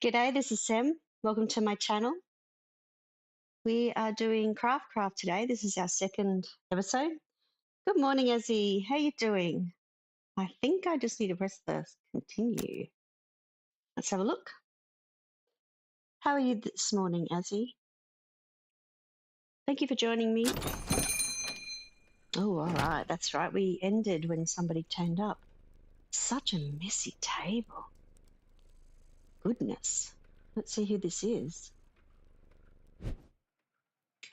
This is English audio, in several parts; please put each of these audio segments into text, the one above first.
G'day, this is Sem. Welcome to my channel. We are doing CraftCraft today. This is our second episode. Good morning, Azzy. How you doing? I think I just need to press the continue. Let's have a look. How are you this morning, Azzy? Thank you for joining me. Oh, all right. That's right. We ended when somebody turned up. Such a messy table. Goodness. Let's see who this is.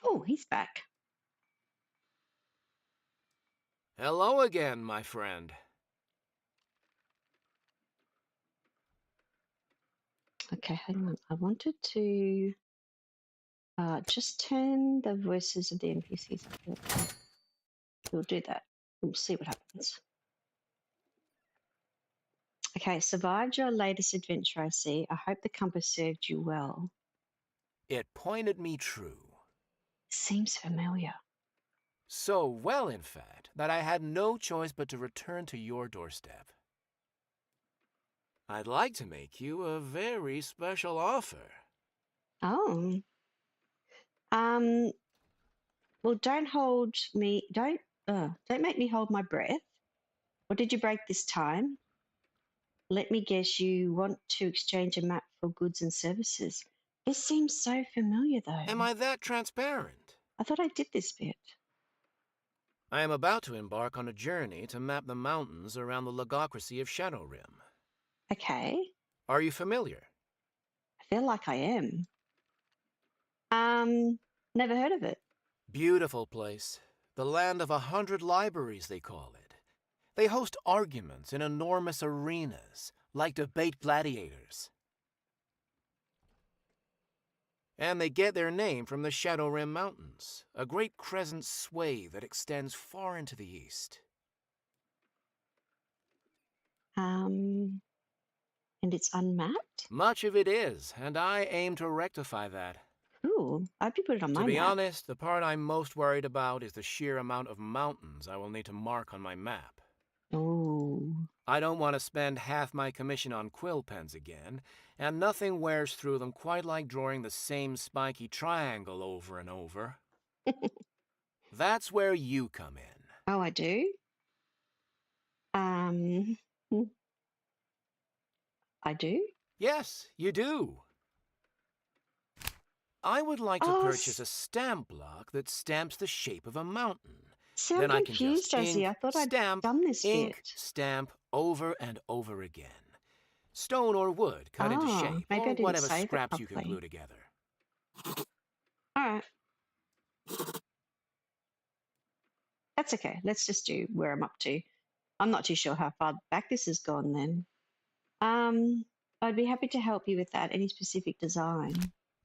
Oh, he's back. Hello again, my friend. Okay, hang on. I wanted to just turn the voices of the NPCs up. We'll do that. We'll see what happens. Okay, survived your latest adventure, I see. I hope the compass served you well. It pointed me true. Seems familiar. So well, in fact, that I had no choice but to return to your doorstep. I'd like to make you a very special offer. Oh. Well, don't make me hold my breath. What did you break this time? Let me guess, you want to exchange a map for goods and services. This seems so familiar, though. Am I that transparent? I thought I did this bit. I am about to embark on a journey to map the mountains around the logocracy of Shadowrim. Okay. Are you familiar? I feel like I am. Never heard of it. Beautiful place. The land of 100 libraries, they call it. They host arguments in enormous arenas, like debate gladiators. And they get their name from the Shadowrim Mountains, a great crescent sway that extends far into the east. And it's unmapped? Much of it is, and I aim to rectify that. Ooh, I hope you put it on my To be map. honest, the part I'm most worried about is the sheer amount of mountains I will need to mark on my map. Oh. I don't want to spend half my commission on quill pens again, and nothing wears through them quite like drawing the same spiky triangle over and over. That's where you come in. Oh, I do? Hmm, I do? Yes, you do. I would like to purchase a stamp block that stamps the shape of a mountain. See, I'm Then I can confused, just Jessie. ink, I thought I'd stamp, done this ink, bit. stamp over and over again. Stone or wood cut into shape, Maybe I or didn't whatever save it scraps you can properly. glue together. All right. That's okay. Let's just do where I'm up to. I'm not too sure how far back this has gone then. I'd be happy to help you with that. Any specific design?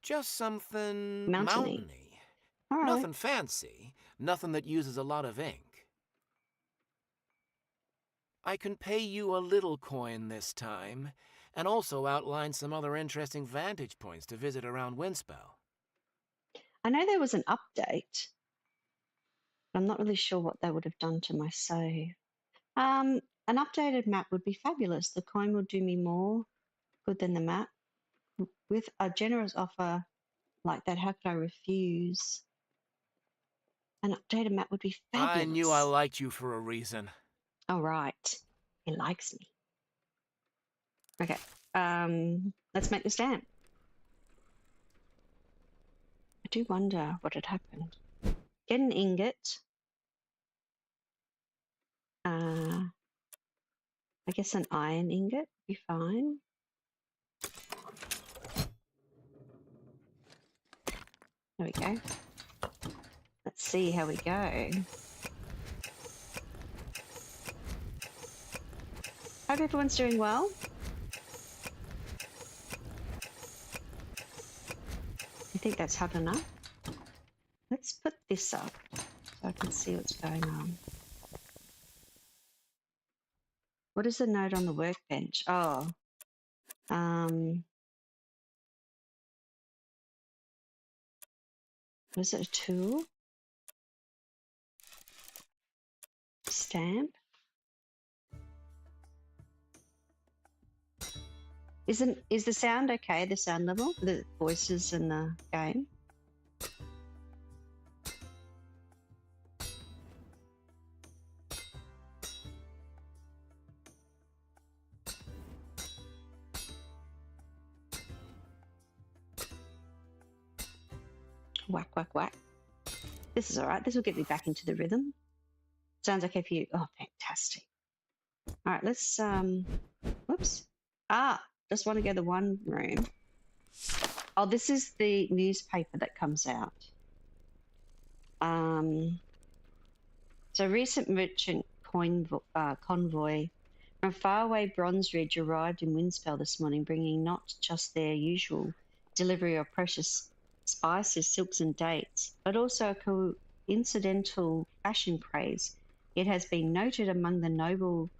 Just something Mountainy. mountainy. All right. Nothing fancy, nothing that uses a lot of ink. I can pay you a little coin this time, and also outline some other interesting vantage points to visit around Windspell. I know there was an update. I'm not really sure what they would have done to my save. An updated map would be fabulous. The coin will do me more good than the map. With a generous offer like that, how could I refuse? An updated map would be fabulous. I knew I liked you for a reason. All right. He likes me. Okay. Let's make the stamp. I do wonder what had happened. Get an ingot. I guess an iron ingot would be fine. There we go. Let's see how we go. Hope everyone's doing well. I think that's hot enough. Let's put this up so I can see what's going on. What is the note on the workbench? Oh, was it a tool? Stamp? Is the sound okay? The sound level, the voices in the game. Whack, whack, whack. This is all right. This will get me back into the rhythm. Sounds okay for you. Oh, fantastic. All right, let's, whoops. Just want to go to one room. Oh, this is the newspaper that comes out. So recent merchant convoy from faraway Bronze Ridge arrived in Windspell this morning, bringing not just their usual delivery of precious spices, silks and dates, but also a coincidental fashion praise. It has been noted among the noble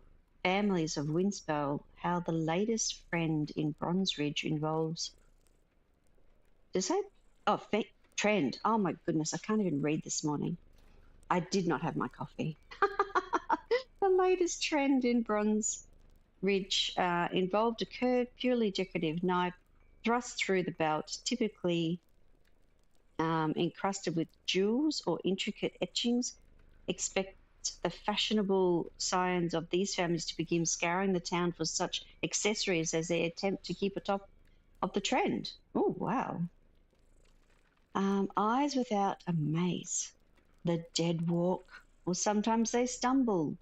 families of Windspell how the latest trend in Bronze Ridge involves... trend. Oh my goodness, I can't even read this morning. I did not have my coffee. The latest trend in Bronze Ridge involved a curved, purely decorative knife thrust through the belt, typically encrusted with jewels or intricate etchings. Expect the fashionable scions of these families to begin scouring the town for such accessories as they attempt to keep atop of the trend. Oh, wow. Eyes without a maze. The dead walk, or sometimes they stumble.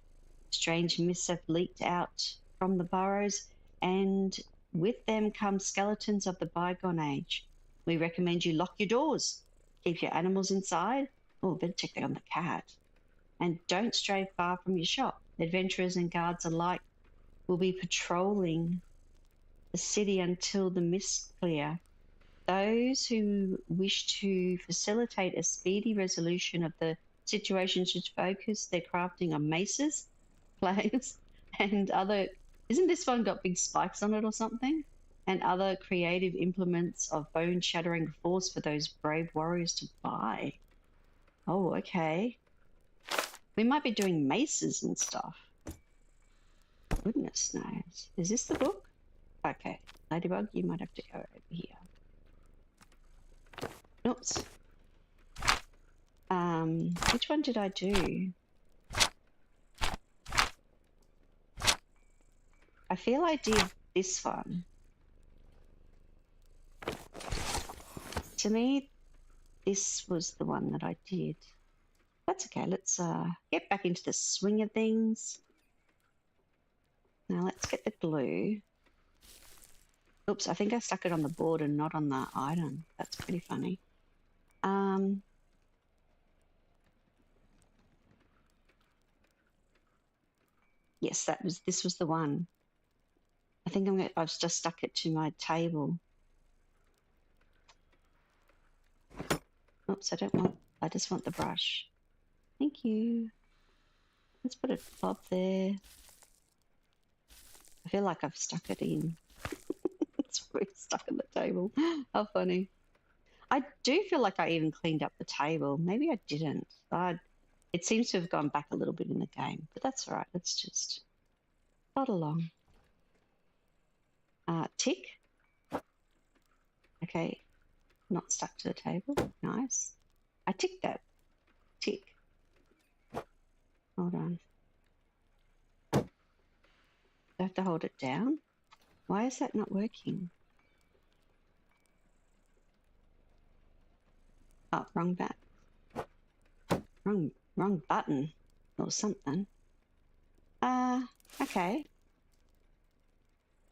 Strange mists have leaked out from the burrows, and with them come skeletons of the bygone age. We recommend you lock your doors, keep your animals inside. Oh, better check on the cat. And don't stray far from your shop. Adventurers and guards alike will be patrolling the city until the mists clear. Those who wish to facilitate a speedy resolution of the situation should focus their crafting on maces, planes, and other... Isn't this one got big spikes on it or something? And other creative implements of bone-shattering force for those brave warriors to buy. Oh, okay. We might be doing maces and stuff. Goodness knows. Is this the book? Okay. Ladybug, you might have to go over here. Oops. Which one did I do? I feel I did this one. To me, this was the one that I did. That's okay. Let's get back into the swing of things. Now let's get the glue. Oops, I think I stuck it on the board and not on the item. That's pretty funny. Yes, this was the one. I think I've just stuck it to my table. Oops, I just want the brush. Thank you. Let's put a blob there. I feel like I've stuck it in. It's really stuck on the table. How funny. I do feel like I even cleaned up the table. Maybe I didn't. It seems to have gone back a little bit in the game, but that's all right. Let's just plod along. Tick. Okay, not stuck to the table. Nice. I ticked that. Tick. Hold on. Do I have to hold it down? Why is that not working? Oh, wrong button. Wrong button or something. Okay.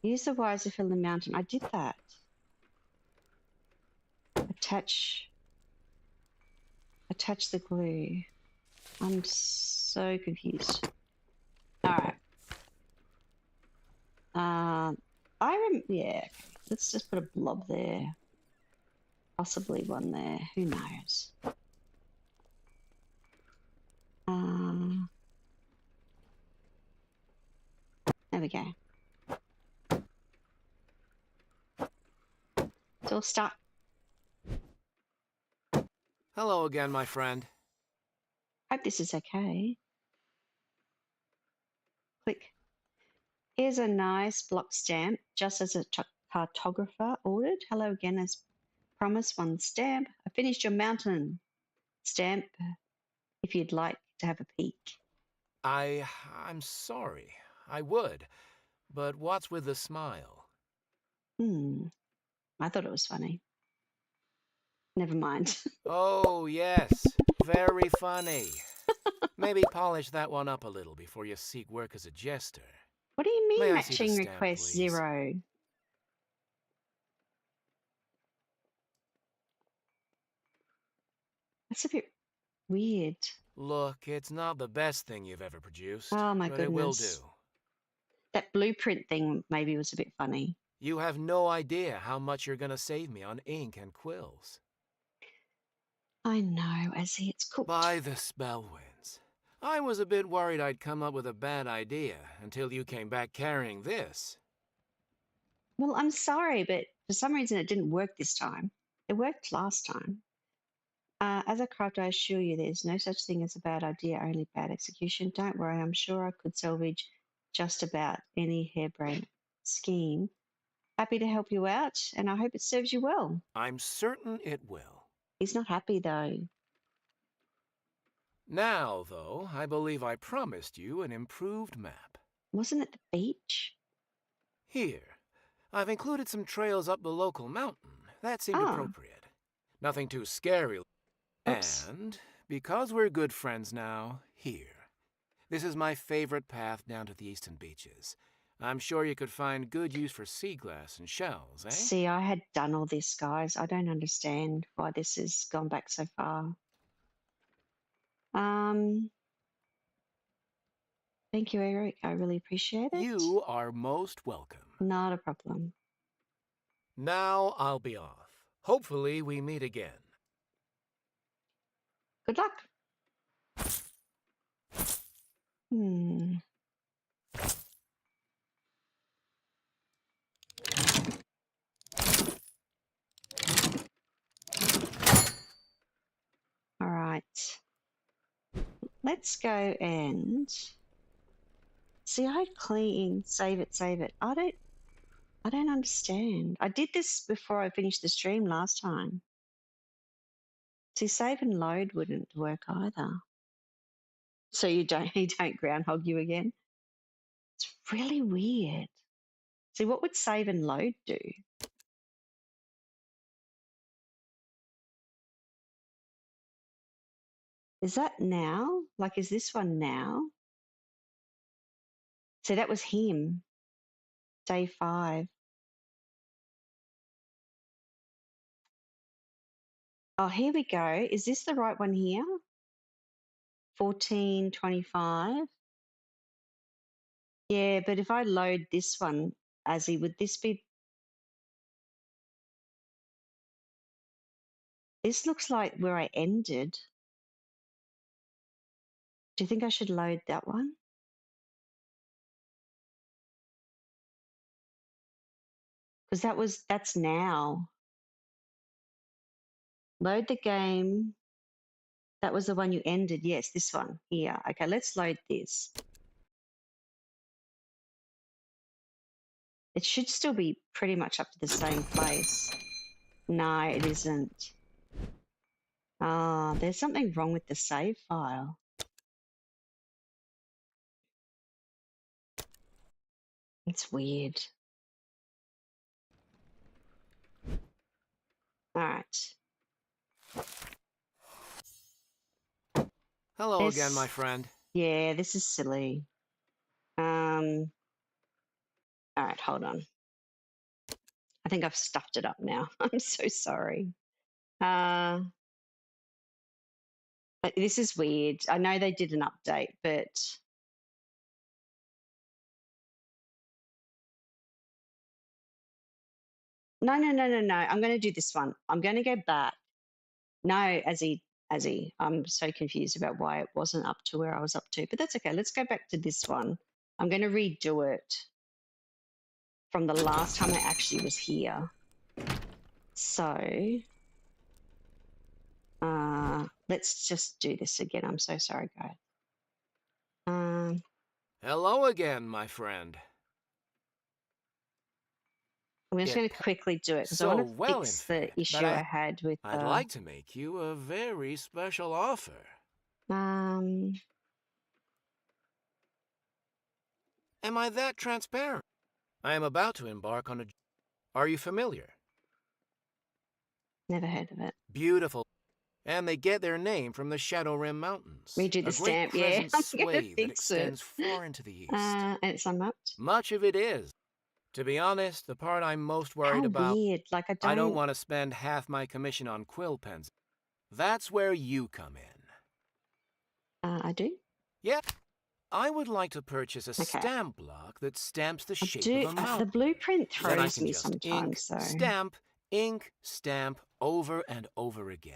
Use the wires to fill the mountain. I did that. Attach the glue. I'm so confused. All right. Yeah. Let's just put a blob there. Possibly one there. Who knows? There we go. It's all stuck. Hello again, my friend. Hope this is okay. Click. Here's a nice block stamp, just as a cartographer ordered. Hello again, as promised, one stamp. I finished your mountain stamp if you'd like to have a peek. I'm sorry. I would. But what's with the smile? I thought it was funny. Never mind. Oh, yes. Very funny. Maybe polish that one up a little before you seek work as a jester. What do you May mean I see the matching stamp, request please? 0? That's a bit weird. Look, it's not the best thing you've ever produced, Oh my but it will goodness. do. That blueprint thing maybe was a bit funny. You have no idea how much you're gonna save me on ink and quills. I know, Azzy, it's cooked. By the spell winds. I was a bit worried I'd come up with a bad idea until you came back carrying this. Well, I'm sorry, but for some reason it didn't work this time. It worked last time. As a crafter, I assure you there's no such thing as a bad idea, only bad execution. Don't worry, I'm sure I could salvage just about any harebrained scheme. Happy to help you out, and I hope it serves you well. I'm certain it will. He's not happy though. Now, though, I believe I promised you an improved map. Wasn't it the beach? Here, I've included some trails up the local mountain. That seemed Ah, appropriate. Nothing too scary. oops. And, because we're good friends now, here. This is my favorite path down to the eastern beaches. I'm sure you could find good use for sea glass and shells, eh? See, I had done all this, guys. I don't understand why this has gone back so far. Thank you, Eric. I really appreciate it. You are most welcome. Not a problem. Now I'll be off. Hopefully we meet again. Good luck. Hmm. All right. Let's go and see. I had clean, save it, save it. I don't understand. I did this before I finished the stream last time. See, save and load wouldn't work either. So you don't he don't groundhog you again. It's really weird. See, what would save and load do? Is that now? Like, is this one now? So that was him, day 5. Oh, here we go. Is this the right one here? 1425. Yeah, but if I load this one, Azzy, would this be? This looks like where I ended. Do you think I should load that one? Because that's now. Load the game. That was the one you ended. Yes, this one here. Okay, let's load this. It should still be pretty much up to the same place. No, it isn't. Ah, there's something wrong with the save file. It's weird. All right. Hello again, my friend. Yeah, this is silly. All right, hold on. I think I've stuffed it up now. I'm so sorry. This is weird. I know they did an update, but no. I'm going to do this one. I'm going to go back. No, Azzy, I'm so confused about why it wasn't up to where I was up to, but that's okay. Let's go back to this one. I'm going to redo it from the last time I actually was here. So let's just do this again. I'm so sorry, guys. Hello again, my friend. I'm just going to quickly do it because I want so to well, in fix the fact, issue that I had with I'd like to make you a very special offer. um. Am I that transparent? I am about to embark on a... Are you familiar? Never heard of it. Beautiful. And they get their name from the Shadow Rim Mountains. Redo the A great stamp, yeah. crescent I'm going to sway that fix it. extends far into the east. And it's unmapped. Much of it is. To be honest, the part I'm most worried How about... weird. Like, I don't want to spend half my commission on quill pens. That's where you come in. I do? Yeah. I would like to purchase a Okay. stamp block that stamps the shape of a The mountain. blueprint Then I throws can me just sometimes, so... ink, stamp, over and over again.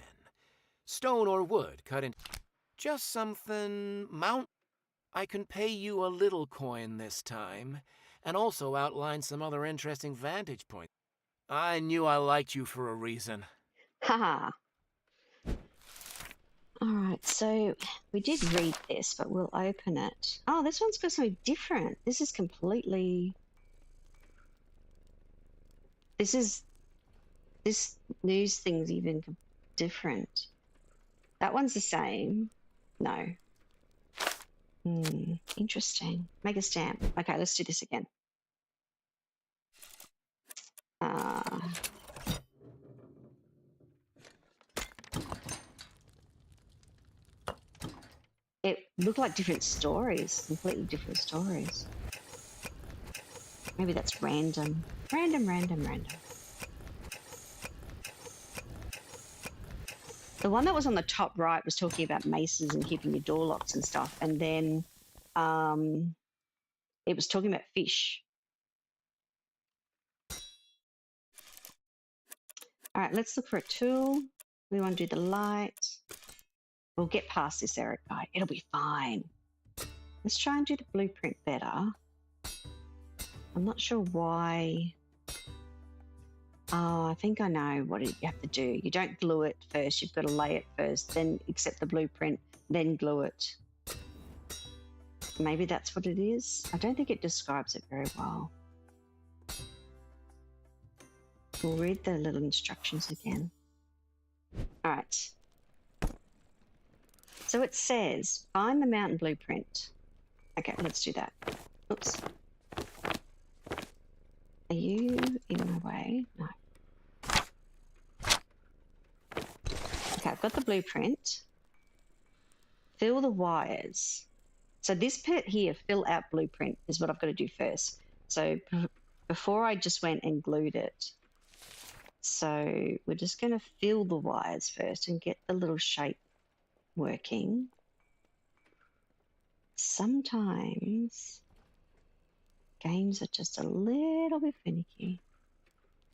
Stone or wood cut in... Just something... I can pay you a little coin this time, and also outline some other interesting vantage points. I knew I liked you for a reason. Haha. Alright, so we did read this, but we'll open it. Oh, this one's got something different. This is completely... This news thing's even different. That one's the same. No. Interesting. Make a stamp. Okay, let's do this again. It looked like different stories, completely different stories. Maybe that's random. Random. The one that was on the top right was talking about maces and keeping your door locks and stuff. And then it was talking about fish. All right, let's look for a tool. We want to do the light. We'll get past this, Eric. Right, it'll be fine. Let's try and do the blueprint better. I'm not sure why. Oh, I think I know what you have to do. You don't glue it first. You've got to lay it first, then accept the blueprint, then glue it. Maybe that's what it is. I don't think it describes it very well. We'll read the little instructions again. All right. So it says, find the mountain blueprint. Okay, let's do that. Oops. Are you in my way? No. Okay, I've got the blueprint. Fill the wires. So this bit here, fill out blueprint, is what I've got to do first. So before I just went and glued it. So we're just going to fill the wires first and get the little shape working. Sometimes games are just a little bit finicky.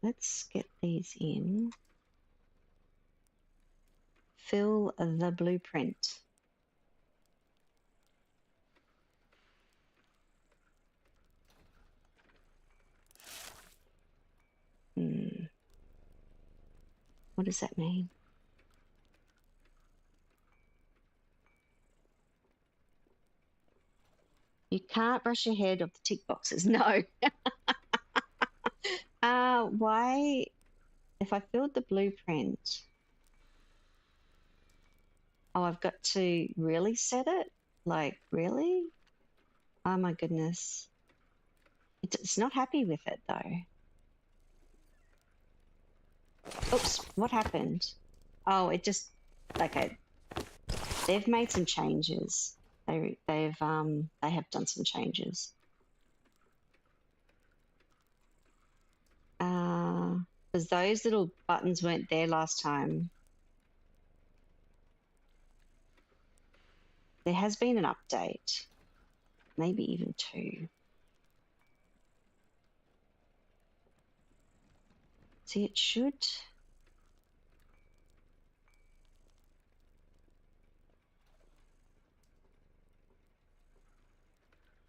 Let's get these in. Fill the blueprint. What does that mean? You can't brush your head off the tick boxes. No. Why? If I filled the blueprint, oh, I've got to really set it? Like, really? Oh my goodness. It's not happy with it though. Oops, what happened? Oh, it just, okay. They've made some changes. They have done some changes. Because those little buttons weren't there last time. There has been an update, maybe even 2. See, it should.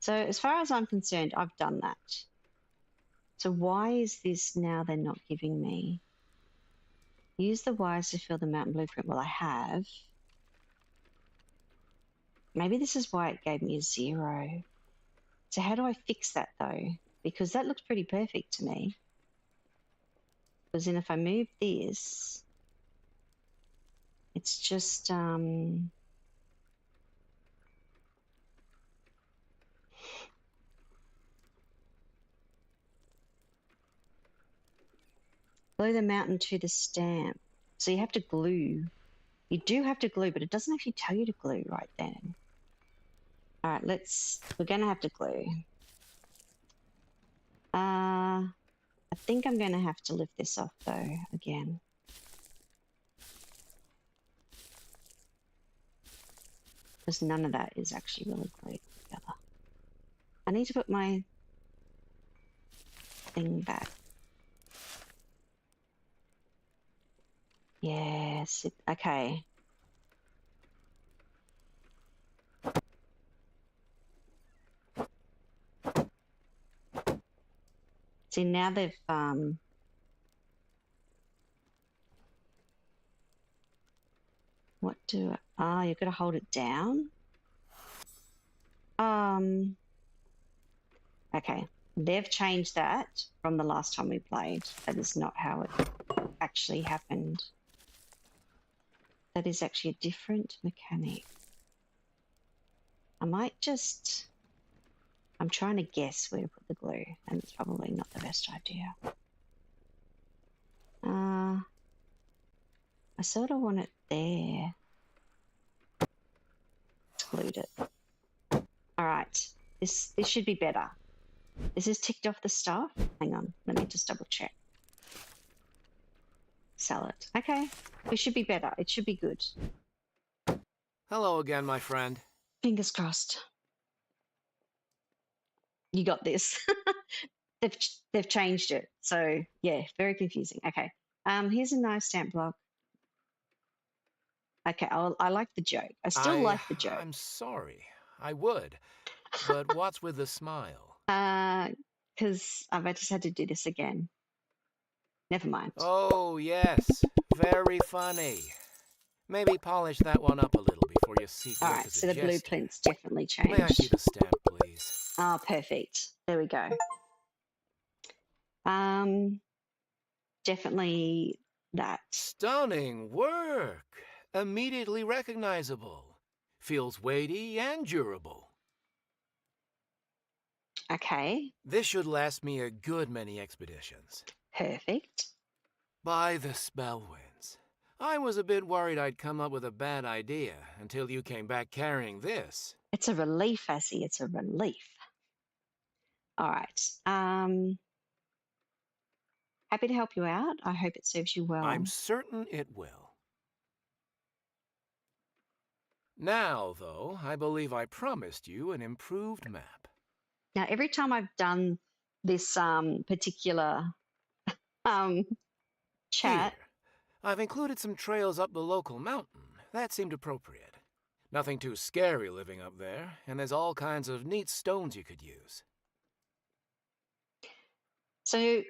So as far as I'm concerned, I've done that. So why is this now they're not giving me? Use the wires to fill the mountain blueprint. Well, I have. Maybe this is why it gave me a 0. So how do I fix that though? Because that looks pretty perfect to me. Because then if I move this, it's just glue the mountain to the stamp. So you have to glue. You do have to glue, but it doesn't actually tell you to glue right then. All right, we're going to have to glue. I think I'm going to have to lift this off though, again. Because none of that is actually really glued together. I need to put my thing back. Yes, okay. See, now they've, you've got to hold it down. Okay, they've changed that from the last time we played. That is not how it actually happened. That is actually a different mechanic. I might just, I'm trying to guess where to put the glue, and it's probably not the best idea. I sort of want it there. Glued it. All right, this should be better. This is ticked off the stuff. Hang on, let me just double check. Sell it. Okay, it should be better. It should be good. Hello again, my friend. Fingers crossed. You got this. They've changed it. So yeah, very confusing. Okay. Here's a nice stamp block. Okay, I like the joke. I still like the joke. I'm sorry. I would. But what's with the smile? Because I've just had to do this again. Never mind. Oh, yes. Very funny. Maybe polish that one up a little before you seek All work right, as so a the jester. blueprint's definitely changed. May I see the stamp, please? Ah, perfect. There we go. Definitely that. Stunning work. Immediately recognizable. Feels weighty and durable. Okay. This should last me a good many expeditions. Perfect. By the spell winds. I was a bit worried I'd come up with a bad idea until you came back carrying this. It's a relief, Assie. It's a relief. All right. Happy to help you out. I hope it serves you well. I'm certain it will. Now, though, I believe I promised you an improved map. Now, every time I've done this particular chat... Here, I've included some trails up the local mountain. That seemed appropriate. Nothing too scary living up there, and there's all kinds of neat stones you could use. So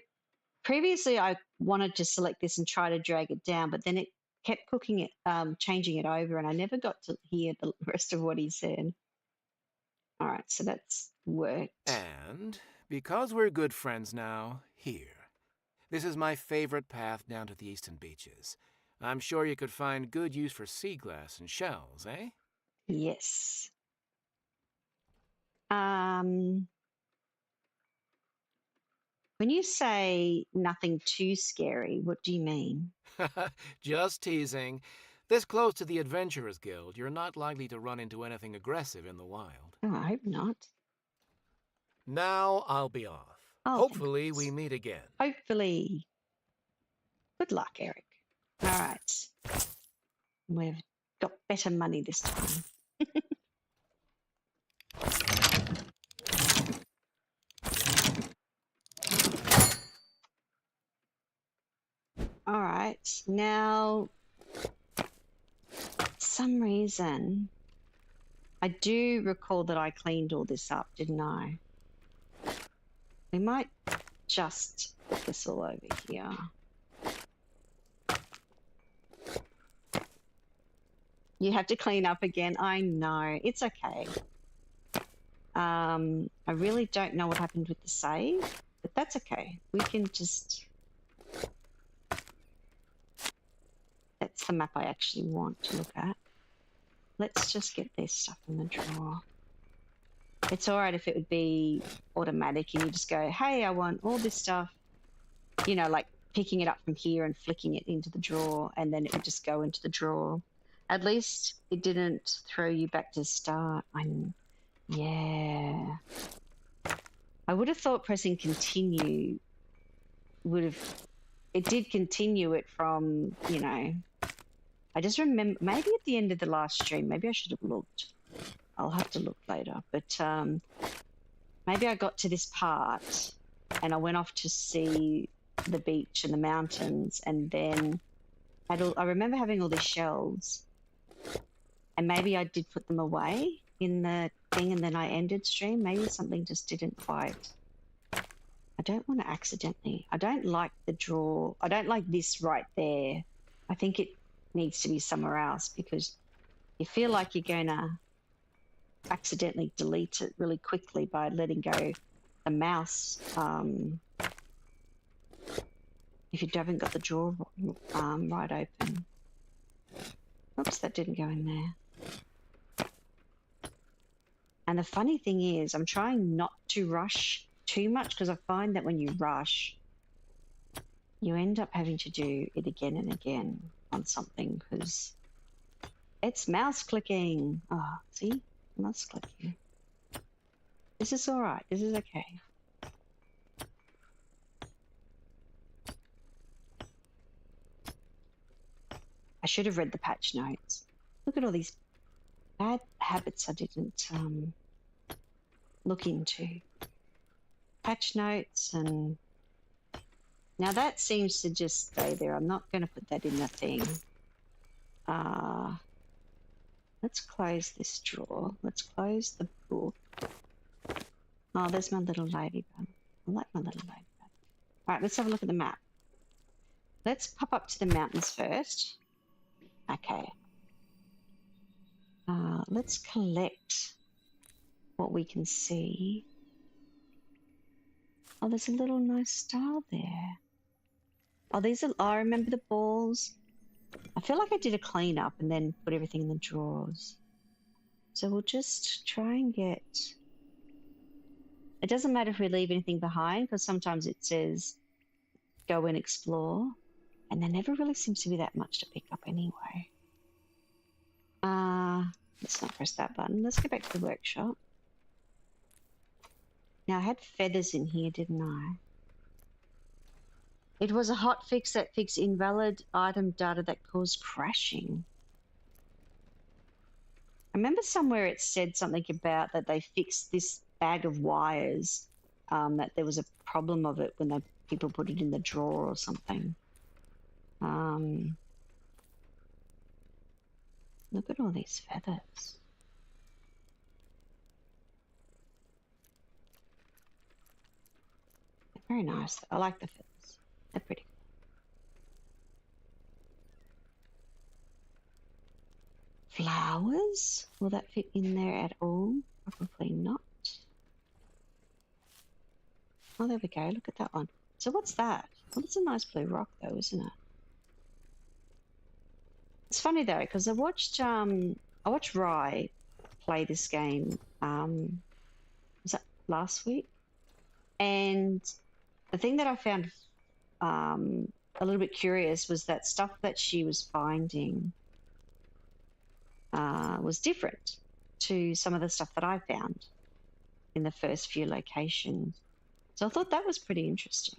previously I wanted to select this and try to drag it down, but then it kept changing it over, and I never got to hear the rest of what he said. All right, so that's worked. And because we're good friends now, here. This is my favorite path down to the eastern beaches. I'm sure you could find good use for sea glass and shells, eh? Yes. When you say nothing too scary, what do you mean? Just teasing. This close to the Adventurers Guild, you're not likely to run into anything aggressive in the wild. Oh, I hope not. Now I'll be off. Oh, Hopefully we meet again. Hopefully. Good luck, Eric. All right. We've got better money this time. All right. Now, for some reason, I do recall that I cleaned all this up, didn't I? We might just put this all over here. You have to clean up again. I know. It's okay. I really don't know what happened with the save, but that's okay. We can just the map I actually want to look at. Let's just get this stuff in the drawer. It's all right if it would be automatic and you just go, hey, I want all this stuff, you know, like picking it up from here and flicking it into the drawer, and then it would just go into the drawer. At least it didn't throw you back to start. Yeah. I would have thought pressing continue would have, it did continue it from, you know, I just remember, maybe at the end of the last stream, maybe I should have looked. I'll have to look later. But maybe I got to this part and I went off to see the beach and the mountains, and then I remember having all these shells, and maybe I did put them away in the thing and then I ended stream. Maybe something just didn't quite. I don't want to accidentally. I don't like the draw. I don't like this right there. I think it needs to be somewhere else, because you feel like you're going to accidentally delete it really quickly by letting go the mouse if you haven't got the drawer right open. Oops, that didn't go in there. And the funny thing is, I'm trying not to rush too much, because I find that when you rush, you end up having to do it again and again on something, because it's mouse clicking. Oh, see? Mouse clicking. This is all right. This is okay. I should have read the patch notes. Look at all these bad habits I didn't look into. Patch notes, and now that seems to just stay there. I'm not going to put that in the thing. Let's close this drawer. Let's close the book. Oh, there's my little ladybug. I like my little ladybug. All right, let's have a look at the map. Let's pop up to the mountains first. Okay. Let's collect what we can see. Oh, there's a little nice star there. Oh, these are, I remember the balls. I feel like I did a cleanup and then put everything in the drawers. So we'll just try and get... It doesn't matter if we leave anything behind, because sometimes it says go and explore, and there never really seems to be that much to pick up anyway. Let's not press that button. Let's go back to the workshop. Now, I had feathers in here, didn't I? It was a hot fix that fixed invalid item data that caused crashing. I remember somewhere it said something about that they fixed this bag of wires, that there was a problem of it when people put it in the drawer or something. Look at all these feathers. They're very nice. I like the feathers. They're pretty. Flowers? Will that fit in there at all? Probably not. Oh, there we go. Look at that one. So what's that? Well, it's a nice blue rock, though, isn't it? It's funny though, because I watched Rye play this game. Was that last week? And the thing that I found a little bit curious was that stuff that she was finding was different to some of the stuff that I found in the first few locations. So I thought that was pretty interesting.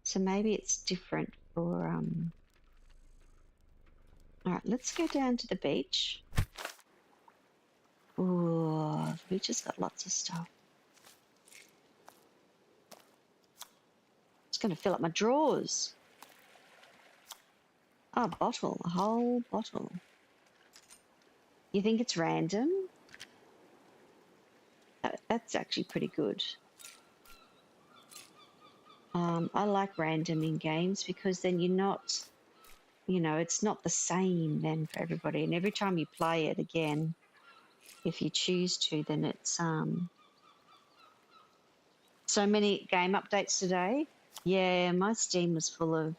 So maybe it's different for... All right, let's go down to the beach. Ooh, the beach has got lots of stuff. It's going to fill up my drawers. Oh, a bottle, a whole bottle. You think it's random? That's actually pretty good. I like random in games, because then you're not, you know, it's not the same then for everybody. And every time you play it again, if you choose to, then it's So many game updates today. Yeah, my Steam was full of,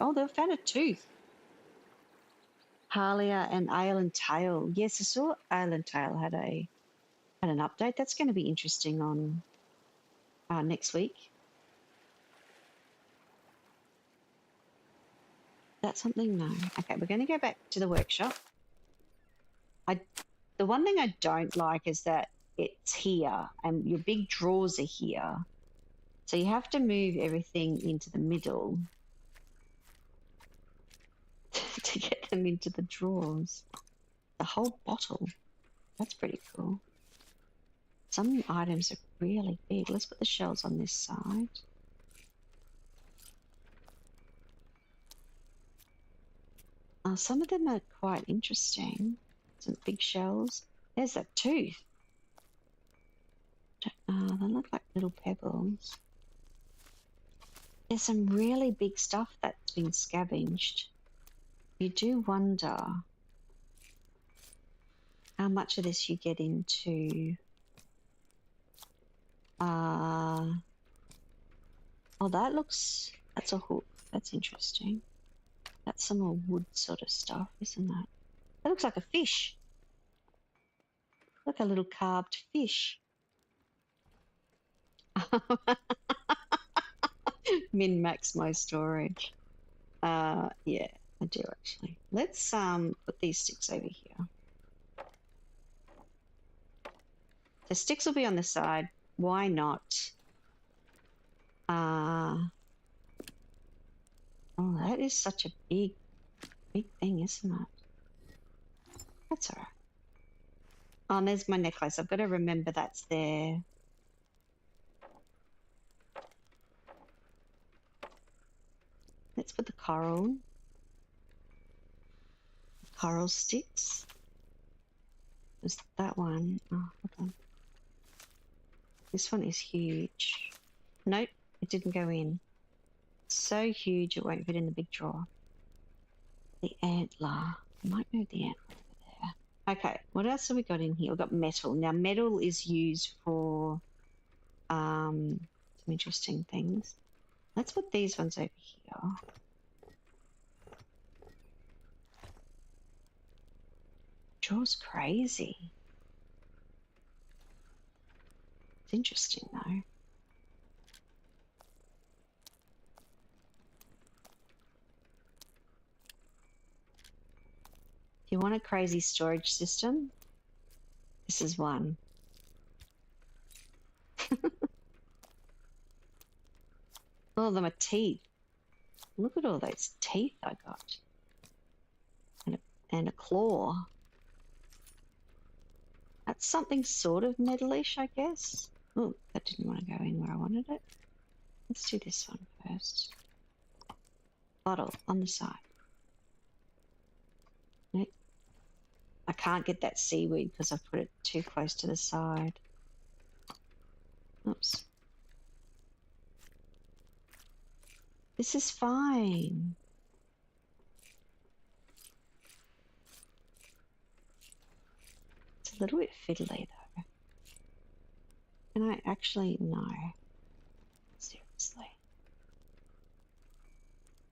oh, they found a tooth. Harlia and Ale and Tail. Yes, I saw Ale and Tail had an update. That's going to be interesting on next week. That's something? No. Okay, we're going to go back to the workshop. The one thing I don't like is that it's here and your big drawers are here. So you have to move everything into the middle to get them into the drawers. The whole bottle. That's pretty cool. Some items are really big. Let's put the shells on this side. Some of them are quite interesting. Some big shells. There's that tooth. They look like little pebbles. There's some really big stuff that's been scavenged. You do wonder how much of this you get into. Oh, that's a hook. That's interesting. That's some more wood sort of stuff, isn't it? That looks like a fish. Look, a little carved fish. Min-max my storage. Yeah, I do actually. Let's put these sticks over here. The sticks will be on the side. Why not? Oh, that is such a big thing, isn't it? That's all right. Oh, and there's my necklace. I've got to remember that's there. Let's put the coral sticks. There's that one. Oh, hold on. This one is huge. Nope, it didn't go in. So huge it won't fit in the big drawer. The antler. I might move the antler over there. Okay, what else have we got in here? We've got metal. Now, metal is used for some interesting things. Let's put these ones over here. Draw's crazy. It's interesting though. If you want a crazy storage system, this is one. All of them are teeth. Look at all those teeth I got. And a claw. That's something sort of metalish, I guess. Oh, that didn't want to go in where I wanted it. Let's do this one first. Bottle on the side. Nope. I can't get that seaweed because I've put it too close to the side. Oops. This is fine. It's a little bit fiddly though. Can I actually? No. Seriously.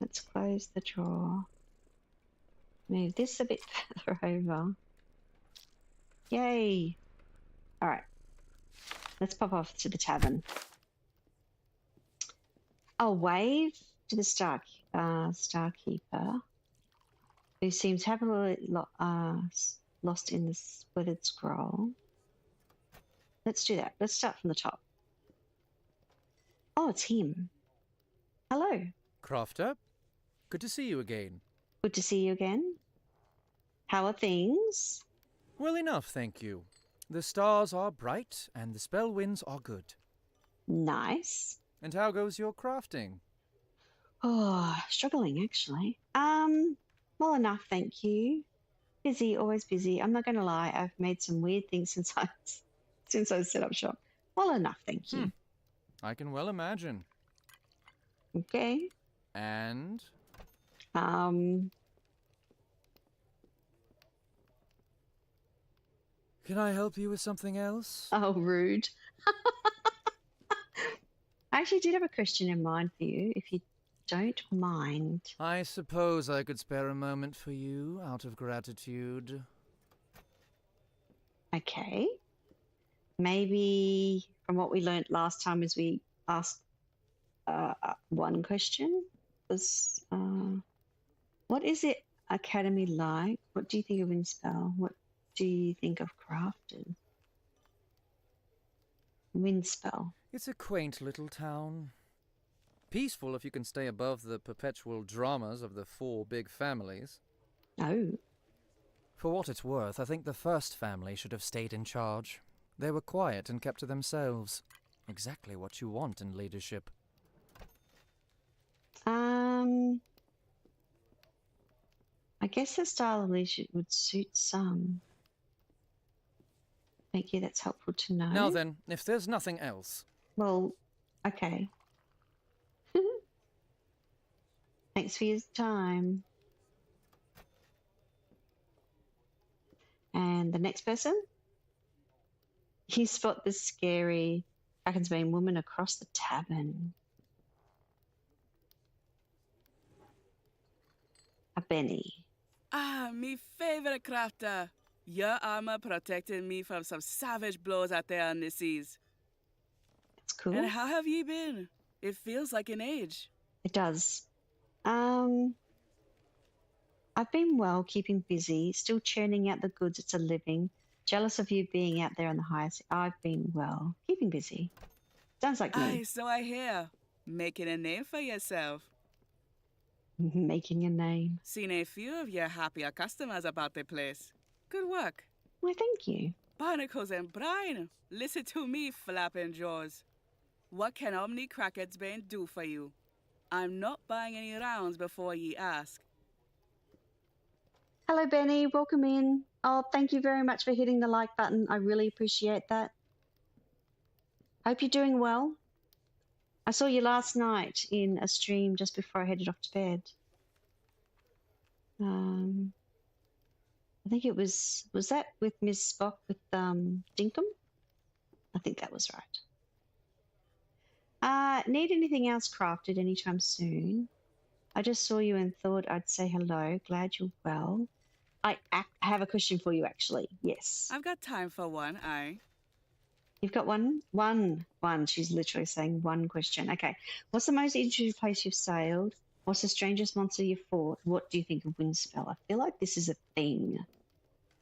Let's close the drawer. Move this a bit further over. Yay! Alright. Let's pop off to the tavern. I'll wave to the Starkeeper, who seems heavily lost in this weathered scroll. Let's do that. Let's start from the top. Oh, it's him. Hello. Crafter, good to see you again. Good to see you again. How are things? Well enough, thank you. The stars are bright and the spell winds are good. Nice. And how goes your crafting? Oh, struggling actually. Well enough, thank you. Busy, always busy. I'm not going to lie. I've made some weird things since I set up shop. Well enough, thank you. I can well imagine. Okay. And? Can I help you with something else? Oh, rude. actually did have a question in mind for you, if you don't mind. I suppose I could spare a moment for you out of gratitude. Okay. Maybe from what we learnt last time is we asked one question was, what is it Academy like? What do you think of Windspell? What do you think of Crafted? Windspell. It's a quaint little town. Peaceful if you can stay above the perpetual dramas of the 4 big families. Oh. For what it's worth, I think the first family should have stayed in charge. They were quiet and kept to themselves. Exactly what you want in leadership. I guess the style of leadership would suit some. Thank you, that's helpful to know. Now then, if there's nothing else... Well, okay. Thanks for your time. And the next person? You spot this scary Kraken's-Bane woman across the tavern. A Benny. Ah, me favorite crafter. Your armor protected me from some savage blows out there on the seas. That's cool. And how have you been? It feels like an age. It does. I've been well, keeping busy, still churning out the goods. It's a living. Jealous of you being out there on the highest. I've been well, keeping busy. Sounds like me. Aye, so I hear. Making a name for yourself. Making a name. Seen a few of your happier customers about the place. Good work. Why, thank you. Barnacles and brine. Listen to me, flapping jaws. What can Omni Kraken's-Bane do for you? I'm not buying any rounds before ye ask. Hello, Benny. Welcome in. Oh, thank you very much for hitting the like button. I really appreciate that. Hope you're doing well. I saw you last night in a stream just before I headed off to bed. I think it was that with Miss Spock with Dinkum? I think that was right. Need anything else crafted anytime soon? I just saw you and thought I'd say hello. Glad you're well. I have a question for you, actually. Yes. I've got time for one, aye. You've got one? One. She's literally saying one question. Okay. What's the most interesting place you've sailed? What's the strangest monster you've fought? What do you think of Windspell? I feel like this is a thing.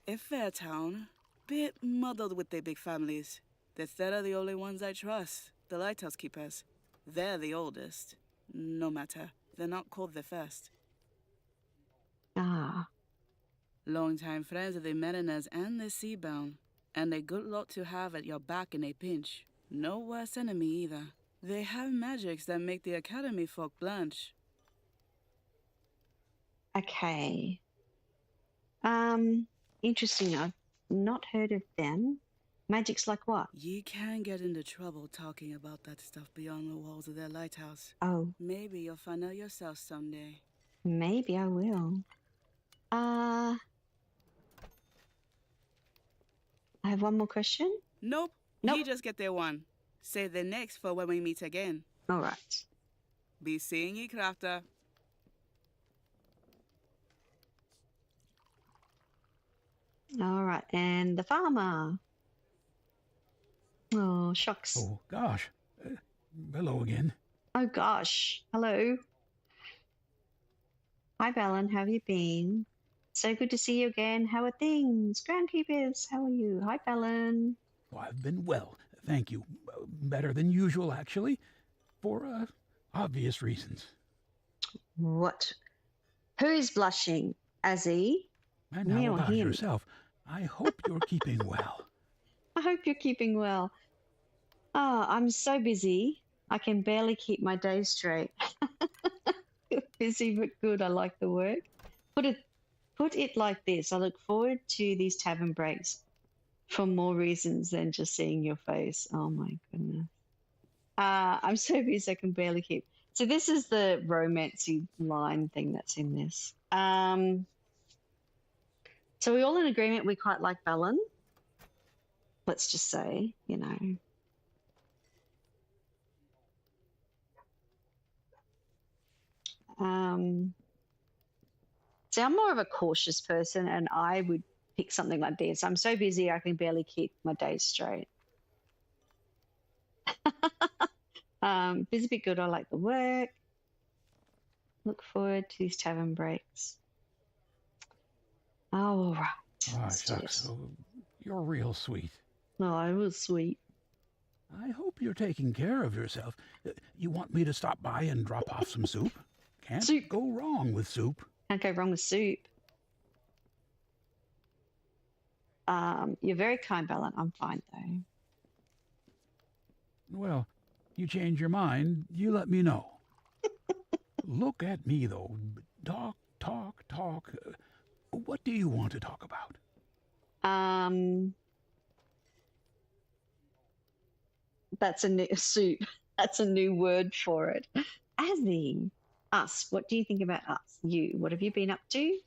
A fair town. Bit muddled with their big families. The third are the only ones I trust. The lighthouse keepers. They're the oldest. No matter. They're not called the first. Ah. Longtime friends of the mariners and the seabound. And a good lot to have at your back in a pinch. No worse enemy either. They have magics that make the Academy folk blanch. Okay. Interesting. I've not heard of them. Magics like what? You can get into trouble talking about that stuff beyond the walls of their lighthouse. Oh. Maybe you'll find out yourself someday. Maybe I will. I have one more question. Nope. You just get there one. Save the next for when we meet again. All right. Be seeing ye, crafter. All right. And the farmer. Oh, shucks. Oh, gosh. Hello again. Oh, gosh. Hello. Hi, Bellin. How have you been? So good to see you again. How are things? Groundkeepers, how are you? Hi, Bellin. Oh, I've been well, thank you. Better than usual, actually, for obvious reasons. What? Who's blushing? Azzy? And Me how or about him? yourself? I hope you're keeping well. I hope you're keeping well. Oh, I'm so busy. I can barely keep my days straight. Busy but good. I like the work. Put it like this. I look forward to these tavern breaks for more reasons than just seeing your face. Oh my goodness. I'm so busy I can barely keep. So this is the romancy line thing that's in this. So we're all in agreement we quite like Bellin. Let's just say, you know. See, I'm more of a cautious person, and I would pick something like this. I'm so busy, I can barely keep my days straight. Busy but good. I like the work. Look forward to these tavern breaks. Oh, all right. Ah, Let's do shucks. this. Oh, you're real sweet. No, it was sweet. I hope you're taking care of yourself. You want me to stop by and drop off some soup? Can't Soup. go wrong with soup. Can't go wrong with soup. You're very kind, Bellin. I'm fine, though. Well, you change your mind, you let me know. Look at me, though. Talk, talk, talk. What do you want to talk about? That's a new soup. That's a new word for it. Azzy, us. What do you think about us? You. What have you been up to?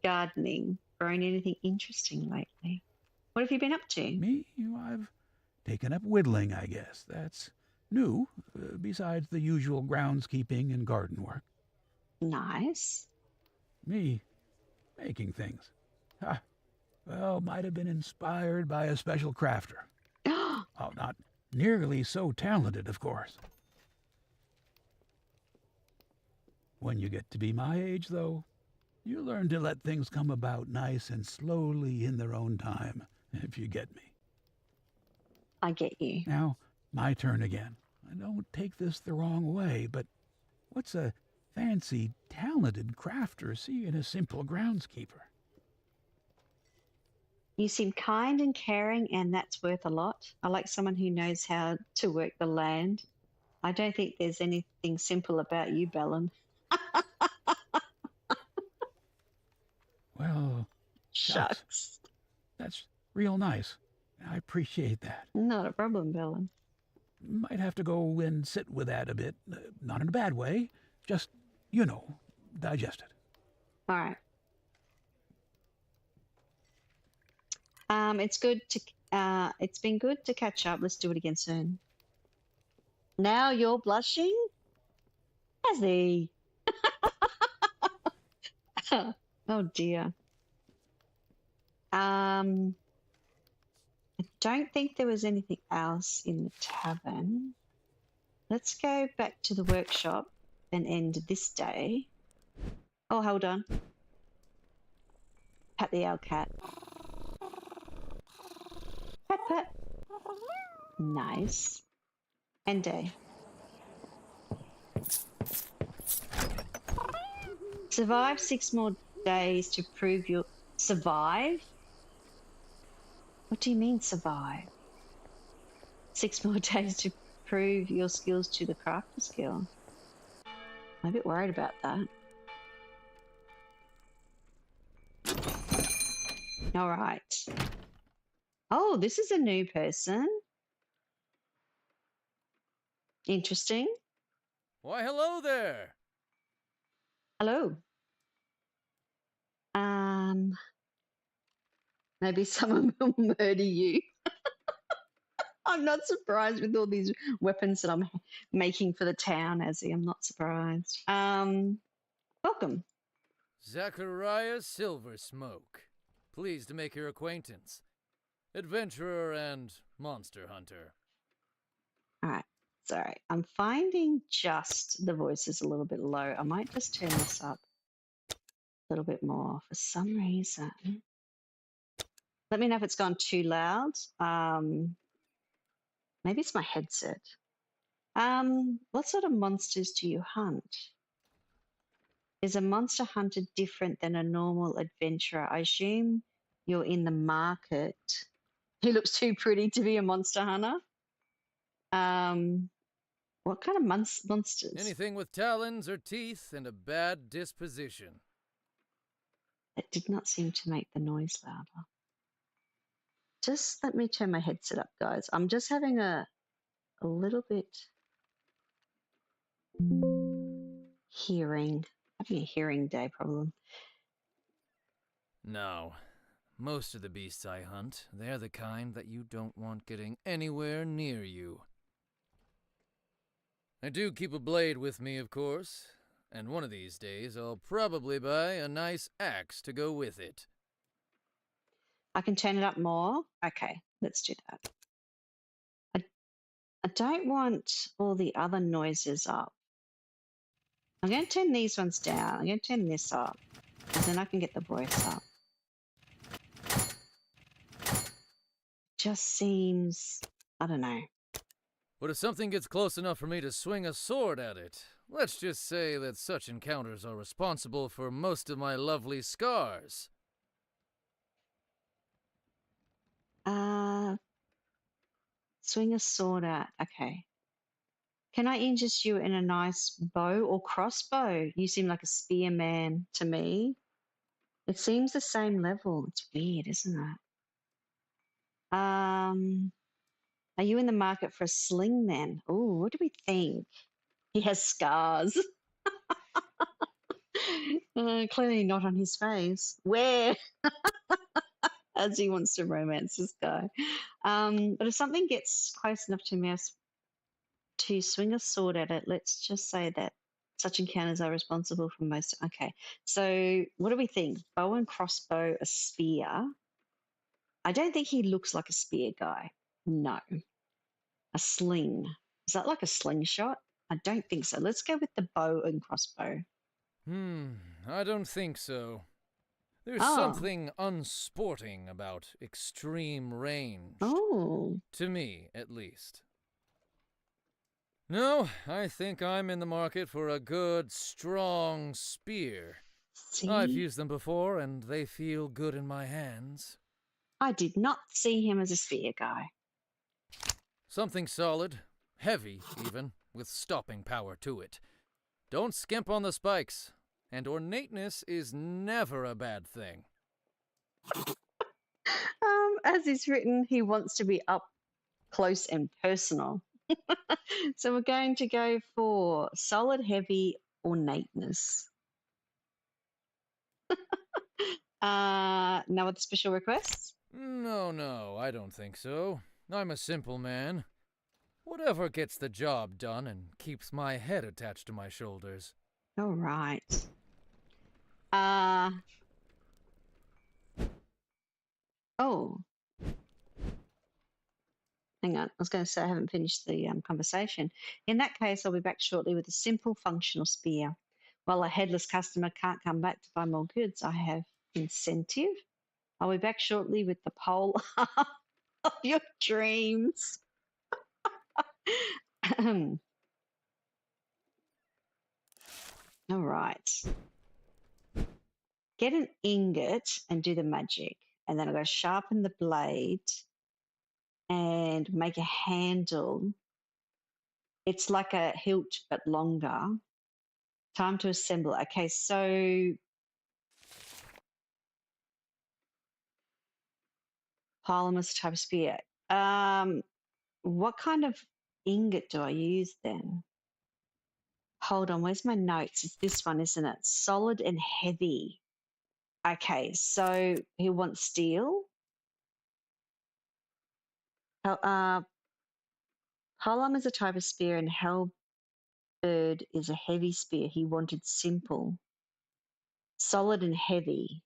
Gardening. Grown anything interesting lately? What have you been up to? Me? I've taken up whittling, I guess. That's new, besides the usual groundskeeping and garden work. Nice. Me? Making things. Ha! Well, might have been inspired by a special crafter. Oh, not nearly so talented, of course. When you get to be my age, though, you learn to let things come about nice and slowly in their own time, if you get me. I get you. Now, my turn again. I don't take this the wrong way, but what's a fancy, talented crafter see in a simple groundskeeper? You seem kind and caring, and that's worth a lot. I like someone who knows how to work the land. I don't think there's anything simple about you, Bellin. Well, Shucks. that's real nice. I appreciate that. Not a problem, Bellin. Might have to go and sit with that a bit. Not in a bad way. Just, digest it. All right. It's been good to catch up. Let's do it again soon. Now you're blushing? Azzy. Oh dear. I don't think there was anything else in the tavern. Let's go back to the workshop and end this day. Oh, hold on. Pat the owl cat. Pat, pat. Nice. End day. Survive 6 more days to prove your... Survive? What do you mean survive? 6 more days to prove your skills to the crafter skill. I'm a bit worried about that. All right. Oh, this is a new person. Interesting. Why, hello there! Hello. Maybe someone will murder you. I'm not surprised with all these weapons that I'm making for the town, Azzy. I'm not surprised. Welcome. Zachariah Silversmoke. Pleased to make your acquaintance. Adventurer and monster hunter. All right. Sorry. I'm finding just the voices a little bit low. I might just turn this up a little bit more for some reason. Let me know if it's gone too loud. Maybe it's my headset. What sort of monsters do you hunt? Is a monster hunter different than a normal adventurer? I assume you're in the market. He looks too pretty to be a monster hunter. What kind of monsters? Anything with talons or teeth and a bad disposition. It did not seem to make the noise louder. Just let me turn my headset up, guys. I'm just having a little bit having a hearing day problem. No. Most of the beasts I hunt, they're the kind that you don't want getting anywhere near you. I do keep a blade with me, of course, And one of these days, I'll probably buy a nice axe to go with it. I can turn it up more. Okay, let's do that. I don't want all the other noises up. I'm going to turn these ones down. I'm going to turn this up. And then I can get the voice up. Just seems, I don't know. But if something gets close enough for me to swing a sword at it, let's just say that such encounters are responsible for most of my lovely scars. Swing a sword at. Okay. Can I interest you in a nice bow or crossbow? You seem like a spearman to me. It seems the same level. It's weird, isn't it? Are you in the market for a sling then? Oh, what do we think? He has scars. Clearly not on his face. Where? As he wants to romance this guy. But if something gets close enough to me to swing a sword at it, let's just say that such encounters are responsible for most. Okay, so what do we think? Bow and crossbow, a spear. I don't think he looks like a spear guy. No. A sling. Is that like a slingshot? I don't think so. Let's go with the bow and crossbow. I don't think so. There's Oh. something unsporting about extreme range. Oh. To me, at least. No, I think I'm in the market for a good, strong spear. See? I've used them before, and they feel good in my hands. I did not see him as a spear guy. Something solid, heavy even, with stopping power to it. Don't skimp on the spikes, and ornateness is never a bad thing. As is written, he wants to be up close and personal. So we're going to go for solid, heavy, ornateness. No other special requests? No, I don't think so. I'm a simple man. Whatever gets the job done and keeps my head attached to my shoulders. All right. Oh. Hang on. I was going to say I haven't finished the conversation. In that case, I'll be back shortly with a simple functional spear. While a headless customer can't come back to buy more goods, I have incentive. I'll be back shortly with the pole of your dreams. All right. Get an ingot and do the magic. And then I'm going to sharpen the blade and make a handle. It's like a hilt, but longer. Time to assemble. Okay, so polymer type of spear. What kind of ingot do I use then? Hold on, where's my notes? It's this one, isn't it? Solid and heavy. Okay, so he wants steel. Polymer is a type of spear, and halberd is a heavy spear. He wanted simple. Solid and heavy.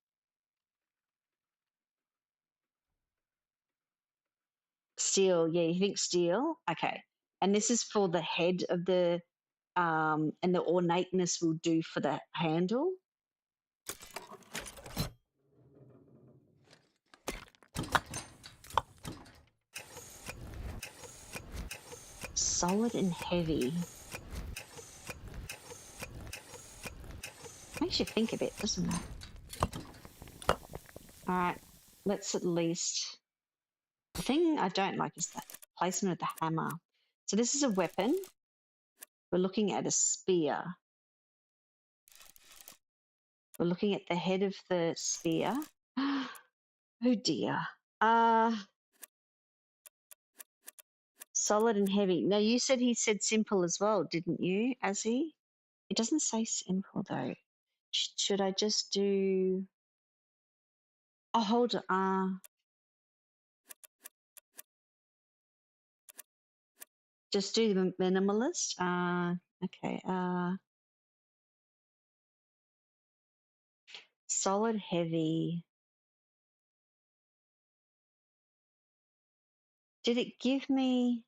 Steel, yeah, you think steel? Okay. And this is for the head of the, and the ornateness will do for the handle. Solid and heavy. Makes you think a bit, doesn't it? All right, let's at least... The thing I don't like is that placement of the hammer. So this is a weapon. We're looking at a spear. We're looking at the head of the spear. Oh dear. Solid and heavy. Now you said he said simple as well, didn't you, Azzy? It doesn't say simple though. Should I just do... Oh, hold on. Just do the minimalist. Okay. solid, heavy. Did it give me...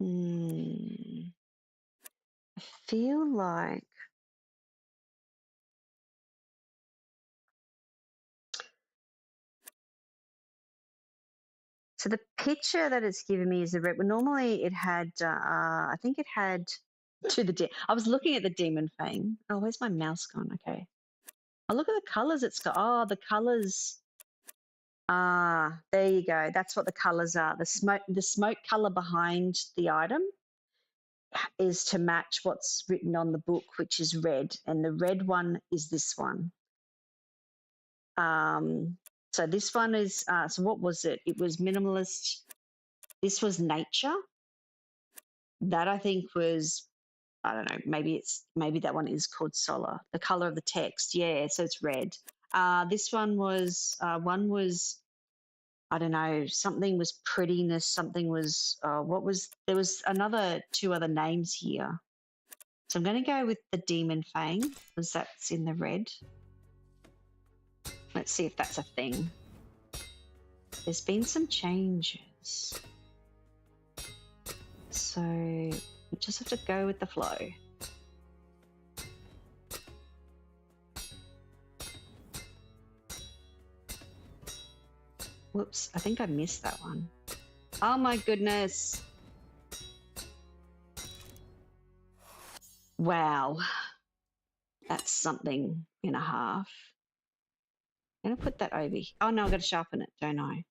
I feel like... So the picture that it's given me is the red. Well, normally it had, I think it had I was looking at the demon fang. Oh, where's my mouse gone? Okay. Oh, look at the colors it's got. Oh, the colors. Ah, there you go. That's what the colors are. The smoke color behind the item is to match what's written on the book, which is red, and the red one is this one. So this one is. So what was it? It was minimalist. This was nature. That I think was, I don't know, maybe that one is called solar. The color of the text, yeah. So it's red. This one was I don't know, something was prettiness, something was there was two other names here. So I'm going to go with the demon fang because that's in the red. Let's see if that's a thing. There's been some changes. So we just have to go with the flow. Whoops, I think I missed that one. Oh my goodness. Wow. That's something and a half. I'm going to put that over here. Oh no, I've got to sharpen it, don't I?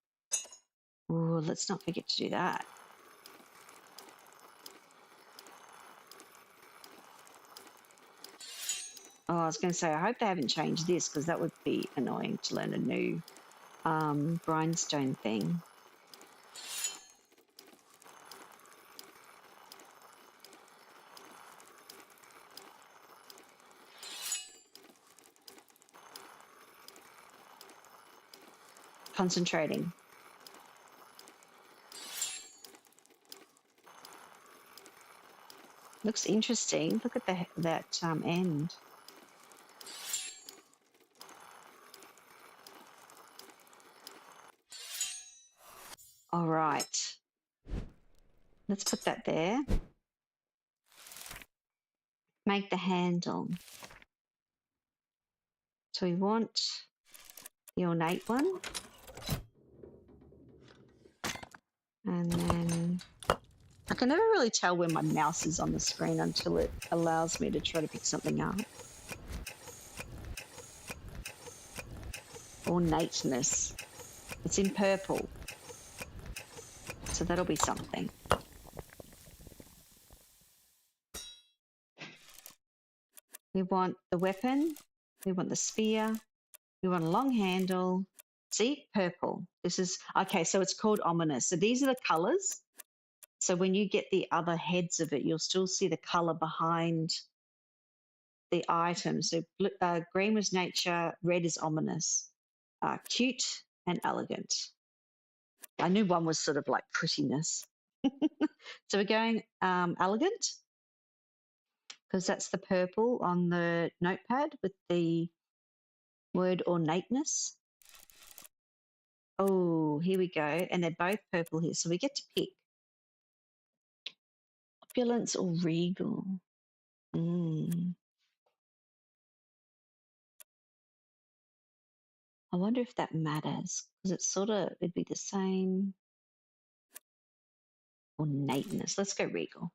Oh, let's not forget to do that. Oh, I was going to say, I hope they haven't changed this because that would be annoying to learn a new grindstone thing. Concentrating. Looks interesting. Look at that end. All right. Let's put that there. Make the handle. So we want the ornate one. And then I can never really tell where my mouse is on the screen until it allows me to try to pick something up. Ornateness. It's in purple. So that'll be something. We want the weapon. We want the spear. We want a long handle. See, purple. This is, okay, so it's called ominous. So these are the colors. So when you get the other heads of it, you'll still see the color behind the item. So green was nature, red is ominous, cute and elegant. I knew one was sort of like prettiness. So we're going elegant because that's the purple on the notepad with the word ornateness. Oh, here we go. And they're both purple here. So we get to pick opulence or regal. I wonder if that matters because it'd be the same. Ornateness. Let's go regal.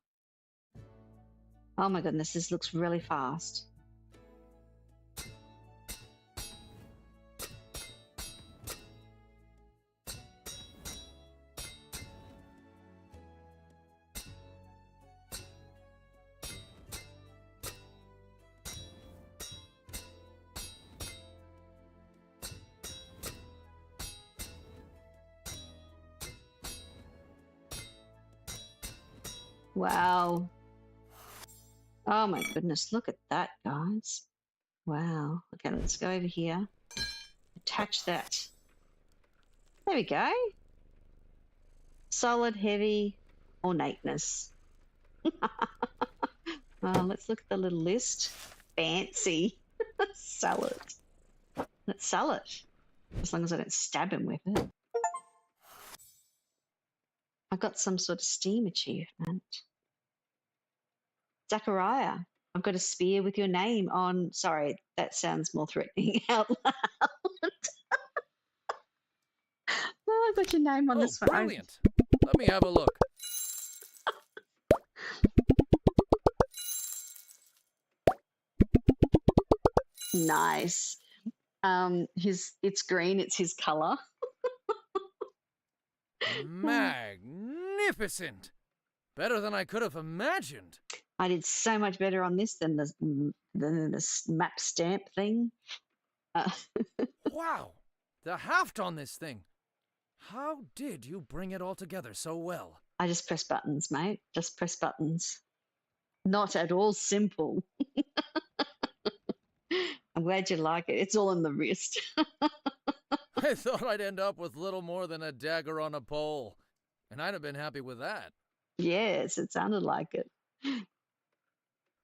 Oh my goodness, this looks really fast. Wow. Oh my goodness, look at that, guys. Wow. Okay, let's go over here. Attach that. There we go. Solid, heavy, ornateness. Let's look at the little list. Fancy. Sell it. Let's sell it. As long as I don't stab him with it. I got some sort of steam achievement. Zachariah, I've got a spear with your name on. Sorry, that sounds more threatening out loud. Oh, I've got your name on Oh, this one. brilliant! Let me have a look. Nice. It's green. It's his color. Magnificent! Better than I could have imagined. I did so much better on this than the map stamp thing. Wow! The haft on this thing. How did you bring it all together so well? I just press buttons, mate. Just press buttons. Not at all simple. I'm glad you like it. It's all in the wrist. I thought I'd end up with little more than a dagger on a pole, and I'd have been happy with that. Yes, it sounded like it.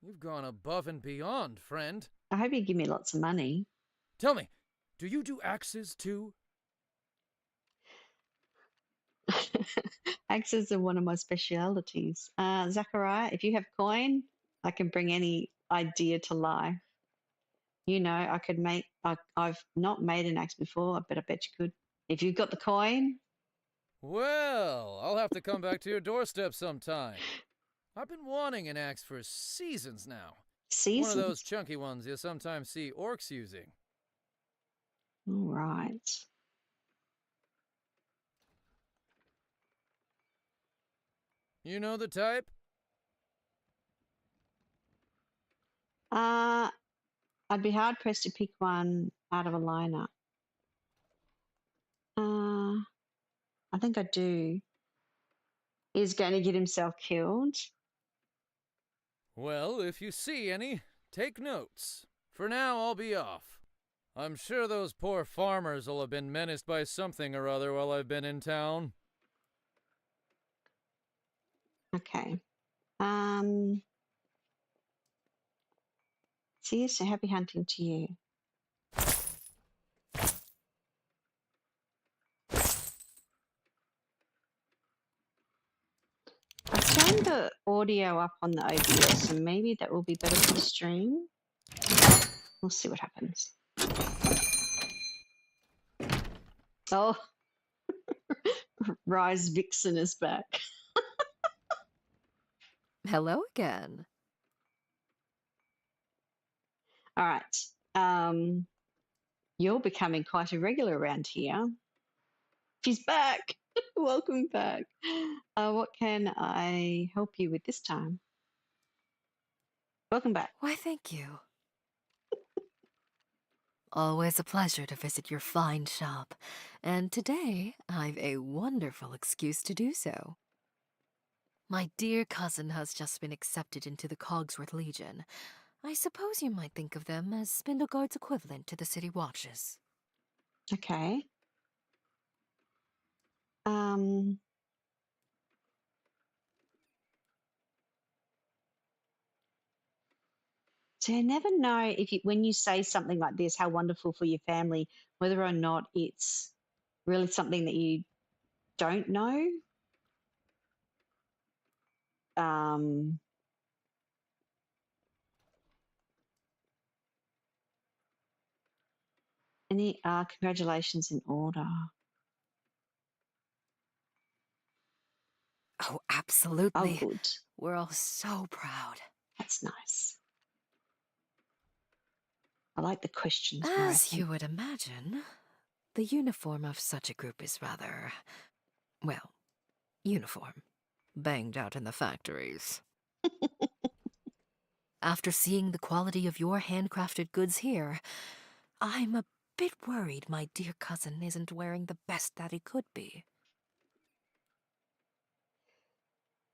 You've gone above and beyond, friend. I hope you give me lots of money. Tell me, do you do axes too? Axes are one of my specialities. Zachariah, if you have coin, I can bring any idea to life. You know, I could make, I've not made an axe before, but I bet you could. If you've got the coin. Well, I'll have to come back to your doorstep sometime. I've been wanting an axe for seasons now. Seasons? One of those chunky ones you sometimes see orcs using. All right. You know the type? I'd be hard pressed to pick one out of a lineup. I think I do. He's going to get himself killed. Well, if you see any, take notes. For now, I'll be off. I'm sure those poor farmers will have been menaced by something or other while I've been in town. Okay. See you, so happy hunting to you. I've turned the audio up on the OBS, so maybe that will be better for the stream. We'll see what happens. Oh, Rise Vixen is back. Hello again. All right. You're becoming quite a regular around here. She's back. Welcome back. What can I help you with this time? Welcome back. Why, thank you. Always a pleasure to visit your fine shop, and today I've a wonderful excuse to do so. My dear cousin has just been accepted into the Cogsworth Legion. I suppose you might think of them as Spindleguard's equivalent to the City Watches. Okay. So I never know if you, when you say something like this, how wonderful for your family, whether or not it's really something that you don't know. Any congratulations in order. Oh, absolutely. Oh, good. We're all so proud. That's nice. I like the questions more, I As think. you would imagine, the uniform of such a group is rather, well, uniform. Banged out in the factories. After seeing the quality of your handcrafted goods here, I'm a bit worried my dear cousin isn't wearing the best that he could be.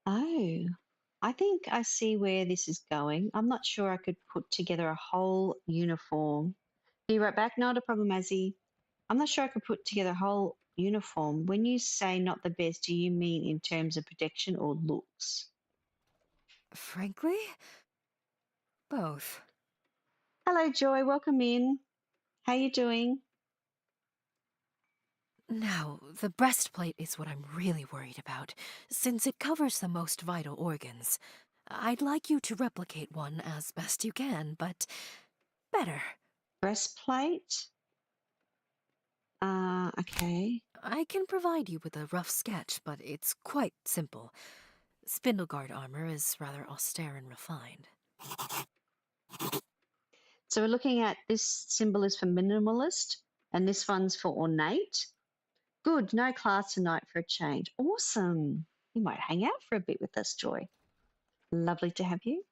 Oh, I think I see where this is going. I'm not sure I could put together a whole uniform. Be right back. Not a problem, Azzy. I'm not sure I could put together a whole uniform. When you say not the best, do you mean in terms of protection or looks? Frankly, both. Hello, Joy. Welcome in. How you doing? Now, the breastplate is what I'm really worried about, since it covers the most vital organs. I'd like you to replicate one as best you can, but better. Breastplate? Okay. I can provide you with a rough sketch, but it's quite simple. Spindleguard armor is rather austere and refined. So we're looking at this symbol is for minimalist, and this one's for ornate. Good. No class tonight for a change. Awesome. You might hang out for a bit with us, Joy. Lovely to have you.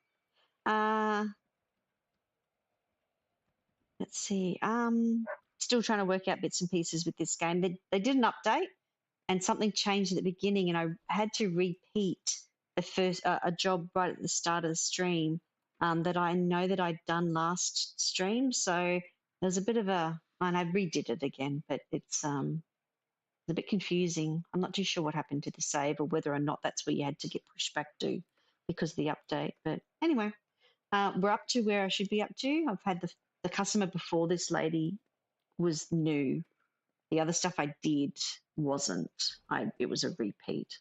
Let's see. Still trying to work out bits and pieces with this game. They did an update, and something changed at the beginning, and I had to repeat the first a job right at the start of the stream that I know that I'd done last stream. So there's a bit of and I redid it again, but it's a bit confusing. I'm not too sure what happened to the save or whether or not that's where you had to get pushed back to because of the update. But anyway, we're up to where I should be up to. I've had the customer before this lady was new. The other stuff I did wasn't. It was a repeat.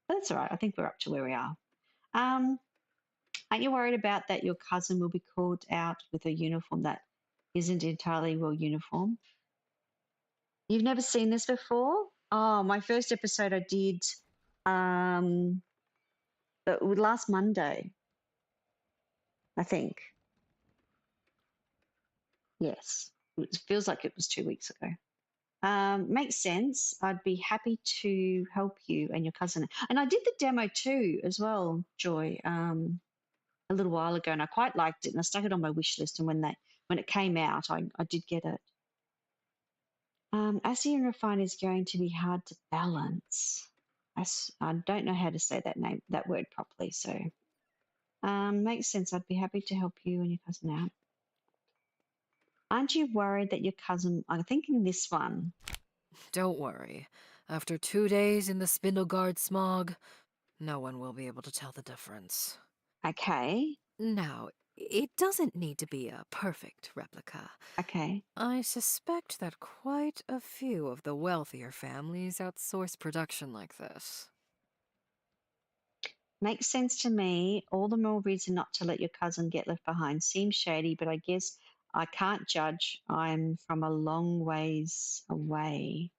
But that's all right. I think we're up to where we are. Aren't you worried about that your cousin will be called out with a uniform that isn't entirely well uniform? You've never seen this before? Oh, my first episode I did last Monday, I think. Yes. It feels like it was 2 weeks ago. Makes sense. I'd be happy to help you and your cousin. And I did the demo too, as well, Joy, a little while ago, and I quite liked it, and I stuck it on my wish list. And when it came out, I did get it. Acid and refine is going to be hard to balance. I don't know how to say that word properly. So makes sense. I'd be happy to help you and your cousin out. Aren't you worried that your cousin? I'm thinking this one. Don't worry. After 2 days in the Spindleguard smog, no one will be able to tell the difference. Okay. Now, it doesn't need to be a perfect replica. Okay. I suspect that quite a few of the wealthier families outsource production like this. Makes sense to me. All the more reason not to let your cousin get left behind. Seems shady, but I guess I can't judge. I'm from a long ways away.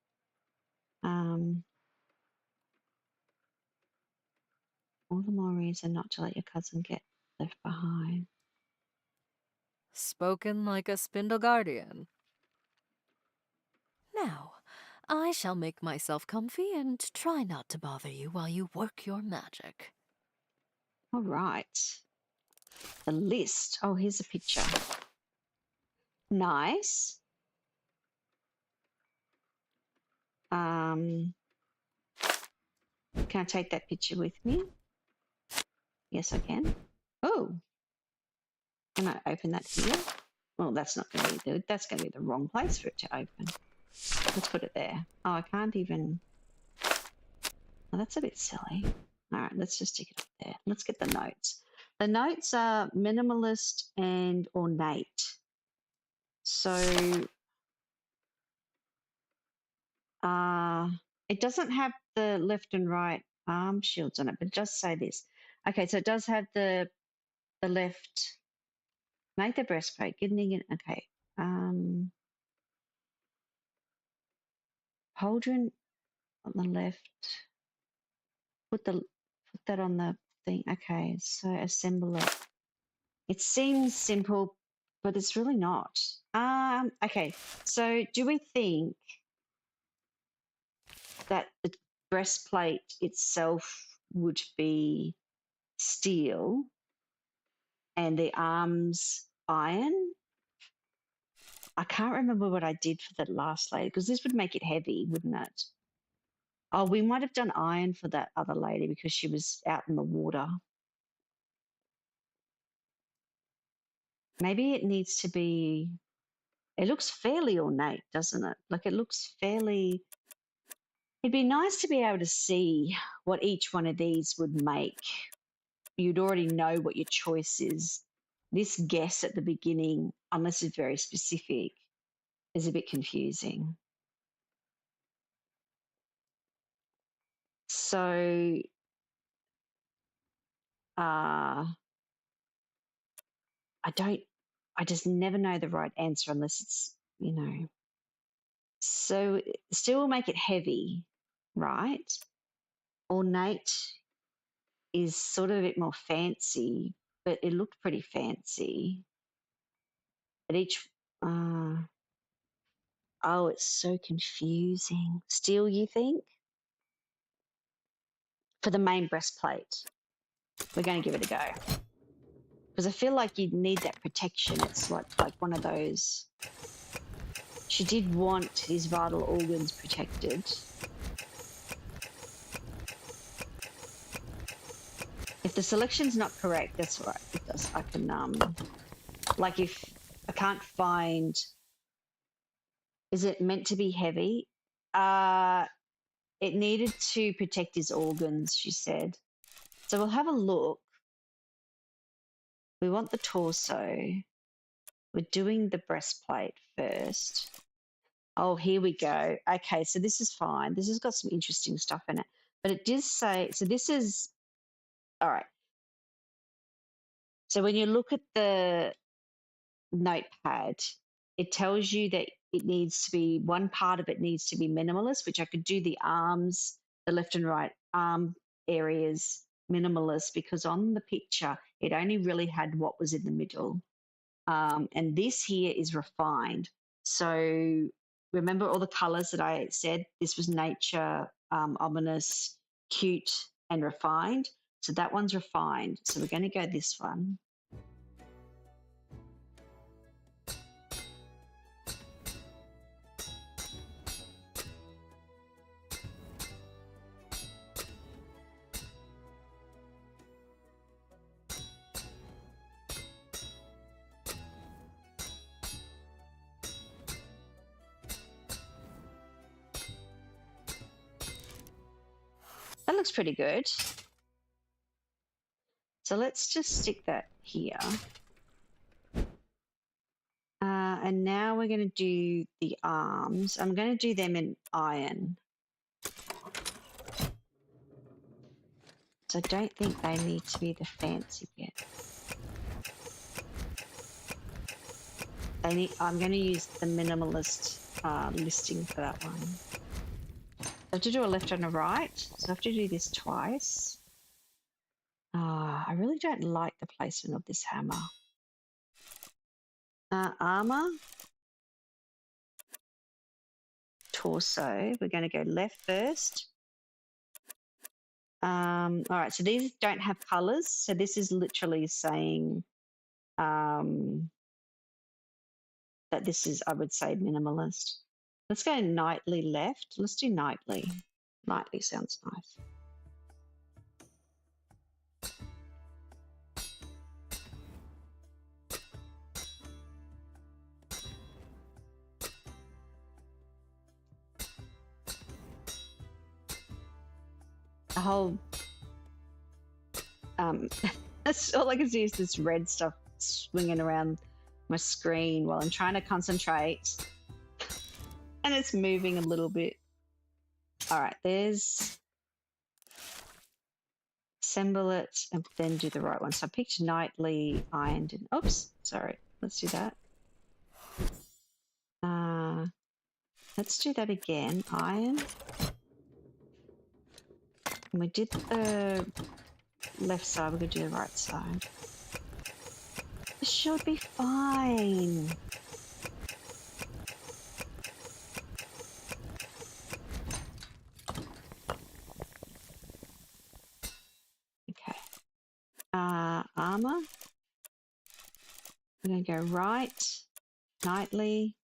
All the more reason not to let your cousin get left behind. Spoken like a Spindleguardian. Now, I shall make myself comfy and try not to bother you while you work your magic. All right. The list. Oh, here's a picture. Nice. Can I take that picture with me? Yes, I can. Oh, can I open that here? Well, that's not going to be that's going to be the wrong place for it to open. Let's put it there. Oh, I can't even. Oh, that's a bit silly. All right, let's just stick it up there. Let's get the notes. The notes are minimalist and ornate. So it doesn't have the left and right arm shields on it, but it does say this. Okay, so it does have the left. Make the breastplate. Getting it. Okay. Pauldron on the left. Put that on the thing. Okay, so assemble it. It seems simple, but it's really not. Okay, so do we think that the breastplate itself would be steel and the arms iron? I can't remember what I did for that last lady because this would make it heavy, wouldn't it? Oh, we might have done iron for that other lady because she was out in the water. Maybe it needs to be, it looks fairly ornate, doesn't it? Like it looks fairly, it'd be nice to be able to see what each one of these would make you'd already know what your choice is. This guess at the beginning, unless it's very specific, is a bit confusing. So, I just never know the right answer unless it's, So still will make it heavy, right? Ornate is sort of a bit more fancy, but it looked pretty fancy. But oh, it's so confusing. Steel, you think? For the main breastplate, we're going to give it a go. Because I feel like you need that protection. It's like one of those. She did want his vital organs protected. If the selection's not correct, that's right. It does. I can like if I can't find, is it meant to be heavy? It needed to protect his organs, she said. So we'll have a look. We want the torso. We're doing the breastplate first. Oh, here we go. Okay, so this is fine. This has got some interesting stuff in it. But it does say, so this is, all right. So when you look at the notepad, it tells you that it needs to be, one part of it needs to be minimalist, which I could do the arms, the left and right arm areas minimalist, because on the picture, it only really had what was in the middle. And this here is refined. So remember all the colors that I said? This was nature, ominous, cute, and refined. So that one's refined. So we're going to go this one. That looks pretty good. So let's just stick that here. And now we're going to do the arms. I'm going to do them in iron. So I don't think they need to be the fancy bit. I'm going to use the minimalist listing for that one. I have to do a left and a right, so I have to do this twice. I really don't like the placement of this hammer. Armor. Torso. We're going to go left first. All right, so these don't have colors. So this is literally saying that this is, I would say, minimalist. Let's go nightly left. Let's do nightly. Nightly sounds nice. The whole that's all I can see is this red stuff swinging around my screen while I'm trying to concentrate, and it's moving a little bit. All right, there's assemble it and then do the right one. So I picked nightly ironed and oops, sorry. Let's do that. Let's do that again. Iron. And we did the left side, we're going to do the right side. This should be fine. Okay. Armor. We're going to go right, nightly.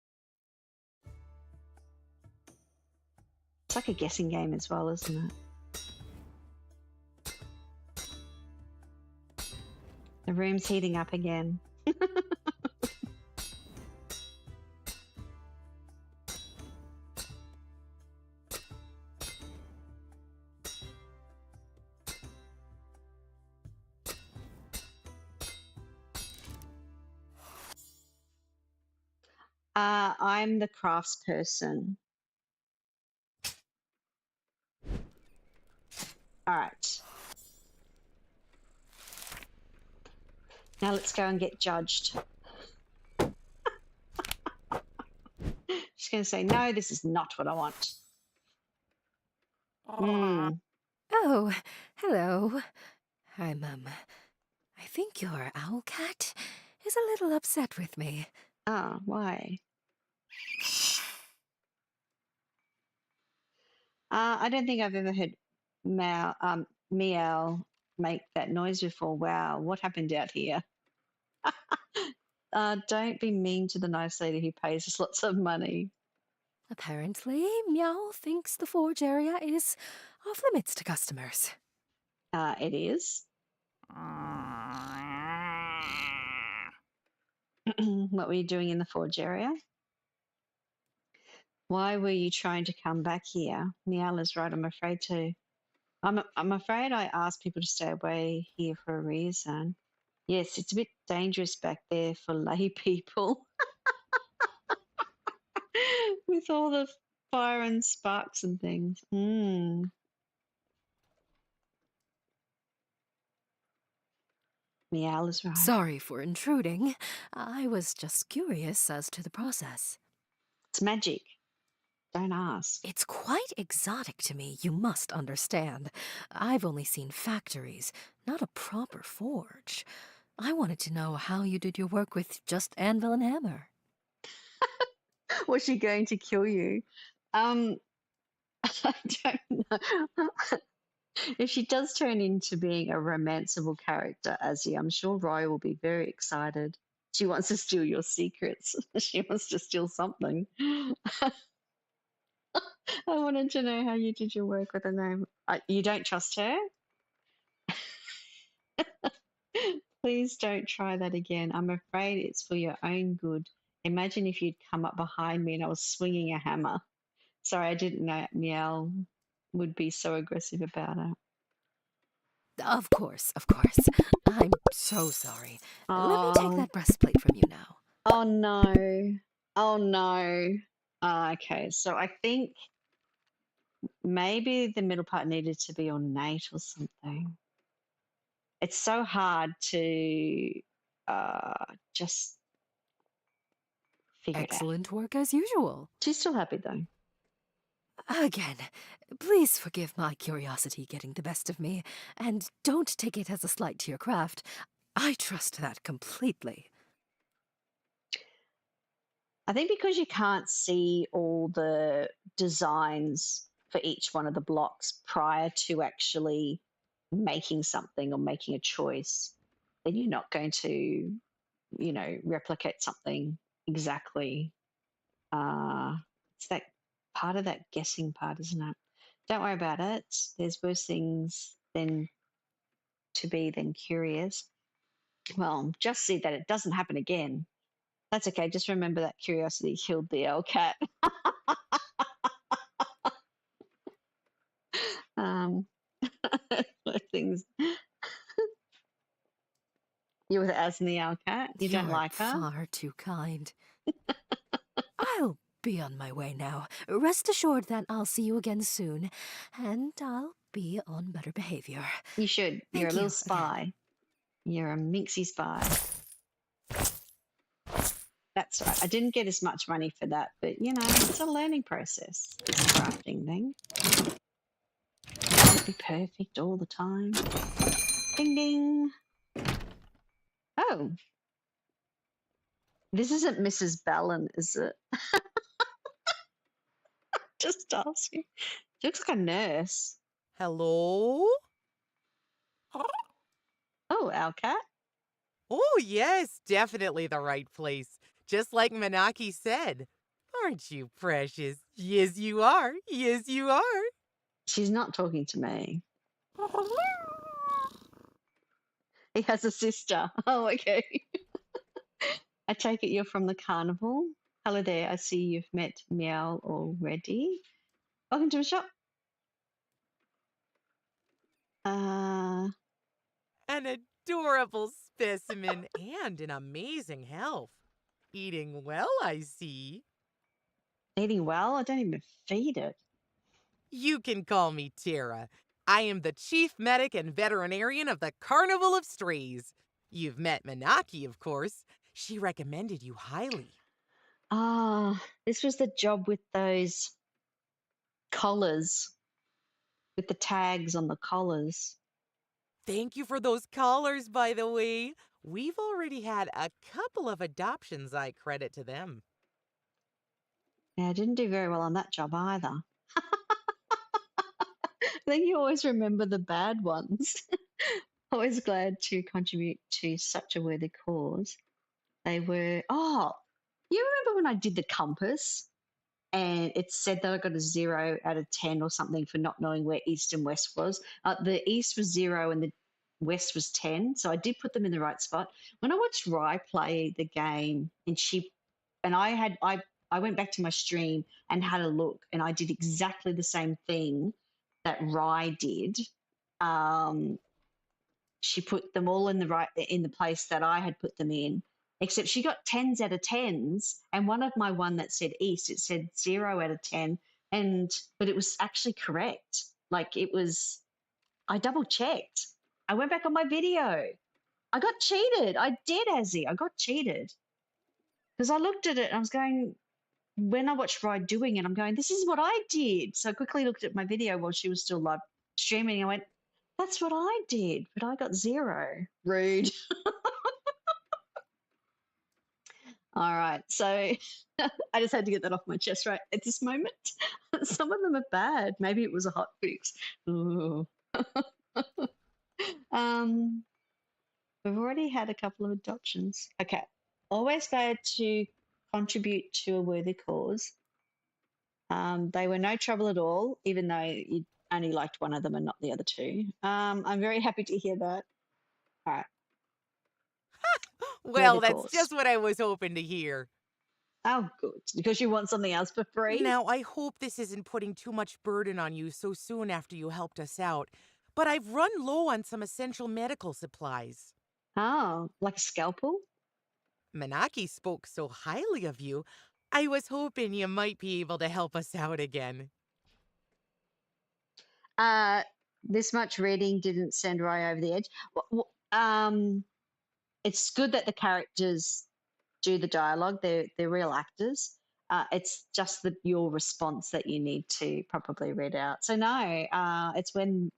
It's like a guessing game as well, isn't it? The room's heating up again. I'm the crafts person. All right. Now let's go and get judged. She's going to say, no, this is not what I want. Oh, hello. I think your owl cat is a little upset with me. Ah, why? I don't think I've ever heard meow make that noise before. Wow, what happened out here? Don't be mean to the nice lady who pays us lots of money. Apparently, Meow thinks the forge area is off limits to customers. It is. What were you doing in the forge area? Why were you trying to come back here? Meow is right, I'm afraid to. I'm afraid I asked people to stay away here for a reason. Yes, it's a bit dangerous back there for lay people. With all the fire and sparks and things. Meow is right. Sorry for intruding. I was just curious as to the process. It's magic. Don't ask. It's quite exotic to me, you must understand. I've only seen factories, not a proper forge. I wanted to know how you did your work with just anvil and hammer. Was she going to kill you? I don't know. If she does turn into being a romanceable character, Azzy, I'm sure Roy will be very excited. She wants to steal your secrets. She wants to steal something. I wanted to know how you did your work with her name. You don't trust her? Please don't try that again. I'm afraid it's for your own good. Imagine if you'd come up behind me and I was swinging a hammer. Sorry, I didn't know Meow would be so aggressive about it. Of course, of course. I'm so sorry. Let me take Oh. that breastplate from you now. Oh no. Oh no. Okay, so I think maybe the middle part needed to be ornate or something. It's so hard to just figure it out. Excellent work as usual. She's still happy though. Again, please forgive my curiosity getting the best of me, and don't take it as a slight to your craft. I trust that completely. I think because you can't see all the designs for each one of the blocks prior to actually making something or making a choice, then you're not going to, replicate something exactly. It's that part of that guessing part, isn't it? Don't worry about it. There's worse things than to be than curious. Well, just see that it doesn't happen again. That's okay. Just remember that curiosity killed the owl cat. Things. You with Az and the owl cat. You don't You're like her. far too kind. I'll be on my way now. Rest assured that I'll see you again soon, and I'll be on better behavior. You should. You're a Thank little you spy. again. You're a minxy spy. That's right. I didn't get as much money for that, but it's a learning process. This crafting thing. Can't be perfect all the time. Ding ding. Oh. This isn't Mrs. Ballon, is it? Just asking. She looks like a nurse. Hello? Oh, our cat. Oh, yes, definitely the right place. Just like Manaki said. Aren't you precious? Yes, you are. Yes, you are. She's not talking to me. He has a sister. Oh, okay. I take it you're from the carnival. Hello there. I see you've met Meow already. Welcome to the shop. An adorable specimen and in amazing health. Eating well, I see. Eating well? I don't even feed it. You can call me Tara. I am the chief medic and veterinarian of the Carnival of Strays. You've met Manaki, of course. She recommended you highly. Ah, this was the job with those collars, with the tags on the collars. Thank you for those collars, by the way. We've already had a couple of adoptions I credit to them. Yeah, I didn't do very well on that job either. I think you always remember the bad ones. Always glad to contribute to such a worthy cause. They were, oh, you remember when I did the compass and it said that I got a 0 out of 10 or something for not knowing where east and west was? The east was 0 and the west was 10. So I did put them in the right spot. When I watched Rye play the game I went back to my stream and had a look and I did exactly the same thing that Rye did. She put them all in the place that I had put them in, except she got 10s out of 10s, and one that said east, it said 0 out of 10, but it was actually correct. Like it was, I double checked. I went back on my video. I got cheated. I did, Azzy. I got cheated because I looked at it and I was going. When I watched Rye doing it, I'm going, this is what I did. So I quickly looked at my video while she was still live streaming. I went, that's what I did, but I got 0. Rude. All right. So I just had to get that off my chest right at this moment. Some of them are bad. Maybe it was a hot fix. Ooh. We've already had a couple of adoptions. Okay. Always glad to contribute to a worthy cause. They were no trouble at all, even though you only liked one of them and not the other two. I'm very happy to hear that. All right. Well, Worthy that's cause. just what I was hoping to hear. Oh, good. Because you want something else for free? Now, I hope this isn't putting too much burden on you so soon after you helped us out, but I've run low on some essential medical supplies. Oh, like a scalpel? Manaki spoke so highly of you, I was hoping you might be able to help us out again. This much reading didn't send Rye over the edge. It's good that the characters do the dialogue. They're real actors. It's just your response that you need to probably read out. So no, it's when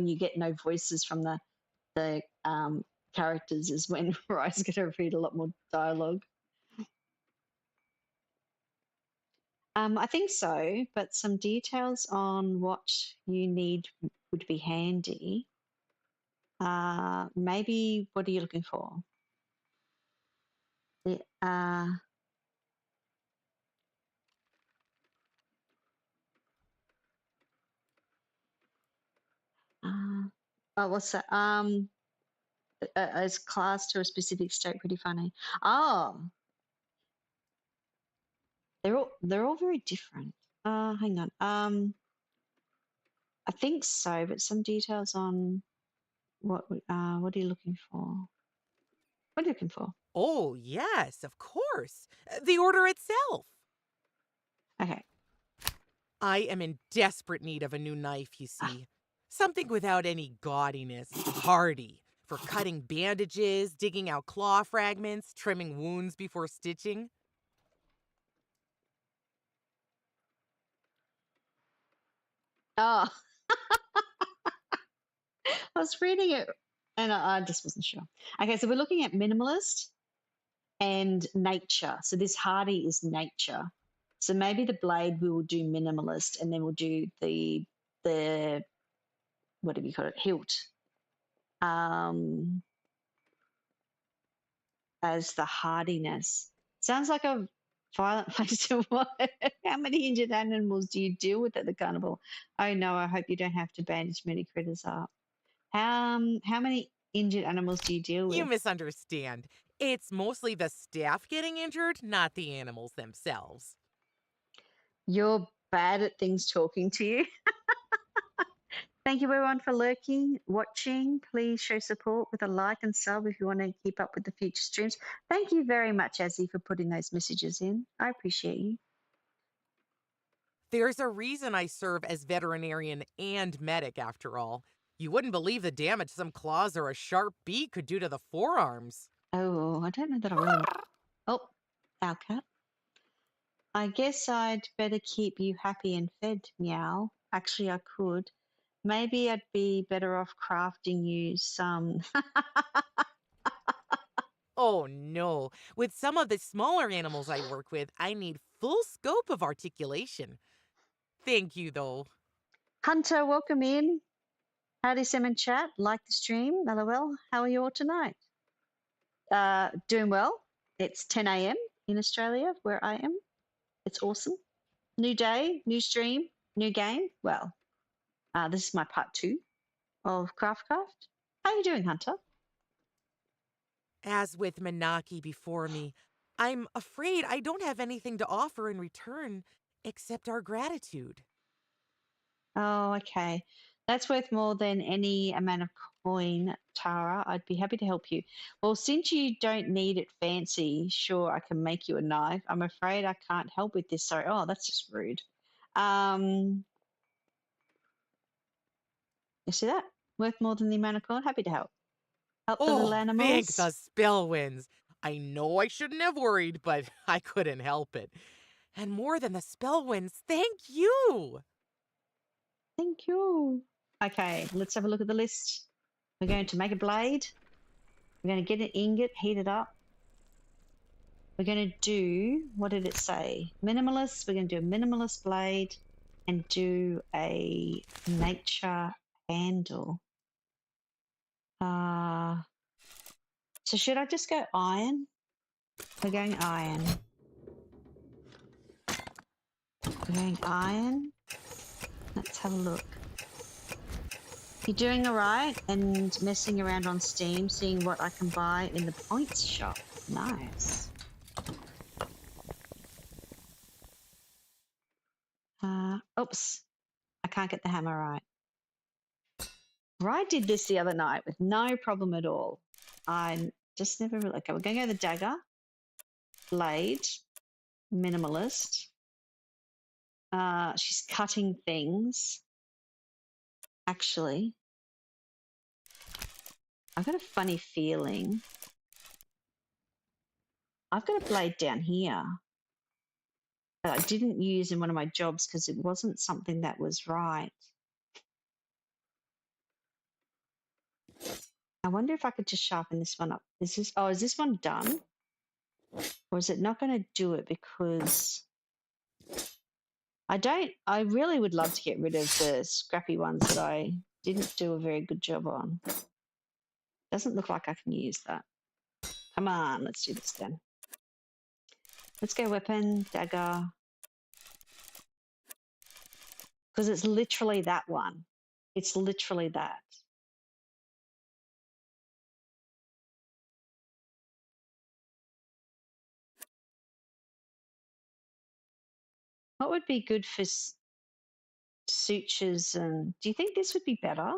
you get no voices from the characters is when Rye's going to read a lot more dialogue. I think so, but some details on what you need would be handy. Maybe what are you looking for? What's that? As class to a specific state, pretty funny. Oh, they're all very different. Hang on. I think so, but some details on what are you looking for? What are you looking for? Oh, yes, of course. The order itself. Okay. I am in desperate need of a new knife, you see. Something without any gaudiness. Hardy. For cutting bandages, digging out claw fragments, trimming wounds before stitching. Oh, I was reading it and I just wasn't sure. Okay, so we're looking at minimalist and nature. So this hardy is nature. So maybe the blade we will do minimalist and then we'll do the what have you called it? Hilt. As the hardiness. Sounds like a violent place to work. How many injured animals do you deal with at the carnival? Oh no, I hope you don't have to bandage many critters up. How many injured animals do you deal with? You misunderstand. It's mostly the staff getting injured, not the animals themselves. You're bad at things talking to you. Thank you everyone for lurking, watching. Please show support with a like and sub if you want to keep up with the future streams. Thank you very much, Azzy, for putting those messages in. I appreciate you. There's a reason I serve as veterinarian and medic, after all. You wouldn't believe the damage some claws or a sharp beak could do to the forearms. Oh, I don't know that I will. Oh, our cat. I guess I'd better keep you happy and fed, meow. Actually, I could. Maybe I'd be better off crafting you some. Oh no. With some of the smaller animals I work with, I need full scope of articulation. Thank you, though. Hunter, welcome in. Howdy, Sim and chat. Like the stream. LOL. How are you all tonight? Doing well. It's 10 a.m. in Australia, where I am. It's awesome. New day, new stream, new game. Well, this is my part 2 of CraftCraft. How are you doing, Hunter? As with Manaki before me, I'm afraid I don't have anything to offer in return except our gratitude. Oh, okay. That's worth more than any amount of coin, Tara. I'd be happy to help you. Well, since you don't need it fancy, sure, I can make you a knife. I'm afraid I can't help with this. Sorry. Oh, that's just rude. You see that? Worth more than the amount of coin. Happy to help. Help the little Oh, thank animals. the spell winds. I know I shouldn't have worried, but I couldn't help it. And more than the spell winds, thank you. Thank you. Okay, let's have a look at the list. We're going to make a blade. We're going to get an ingot, heat it up. We're going to do, what did it say? Minimalist. We're going to do a minimalist blade and do a nature handle. So should I just go iron? We're going iron. We're going iron. Let's have a look. You're doing all right and messing around on Steam, seeing what I can buy in the points shop. Nice. Oops. I can't get the hammer right. I did this the other night with no problem at all. I just never really... Okay, we're going to go the dagger. Blade. Minimalist. She's cutting things. Actually, I've got a funny feeling. I've got a blade down here that I didn't use in one of my jobs because it wasn't something that was right. I wonder if I could just sharpen this one up. Is this one done? Or is it not going to do it because I really would love to get rid of the scrappy ones that I didn't do a very good job on. Doesn't look like I can use that. Come on, let's do this then. Let's go weapon, dagger. Because it's literally that one. It's literally that. What would be good for sutures? And do you think this would be better?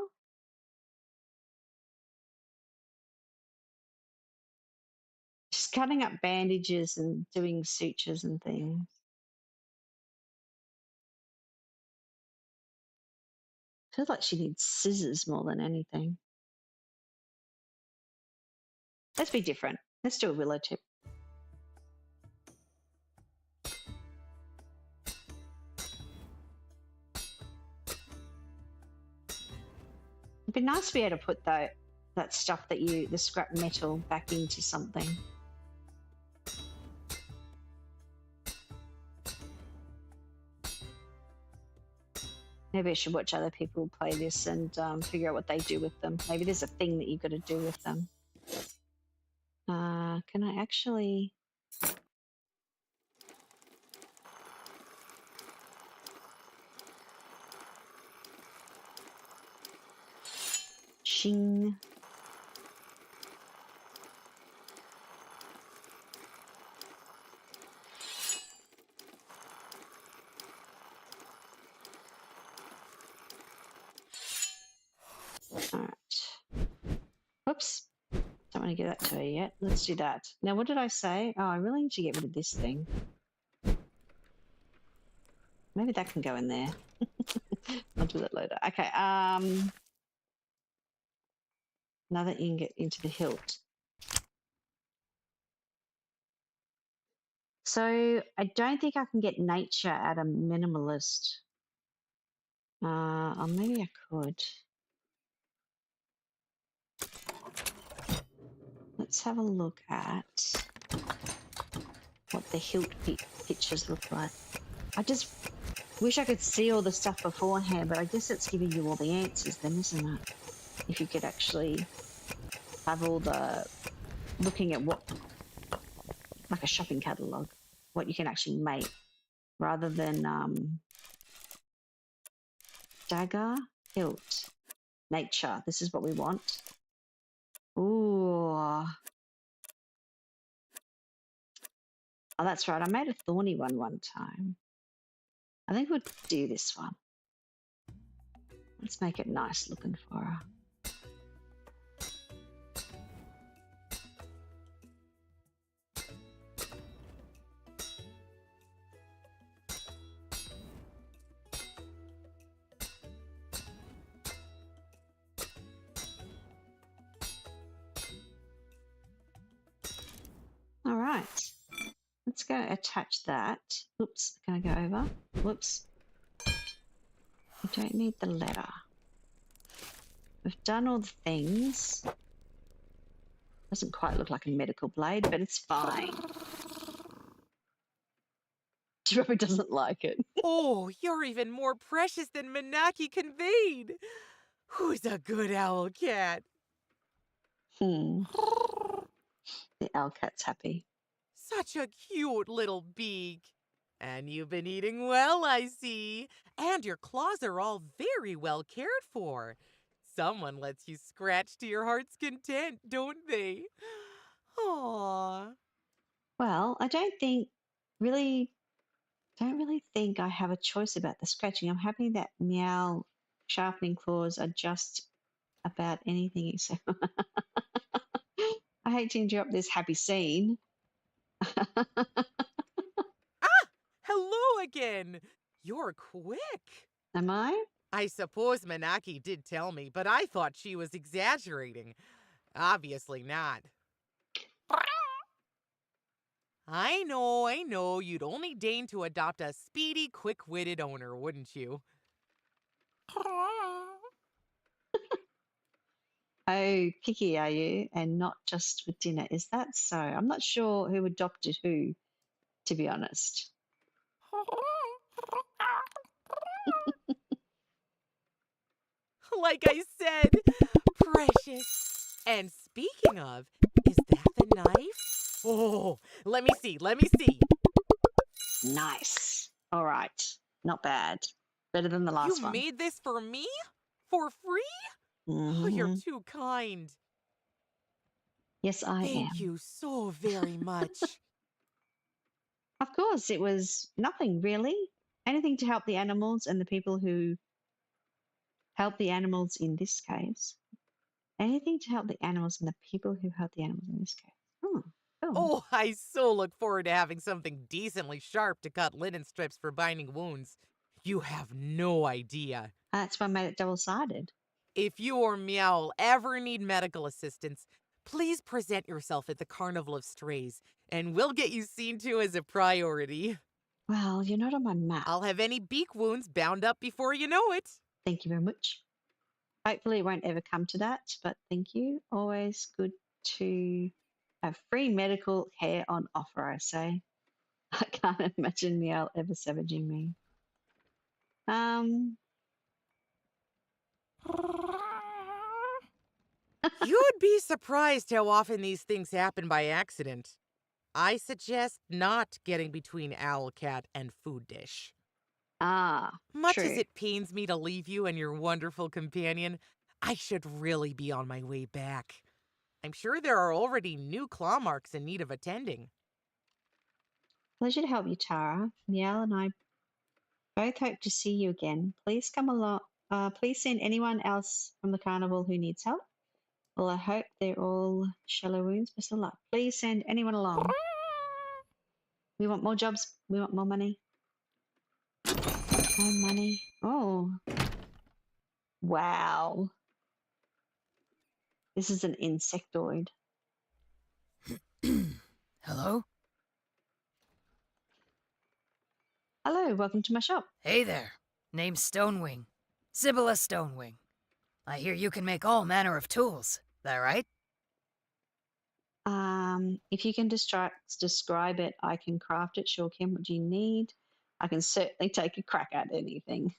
Just cutting up bandages and doing sutures and things. I feel like she needs scissors more than anything. Let's be different. Let's do a willow tip. It'd be nice to be able to put that stuff the scrap metal back into something. Maybe I should watch other people play this and figure out what they do with them. Maybe there's a thing that you've got to do with them. Can I actually... Shing. All right. Oops. Don't want to give that to her yet. Let's do that. Now, what did I say? Oh, I really need to get rid of this thing. Maybe that can go in there. I'll do that later. Okay. Now that you can get into the hilt. So I don't think I can get nature at a minimalist. Or maybe I could. Let's have a look at what the hilt pictures look like. I just wish I could see all the stuff beforehand, but I guess it's giving you all the answers then, isn't it? If you could actually have all the looking at what, like a shopping catalogue, what you can actually make, rather than dagger, hilt, nature. This is what we want. Ooh. Oh, that's right. I made a thorny one time. I think we'll do this one. Let's make it nice looking for her. All right. Let's go attach that. Oops, can I go over? Whoops. We don't need the letter. We've done all the things. Doesn't quite look like a medical blade, but it's fine. Jerome doesn't like it. Oh, you're even more precious than Manaki conveyed. Who's a good owl cat? The owl cat's happy. Such a cute little beak. And you've been eating well, I see. And your claws are all very well cared for. Someone lets you scratch to your heart's content, don't they? Aww. Well, I don't really think I have a choice about the scratching. I'm happy that meow sharpening claws are just about anything except. I hate to interrupt this happy scene. Hello again. You're quick. Am I? I suppose Manaki did tell me, but I thought she was exaggerating. Obviously not. I know. You'd only deign to adopt a speedy, quick-witted owner, wouldn't you? Oh, picky are you? And not just with dinner. Is that so? I'm not sure who adopted who, to be honest. Like I said, precious. And speaking of, is that the knife? Oh, let me see. Nice. All right. Not bad. Better than the last You one. made this for me? For free? Oh, you're too kind. Yes, I am. Thank you so very much. Of course, it was nothing really. Anything to help the animals and the people who help the animals in this case. Anything to help the animals and the people who help the animals in this case. Oh, cool. Oh, I so look forward to having something decently sharp to cut linen strips for binding wounds. You have no idea. That's why I made it double-sided. If you or Meow ever need medical assistance, please present yourself at the Carnival of Strays, and we'll get you seen to as a priority. Well, you're not on my map. I'll have any beak wounds bound up before you know it. Thank you very much. Hopefully it won't ever come to that, but thank you. Always good to have free medical care on offer, I say. I can't imagine Meow ever savaging me. You'd be surprised how often these things happen by accident. I suggest not getting between owl cat and food dish. Much true. as it pains me to leave you and your wonderful companion, I should really be on my way back. I'm sure there are already new claw marks in need of attending. Pleasure to help you, Tara. Meow and I both hope to see you again. Please come along. Please send anyone else from the carnival who needs help. Well, I hope they're all shallow wounds. Best of luck. Please send anyone along. We want more jobs. We want more money. More money. Oh. Wow. This is an insectoid. Hello? Hello, welcome to my shop. Hey there. Name's Stonewing. Sibylla Stonewing. I hear you can make all manner of tools. That right? If you can describe it, I can craft it. Sure, Kim, what do you need? I can certainly take a crack at anything.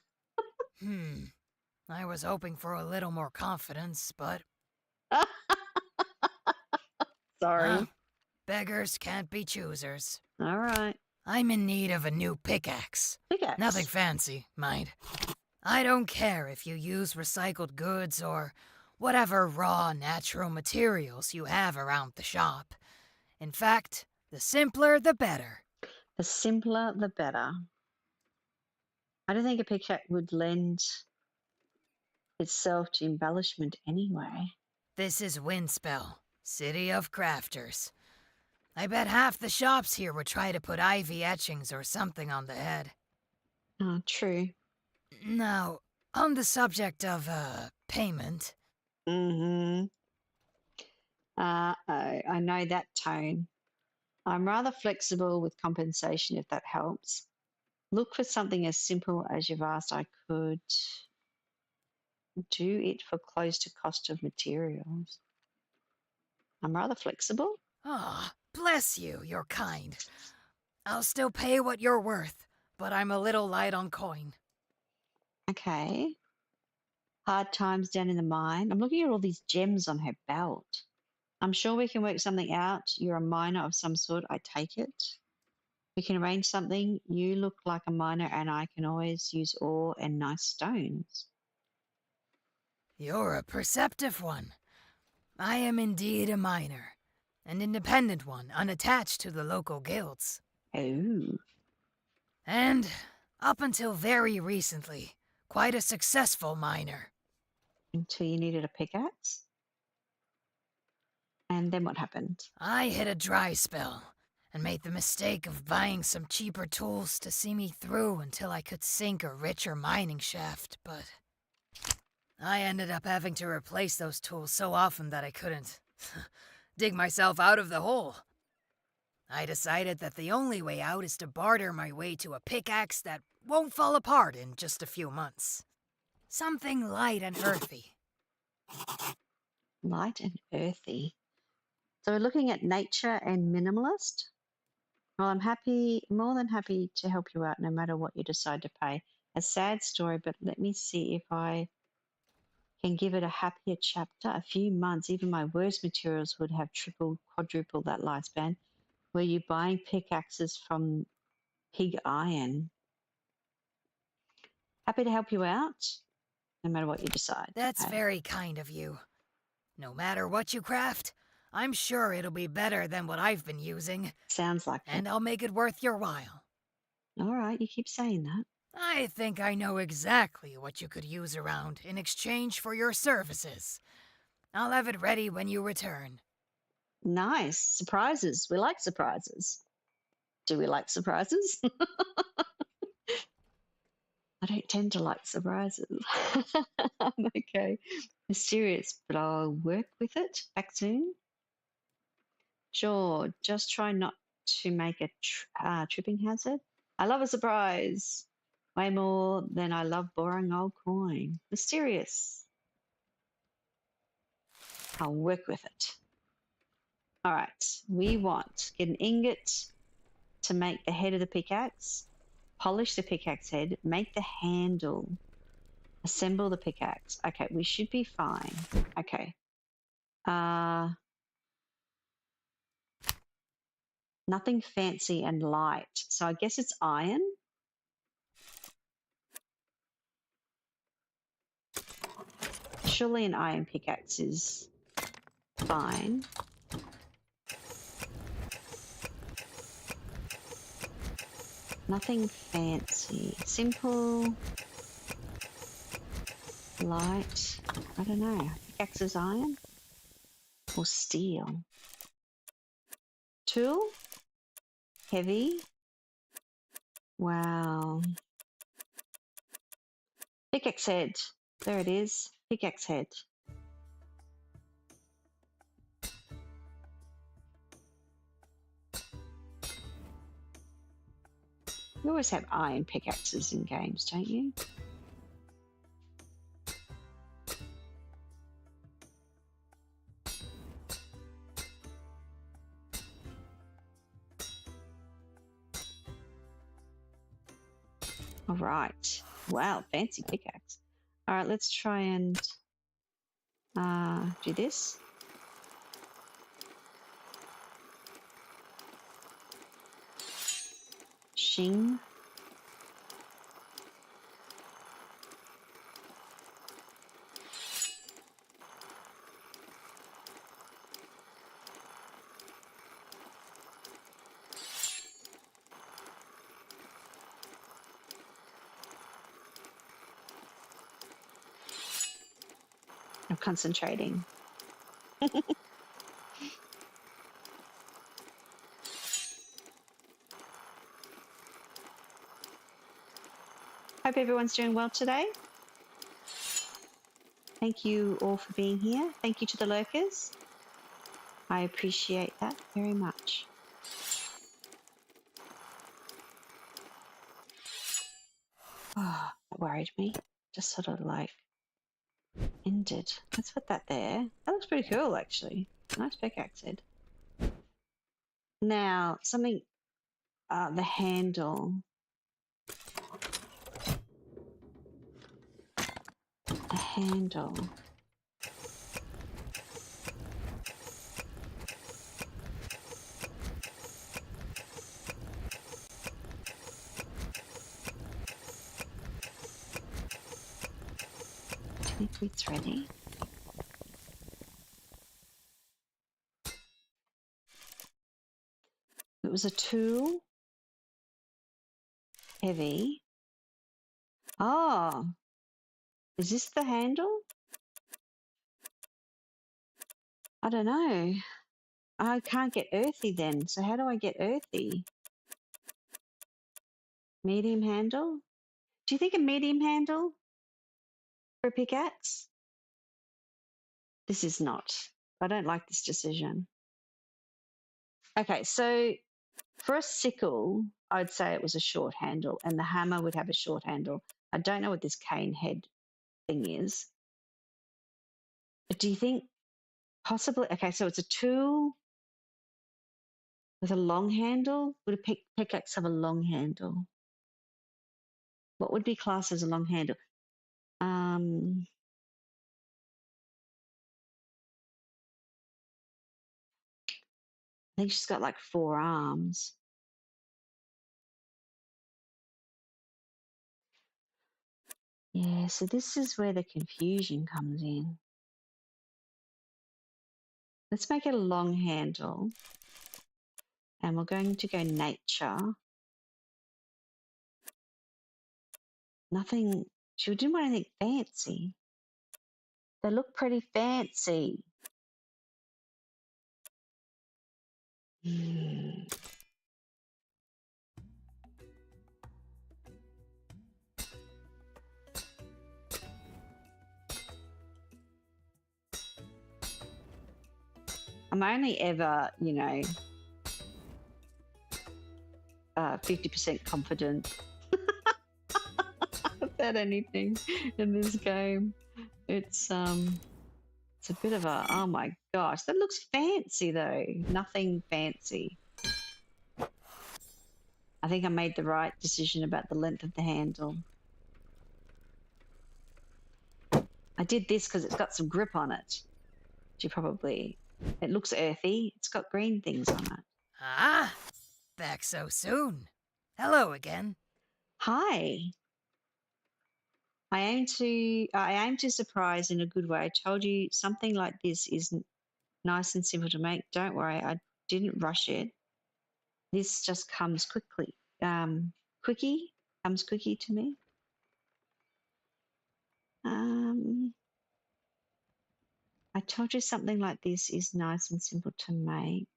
I was hoping for a little more confidence, but... Sorry. Beggars can't be choosers. All right. I'm in need of a new pickaxe. Pickaxe. Nothing fancy, mind. I don't care if you use recycled goods or whatever raw natural materials you have around the shop. In fact, the simpler the better. The simpler, the better. I don't think a pickaxe would lend itself to embellishment anyway. This is Windspell, city of crafters. I bet half the shops here would try to put ivy etchings or something on the head. Oh, true. Now, on the subject of, payment... I know that tone. I'm rather flexible with compensation, if that helps. Look for something as simple as you've asked. I could do it for close to cost of materials. I'm rather flexible. Ah, bless you, you're kind. I'll still pay what you're worth, but I'm a little light on coin. Okay. Hard times down in the mine. I'm looking at all these gems on her belt. I'm sure we can work something out. You're a miner of some sort. I take it. We can arrange something. You look like a miner, and I can always use ore and nice stones. You're a perceptive one. I am indeed a miner. An independent one, unattached to the local guilds. Oh. And, up until very recently, quite a successful miner. Until you needed a pickaxe? And then what happened? I hit a dry spell, and made the mistake of buying some cheaper tools to see me through until I could sink a richer mining shaft, but... I ended up having to replace those tools so often that I couldn't dig myself out of the hole. I decided that the only way out is to barter my way to a pickaxe that won't fall apart in just a few months. Something light and earthy. Light and earthy. So we're looking at nature and minimalist. Well, I'm more than happy to help you out no matter what you decide to pay. A sad story, but let me see if I can give it a happier chapter. A few months, even my worst materials would have tripled, quadrupled that lifespan. Were you buying pickaxes from pig iron? Happy to help you out, no matter what you decide. That's very kind of you. No matter what you craft, I'm sure it'll be better than what I've been using. Sounds like it. And I'll make it worth your while. All right, you keep saying that. I think I know exactly what you could use around in exchange for your services. I'll have it ready when you return. Nice. Surprises. We like surprises. Do we like surprises? I don't tend to like surprises. I'm okay. Mysterious, but I'll work with it. Back soon. Sure. Just try not to make a tripping hazard. I love a surprise. Way more than I love borrowing old coin. Mysterious. I'll work with it. All right. We want get an ingot to make the head of the pickaxe. Polish the pickaxe head. Make the handle. Assemble the pickaxe. Okay, we should be fine. Okay. Nothing fancy and light. So I guess it's iron. Surely an iron pickaxe is fine. Nothing fancy. Simple. light. I don't know. Pickaxe is iron or steel. Tool, heavy. Wow. Pickaxe head. There it is. Pickaxe head. You always have iron pickaxes in games, don't you? All right. Wow, fancy pickaxe. All right, let's try and do this. Shing. I'm concentrating. Hope everyone's doing well today. Thank you all for being here. Thank you to the lurkers. I appreciate that very much. Oh, that worried me. Just sort of like ended. Let's put that there. That looks pretty cool, actually. Nice pickaxe head. Now, something, the handle. The handle. It's ready. It was a tool. Heavy. Oh, is this the handle? I don't know. I can't get earthy then. So how do I get earthy? Medium handle? Do you think a medium handle for a pickaxe? This is not. I don't like this decision. Okay, so for a sickle, I'd say it was a short handle, and the hammer would have a short handle. I don't know what this cane head thing is. But do you think possibly? Okay, so it's a tool with a long handle. Would a pickaxe have a long handle? What would be classed as a long handle? I think she's got like 4 arms. Yeah, so this is where the confusion comes in. Let's make it a long handle. And we're going to go nature. Nothing, she didn't want anything fancy. They look pretty fancy. I'm only ever, 50% confident about anything in this game. It's a bit of a, oh my gosh, that looks fancy though. Nothing fancy. I think I made the right decision about the length of the handle. I did this because it's got some grip on it. It looks earthy. It's got green things on it. Ah, back so soon. Hello again. Hi. I aim to surprise in a good way. I told you something like this is nice and simple to make. Don't worry, I didn't rush it. This just comes quickly. Comes quicky to me. I told you something like this is nice and simple to make.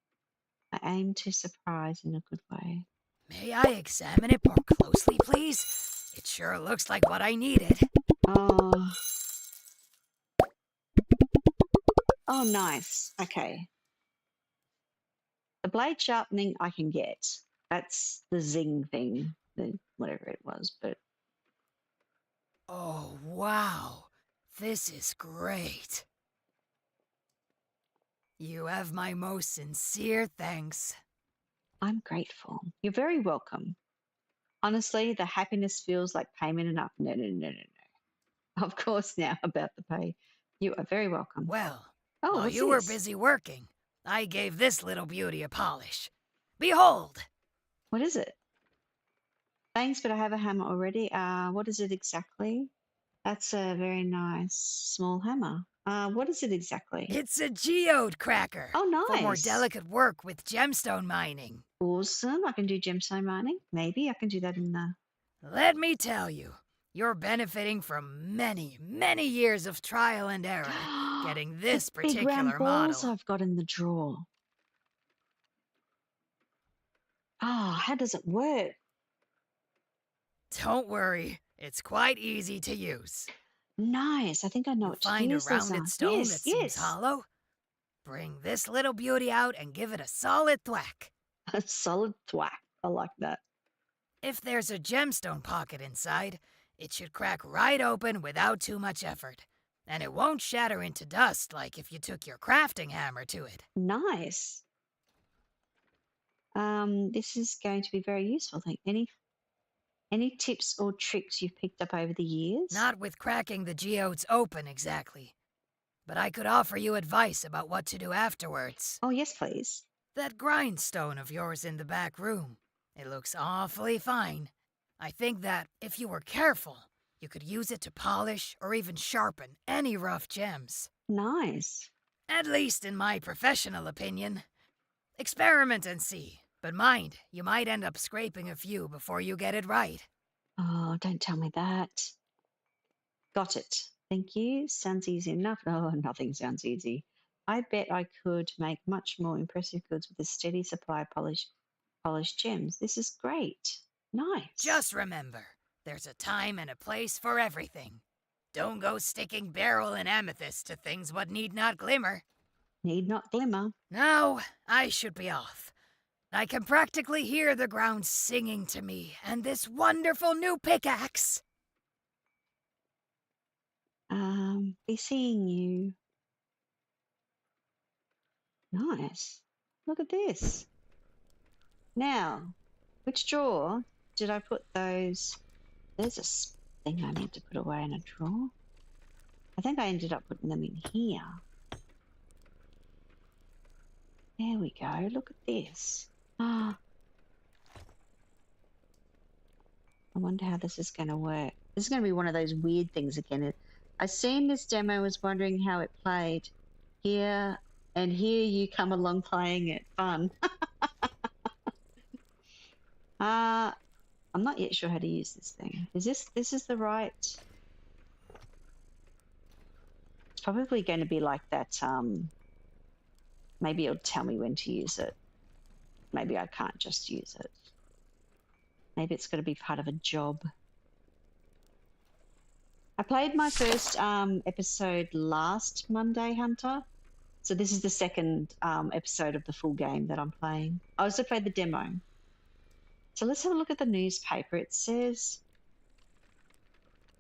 I aim to surprise in a good way. May I examine it more closely, please? It sure looks like what I needed. Oh. Oh, nice. Okay. The blade sharpening I can get. That's the zing thing, whatever it was, but Oh, wow. This is great. You have my most sincere thanks. I'm grateful. You're very welcome. Honestly, the happiness feels like payment enough. No. Of course, now about the pay. You are very welcome. Well, Oh, while what's you were this? busy working, I gave this little beauty a polish. Behold! What is it? Thanks, but I have a hammer already. What is it exactly? That's a very nice small hammer. What is it exactly? It's a geode cracker. Oh, For more nice. delicate work with gemstone mining. Awesome. I can do gemstone mining. Maybe I can do that in the... Let me tell you, you're benefiting from many, many years of trial and error getting this the big round particular balls model. I've got in the drawer. How does it work? Don't worry, it's quite easy to use. Nice. I think I know You what to find a use this rounded on. stone that seems Yes. hollow? Bring this little beauty out and give it a solid thwack. A solid thwack. I like that. If there's a gemstone pocket inside, it should crack right open without too much effort. And it won't shatter into dust like if you took your crafting hammer to it. Nice. This is going to be very useful. Any tips or tricks you've picked up over the years? Not with cracking the geodes open exactly. But I could offer you advice about what to do afterwards. Oh, yes, please. That grindstone of yours in the back room. It looks awfully fine. I think that, if you were careful, you could use it to polish or even sharpen any rough gems. Nice. At least in my professional opinion. Experiment and see. But mind, you might end up scraping a few before you get it right. Oh, don't tell me that. Got it. Thank you. Sounds easy enough. Oh, nothing sounds easy. I bet I could make much more impressive goods with a steady supply of polished gems. This is great. Nice. Just remember, there's a time and a place for everything. Don't go sticking beryl and amethyst to things what need not glimmer. Need not glimmer. Now, I should be off. I can practically hear the ground singing to me and this wonderful new pickaxe. Be seeing you. Nice. Look at this. Now, which drawer did I put those? There's a thing I meant to put away in a drawer. I think I ended up putting them in here. There we go. Look at this. I wonder how this is going to work. This is going to be one of those weird things again. I seen this demo, was wondering how it played. Here you come along playing it. Fun. I'm not yet sure how to use this thing. This is the right... It's probably going to be like that. Maybe it'll tell me when to use it. Maybe I can't just use it. Maybe it's got to be part of a job. I played my first episode last Monday, Hunter. So this is the second episode of the full game that I'm playing. I also played the demo. So let's have a look at the newspaper. It says,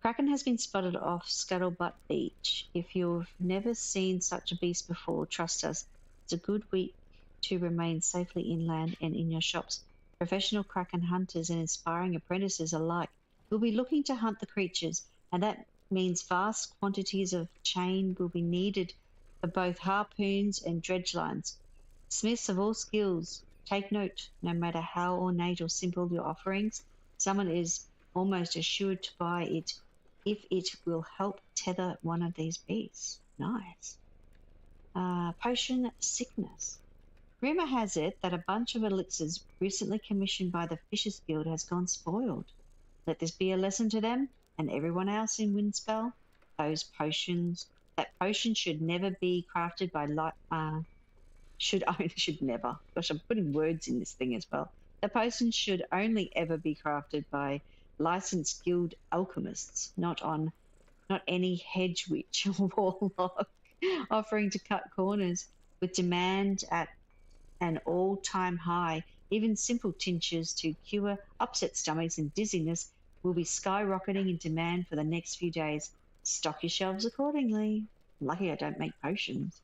Kraken has been spotted off Scuttlebutt Beach. If you've never seen such a beast before, trust us, it's a good week to remain safely inland and in your shops. Professional Kraken hunters and inspiring apprentices alike will be looking to hunt the creatures, and that means vast quantities of chain will be needed for both harpoons and dredge lines. Smiths of all skills, take note, no matter how ornate or simple your offerings, someone is almost assured to buy it if it will help tether one of these beasts. Nice. Potion sickness. Rumour has it that a bunch of elixirs recently commissioned by the Fishers Guild has gone spoiled. Let this be a lesson to them and everyone else in Windspell. those potions. That potion should never be crafted by should never. Gosh, I'm putting words in this thing as well. The potion should only ever be crafted by licensed guild alchemists, not any hedge witch or warlock offering to cut corners. With demand at an all-time high, even simple tinctures to cure upset stomachs and dizziness will be skyrocketing in demand for the next few days. Stock your shelves accordingly. Lucky I don't make potions.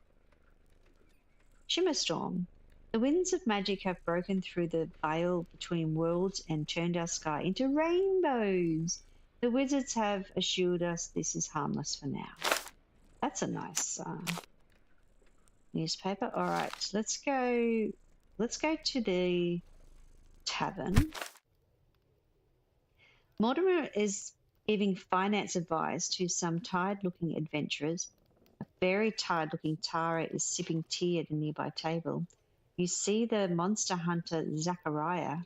Shimmerstorm. The winds of magic have broken through the veil between worlds and turned our sky into rainbows. The wizards have assured us this is harmless for now. That's a nice newspaper. All right, let's go to the tavern. Mortimer is giving finance advice to some tired-looking adventurers. A very tired-looking tiara is sipping tea at a nearby table. You see the monster hunter Zachariah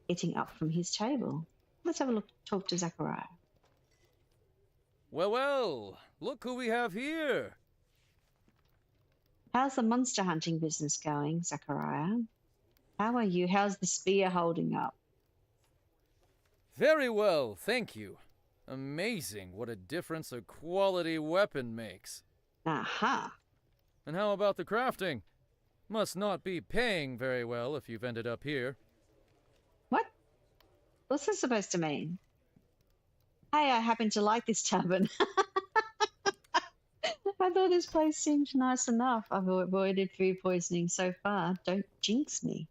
getting up from his table. Let's have a talk to Zachariah. Well, well, look who we have here. How's the monster hunting business going, Zachariah? How are you? How's the spear holding up? Very well, thank you. Amazing what a difference a quality weapon makes. Aha. And how about the crafting? Must not be paying very well if you've ended up here. What? What's this supposed to mean? Hey, I happen to like this tavern. I thought this place seemed nice enough. I've avoided food poisoning so far. Don't jinx me.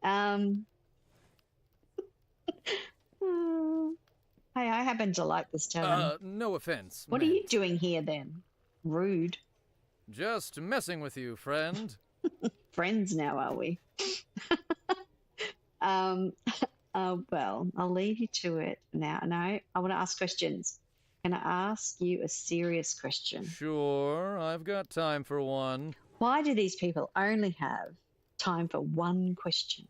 Hey, I happen to like this tavern. No offense. What are you doing here then? Rude. Just messing with you, friend. Friends now, are we? Well, I'll leave you to it now. No, I want to ask questions. Can I ask you a serious question? Sure, I've got time for one. Why do these people only have time for one question?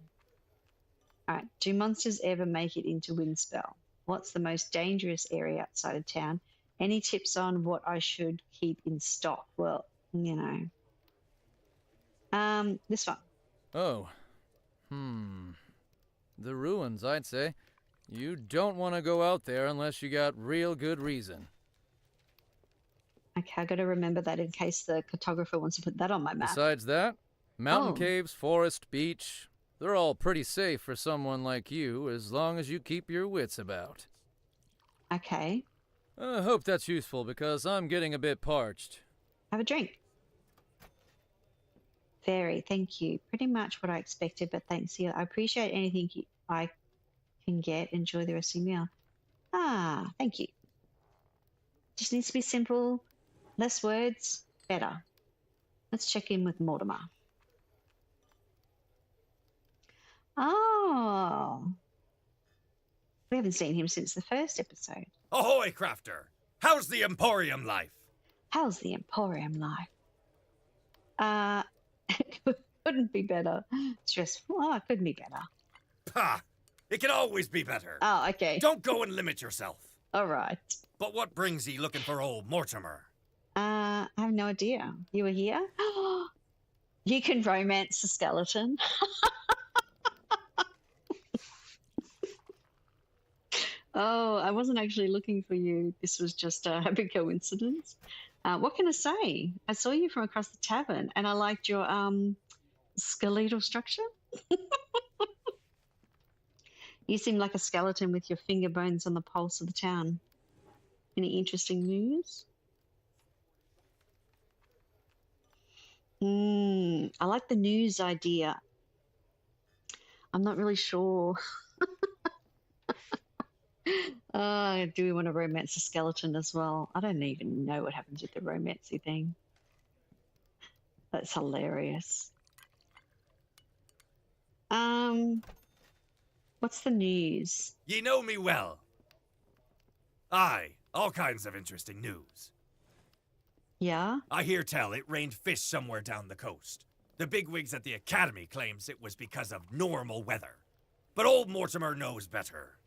All right, do monsters ever make it into Windspell? What's the most dangerous area outside of town? Any tips on what I should keep in stock? Well, you know. This one. Oh. The ruins, I'd say. You don't want to go out there unless you got real good reason. Okay, I got to remember that in case the cartographer wants to put that on my map. Besides that, mountain caves, forest, beach, they're all pretty safe for someone like you as long as you keep your wits about. Okay. I hope that's useful because I'm getting a bit parched. Have a drink. Very, thank you. Pretty much what I expected, but thanks. I appreciate anything I can get. Enjoy the rest of your meal. Thank you. Just needs to be simple. Less words, better. Let's check in with Mortimer. Oh. We haven't seen him since the first episode. Ahoy, Crafter! How's the Emporium life? How's the Emporium life? Couldn't be better. Stressful. It couldn't be better. Pah! It can always be better. Oh, okay. Don't go and limit yourself. All right. But what brings ye looking for old Mortimer? I have no idea. You were here? You can romance the skeleton. Oh, I wasn't actually looking for you. This was just a happy coincidence. What can I say? I saw you from across the tavern, and I liked your skeletal structure. You seem like a skeleton with your finger bones on the pulse of the town. Any interesting news? I like the news idea. I'm not really sure. Do we want to romance a skeleton as well? I don't even know what happens with the romancy thing. That's hilarious. What's the news? Ye know me well. Aye, all kinds of interesting news. Yeah? I hear tell it rained fish somewhere down the coast. The bigwigs at the Academy claims it was because of normal weather. But old Mortimer knows better.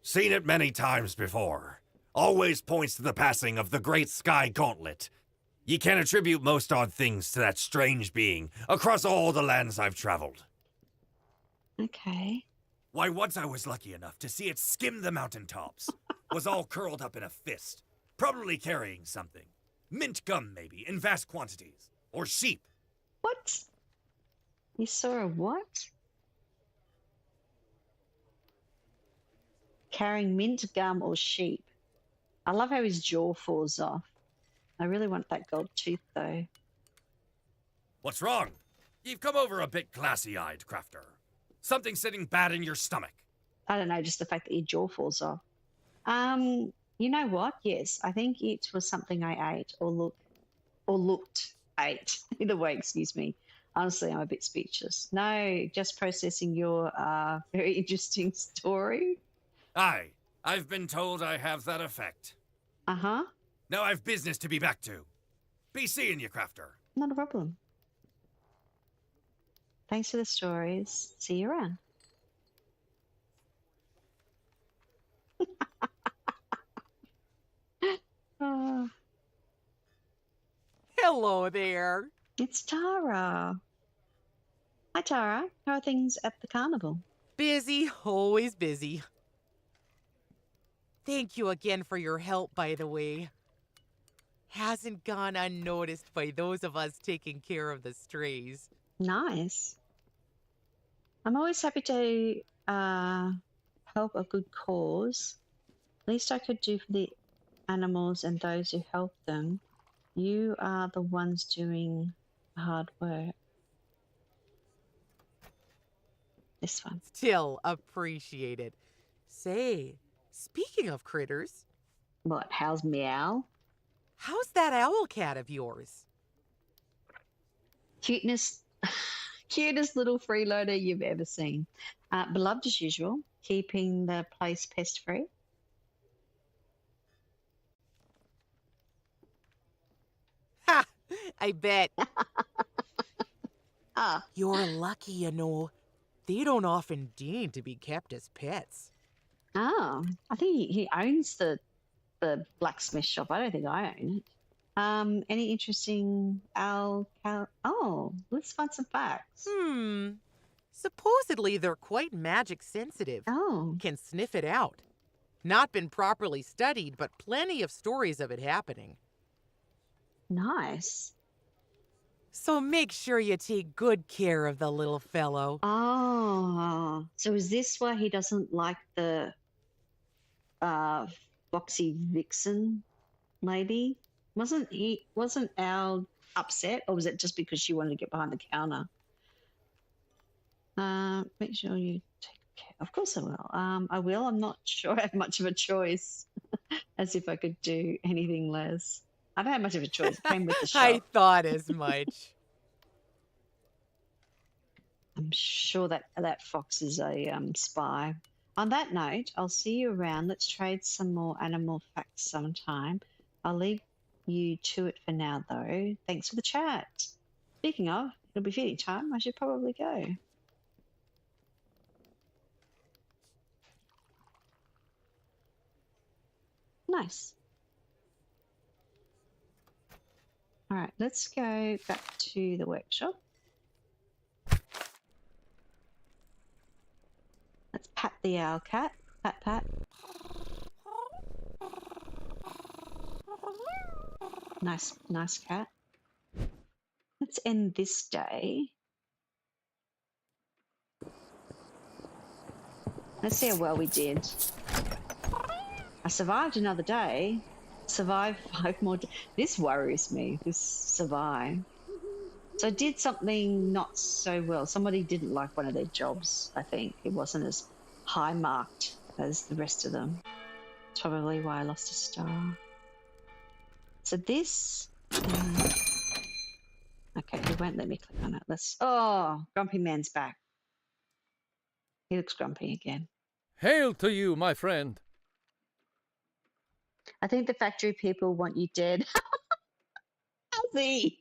Seen it many times before. always points to the passing of the great sky gauntlet. Ye can attribute most odd things to that strange being across all the lands I've traveled. Okay. Why, once I was lucky enough to see it skim the mountaintops. Was all curled up in a fist, probably carrying something. Mint gum, maybe, in vast quantities. Or sheep. What? You saw a what? Carrying mint gum or sheep. I love how his jaw falls off. I really want that gold tooth, though. What's wrong? You've come over a bit glassy-eyed, Crafter. Something sitting bad in your stomach. I don't know, just the fact that your jaw falls off. You know what? Yes, I think it was something I ate or looked ate. Either way, excuse me. Honestly, I'm a bit speechless. No, just processing your very interesting story. Aye, I've been told I have that effect. Uh-huh. Now I've business to be back to. Be seeing you, Crafter. Not a problem. Thanks for the stories. See you around. Oh, Hello there. it's Tara. Hi, Tara. How are things at the carnival? Busy, always busy. Thank you again for your help, by the way. Hasn't gone unnoticed by those of us taking care of the strays. Nice. I'm always happy to help a good cause. Least I could do for the animals and those who help them. You are the ones doing the hard work. This one. Still appreciated. Say, speaking of critters, What? How's Meow? how's that owl cat of yours? Cuteness. Cutest little freeloader you've ever seen. Beloved as usual, keeping the place pest free. Ha! I bet. Ah, You're lucky, you know. They don't often deign to be kept as pets. oh, I think he owns the blacksmith shop. I don't think I own it. Any interesting owl? Oh, let's find some facts. Supposedly they're quite magic sensitive. Oh, Can sniff it out. Not been properly studied, but plenty of stories of it happening. nice. So make sure you take good care of the little fellow. Oh, so is this why he doesn't like the Foxy Vixen lady? Wasn't Al upset, or was it just because she wanted to get behind the counter? Make sure you take care. Of course I will. I will. I'm not sure I have much of a choice. As if I could do anything less. I don't have much of a choice. It came with the shop. I thought as much. I'm sure that fox is a spy. On that note, I'll see you around. Let's trade some more animal facts sometime. I'll leave you to it for now, though. Thanks for the chat. Speaking of, it'll be feeding time. I should probably go. Nice. All right, let's go back to the workshop. Let's pat the owl cat. Pat, pat. Nice cat. Let's end this day. Let's see how well we did. I survived another day. Survived 5 more days. This worries me, this survive. So I did something not so well. Somebody didn't like one of their jobs, I think. It wasn't as high marked as the rest of them. That's probably why I lost a star. So this... okay, it won't let me click on it. Let's... Oh, Grumpy Man's back. He looks grumpy again. Hail to you, my friend. I think the factory people want you dead. How's he?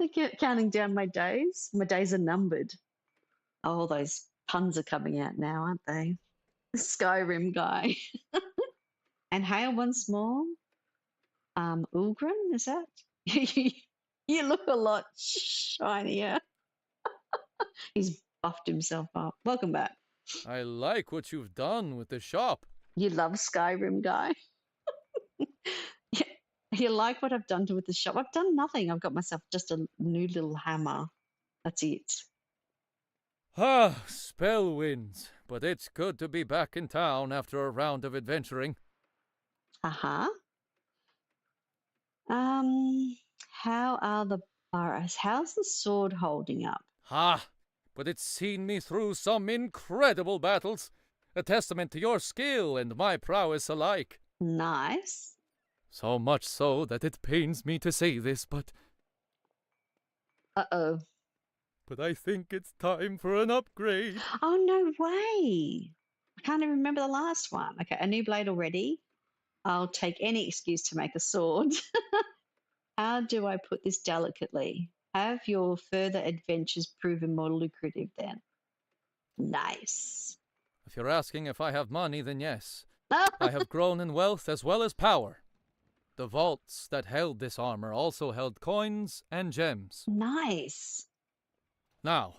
I kept counting down my days. My days are numbered. Oh, those puns are coming out now, aren't they? The Skyrim guy. And hail once more. Ulgrim, is that? You look a lot shinier. He's buffed himself up. Welcome back. I like what you've done with the shop. You love Skyrim, guy. You like what I've done with the shop? I've done nothing. I've got myself just a new little hammer. That's it. Ah, spell wins. But it's good to be back in town after a round of adventuring. Uh-huh. How are the burrows? How's the sword holding up? Ha! But it's seen me through some incredible battles. A testament to your skill and my prowess alike. Nice. So much so that it pains me to say this, but Uh-oh. I think it's time for an upgrade. Oh, no way. I can't even remember the last one. Okay, a new blade already. I'll take any excuse to make a sword. How do I put this delicately? Have your further adventures proven more lucrative then? Nice. If you're asking if I have money, then yes. I have grown in wealth as well as power. The vaults that held this armor also held coins and gems. Nice. Now,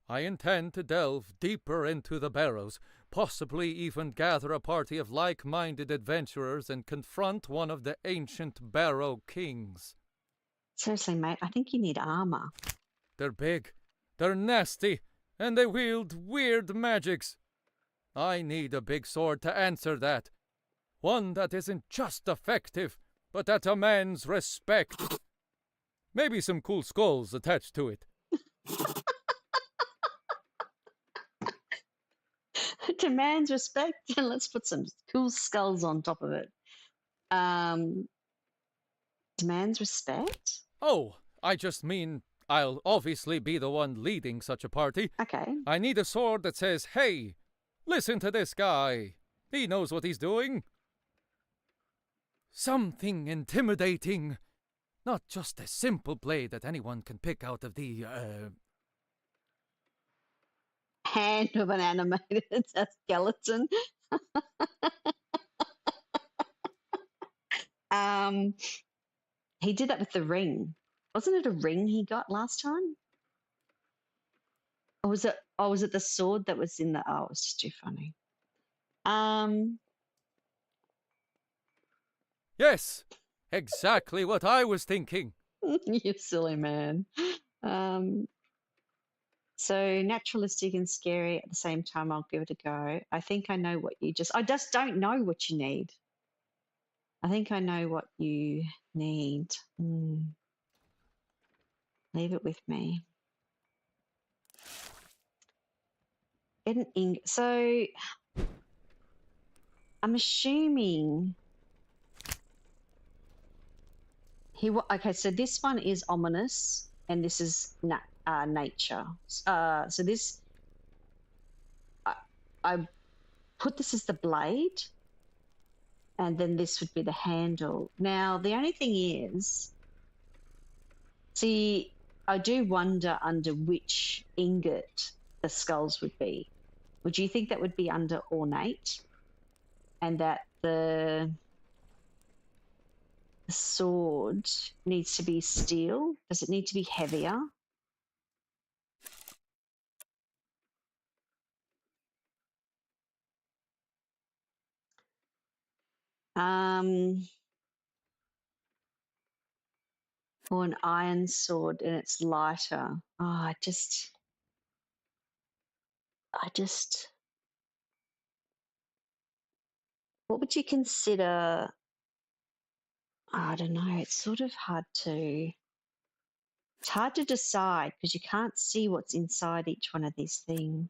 I intend to delve deeper into the barrows, possibly even gather a party of like-minded adventurers and confront one of the ancient barrow kings. Seriously, mate, I think you need armor. They're big, they're nasty, and they wield weird magics. I need a big sword to answer that. One that isn't just effective, but that demands respect. Maybe some cool skulls attached to it. Demands respect, and let's put some cool skulls on top of it. Demands respect? Oh, I just mean I'll obviously be the one leading such a party. Okay. I need a sword that says, "Hey, listen to this guy. He knows what he's doing." Something intimidating. Not just a simple blade that anyone can pick out of the, Hand of an animated skeleton. He did that with the ring. Wasn't it a ring he got last time? Or was it the sword that was in the it's just too funny. Yes, exactly what I was thinking. You silly man. So naturalistic and scary at the same time, I'll give it a go. I think I know what I just don't know what you need. I think I know what you need. Leave it with me. So I'm assuming okay, so this one is ominous and this is nature. So this, I put this as the blade and then this would be the handle. Now, the only thing is, see, I do wonder under which ingot the skulls would be. Would you think that would be under ornate and that the sword needs to be steel? Does it need to be heavier? Or an iron sword and it's lighter. Oh, I just, what would you consider? I don't know. It's sort of hard to decide because you can't see what's inside each one of these things.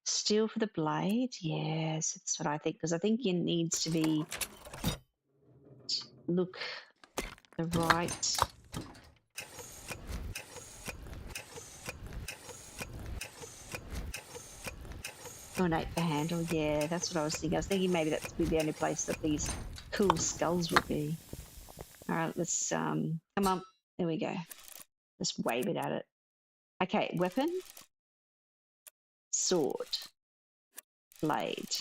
Steel for the blade? Yes, that's what I think, because I think it needs to look the right. Ornate the handle, yeah, that's what I was thinking. I was thinking maybe that would be the only place that these cool skulls would be. All right, let's come on. There we go. Just wave it at it. Okay, weapon. Sword. Blade.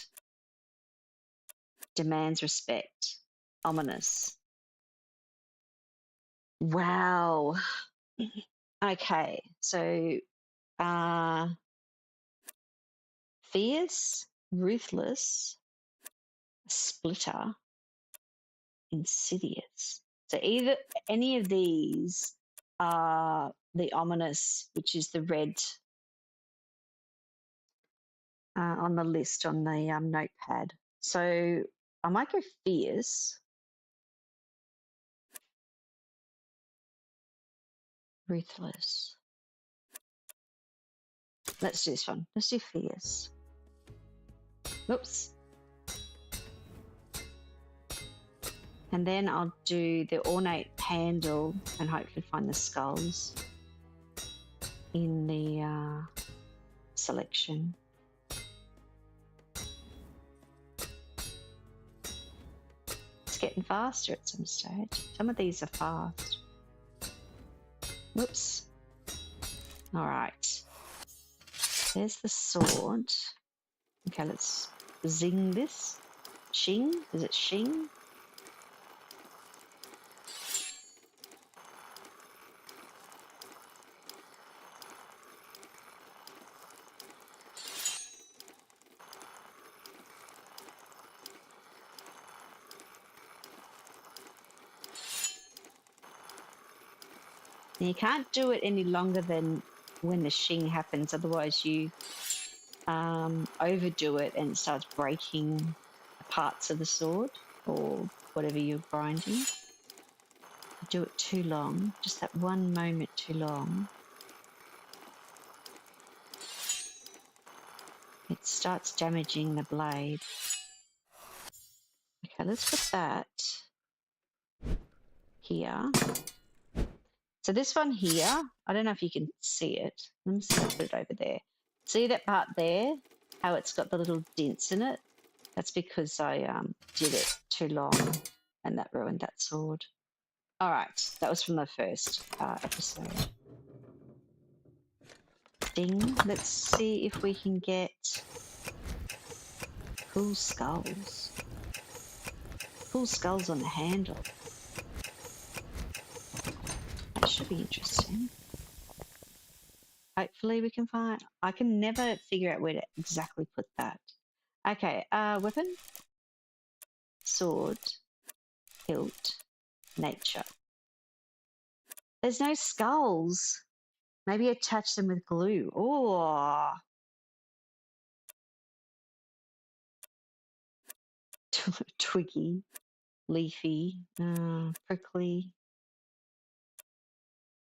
Demands respect. Ominous. Wow. Okay, so fierce, ruthless, splitter, insidious. So either any of these are the ominous, which is the red on the list on the notepad. So I might go fierce, ruthless. Let's do this one. Let's do fierce. Oops. And then I'll do the ornate handle and hopefully find the skulls in the selection. It's getting faster at some stage. Some of these are fast. Whoops. All right. There's the sword. Okay, let's zing this. Shing? Is it shing? And you can't do it any longer than when the shing happens, otherwise you overdo it and it starts breaking parts of the sword or whatever you're grinding. You do it too long, just that one moment too long, it starts damaging the blade. Okay, let's put that here. So this one here, I don't know if you can see it. Let me see if I put it over there. See that part there? How it's got the little dents in it? That's because I did it too long and that ruined that sword. All right, that was from the first episode. Ding. Let's see if we can get cool skulls. Cool skulls on the handle. That should be interesting. Hopefully we can find... I can never figure out where to exactly put that. Okay, weapon. Sword. Hilt. Nature. There's no skulls. Maybe attach them with glue. Oh. Twiggy. Leafy. Prickly.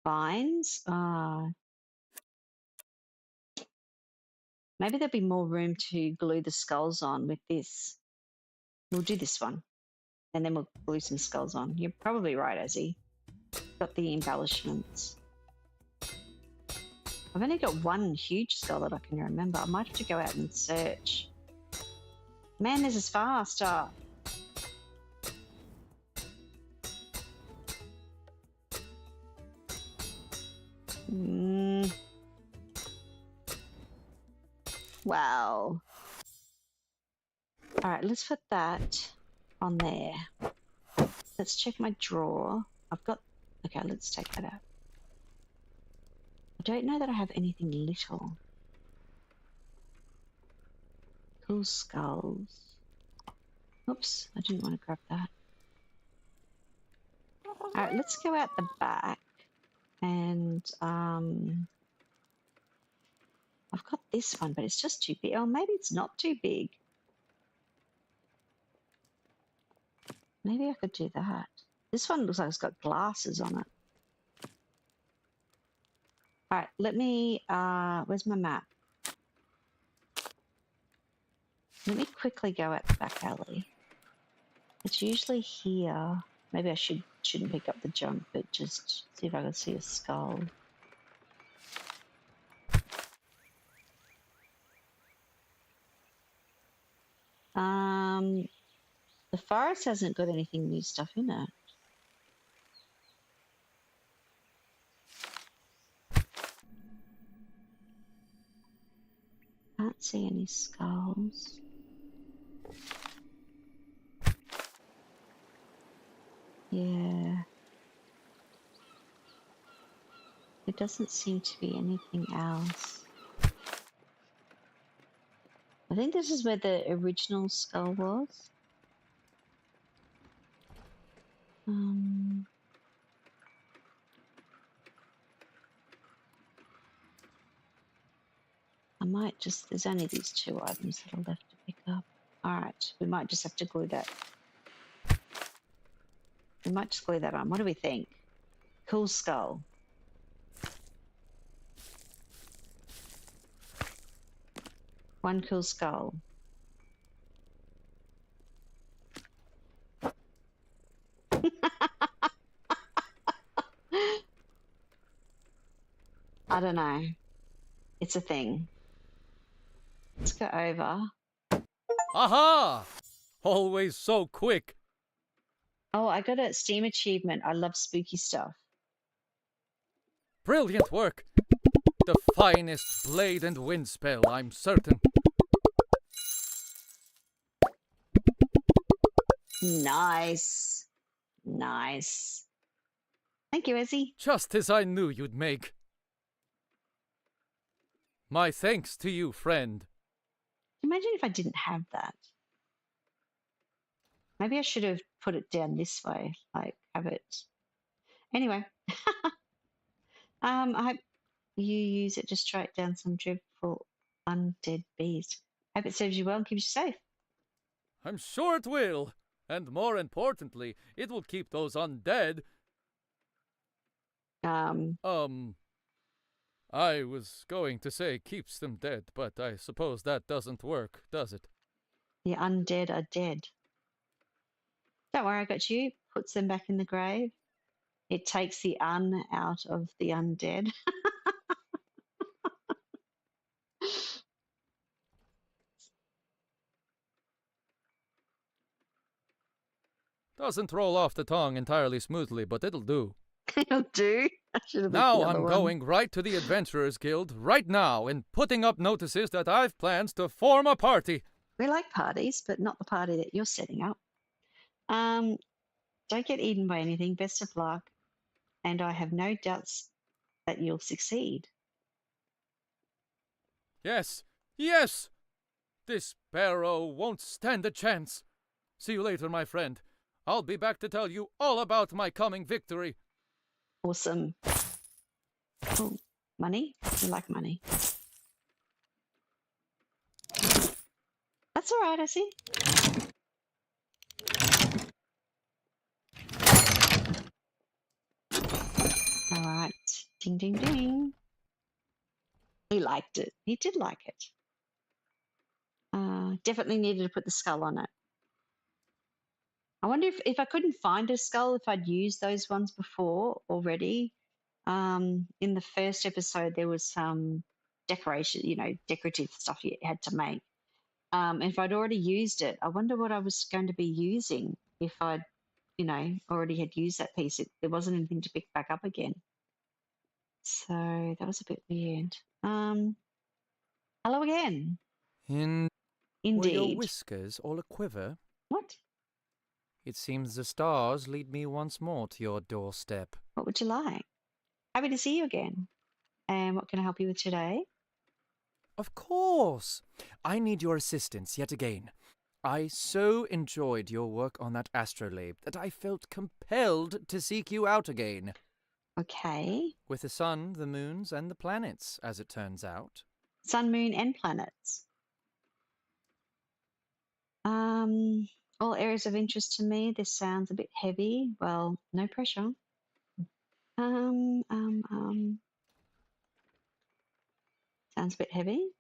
Vines. Maybe there'll be more room to glue the skulls on with this. We'll do this one. And then we'll glue some skulls on. You're probably right, Azzy. Got the embellishments. I've only got one huge skull that I can remember. I might have to go out and search. Man, this is fast. Wow. All right, let's put that on there. Let's check my drawer. I've got... Okay, let's take that out. I don't know that I have anything little. Cool skulls. Oops, I didn't want to grab that. All right, let's go out the back. And I've got this one, but it's just too big. Oh, maybe it's not too big. Maybe I could do that. This one looks like it's got glasses on it. All right, let me, where's my map? Let me quickly go out the back alley. It's usually here. Maybe I shouldn't pick up the jump, but just see if I can see a skull. The forest hasn't got anything new stuff in it. Can't see any skulls. Yeah. There doesn't seem to be anything else. I think this is where the original skull was. I might just, there's only these 2 items that are left to pick up. Alright, we might just have to glue that. We might just glue that on. What do we think? Cool skull. One cool skull. I don't know. It's a thing. Let's go over. Aha! Always so quick. Oh, I got a Steam achievement. I love spooky stuff. Brilliant work. The finest blade and windspell, I'm certain. Nice. Nice. Thank you, Izzy. Just as I knew you'd make. My thanks to you, friend. Imagine if I didn't have that. Maybe I should have put it down this way, like have it. Anyway, I hope you use it to strike down some dreadful undead bees. Hope it serves you well and keeps you safe. I'm sure it will. And more importantly, it will keep those undead. I was going to say keeps them dead, but I suppose that doesn't work, does it? The undead are dead. Don't worry, I got you. Puts them back in the grave. It takes the un out of the undead. Doesn't roll off the tongue entirely smoothly, but it'll do. It'll do. I should have Now picked the other I'm one. going right to the Adventurers Guild right now and putting up notices that I've plans to form a party. We like parties, but not the party that you're setting up. Don't get eaten by anything. Best of luck. And I have no doubts that you'll succeed. Yes, yes! This barrow won't stand a chance. See you later, my friend. I'll be back to tell you all about my coming victory. Awesome. Oh, money? You like money. That's all right, I see. All right. Ding, ding, ding. He liked it. He did like it. Definitely needed to put the skull on it. I wonder if I couldn't find a skull, if I'd used those ones before already. In the first episode, there was some decoration, decorative stuff you had to make. If I'd already used it, I wonder what I was going to be using if I'd, already had used that piece. There wasn't anything to pick back up again. So that was a bit weird. Hello again. Indeed. Were your whiskers all a-quiver? What? It seems the stars lead me once more to your doorstep. What would you like? Happy to see you again. And what can I help you with today? Of course! I need your assistance yet again. I so enjoyed your work on that astrolabe that I felt compelled to seek you out again. Okay. With the sun, the moons, and the planets, as it turns out. Sun, moon, and planets. All areas of interest to me. This sounds a bit heavy. Well, no pressure. Sounds a bit heavy.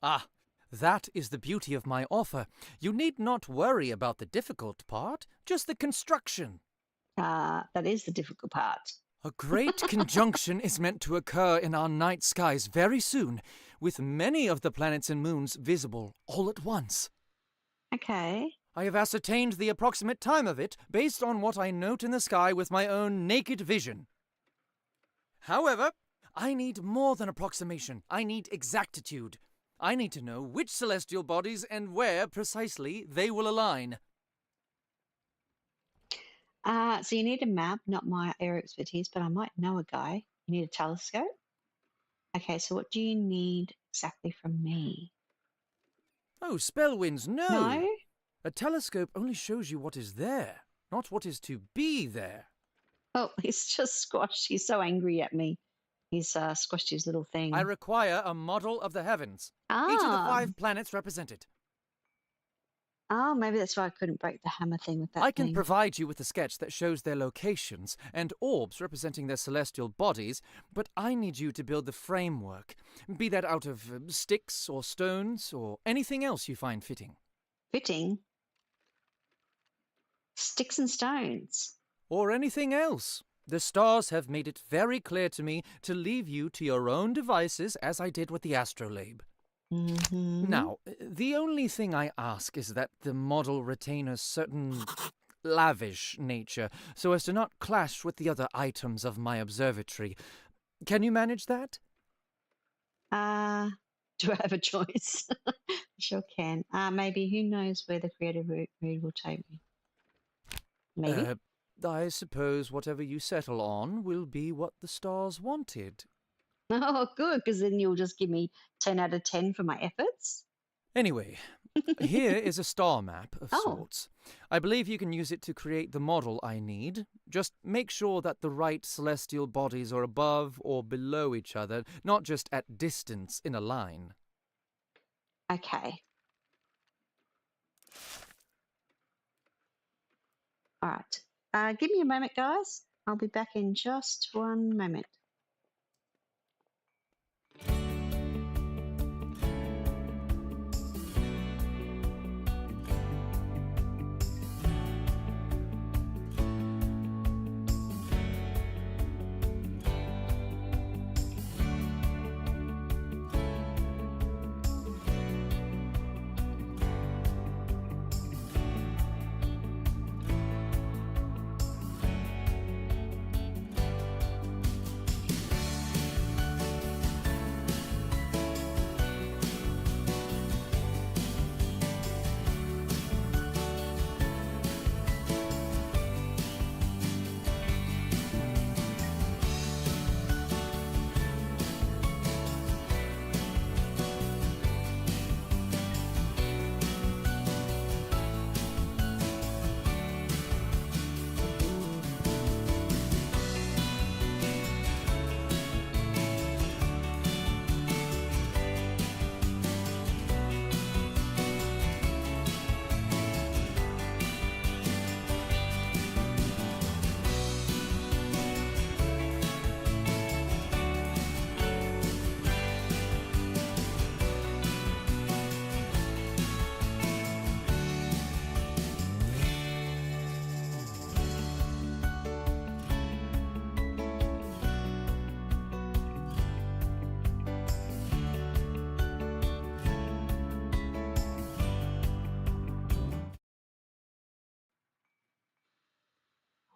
Ah, that is the beauty of my offer. You need not worry about the difficult part, just the construction. That is the difficult part. A great conjunction is meant to occur in our night skies very soon, with many of the planets and moons visible all at once. Okay. I have ascertained the approximate time of it based on what I note in the sky with my own naked vision. However, I need more than approximation. I need exactitude. I need to know which celestial bodies and where precisely they will align. So you need a map, not my area of expertise, but I might know a guy. You need a telescope. Okay, so what do you need exactly from me? Oh, Spellwinds, no! No? A telescope only shows you what is there, not what is to be there. Oh, he's just squashed. He's so angry at me. He's squashed his little thing. I require a model of the heavens. Each of the 5 planets represented. Oh, maybe that's why I couldn't break the hammer thing with that I can thing. provide you with a sketch that shows their locations and orbs representing their celestial bodies, but I need you to build the framework, be that out of sticks or stones or anything else you find fitting. Fitting? Sticks and stones. Or anything else. The stars have made it very clear to me to leave you to your own devices, as I did with the astrolabe. Mm-hmm. Now, the only thing I ask is that the model retain a certain lavish nature, so as to not clash with the other items of my observatory. Can you manage that? Do I have a choice? Sure can. Maybe. Who knows where the creative route will take me? Maybe. I suppose whatever you settle on will be what the stars wanted. Oh, good, because then you'll just give me 10 out of 10 for my efforts. Anyway, here is a star map of Oh. sorts. I believe you can use it to create the model I need. Just make sure that the right celestial bodies are above or below each other, not just at distance in a line. Okay. All right. Give me a moment, guys. I'll be back in just one moment.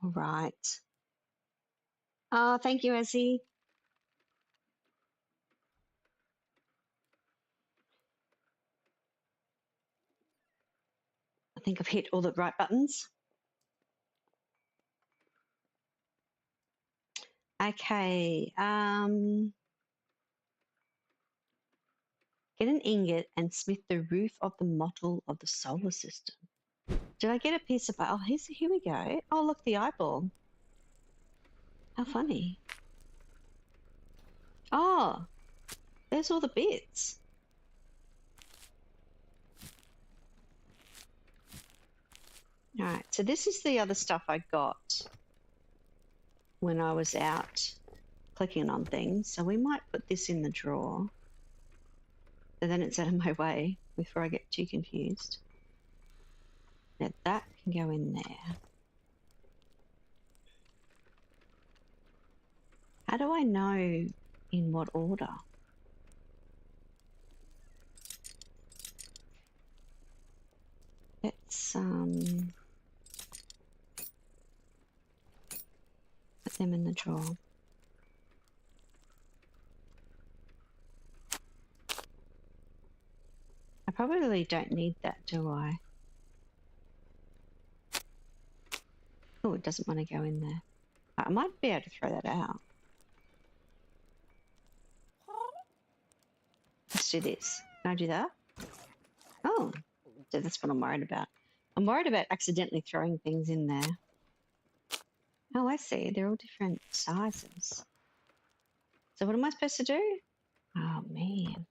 All right. Thank you, Ezzy. I think I've hit all the right buttons. Okay. Get an ingot and smith the roof of the model of the solar system. Did I get a piece of... Oh, here we go. Oh, look, the eyeball. How funny. Oh, there's all the bits. All right, so this is the other stuff I got when I was out clicking on things. So we might put this in the drawer. So then it's out of my way before I get too confused. Now that can go in there. How do I know in what order? Let's put them in the drawer. I probably don't need that, do I? Oh, it doesn't want to go in there. I might be able to throw that out. Let's do this. Can I do that? Oh, so that's what I'm worried about. I'm worried about accidentally throwing things in there. Oh, I see. They're all different sizes. So what am I supposed to do? Oh, man.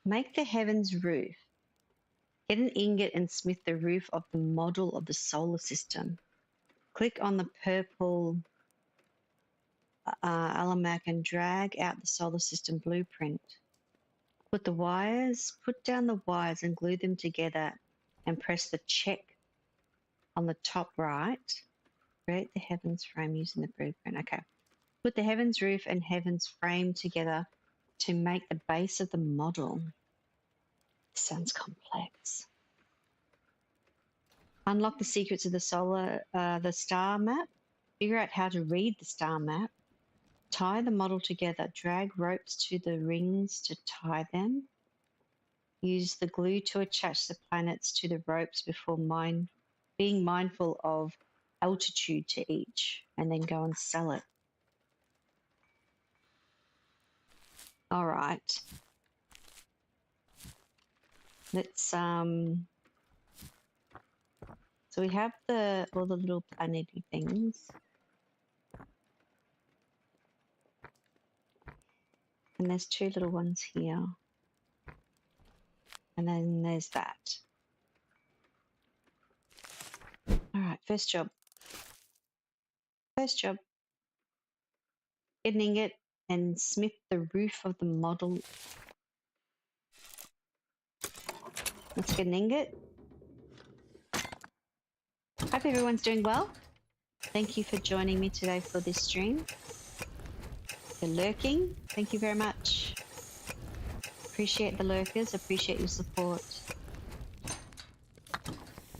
Make the heavens roof. Get an ingot and smith the roof of the model of the solar system. Click on the purple almanac and drag out the solar system blueprint. Put down the wires and glue them together and press the check on the top right. Create the heavens frame using the blueprint. Okay. Put the heavens roof and heavens frame together to make the base of the model. Sounds complex. Unlock the secrets of the star map. Figure out how to read the star map. Tie the model together. Drag ropes to the rings to tie them. Use the glue to attach the planets to the ropes before being mindful of altitude to each, and then go and sell it. All right. Let's so we have all the little planety things. And there's two little ones here. And then there's that. All right, first job. First job. Get an ingot and smith the roof of the model. Let's get an ingot. Hope everyone's doing well. Thank you for joining me today for this stream. For lurking, thank you very much. Appreciate the lurkers, appreciate your support.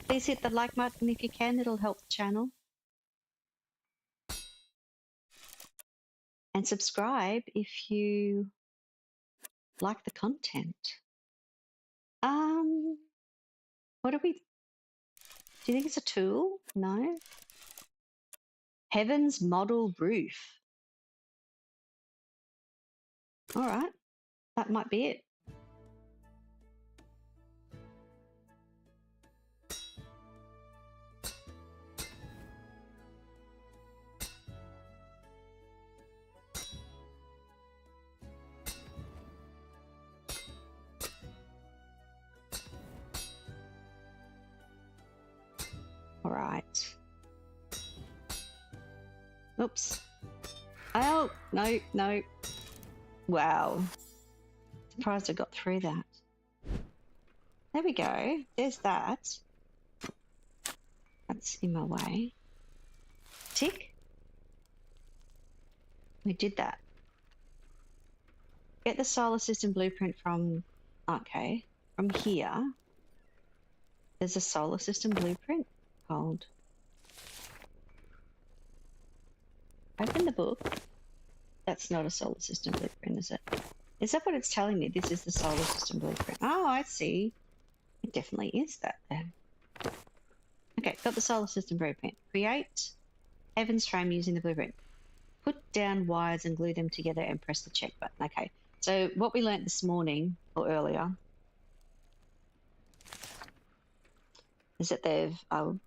Please hit the like button if you can, it'll help the channel. And subscribe if you like the content. What do you think it's a tool? No. Heaven's model roof. All right, that might be it. All right. Oops. Oh, no. Wow. Surprised I got through that. There we go. There's that. That's in my way. Tick. We did that. Get the solar system blueprint from here. There's a solar system blueprint. Hold. Open the book. That's not a solar system blueprint, is it? Is that what it's telling me? This is the solar system blueprint. Oh, I see. It definitely is that then. Okay, got the solar system blueprint. Create heavens frame using the blueprint. Put down wires and glue them together and press the check button. Okay, so what we learnt this morning or earlier is that I want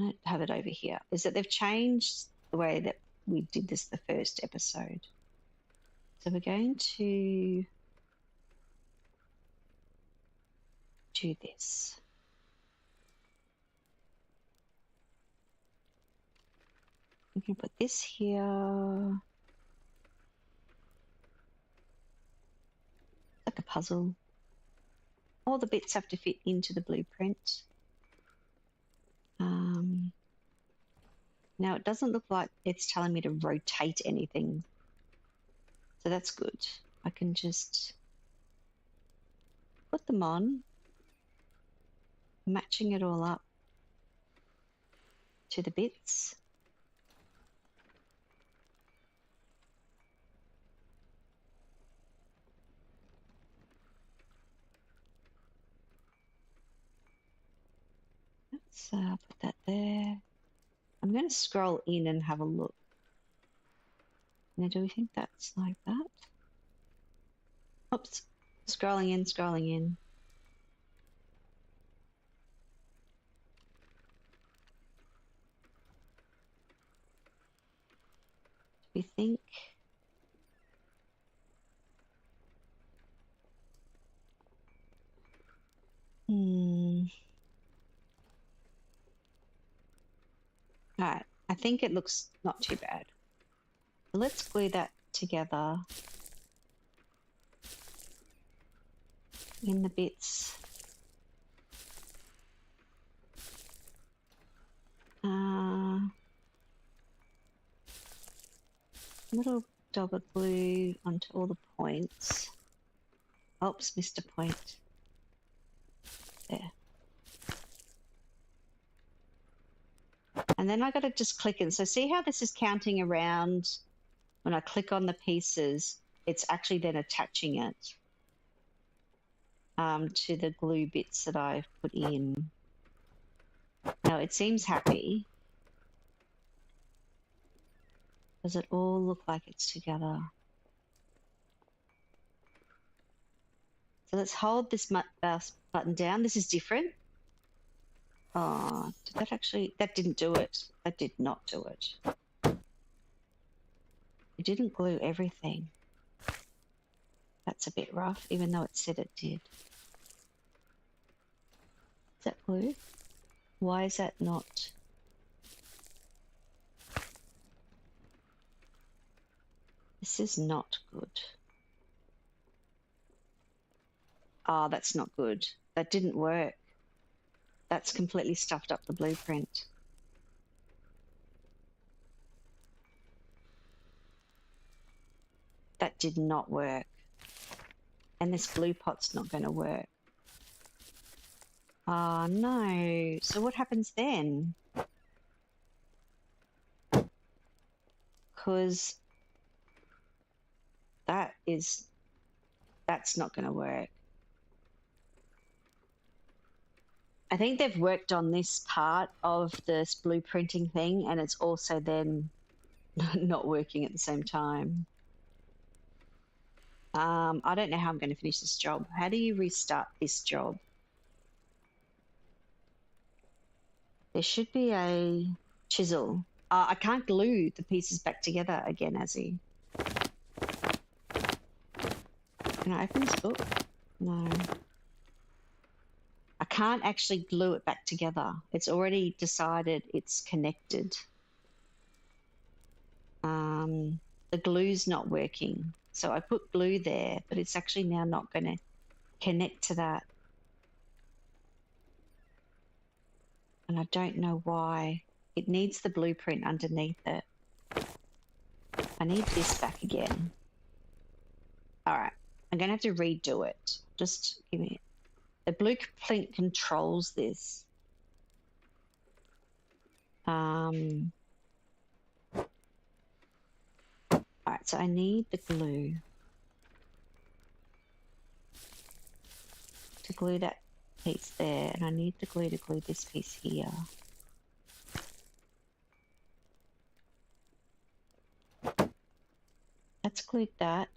to have it over here, is that they've changed the way that we did this the first episode. So we're going to do this. We can put this here. Like a puzzle. All the bits have to fit into the blueprint. Now it doesn't look like it's telling me to rotate anything. So that's good. I can just put them on, matching it all up to the bits. Let's put that there. I'm going to scroll in and have a look. Now, do we think that's like that? Oops. Scrolling in, scrolling in. Do we think... Alright, I think it looks not too bad. Let's glue that together in the bits. Little dab of glue onto all the points. Oops, missed a point. There. And then I got to just click it. So see how this is counting around? When I click on the pieces, it's actually then attaching it to the glue bits that I've put in. Now it seems happy. Does it all look like it's together? So let's hold this button down. This is different. Oh, did that actually... That didn't do it. That did not do it. It didn't glue everything. That's a bit rough, even though it said it did. Is that glue? Why is that not... This is not good. Oh, that's not good. That didn't work. That's completely stuffed up the blueprint. That did not work. And this glue pot's not going to work. Oh, no. So what happens then? Because that's not going to work. I think they've worked on this part of this blueprinting thing, and it's also then not working at the same time. I don't know how I'm going to finish this job. How do you restart this job? There should be a chisel. I can't glue the pieces back together again, Azzy. Can I open this book? No. I can't actually glue it back together. It's already decided it's connected. The glue's not working. So I put glue there, but it's actually now not going to connect to that. And I don't know why. It needs the blueprint underneath it. I need this back again. All right. I'm going to have to redo it. Just give me... The blueprint controls this. Alright, so I need the glue to glue that piece there, and I need the glue to glue this piece here. That's glued that.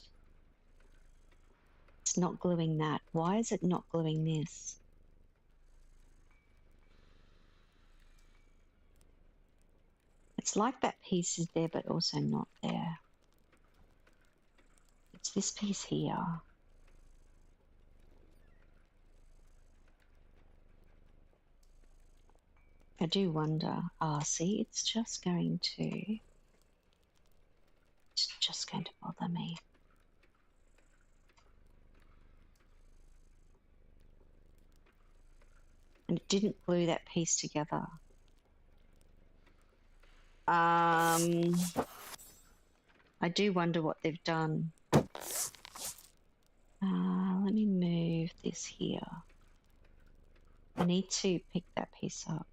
It's not gluing that. Why is it not gluing this? It's like that piece is there, but also not there. It's this piece here. I do wonder. Ah, see, it's just going to bother me. And it didn't glue that piece together. I do wonder what they've done. Let me move this here. I need to pick that piece up.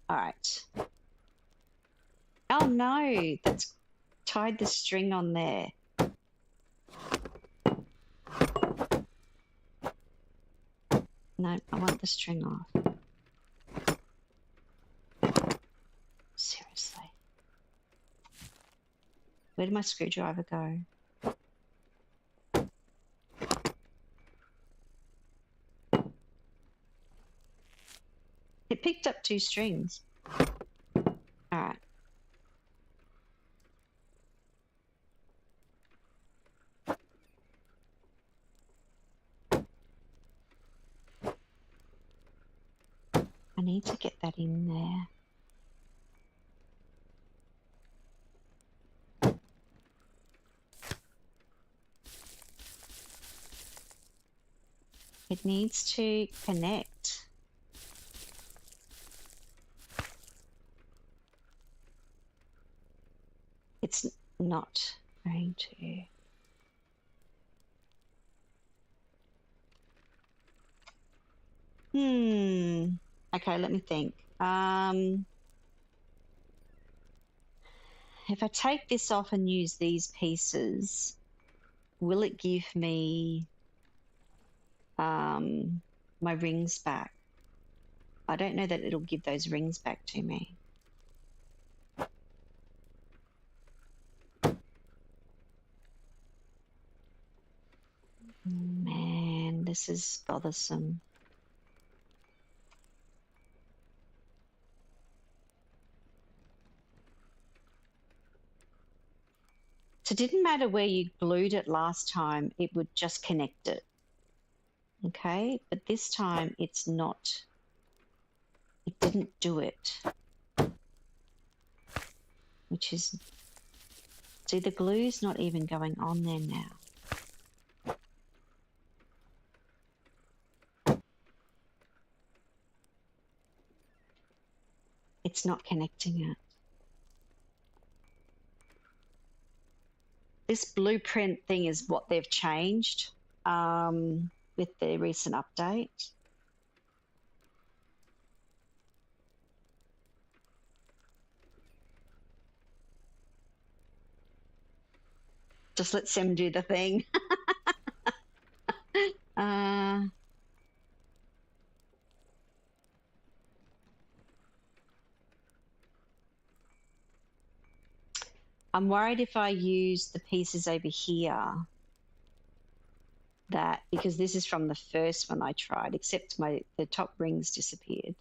Alright. Oh no, that's tied the string on there. No, I want the string off. Seriously. Where did my screwdriver go? It picked up 2 strings. Alright. I need to get that in there. It needs to connect. It's not going to. Okay, let me think. If I take this off and use these pieces, will it give me my rings back? I don't know that it'll give those rings back to me. Man, this is bothersome. So it didn't matter where you glued it last time, it would just connect it. Okay, but this time it's not. It didn't do it. Which is, see, the glue's not even going on there now. It's not connecting it. This blueprint thing is what they've changed with the recent update. Just let Sem do the thing. I'm worried if I use the pieces over here, that because this is from the first one I tried, except the top rings disappeared.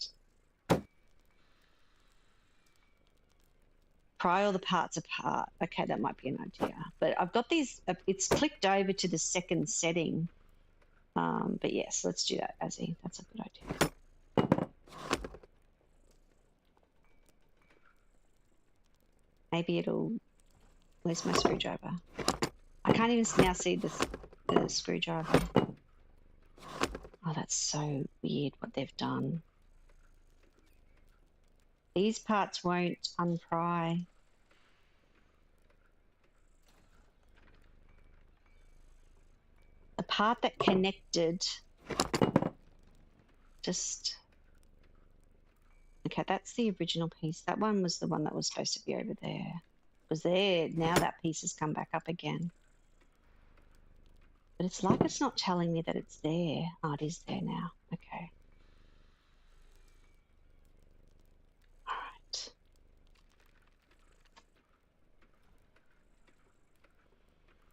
Pry all the parts apart. Okay, that might be an idea. But I've got these, it's clicked over to the second setting. But yes, let's do that, Azzy. That's a good idea. Maybe it'll, where's my screwdriver? I can't even now see the screwdriver. Oh, that's so weird what they've done. These parts won't unpry. The part that connected just... Okay, that's the original piece. That one was the one that was supposed to be over there. It was there. Now that piece has come back up again. But it's like it's not telling me that it's there. Oh, it is there now. Okay. All right.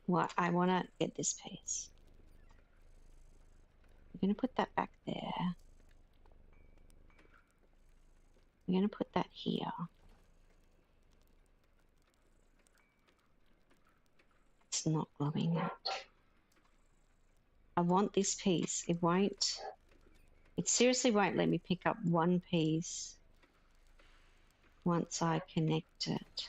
Well, I want to get this piece. I'm going to put that back there. I'm going to put that here. It's not gluing it. I want this piece. It won't. It seriously won't let me pick up one piece once I connect it.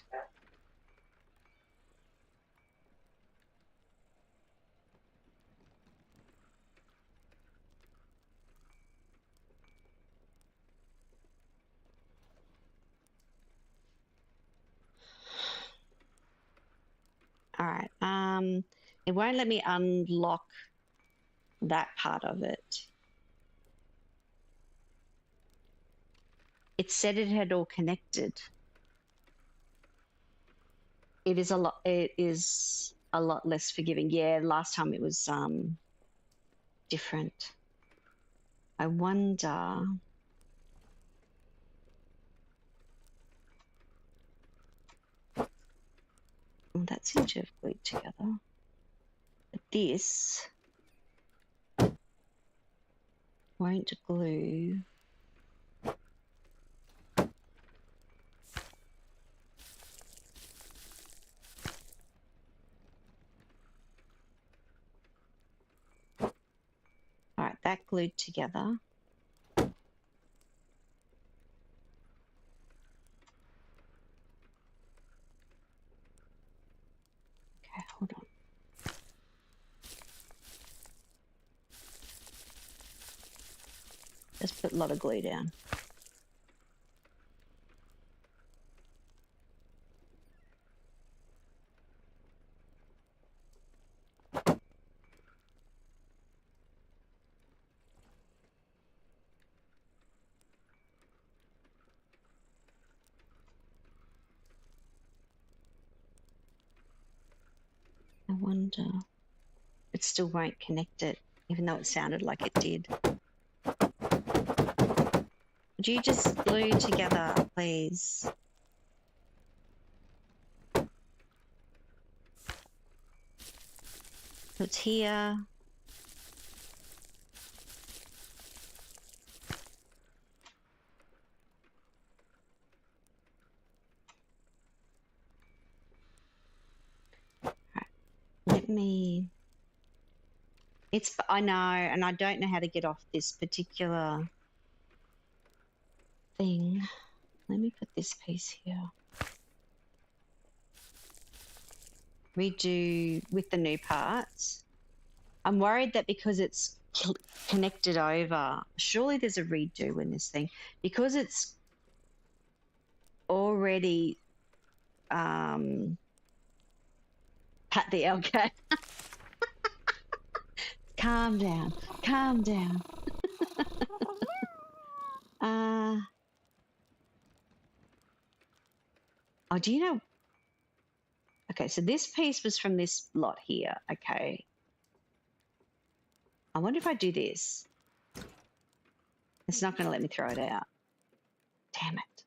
All right. It won't let me unlock that part of it. It said it had all connected. It is a lot. It is a lot less forgiving. Yeah, last time it was different. I wonder. Oh, that seems to have glued together. But this won't glue. All right, that glued together. Okay, hold on. Just put a lot of glue down. I wonder. It still won't connect it, even though it sounded like it did. Would you just glue together, please? It's here. Let me. I know, and I don't know how to get off this particular thing. Let me put this piece here. Redo with the new parts. I'm worried that because it's connected over, surely there's a redo in this thing. Because it's already pat the LK. Calm down. Calm down. Oh, do you know? Okay, so this piece was from this lot here. Okay. I wonder if I do this. It's not going to let me throw it out. Damn it.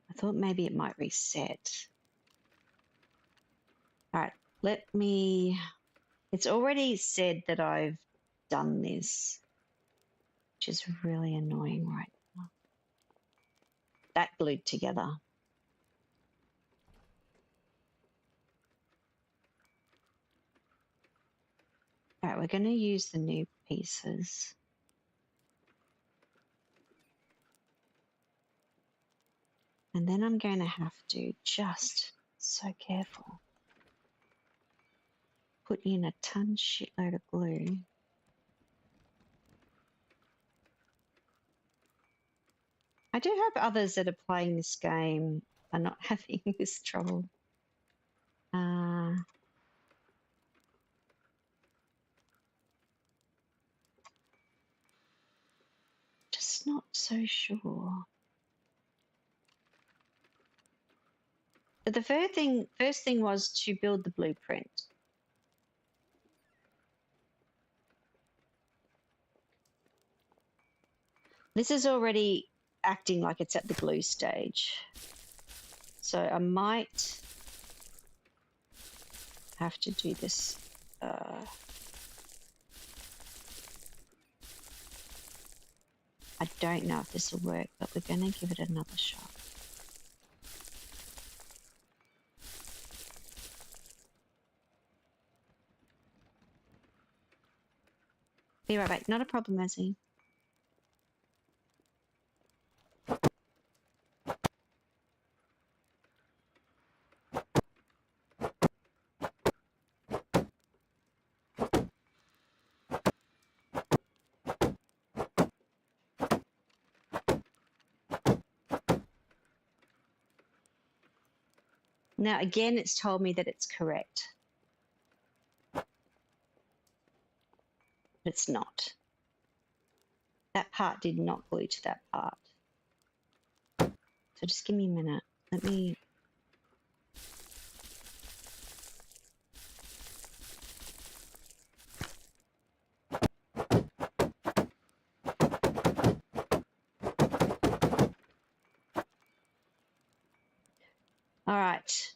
I thought maybe it might reset. All right, let me... It's already said that I've done this, which is really annoying right now. That glued together. All right, we're going to use the new pieces. And then I'm going to have to just, so careful, put in a ton shitload of glue. I do hope others that are playing this game are not having this trouble. Just not so sure. But the first thing was to build the blueprint. This is already acting like it's at the glue stage. So I might have to do this. I don't know if this will work, but we're going to give it another shot. Be right back. Not a problem, Mazzy. Now, again, it's told me that it's correct. But it's not. That part did not glue to that part. So just give me a minute. Let me... All right.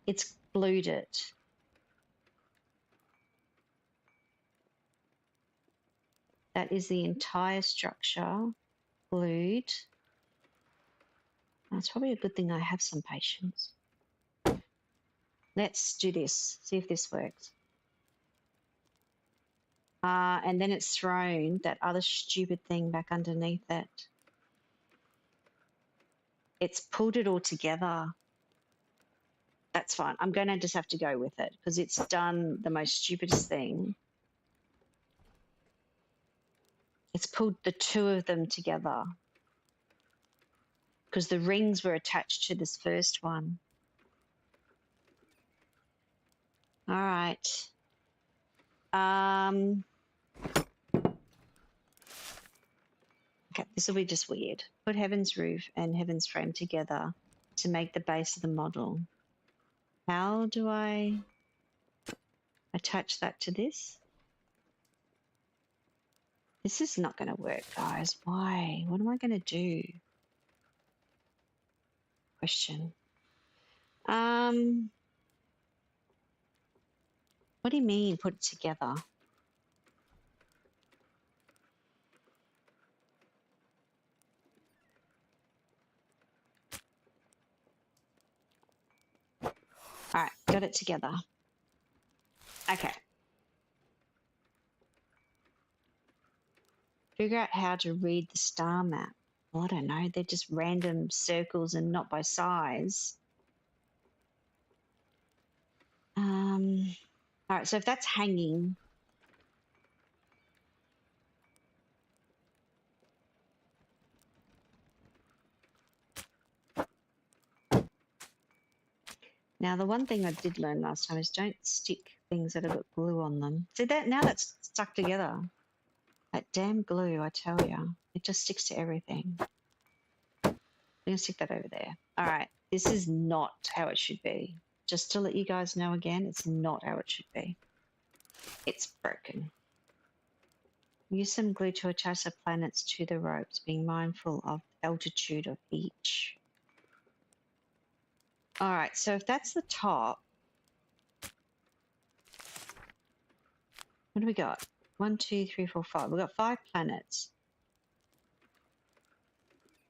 It's glued it. That is the entire structure glued. It's probably a good thing I have some patience. Let's do this, see if this works. And then it's thrown that other stupid thing back underneath it. It's pulled it all together. That's fine. I'm going to just have to go with it because it's done the most stupidest thing. It's pulled the two of them together because the rings were attached to this first one. All right. Okay, this will be just weird. Put Heaven's Roof and Heaven's Frame together to make the base of the model. How do I attach that to this? This is not going to work, guys. Why? What am I going to do? Question. What do you mean put it together? All right, got it together. Okay. Figure out how to read the star map. Well, I don't know. They're just random circles and not by size. All right, so if that's hanging, now the one thing I did learn last time is don't stick things that have got glue on them. See that now that's stuck together. That damn glue, I tell you, it just sticks to everything. I'm gonna stick that over there. All right, this is not how it should be. Just to let you guys know again, it's not how it should be. It's broken. Use some glue to attach the planets to the ropes, being mindful of the altitude of each. All right, so if that's the top, what do we got? 1, 2, 3, 4, 5. We've got 5 planets.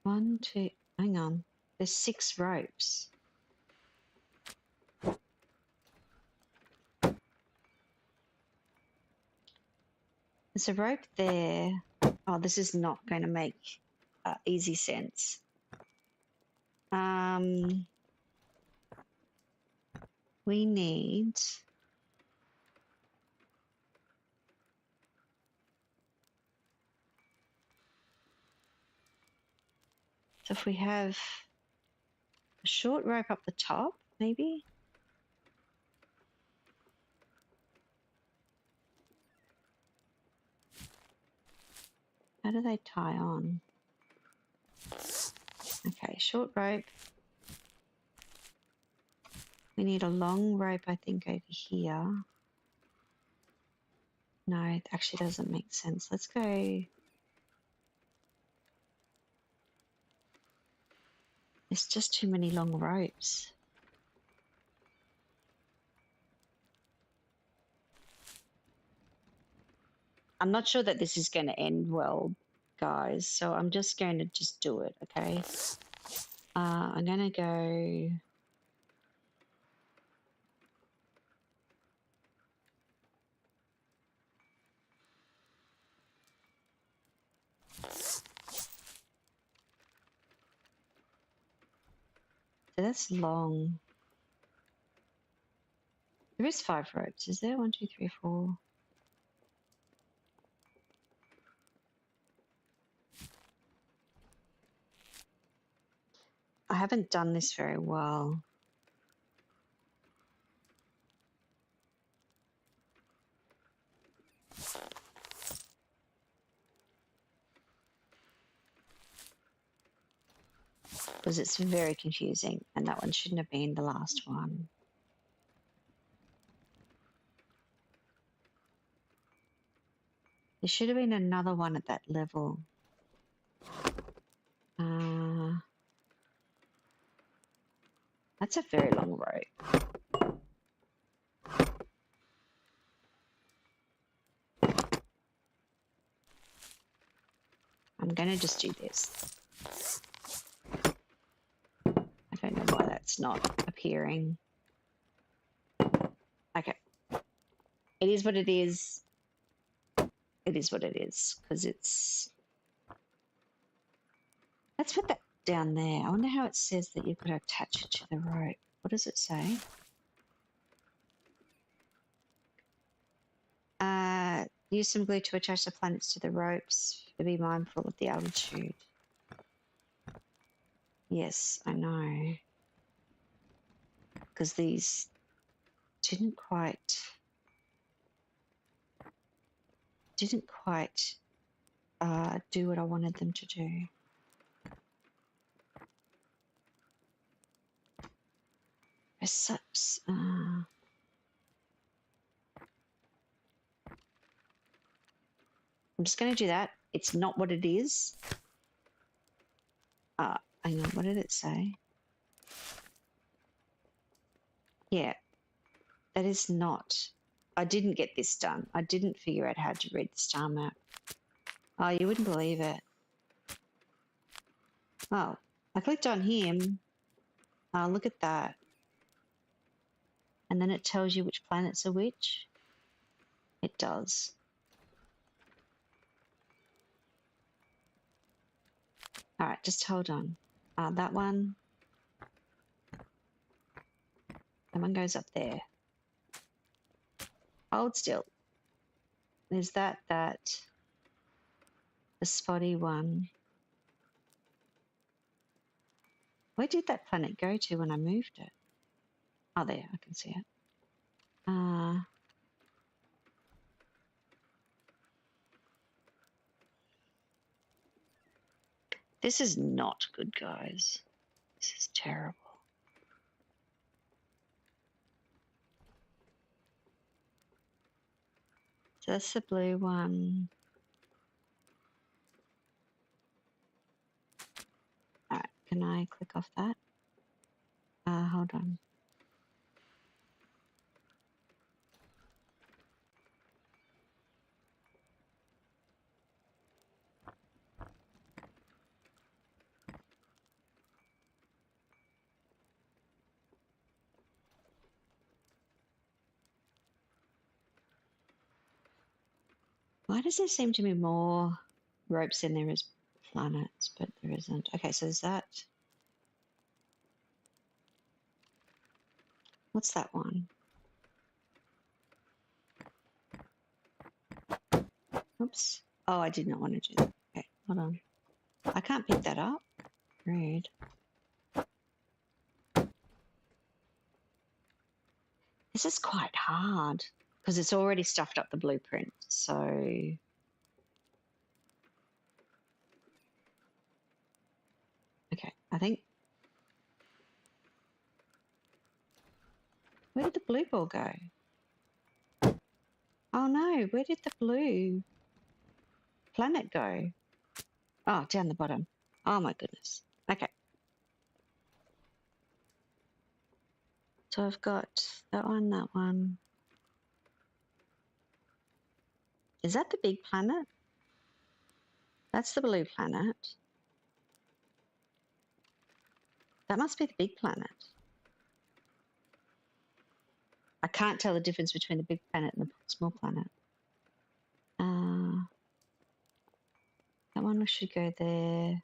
1, 2, hang on. There's 6 ropes. There's a rope there. Oh, this is not going to make easy sense. We need... So if we have a short rope up the top, maybe? How do they tie on? Okay, short rope. We need a long rope, I think, over here. No, it actually doesn't make sense. Let's go... There's just too many long ropes. I'm not sure that this is going to end well, guys, so I'm just going to just do it, okay? I'm going to go... So that's long. There is 5 ropes, is there? 1, 2, 3, 4. I haven't done this very well. Because it's very confusing, and that one shouldn't have been the last one. There should have been another one at that level. That's a very long rope. I'm going to just do this. I don't know why that's not appearing. Okay. It is what it is. It is what it is, because it's... Let's put that down there. I wonder how it says that you've got to attach it to the rope. What does it say? Use some glue to attach the planets to the ropes. Be mindful of the altitude. Yes, I know. Because these didn't quite do what I wanted them to do. It sucks. I'm just going to do that. It's not what it is. Hang on, what did it say? Yeah, that is not. I didn't get this done. I didn't figure out how to read the star map. Oh, you wouldn't believe it. Oh, I clicked on him. Oh, look at that. And then it tells you which planets are which. It does. All right, just hold on. That one goes up there. Hold still. There's that, the spotty one. Where did that planet go to when I moved it? Oh, there, I can see it. This is not good, guys. This is terrible. So that's the blue one. All right, can I click off that? Hold on. Why does there seem to be more ropes than there is planets, but there isn't? Okay, so there's that. What's that one? Oops. Oh, I did not want to do that. Okay, hold on. I can't pick that up. Rude. This is quite hard because it's already stuffed up the blueprint. So okay, I think. Where did the blue ball go? Oh no, where did the blue planet go? Oh, down the bottom. Oh my goodness. Okay. So I've got that one, that one. Is that the big planet? That's the blue planet. That must be the big planet. I can't tell the difference between the big planet and the small planet. That one should go there.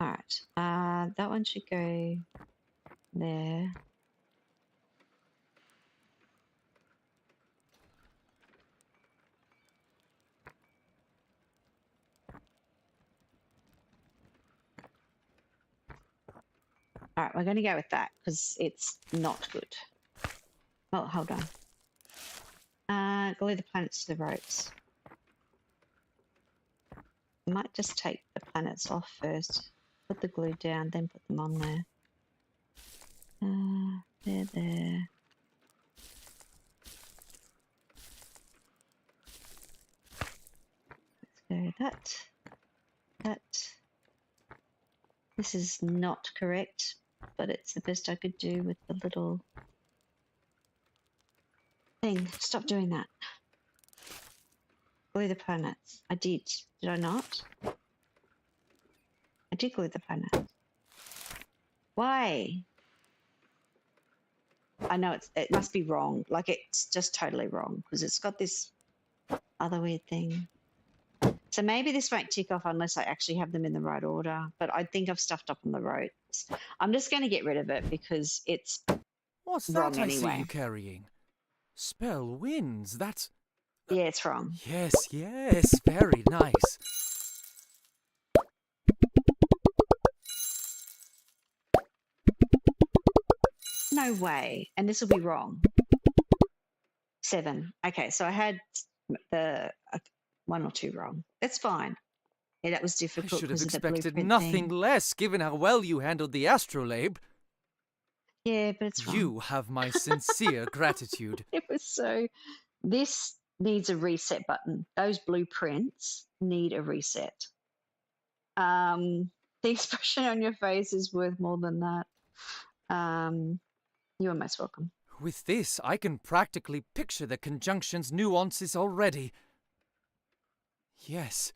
All right. That one should go there. All right, we're going to go with that because it's not good. Oh, hold on. Glue the planets to the ropes. I might just take the planets off first. Put the glue down, then put them on there. There. that. This is not correct, but it's the best I could do with the little thing. Stop doing that. Glue the planets. I did. Did I not? I did glue the planets. Why? I know it must be wrong. Like, it's just totally wrong because it's got this other weird thing. So maybe this won't tick off unless I actually have them in the right order. But I think I've stuffed up on the roads. I'm just going to get rid of it because it's What's wrong that I see anyway. you carrying? Spell winds, that's... Yeah, it's wrong. Yes, very nice. No way. And this will be wrong. 7. Okay, so I had the 1 or 2 wrong. That's fine. Yeah, that was I difficult should have because of the expected blueprint nothing thing. less given how well you handled the astrolabe. Yeah, but it's wrong. You have my sincere gratitude. It was so... This needs a reset button. Those blueprints need a reset. The expression on your face is worth more than that. You are most welcome. With this, I can practically picture the conjunction's nuances already. Yes,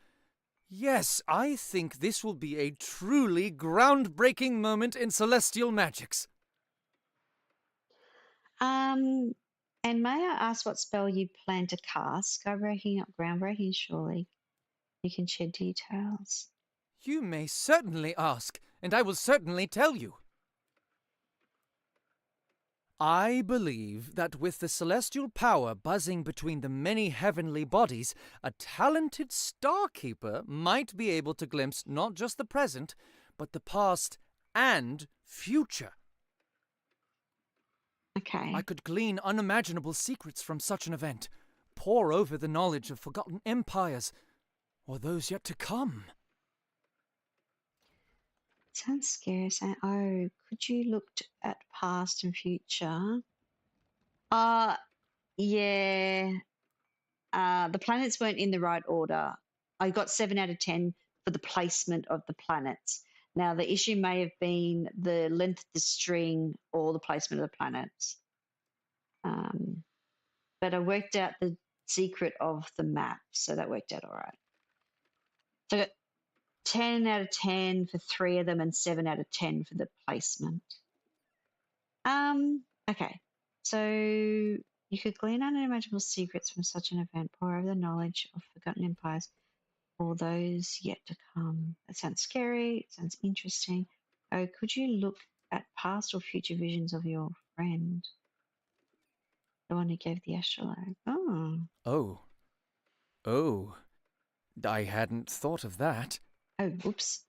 I think this will be a truly groundbreaking moment in celestial magics. And may I ask what spell you plan to cast? Skybreaking, not groundbreaking, surely. You can share details. You may certainly ask, and I will certainly tell you. I believe that with the celestial power buzzing between the many heavenly bodies, a talented starkeeper might be able to glimpse not just the present, but the past and future. Okay. I could glean unimaginable secrets from such an event, pore over the knowledge of forgotten empires, or those yet to come. Sounds scary. Saying, oh, could you look at past and future? Yeah. The planets weren't in the right order. I got 7 out of 10 for the placement of the planets. Now, the issue may have been the length of the string or the placement of the planets. But I worked out the secret of the map, so that worked out all right. So I got 10 out of 10 for 3 of them and 7 out of 10 for the placement. Okay. So you could glean unimaginable secrets from such an event, pour over the knowledge of forgotten empires or those yet to come. That sounds scary. It sounds interesting. Oh, could you look at past or future visions of your friend? The one who gave the astrolabe. Oh, I hadn't thought of that. Oh, whoops.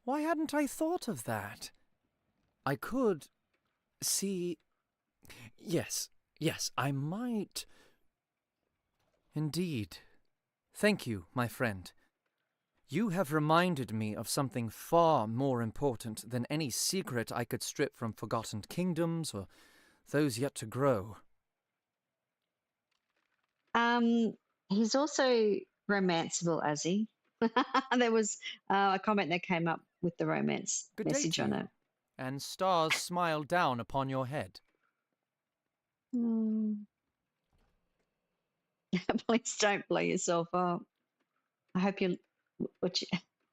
Why hadn't I thought of that? I could see... Yes, I might... Indeed. Thank you, my friend. You have reminded me of something far more important than any secret I could strip from forgotten kingdoms or those yet to grow. He's also romanceable, as he. There was a comment that came up with the romance Good day message to on you. it. And stars smile down upon your head. Please don't blow yourself up. I hope you I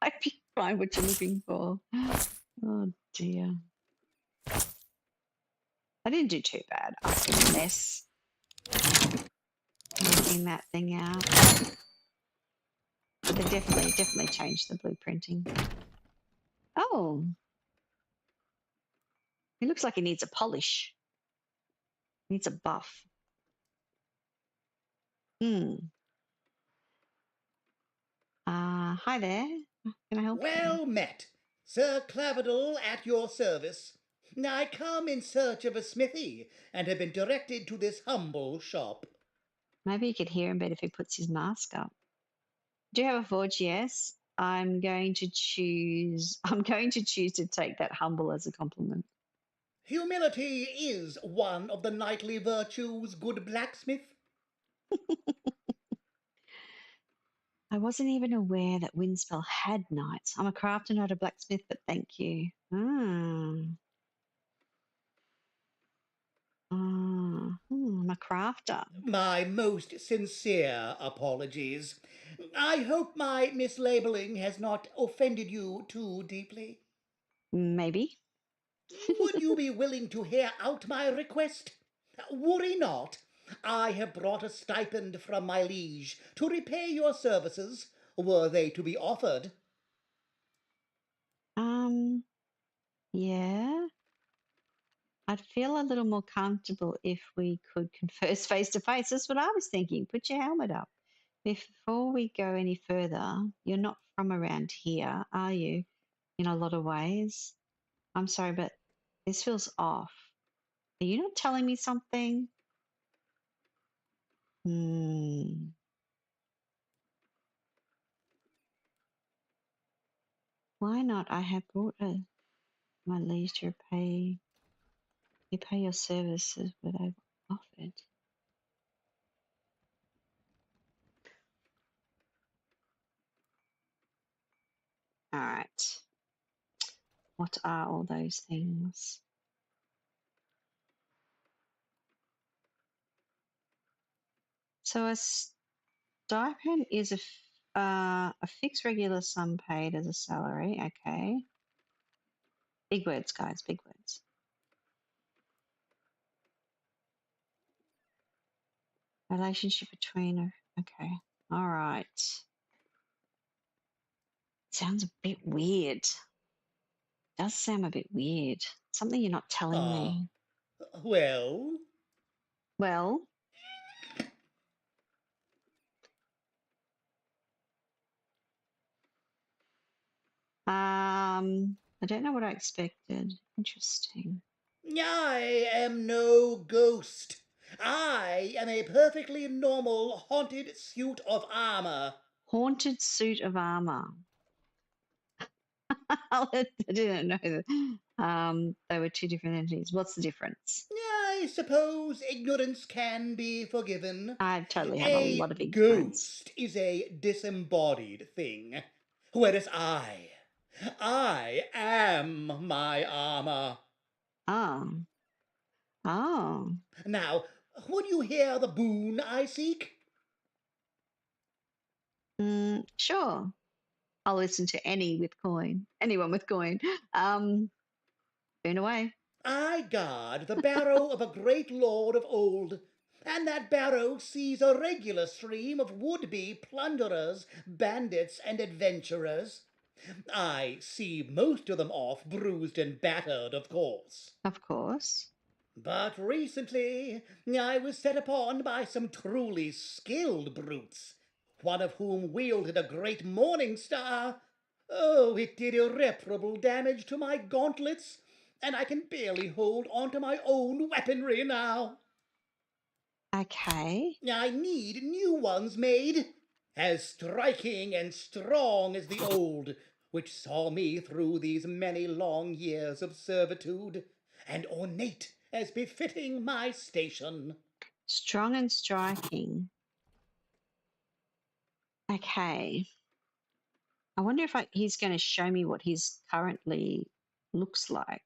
hope you find what you're looking for. Oh dear. I didn't do too bad after the mess. Working that thing out. But they definitely changed the blueprinting. Oh. He looks like he needs a polish. Needs a buff. Hi there. Can I help you? Well met. Sir Claverdle at your service. I come in search of a smithy, and have been directed to this humble shop. Maybe you could hear him better if he puts his mask up. Do you have a forge? Yes. I'm going to choose to take that humble as a compliment. Humility is one of the knightly virtues, good blacksmith. I wasn't even aware that Windspell had knights. I'm a crafter, not a blacksmith, but thank you. I'm a crafter. My most sincere apologies. I hope my mislabeling has not offended you too deeply. Maybe. Would you be willing to hear out my request? Worry not. I have brought a stipend from my liege to repay your services, were they to be offered. Yeah. I'd feel a little more comfortable if we could converse face to face. That's what I was thinking. Put your helmet up. Before we go any further, you're not from around here, are you? In a lot of ways. I'm sorry, but this feels off. Are you not telling me something? Why not? I have brought my liege to repay. You pay your services what I've offered. All right. What are all those things? So a stipend is a fixed regular sum paid as a salary. Okay. Big words, guys. Big words. Relationship between. Okay. All right. Sounds a bit weird. Does sound a bit weird. Something you're not telling me. Well? Well, I don't know what I expected. Interesting. I am no ghost. I am a perfectly normal haunted suit of armor. Haunted suit of armor. I didn't know that. They were two different entities. What's the difference? I suppose ignorance can be forgiven. I totally have a A lot of ignorance. ghost is a disembodied thing, whereas I am my armor. Oh. Oh. Now, would you hear the boon I seek? Sure. I'll listen to anyone with coin. Burn away. I guard the barrow of a great lord of old, and that barrow sees a regular stream of would-be plunderers, bandits, and adventurers. I see most of them off, bruised and battered, of course. Of course. But recently I was set upon by some truly skilled brutes, one of whom wielded a great morning star. Oh, it did irreparable damage to my gauntlets, and I can barely hold onto my own weaponry now. Okay. I need new ones made, as striking and strong as the old, which saw me through these many long years of servitude, and ornate as befitting my station. Strong and striking. Okay. I wonder if he's going to show me what his currently looks like.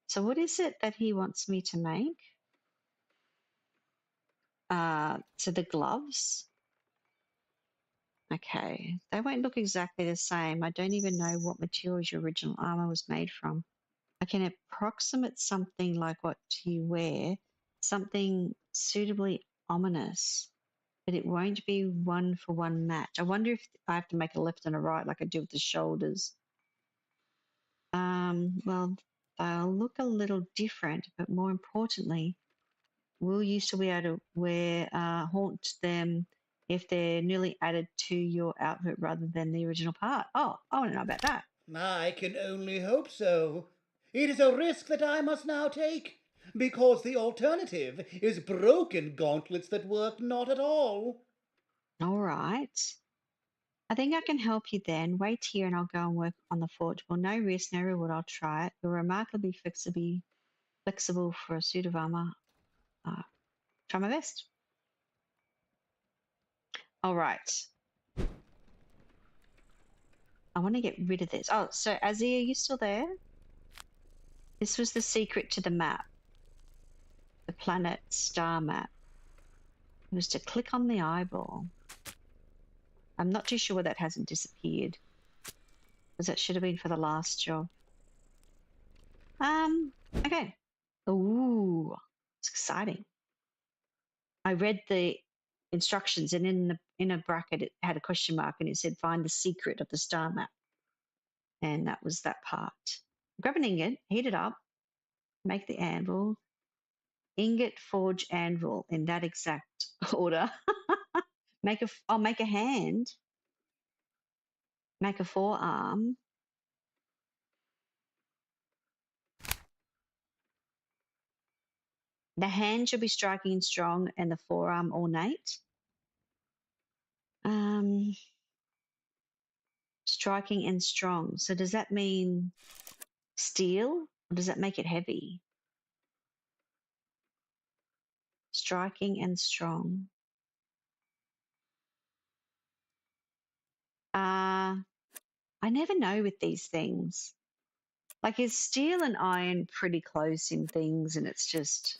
So what is it that he wants me to make? So the gloves. Okay. They won't look exactly the same. I don't even know what materials your original armor was made from. I can approximate something like what you wear, something suitably ominous, but it won't be one for one match. I wonder if I have to make a left and a right like I do with the shoulders. Well, they'll look a little different, but more importantly, will you still be able to haunt them if they're newly added to your outfit rather than the original part? Oh, I want to know about that. I can only hope so. It is a risk that I must now take, because the alternative is broken gauntlets that work not at all. All right. I think I can help you then. Wait here and I'll go and work on the forgeable. No risk, no reward. I'll try it. You're remarkably flexible for a suit of armor. Try my best. All right. I want to get rid of this. Oh, so Azzy, are you still there? This was the secret to the map. The planet star map. It was to click on the eyeball. I'm not too sure that hasn't disappeared. Because that should have been for the last job. Okay. Ooh, it's exciting. I read the instructions, and in a bracket it had a question mark, and it said find the secret of the star map. And that was that part. Grab an ingot, heat it up, make the anvil. Ingot, forge, anvil in that exact order. I'll make a hand. Make a forearm. The hand should be striking and strong, and the forearm ornate. Striking and strong. So does that mean steel, or does that make it heavy? Striking and strong. I never know with these things. Like, is steel and iron pretty close in things, and it's just...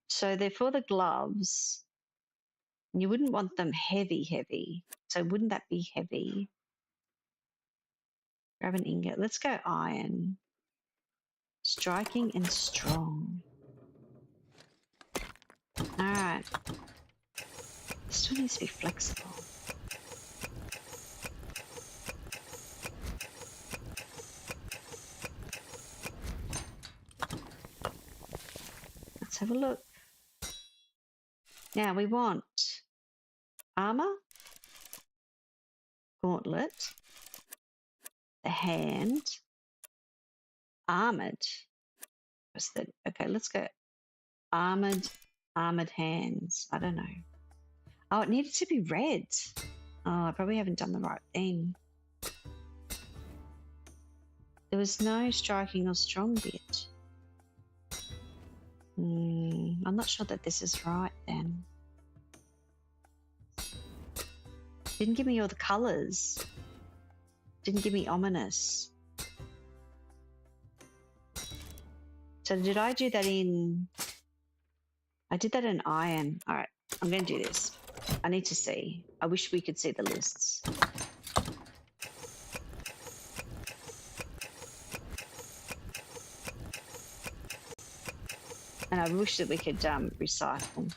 So they're for the gloves. You wouldn't want them heavy. So wouldn't that be heavy? Grab an ingot. Let's go iron. Striking and strong. All right. This one needs to be flexible. Let's have a look. Now we want armor, gauntlet, the hand, armored. Okay, let's go armored hands. I don't know. Oh, it needed to be red. Oh, I probably haven't done the right thing. There was no striking or strong bit. I'm not sure that this is right then. Didn't give me all the colours. Didn't give me ominous. So did I do that in... I did that in iron. All right, I'm going to do this. I need to see. I wish we could see the lists. And I wish that we could recycle.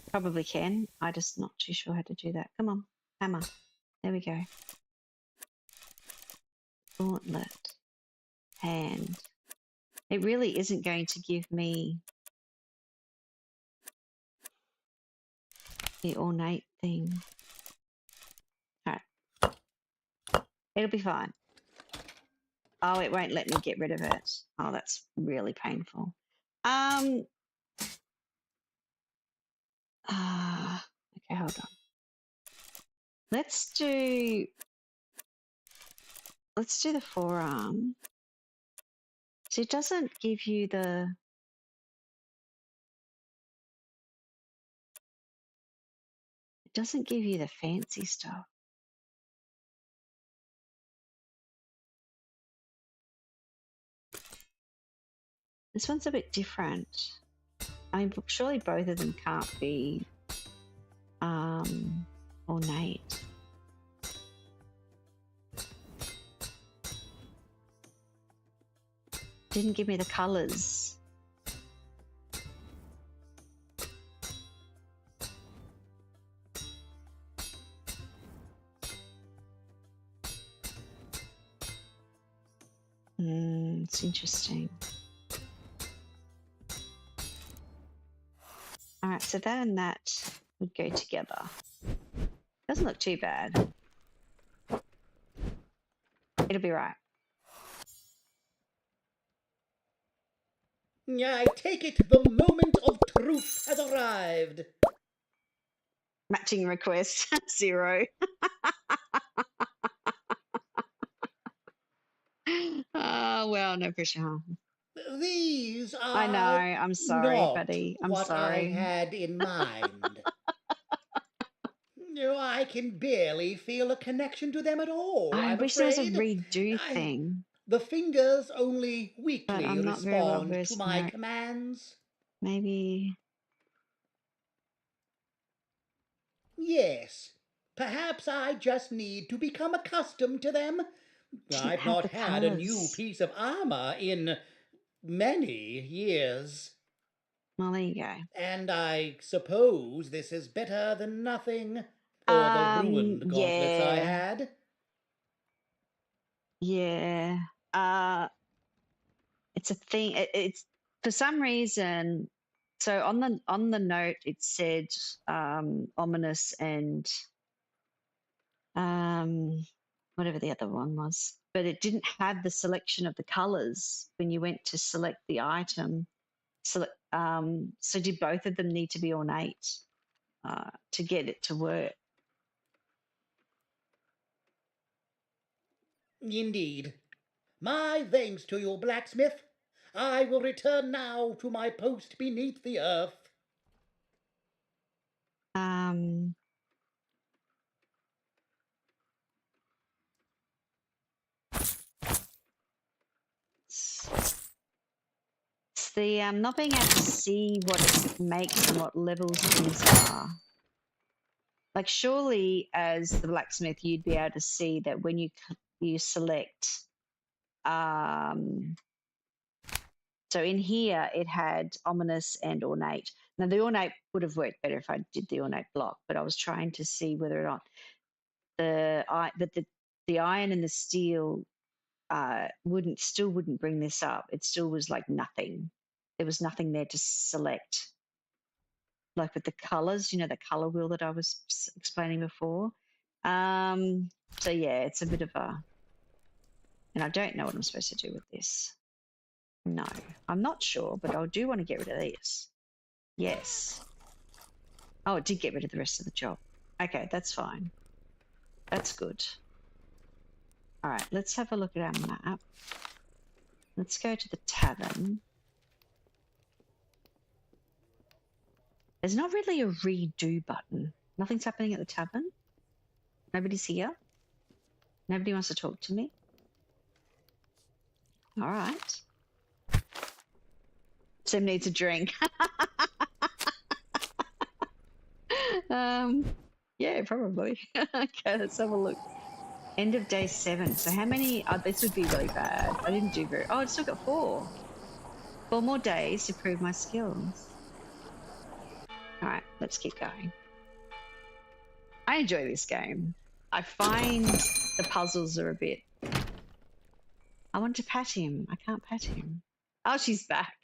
Probably can. I'm just not too sure how to do that. Come on, hammer. There we go. Gauntlet. Hand. It really isn't going to give me the ornate thing. All right. It'll be fine. Oh, it won't let me get rid of it. Oh, that's really painful. Okay, hold on. Let's do the forearm. So it doesn't give you the... It doesn't give you the fancy stuff. This one's a bit different. I mean, surely both of them can't be ornate. Didn't give me the colours. It's interesting. All right, so that and that would go together. Doesn't look too bad. It'll be right. I take it the moment of truth has arrived. Matching request 0. well, no pressure. Huh? These I know. are I'm sorry, not buddy. I'm what I sorry. had in mind. No, I can barely feel a connection to them at all, I I'm wish there was a afraid. redo thing, The fingers only but weakly I'm not very well respond to versed in my it. commands. Maybe. Yes, perhaps I just need to become accustomed to them. Didn't I've have not the had a new colours. piece of armor in many years. Well, there you go. And I suppose this is better than nothing, or the ruined gauntlets I Yeah, had. yeah. It's a thing. It's for some reason. So on the note, it said ominous and whatever the other one was, but it didn't have the selection of the colors when you went to select the item. So did both of them need to be ornate to get it to work? Indeed. My thanks to you, blacksmith. I will return now to my post beneath the earth. Um, it's the not being able to see what it makes and what levels things are. Like surely, as the blacksmith, you'd be able to see that when you select. So in here, it had ominous and ornate. Now the ornate would have worked better if I did the ornate block, but I was trying to see whether or not the iron and the steel wouldn't bring this up. It still was like nothing. There was nothing there to select. Like with the colors, the color wheel that I was explaining before. So yeah, it's a bit of and I don't know what I'm supposed to do with this. No, I'm not sure, but I do want to get rid of this. Yes. Oh, it did get rid of the rest of the job. Okay, that's fine. That's good. All right, let's have a look at our map. Let's go to the tavern. There's not really a redo button. Nothing's happening at the tavern. Nobody's here. Nobody wants to talk to me. All right. Sim needs a drink. Yeah, probably. Okay, let's have a look. End of day 7. So how many? Oh, this would be really bad. I didn't do very. Oh, I still got 4. 4 more days to prove my skills. All right, let's keep going. I enjoy this game. I find the puzzles are a bit. I want to pat him. I can't pat him. Oh, she's back.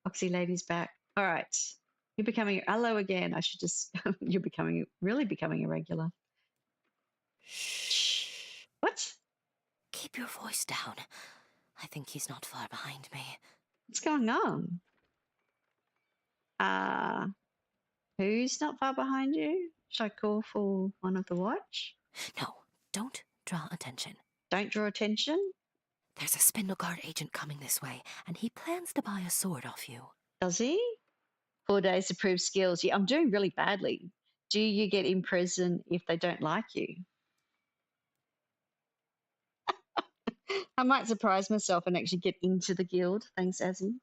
Oxy Lady's back. All right. You're becoming. Hello again. I should just. You're really becoming a regular. Shh. What? Keep your voice down. I think he's not far behind me. What's going on? Who's not far behind you? Should I call for one of the watch? No, don't draw attention. Don't draw attention? There's a Spindleguard agent coming this way, and he plans to buy a sword off you. Does he? 4 days to prove skills. Yeah, I'm doing really badly. Do you get in prison if they don't like you? I might surprise myself and actually get into the guild. Thanks, Azzy.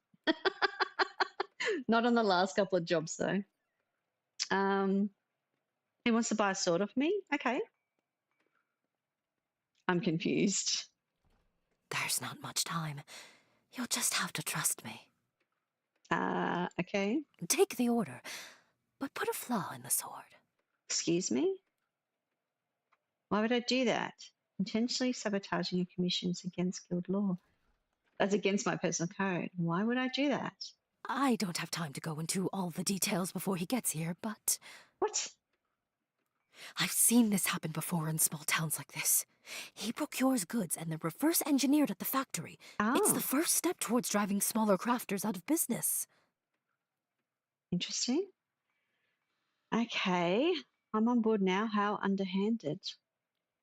Not on the last couple of jobs, though. He wants to buy a sword off me? Okay. I'm confused. There's not much time. You'll just have to trust me. Okay. Take the order, but put a flaw in the sword. Excuse me? Why would I do that? Intentionally sabotaging a commission is against guild law. That's against my personal code. Why would I do that? I don't have time to go into all the details before he gets here, but... What? I've seen this happen before in small towns like this. He procures goods and they're reverse engineered at the factory. Oh. It's the first step towards driving smaller crafters out of business. Interesting. Okay. I'm on board now. How underhanded.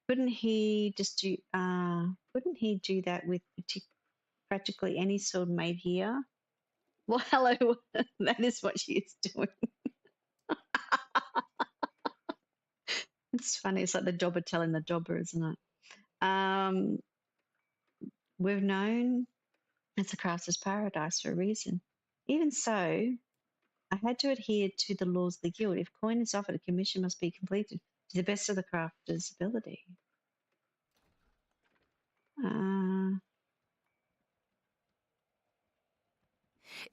Couldn't he just do? Couldn't he do that with practically any sword made here? Well, hello. That is what she is doing. It's funny. It's like the jobber telling the jobber, isn't it? We've known it's a crafter's paradise for a reason. Even so, I had to adhere to the laws of the guild. If coin is offered, a commission must be completed to the best of the crafter's ability.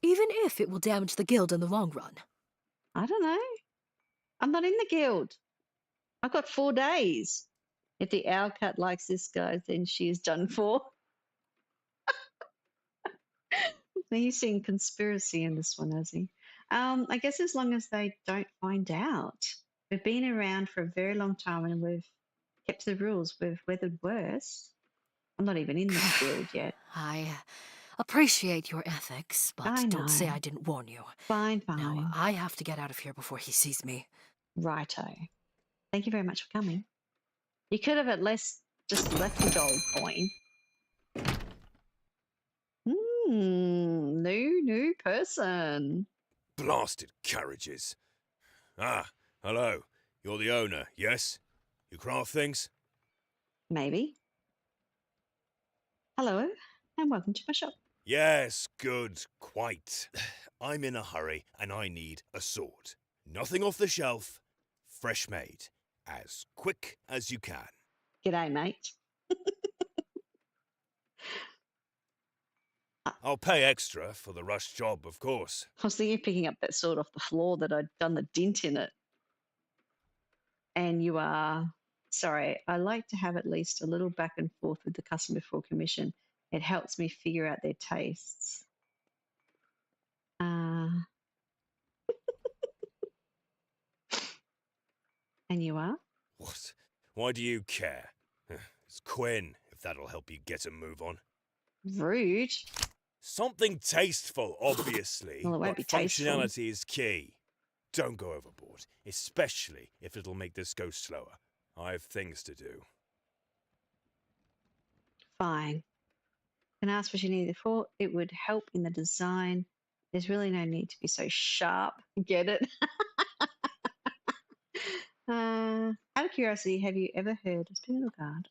Even if it will damage the guild in the long run. I don't know. I'm not in the guild. I've got 4 days. If the owl cat likes this guy, then she is done for. He's seen conspiracy in this one, has he? I guess as long as they don't find out. We've been around for a very long time and we've kept to the rules. We've weathered worse. I'm not even in the guild yet. I appreciate your ethics, but I don't say know. I didn't warn you. Fine. Now, I have to get out of here before he sees me. Righto. Thank you very much for coming. You could have at least just left the gold coin. New person. Blasted carriages. Ah, hello. You're the owner, yes? You craft things? Maybe. Hello, and welcome to my shop. Yes, good, quite. I'm in a hurry and I need a sword. Nothing off the shelf, fresh made. As quick as you can. G'day, mate. I'll pay extra for the rush job, of course. I was thinking of picking up that sword off the floor that I'd done the dint in it. And you are, sorry, I like to have at least a little back and forth with the customer before commission. It helps me figure out their tastes. And you are? What? Why do you care? It's Quinn, if that'll help you get a move on. Rude. Something tasteful, obviously. Well, it won't but be tasteful. functionality is key. Don't go overboard, especially if it'll make this go slower. I have things to do. Fine. Can ask what you need it for. It would help in the design. There's really no need to be so sharp. Get it? Out of curiosity, have you ever heard of Spindle Guard?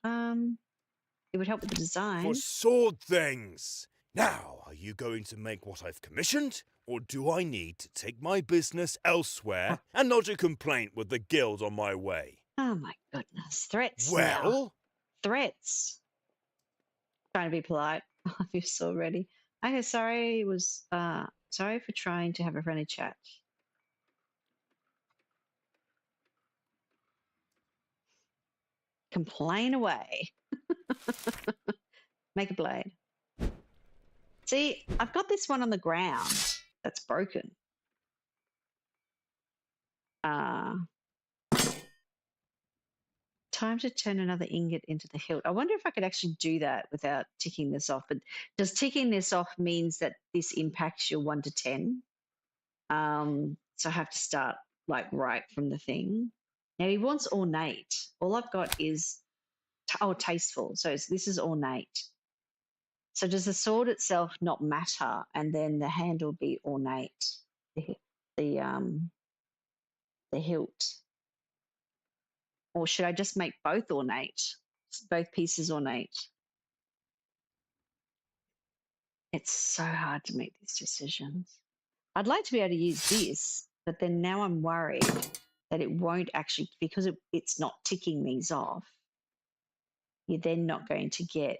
It would help with the design. For sword things! Now, are you going to make what I've commissioned? Or do I need to take my business elsewhere and lodge a complaint with the guild on my way? Oh my goodness. Threats. Well? Now. Threats. Trying to be polite. You're so ready. Okay, sorry. Sorry for trying to have a friendly chat. Complain away. Make a blade. See, I've got this one on the ground that's broken. Time to turn another ingot into the hilt. I wonder if I could actually do that without ticking this off. But does ticking this off means that this impacts your 1 to 10? So I have to start like right from the thing. Now he wants ornate. All I've got is tasteful. So this is ornate. So does the sword itself not matter, and then the handle be ornate? The hilt. Or should I just make both ornate? Both pieces ornate? It's so hard to make these decisions. I'd like to be able to use this, but then now I'm worried that it won't actually, because it's not ticking these off, you're then not going to get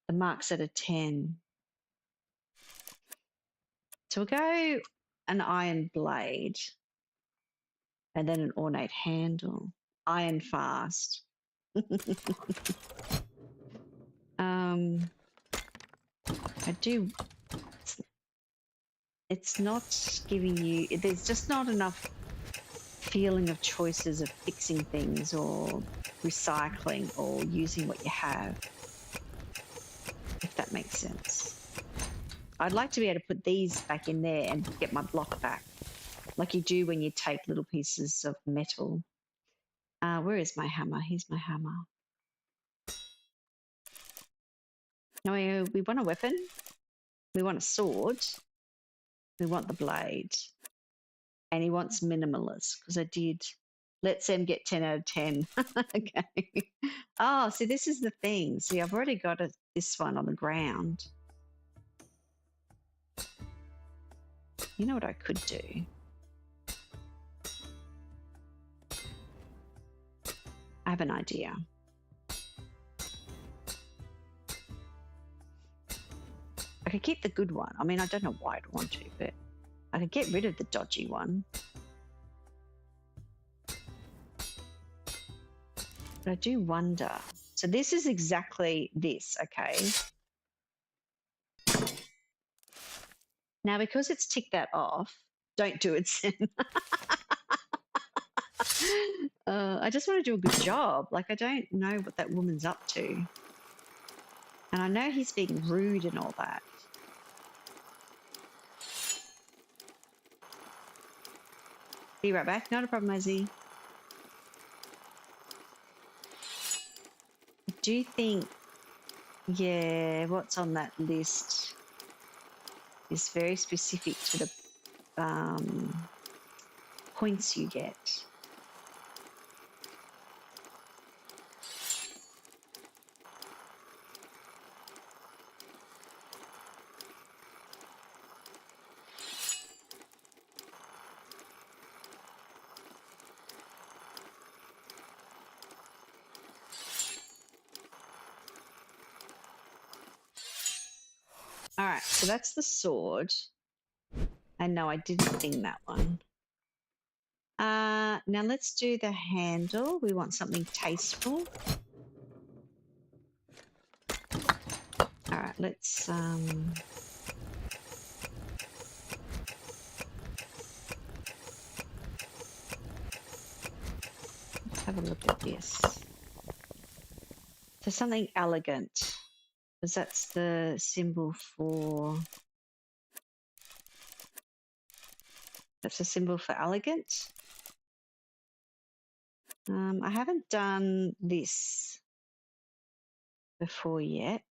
the marks at a 10. So we'll go an iron blade and then an ornate handle. Iron fast. I do. It's not giving you. There's just not enough feeling of choices of fixing things or recycling or using what you have. If that makes sense. I'd like to be able to put these back in there and get my block back. like you do when you take little pieces of metal. Where is my hammer? Here's my hammer. No, we want a weapon. We want a sword. We want the blade. And he wants minimalist because I did. Lets them get 10 out of 10. Okay. Oh, see, this is the thing. See, I've already got this one on the ground. You know what I could do? I have an idea. I could keep the good one. I mean, I don't know why I'd want to, but I could get rid of the dodgy one. But I do wonder. So this is exactly this, okay? Now, because it's ticked that off, don't do it, Sim. I just want to do a good job. Like, I don't know what that woman's up to. And I know he's being rude and all that. Be right back. Not a problem, Izzy. I do think, yeah, what's on that list is very specific to the points you get. All right, so that's the sword. And no, I didn't think that one. Now let's do the handle. We want something tasteful. All right, let's have a look at this. So something elegant, because that's the symbol for. That's a symbol for elegant. I haven't done this before yet.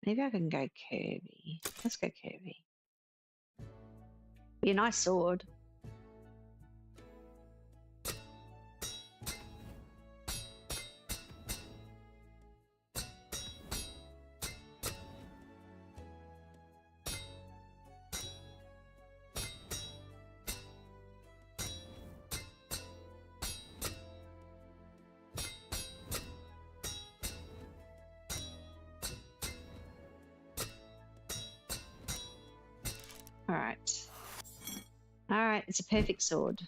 Maybe I can go curvy. Let's go curvy. Be a nice sword. All right. All right, it's a perfect sword.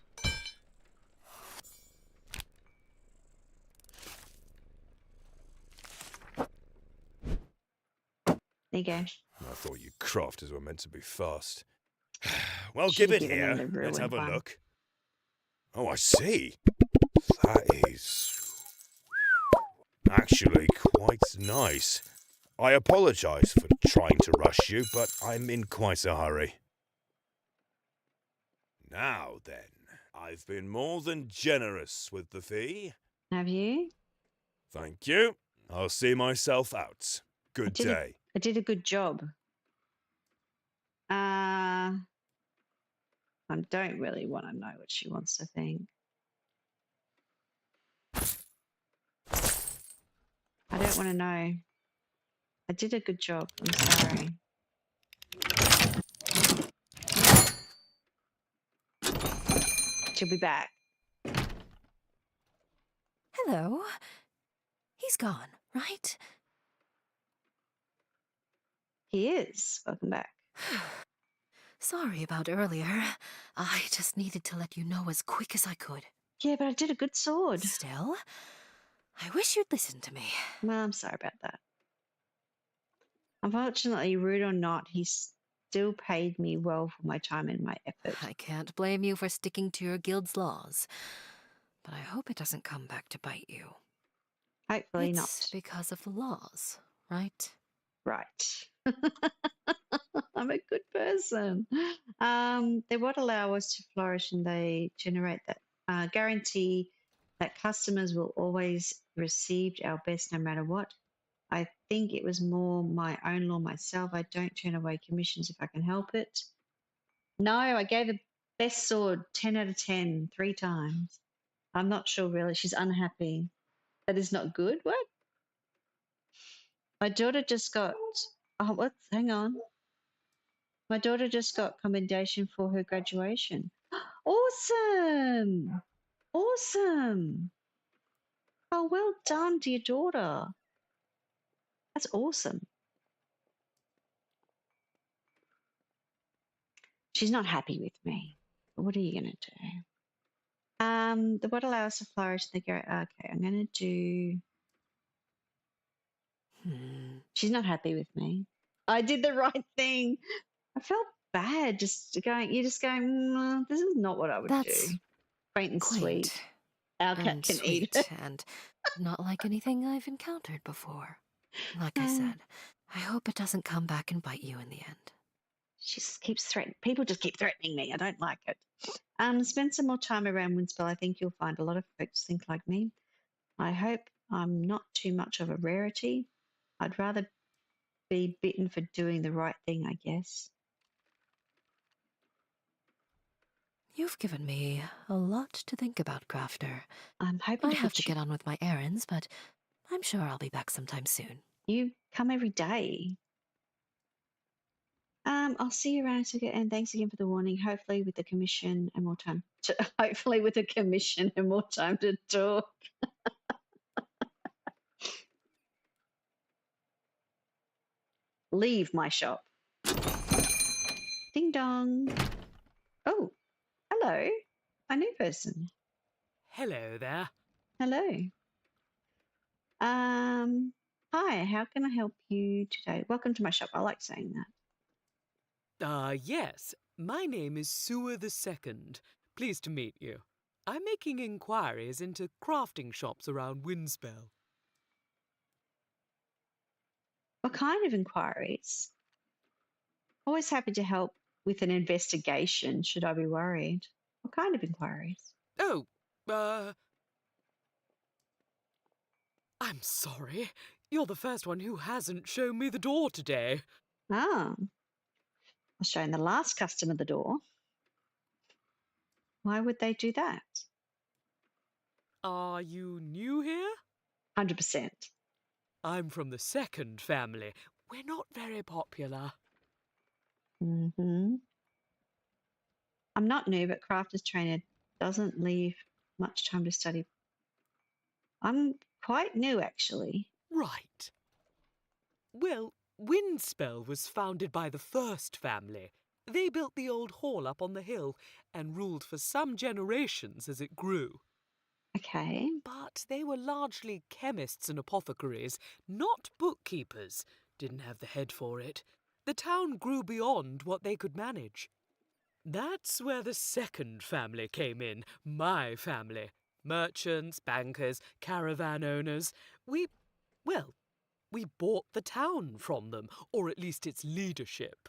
There you go. I thought you crafters were meant to be fast. Well, Should give have it given him here. the Let's ruined have a one. look. Oh, I see. That is actually quite nice. I apologize for trying to rush you, but I'm in quite a hurry. Now then, I've been more than generous with the fee. Have you? Thank you. I'll see myself out. Good day. I did a good job. I don't really want to know what she wants to think. I don't want to know. I did a good job. I'm sorry. She'll be back. Hello. He's gone, right? He is. Welcome back. Sorry about earlier. I just needed to let you know as quick as I could. Yeah, but I did a good sword. Still, I wish you'd listen to me. Well, I'm sorry about that. Unfortunately, rude or not, he still paid me well for my time and my effort. I can't blame you for sticking to your guild's laws, but I hope it doesn't come back to bite you. Hopefully It's not. because of the laws, right? Right. I'm a good person. They won't allow us to flourish, and they generate that guarantee that customers will always receive our best no matter what. I think it was more my own law myself. I don't turn away commissions if I can help it. No, I gave the best sword 10 out of 10 3 times. I'm not sure really. She's unhappy. That is not good. What? My daughter just got. Oh, what? Hang on. My daughter just got commendation for her graduation. Awesome! Awesome! Oh, well done to your daughter. That's awesome. She's not happy with me. But what are you going to do? The what allows to flourish. Okay, I'm going to do. She's not happy with me. I did the right thing. I felt bad just going. You're just going. This is not what I would do. That's Quaint and quaint sweet. Our cat and can eat it. sweet and not like anything I've encountered before. Like I Um, said, I hope it doesn't come back and bite you in the end. She just keeps threatening. People just keep threatening me. I don't like it. Spend some more time around Windspell. I think you'll find a lot of folks think like me. I hope I'm not too much of a rarity. I'd rather be bitten for doing the right thing, I guess. You've given me a lot to think about, Crafter. I'm hoping I to have put to get on with my errands, but I'm sure I'll be back sometime soon. you come every day. I'll see you around again, and thanks again for the warning. Hopefully with the commission and more time. Hopefully with a commission and more time to talk. Leave my shop. Ding dong. Oh, hello. A new person. Hello there. Hello. Hi, how can I help you today? Welcome to my shop. I like saying that. Yes. My name is Sewer the Second. Pleased to meet you. I'm making inquiries into crafting shops around Windspell. What kind of inquiries? Always happy to help with an investigation, should I be worried. What kind of inquiries? Oh, I'm sorry. You're the first one who hasn't shown me the door today. Ah, I was showing the last customer the door. Why would they do that? Are you new here? 100%. I'm from the second family. We're not very popular. I'm not new, but Crafter's trainer doesn't leave much time to study. I'm quite new, actually. Right. Well, Windspell was founded by the first family. They built the old hall up on the hill and ruled for some generations as it grew. Okay. But they were largely chemists and apothecaries, not bookkeepers. Didn't have the head for it. The town grew beyond what they could manage. That's where the second family came in, my family. Merchants, bankers, caravan owners. We bought the town from them, or at least its leadership.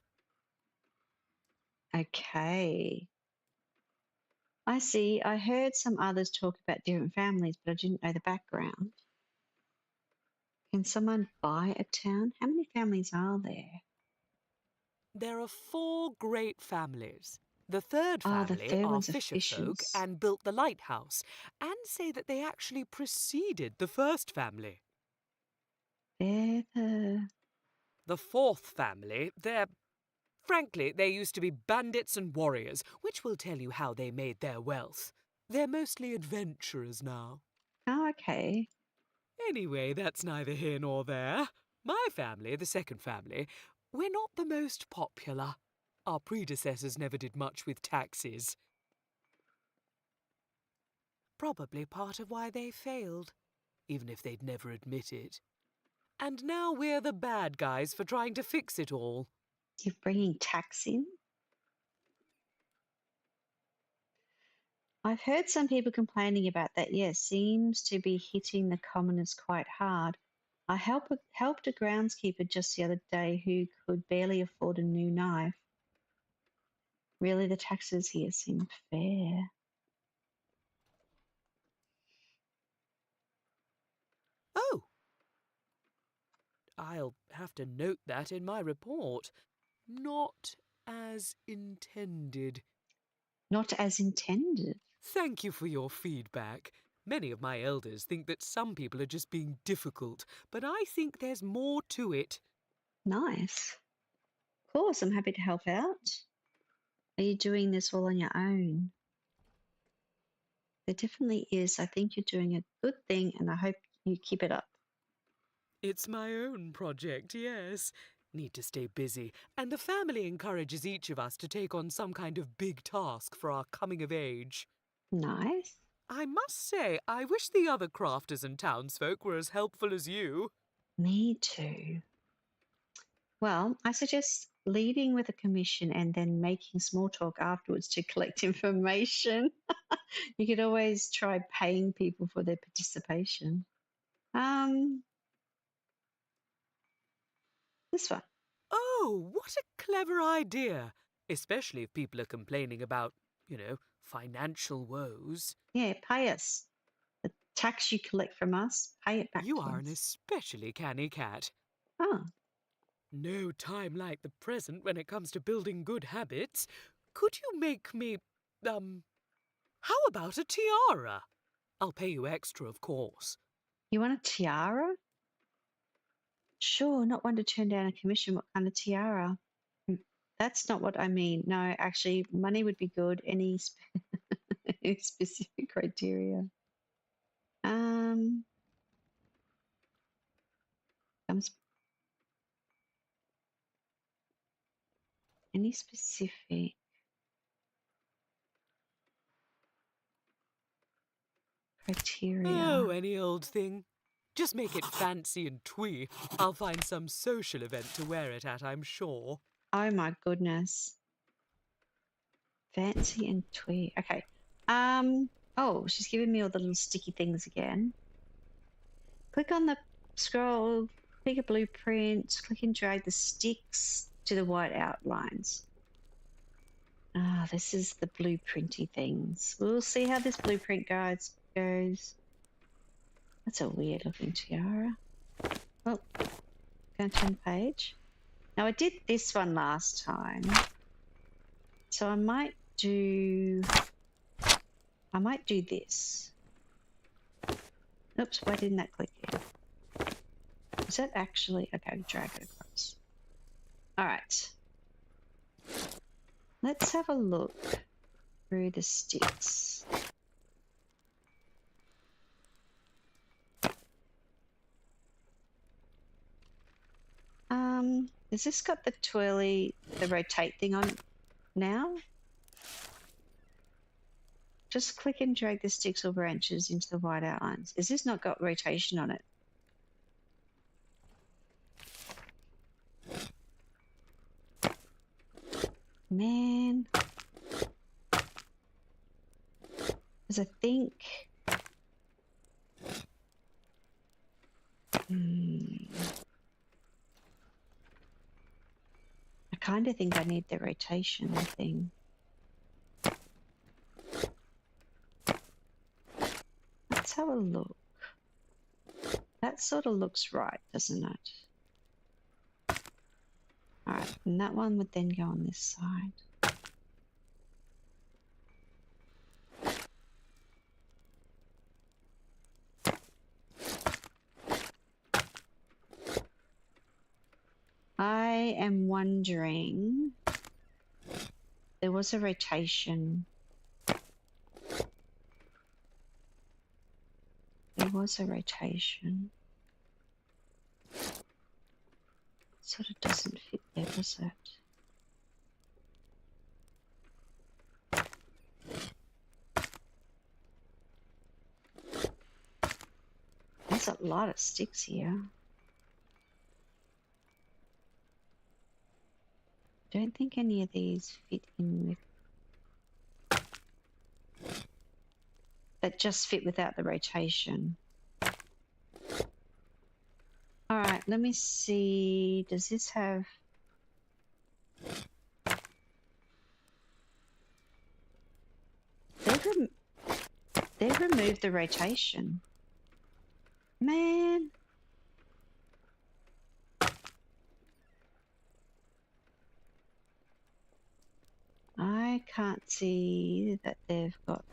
Okay. I see. I heard some others talk about different families, but I didn't know the background. Can someone buy a town? How many families are there? There are 4 great families. The third Oh, the family third are one's the fisher folk fishers. and built the lighthouse, and say that they actually preceded the first family. They're the... The fourth family, frankly, they used to be bandits and warriors, which will tell you how they made their wealth. They're mostly adventurers now. Oh, okay. Anyway, that's neither here nor there. My family, the second family, we're not the most popular. Our predecessors never did much with taxes. Probably part of why they failed, even if they'd never admit it. And now we're the bad guys for trying to fix it all. You're bringing tax in? I've heard some people complaining about that. Yes, seems to be hitting the commoners quite hard. I helped a groundskeeper just the other day who could barely afford a new knife. Really, the taxes here seem fair. Oh! I'll have to note that in my report. Not as intended. Not as intended. Thank you for your feedback. Many of my elders think that some people are just being difficult, but I think there's more to it. Nice. Of course, I'm happy to help out. Are you doing this all on your own? There definitely is. I think you're doing a good thing, and I hope you keep it up. It's my own project, yes. Need to stay busy, and the family encourages each of us to take on some kind of big task for our coming of age. Nice. I must say, I wish the other crafters and townsfolk were as helpful as you. Me too. Well, I suggest leading with a commission and then making small talk afterwards to collect information. You could always try paying people for their participation. This one. Oh, what a clever idea! Especially if people are complaining about, financial woes. Yeah, pay us. The tax you collect from us, pay it back You to are an us. especially canny cat. Oh, No time like the present when it comes to building good habits. Could you make me, how about a tiara? I'll pay you extra, of course. you want a tiara? Sure, not one to turn down a commission. What kind of tiara? That's not what I mean. No, actually, money would be good. Any specific criteria? Comes any specific criteria? Oh, any old thing. Just make it fancy and twee. I'll find some social event to wear it at, I'm sure. Oh my goodness. Fancy and twee. Okay. Oh, she's giving me all the little sticky things again. Click on the scroll, pick a blueprint, click and drag the sticks to the white outlines. Ah, this is the blueprinty things. We'll see how this blueprint guide goes. That's a weird looking tiara. Oh, going to turn the page. Now I did this one last time. So I might do this. Oops, why didn't that click here? Is that actually okay, drag it across. Alright. Let's have a look through the sticks. Has this got the the rotate thing on now? Just click and drag the sticks or branches into the white outlines. Is this not got rotation on it? Man. Because I think... I kind of think I need the rotation thing. Let's have a look. That sort of looks right, doesn't it? Alright, and that one would then go on this side. I am wondering, there was a rotation. There was a rotation. Sort of doesn't fit there, does it? There's a lot of sticks here. Don't think any of these fit in with... that just fit without the rotation. let me see. Does this have... They've removed the rotation. Man. I can't see that they've got...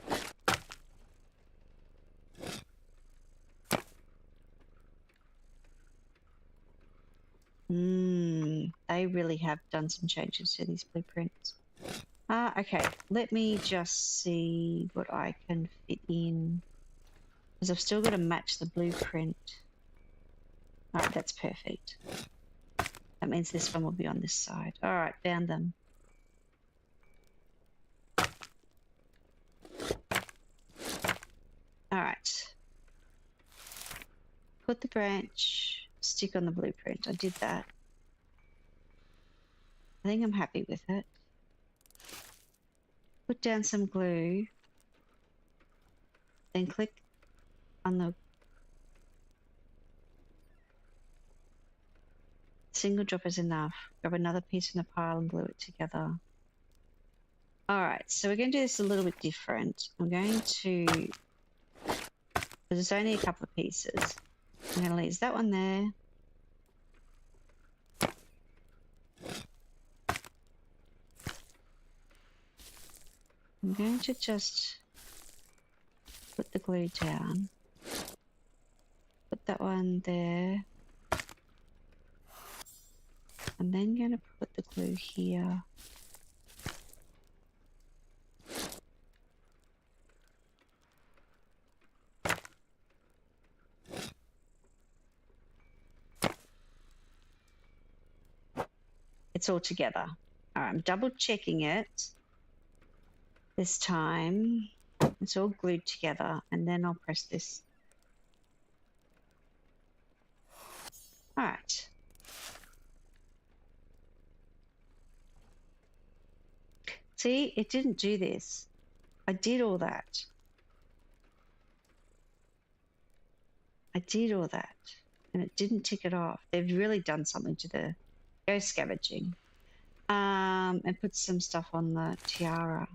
They really have done some changes to these blueprints. Okay, let me just see what I can fit in. Because I've still got to match the blueprint. Alright, that's perfect. That means this one will be on this side. Alright, found them. Alright. Put the branch, stick on the blueprint. I did that. I think I'm happy with it. Put down some glue. Then click on the single drop is enough. Grab another piece from the pile and glue it together. Alright, so we're going to do this a little bit different. I'm going to... Because it's only a couple of pieces. I'm going to leave that one there. I'm going to just put the glue down. Put that one there. I'm then going to put the glue here. It's all together. All right, I'm double checking it. This time, it's all glued together, and then I'll press this. All right. See, it didn't do this. I did all that. I did all that, and it didn't tick it off. They've really done something to the... Go scavenging. And put some stuff on the tiara.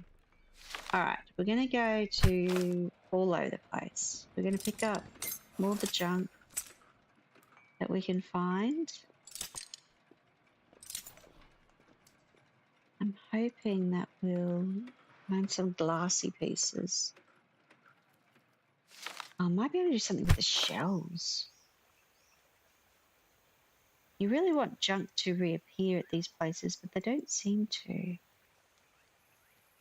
Alright, we're going to go to all over the place. We're going to pick up more of the junk that we can find. I'm hoping that we'll find some glassy pieces. I might be able to do something with the shells. You really want junk to reappear at these places, but they don't seem to.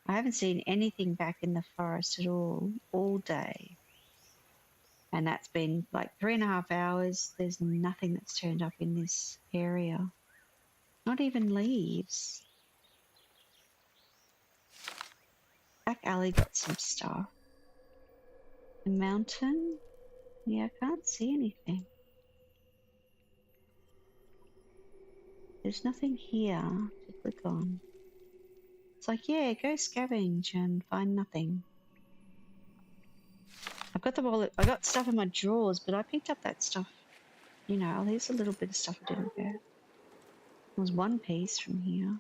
I haven't seen anything back in the forest at all day. And that's been like 3.5 hours. There's nothing that's turned up in this area. Not even leaves. Back alley got some stuff. The mountain? Yeah, I can't see anything. There's nothing here to click on. It's like, yeah, go scavenge and find nothing. I've got them all. I got stuff in my drawers, but I picked up that stuff. You know, there's a little bit of stuff I didn't get. There was one piece from here.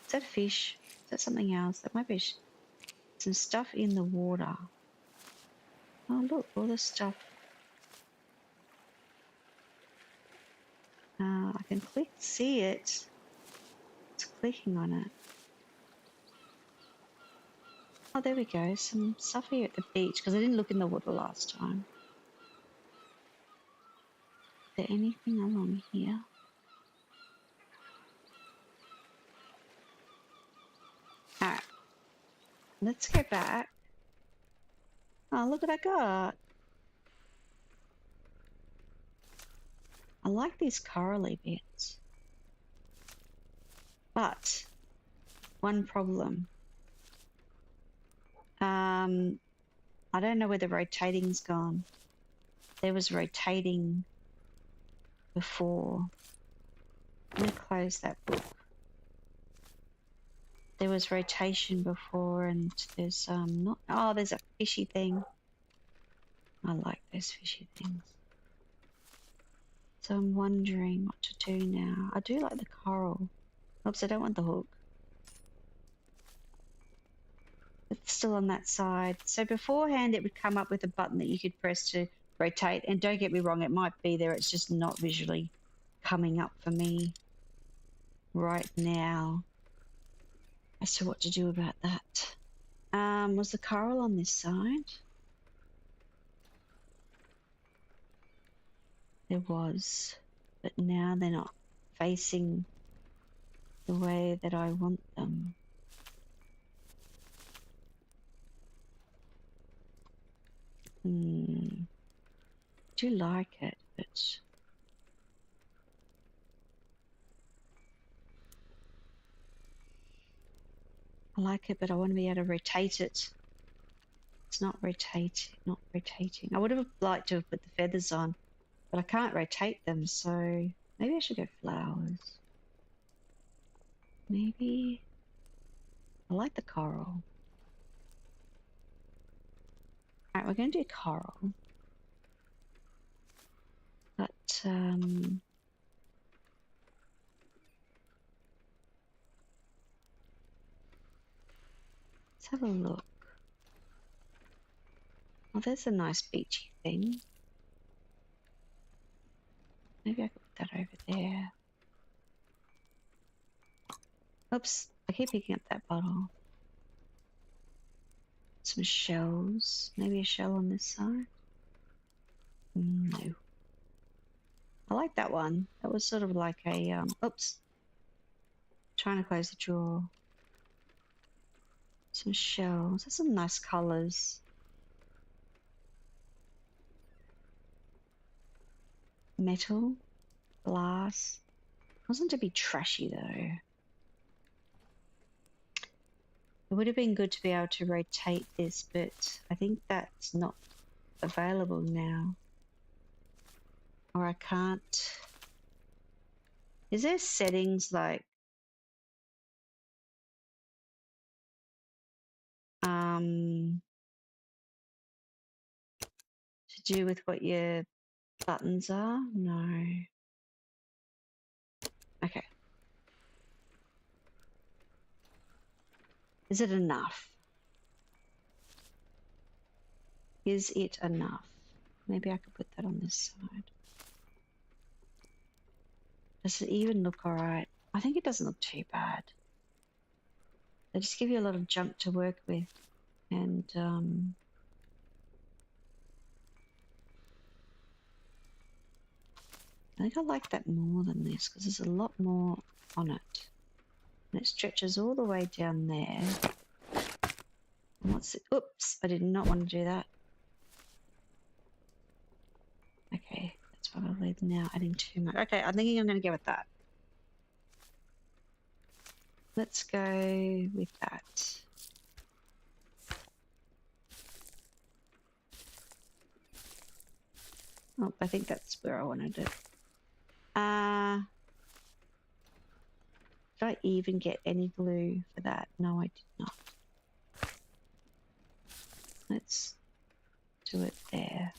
Is that a fish? Is that something else? That might be some stuff in the water. Oh, look, all this stuff. I can see it. It's clicking on it. Oh, there we go. Some stuff here at the beach, because I didn't look in the water last time. Is there anything along here? Alright. Let's go back. Oh, look what I got. I like these corally bits. But one problem. I don't know where the rotating's gone. There was rotating before. Let me close that book. There was rotation before, and there's not... Oh, there's a fishy thing. I like those fishy things. So I'm wondering what to do now. I do like the coral. Oops, I don't want the hook. It's still on that side. So beforehand, it would come up with a button that you could press to rotate. And don't get me wrong, it might be there. It's just not visually coming up for me right now as to what to do about that. Was the coral on this side? There was, but now they're not facing the way that I want them. I do like it, but I like it, but I want to be able to rotate it. It's not rotating. I would have liked to have put the feathers on, but I can't rotate them, so maybe I should go flowers. Maybe I like the coral. Alright, we're going to do coral. But, let's have a look. Oh, there's a nice beachy thing. Maybe I could put that over there. Oops, I keep picking up that bottle. Some shells. Maybe a shell on this side? No. I like that one. That was sort of like a, oops. Trying to close the drawer. Some shells. There's some nice colours. Metal. Glass. Wasn't to be trashy though. It would have been good to be able to rotate this, but I think that's not available now. Or I can't. Is there settings like to do with what your buttons are? No. Okay. Is it enough? Is it enough? Maybe I could put that on this side. Does it even look alright? I think it doesn't look too bad. They just give you a lot of junk to work with. And I think I like that more than this because there's a lot more on it. And it stretches all the way down there. And what's it? Oops, I did not want to do that. Okay, that's probably now adding too much. Okay, I'm thinking I'm going to go with that. Let's go with that. Oh, I think that's where I wanted it. Did I even get any glue for that? No, I did not. Let's do it there.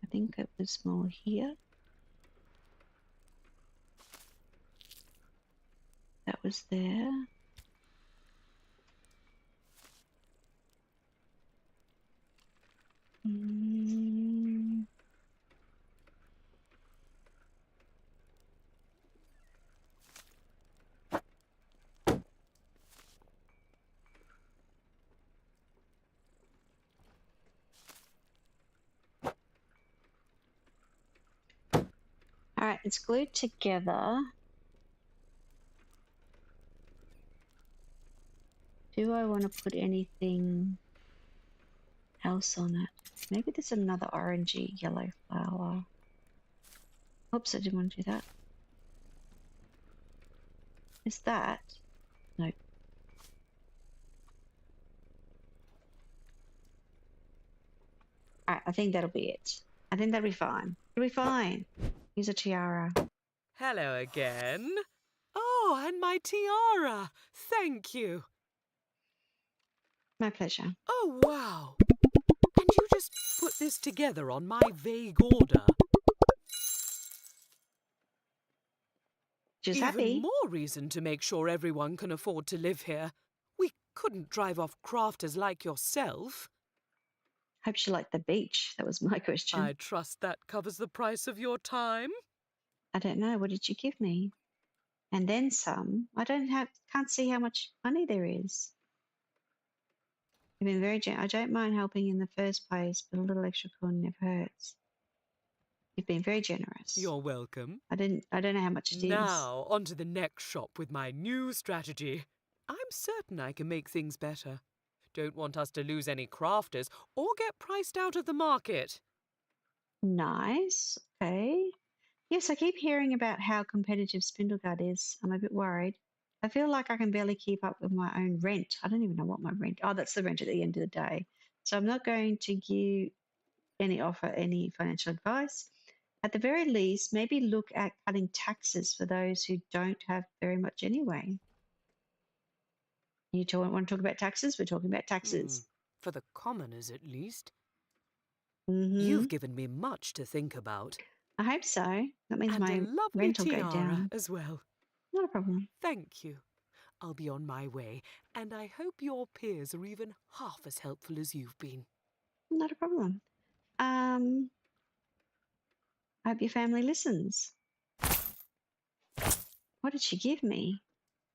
I think it was more here. That was there. Alright, it's glued together. Do I want to put anything else on it? Maybe there's another orangey yellow flower. Oops, I didn't want to do that. Is that? No. Alright, I think that'll be it. I think that'll be fine. It'll be fine. Use a tiara. Hello again. Oh, and my tiara. Thank you. My pleasure. Oh, wow. And you just put this together on my vague order. She's Even happy. more reason to make sure everyone can afford to live here. We couldn't drive off crafters like yourself. Hope she liked the beach. That was my question. I trust that covers the price of your time. I don't know. What did you give me? And then some. Can't see how much money there is. You've been very I don't mind helping in the first place, but a little extra coin never hurts. You've been very generous. You're welcome. I don't know how much it is. Now, on to the next shop with my new strategy. I'm certain I can make things better. Don't want us to lose any crafters or get priced out of the market. Nice. Okay. Yes, I keep hearing about how competitive Spindlegut is. I'm a bit worried. I feel like I can barely keep up with my own rent. I don't even know what my rent. Oh, that's the rent at the end of the day. So I'm not going to give any financial advice. At the very least, maybe look at cutting taxes for those who don't have very much anyway. You want to talk about taxes? We're talking about taxes. For the commoners, at least. Mm-hmm. You've given me much to think about. I hope so. That means And my a lovely rent will tiara go down. as well. Not a problem. Thank you. I'll be on my way, and I hope your peers are even half as helpful as you've been. Not a problem. I hope your family listens. What did she give me?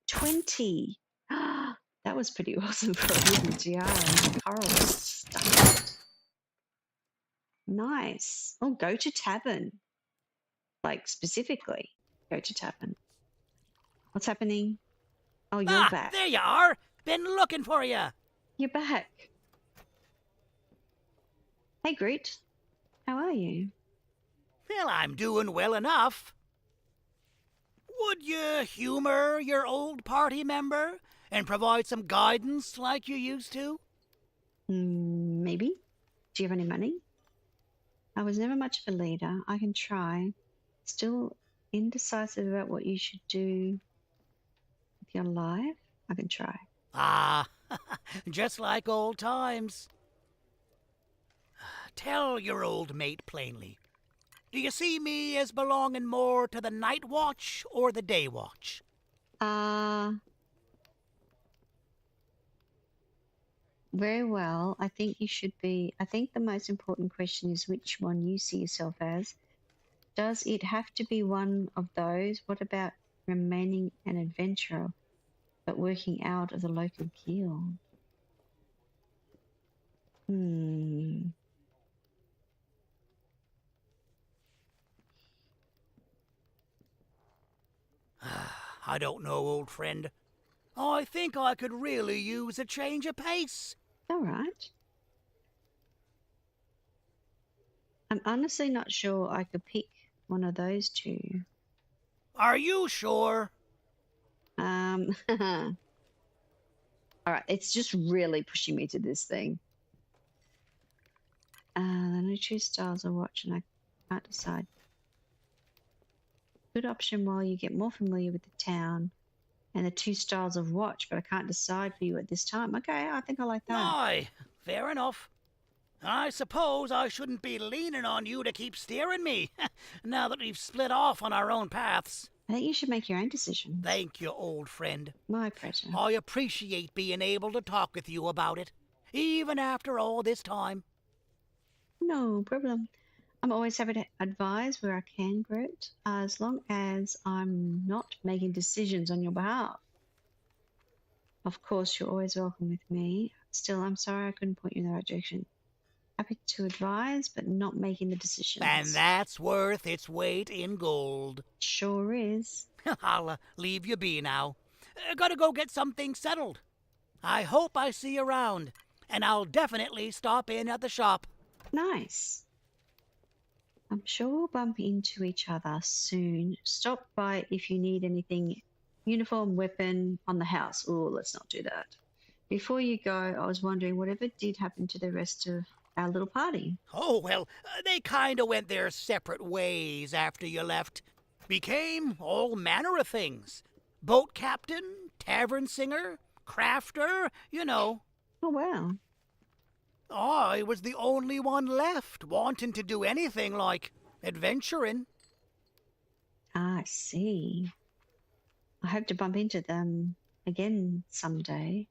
20. That was pretty awesome for a wooden tiara and coral stuff. Nice. Oh, go to tavern. Like, specifically, go to tavern. What's happening? Oh, you're back. There you are. Been looking for you. You're back. Hey, Grit. How are you? Well, I'm doing well enough. Would you humor your old party member and provide some guidance like you used to? Maybe. Do you have any money? I was never much of a leader. I can try. Still indecisive about what you should do with your life? I can try. Ah, just like old times. Tell your old mate plainly. Do you see me as belonging more to the night watch or the day watch? Very well. I think the most important question is which one you see yourself as. Does it have to be one of those? What about remaining an adventurer, but working out of the local guild? I don't know, old friend. I think I could really use a change of pace. All right. I'm honestly not sure I could pick one of those two. Are you sure? All right, it's just really pushing me to this thing. The new two styles of watch, and I can't decide. Good option while you get more familiar with the town and the two styles of watch, but I can't decide for you at this time. Okay, I think I like that. Aye, fair enough. I suppose I shouldn't be leaning on you to keep steering me, now that we've split off on our own paths. I think you should make your own decision. Thank you, old friend. My pleasure. I appreciate being able to talk with you about it, even after all this time. No problem. I'm always happy to advise where I can, Grit, as long as I'm not making decisions on your behalf. Of course, you're always welcome with me. Still, I'm sorry I couldn't point you in the right direction. Happy to advise, but not making the decisions. And that's worth its weight in gold. Sure is. I'll leave you be now. Gotta go get something settled. I hope I see you around, and I'll definitely stop in at the shop. Nice. I'm sure we'll bump into each other soon. Stop by if you need anything. Uniform, weapon, on the house. Oh, let's not do that. Before you go, I was wondering whatever did happen to the rest of our little party. Oh, well, they kinda went their separate ways after you left. Became all manner of things. Boat captain, tavern singer, crafter, you know. Oh, wow. I was the only one left wanting to do anything like adventuring. Ah, I see. I hope to bump into them again someday.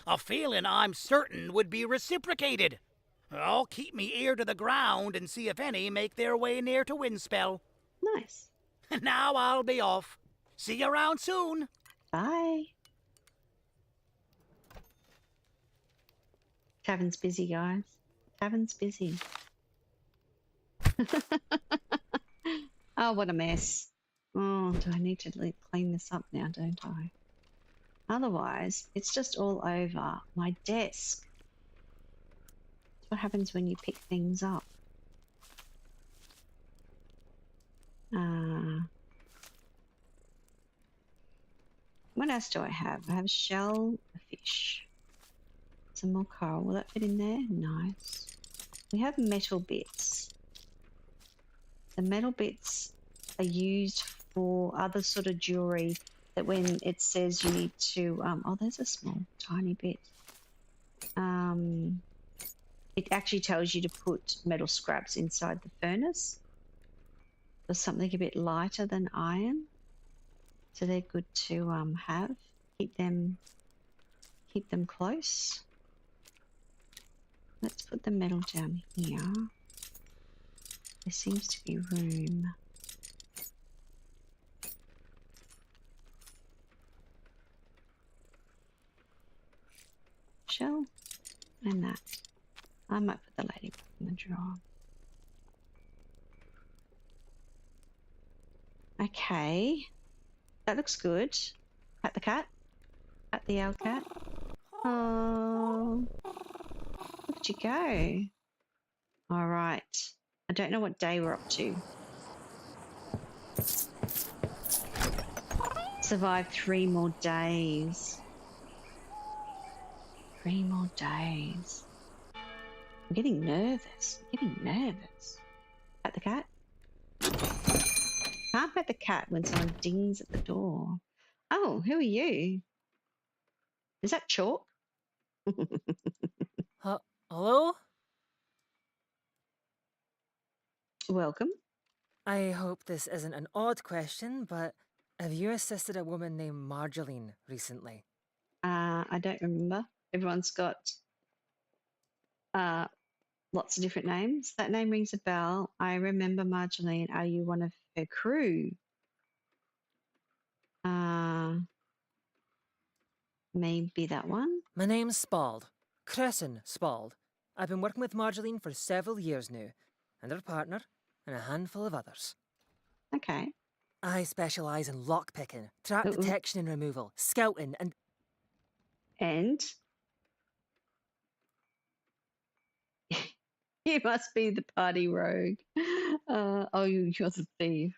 A feeling I'm certain would be reciprocated. I'll keep me ear to the ground and see if any make their way near to Windspell. Nice. Now I'll be off. See you around soon. Bye. Tavern's busy, guys. Tavern's busy. Oh, what a mess. Oh, do I need to clean this up now, don't I? Otherwise, it's just all over my desk. That's what happens when you pick things up. What else do I have? I have shell, a fish. Some more coral. Will that fit in there? Nice. We have metal bits. The metal bits are used for other sort of jewelry that when it says you need to... oh, there's a small, tiny bit. It actually tells you to put metal scraps inside the furnace. Or something a bit lighter than iron. So they're good to have. Keep them close. Let's put the metal down here. There seems to be room. Shell and that. I might put the ladybug in the drawer. Okay. That looks good. Pat the cat. Pat the owl cat. Oh. Look at you go. All right. I don't know what day we're up to. Survive 3 more days. 3 more days. I'm getting nervous. Pat the cat. Can't pet the cat when someone dings at the door. Oh, who are you? Is that Chalk? Hello? Welcome. I hope this isn't an odd question, but have you assisted a woman named Marjolaine recently? I don't remember. Everyone's got lots of different names. That name rings a bell. I remember Marjolaine. Are you one of her crew? Maybe that one. My name's Spald. Crescent Spald. I've been working with Marjolaine for several years now, and her partner, and a handful of others. Okay. I specialise in lockpicking, trap detection and removal, scouting, and... And? You must be the party rogue. Oh, you're the thief.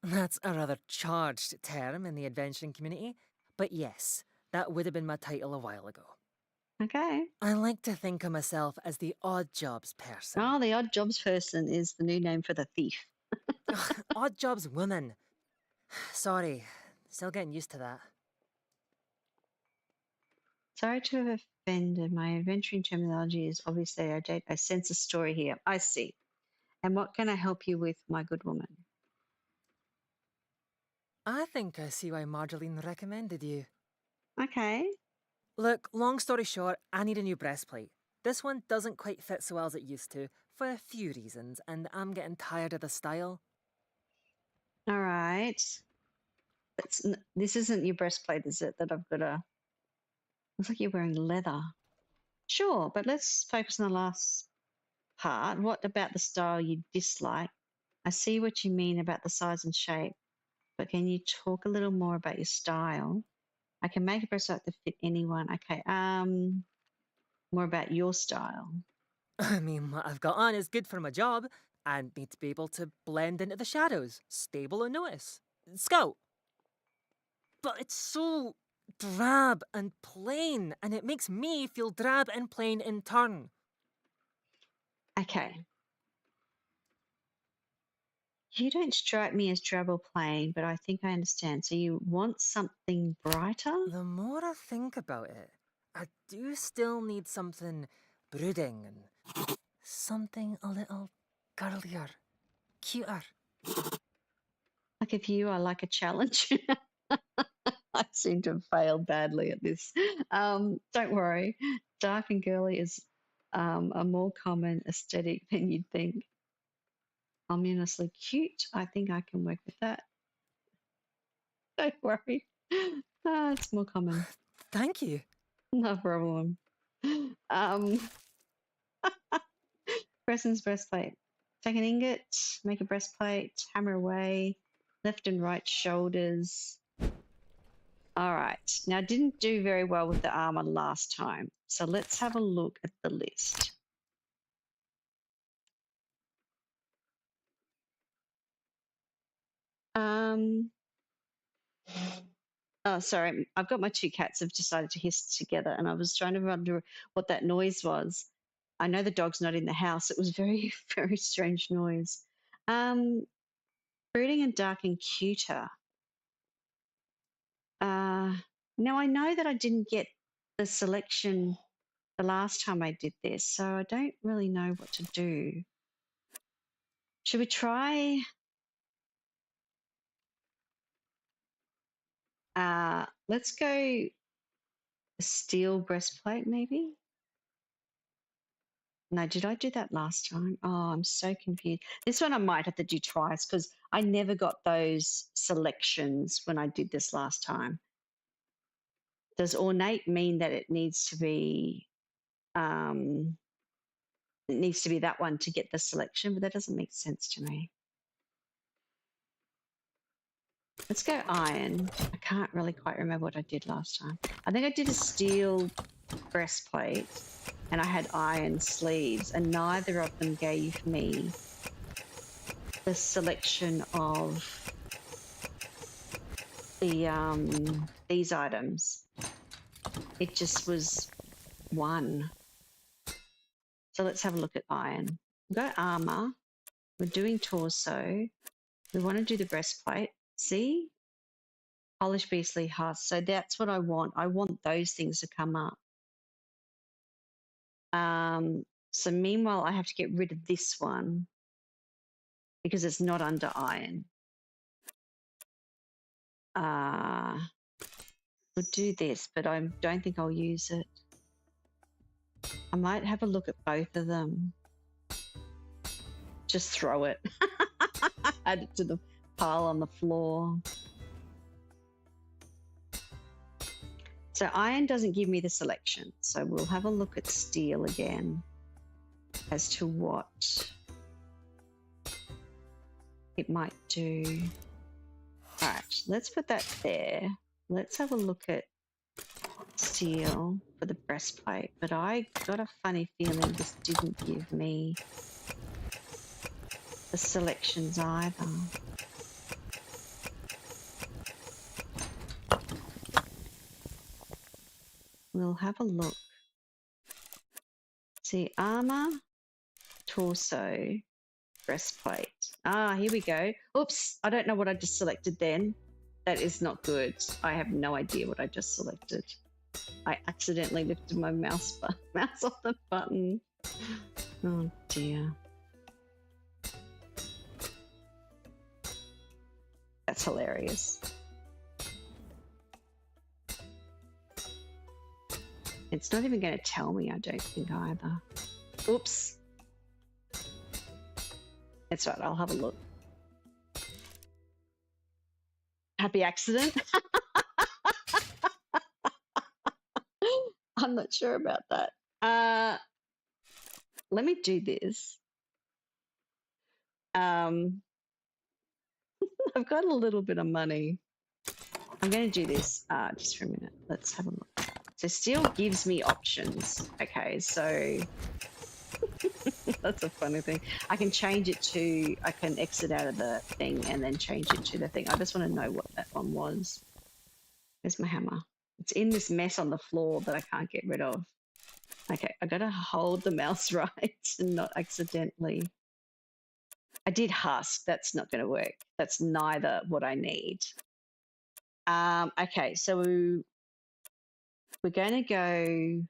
That's a rather charged term in the adventuring community, but yes, that would have been my title a while ago. Okay. I like to think of myself as the odd jobs person. Oh, the odd jobs person is the new name for the thief. Odd jobs woman. Sorry, still getting used to that. Sorry to have offended. My adventuring terminology is obviously outdated. I sense a story here. I see. And what can I help you with, my good woman? I think I see why Marjolaine recommended you. Okay. Look, long story short, I need a new breastplate. This one doesn't quite fit so well as it used to, for a few reasons, and I'm getting tired of the style. All right. This isn't your breastplate, is it? That I've got a... Looks like you're wearing leather. Sure, but let's focus on the last part. What about the style you dislike? I see what you mean about the size and shape, but can you talk a little more about your style? I can make a breastplate that fit anyone. Okay, more about your style. I mean, what I've got on is good for my job. I need to be able to blend into the shadows, stable and notice. Scout! But it's so drab and plain, and it makes me feel drab and plain in turn. Okay. You don't strike me as trouble playing, but I think I understand. So you want something brighter? The more I think about it, I do still need something brooding and something a little girlier, cuter. Like if you are like a challenge. I seem to have failed badly at this. Don't worry. Dark and girly is a more common aesthetic than you'd think. Ominously cute. I think I can work with that. Don't worry. It's more common. Thank you. No problem. Preston's breastplate. Take an ingot, make a breastplate, hammer away, left and right shoulders. All right. Now, I didn't do very well with the armor last time. So let's have a look at the list. Oh, sorry. I've got my two cats have decided to hiss together, and I was trying to wonder what that noise was. I know the dog's not in the house. It was very, very strange noise. Brooding and dark and cuter. Now, I know that I didn't get the selection the last time I did this, so I don't really know what to do. Should we try? Let's go steel breastplate, maybe? No, did I do that last time? Oh, I'm so confused. This one I might have to do twice because I never got those selections when I did this last time. Does ornate mean that it needs to be that one to get the selection? But that doesn't make sense to me. Let's go iron. I can't really quite remember what I did last time. I think I did a steel breastplate and I had iron sleeves, and neither of them gave me the selection of the these items. It just was one. So let's have a look at iron. We've got armor. We're doing torso. We want to do the breastplate. See? Polished beastly husk. So that's what I want. I want those things to come up. So meanwhile, I have to get rid of this one because it's not under iron. We'll do this, but I don't think I'll use it. I might have a look at both of them. Just throw it. Add it to the pile on the floor. So iron doesn't give me the selection. So we'll have a look at steel again as to what it might do. All right, let's put that there. Let's have a look at steel for the breastplate. But I got a funny feeling this didn't give me the selections either. We'll have a look. See, armor, torso, breastplate. Ah, here we go. Oops, I don't know what I just selected then. That is not good. I have no idea what I just selected. I accidentally lifted my mouse off the button. Oh dear. That's hilarious. It's not even going to tell me, I don't think, either. Oops. That's right, I'll have a look. Happy accident. I'm not sure about that. Let me do this. I've got a little bit of money. I'm going to do this just for a minute. Let's have a look. So steel gives me options. Okay, so that's a funny thing. I can change it to, I can exit out of the thing and then change it to the thing. I just want to know what that one was. Where's my hammer? It's in this mess on the floor that I can't get rid of. Okay, I got to hold the mouse right and not accidentally I did husk. That's not going to work. That's neither what I need. Okay, so we're going to go.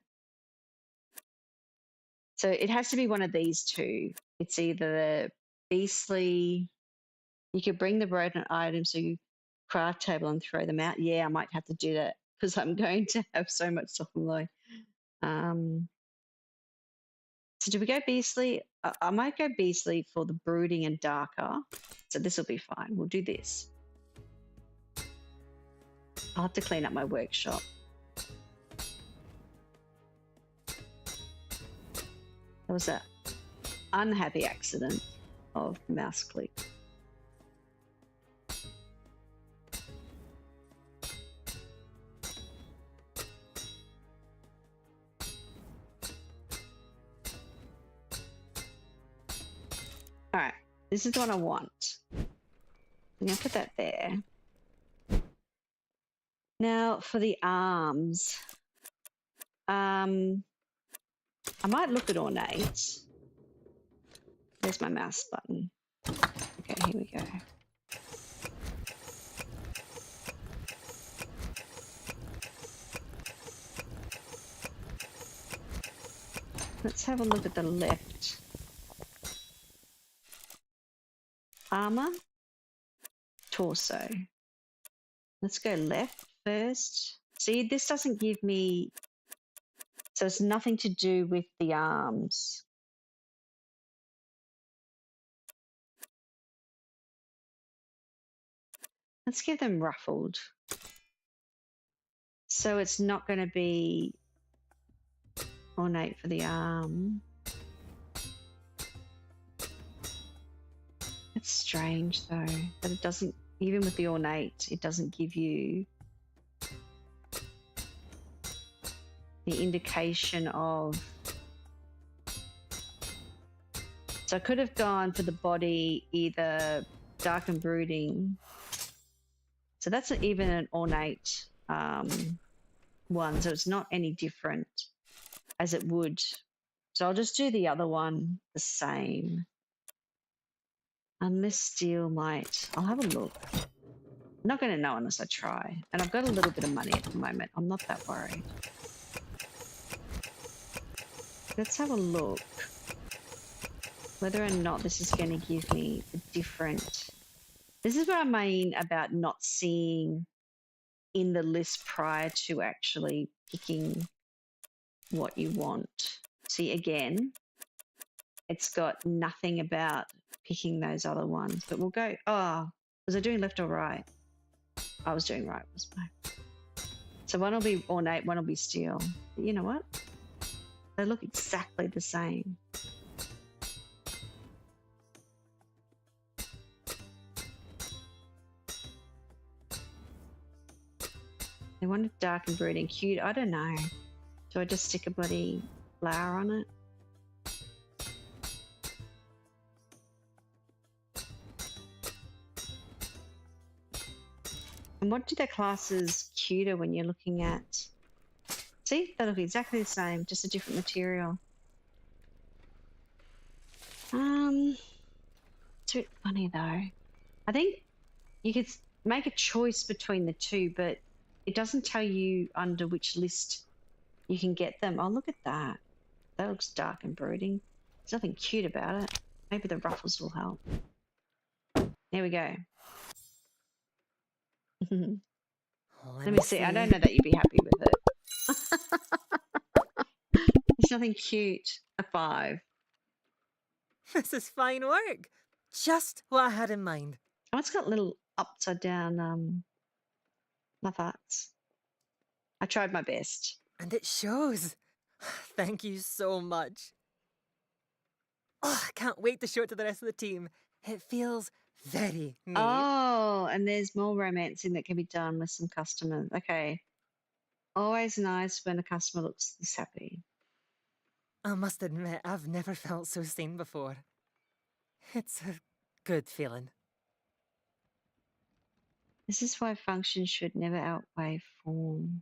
So it has to be one of these two. It's either the beastly. You could bring the rodent items to craft table and throw them out. Yeah, I might have to do that because I'm going to have so much stuff on low. So do we go beastly? I might go beastly for the brooding and darker. So this will be fine. We'll do this. I'll have to clean up my workshop. That was an unhappy accident of mouse click. All right, this is the one I want. I'm going to put that there. Now for the arms, I might look at ornate. There's my mouse button. Okay, here we go. Let's have a look at the left. Armor, torso. Let's go left first. See, this doesn't give me, so it's nothing to do with the arms. Let's give them ruffled. So it's not going to be ornate for the arm. It's strange though, that it doesn't, even with the ornate, it doesn't give you the indication of. So I could have gone for the body either dark and brooding. So that's even an ornate one, so it's not any different as it would. So I'll just do the other one the same. Unless steel might, I'll have a look. I'm not going to know unless I try. And I've got a little bit of money at the moment. I'm not that worried. Let's have a look. Whether or not this is going to give me a different. This is what I mean about not seeing in the list prior to actually picking what you want. See, again, it's got nothing about picking those other ones, but we'll go. Oh, was I doing left or right? I was doing right, wasn't I? So one will be ornate, one will be steel. But you know what? They look exactly the same. They wanted dark and brooding cute. I don't know. Do I just stick a bloody flower on it? And what do their classes cuter when you're looking at? See, they look exactly the same, just a different material. It's a bit funny though. I think you could make a choice between the two, but it doesn't tell you under which list you can get them. Oh, look at that. That looks dark and brooding. There's nothing cute about it. Maybe the ruffles will help. There we go. Let me see. I don't know that you'd be happy with it. There's nothing cute. A 5. This is fine work. Just what I had in mind. Oh, it's got little upside down love hearts. I tried my best. And it shows. Thank you so much. Oh, I can't wait to show it to the rest of the team. It feels very neat. Oh, and there's more romancing that can be done with some customers. Okay. Always nice when a customer looks this happy. I must admit, I've never felt so seen before. It's a good feeling. This is why function should never outweigh form.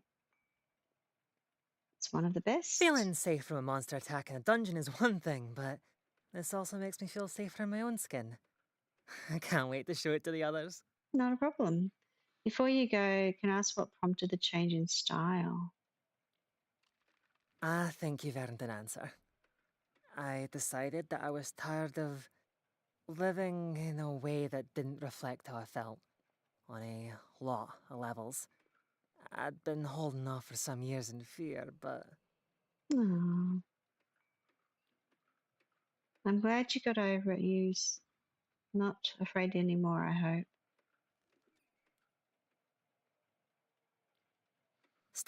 It's one of the best. Feeling safe from a monster attack in a dungeon is one thing, but this also makes me feel safer in my own skin. I can't wait to show it to the others. Not a problem. Before you go, can I ask what prompted the change in style? I think you've earned an answer. I decided that I was tired of living in a way that didn't reflect how I felt on a lot of levels. I'd been holding off for some years in fear, but Oh, I'm glad you got over it. You're not afraid anymore, I hope.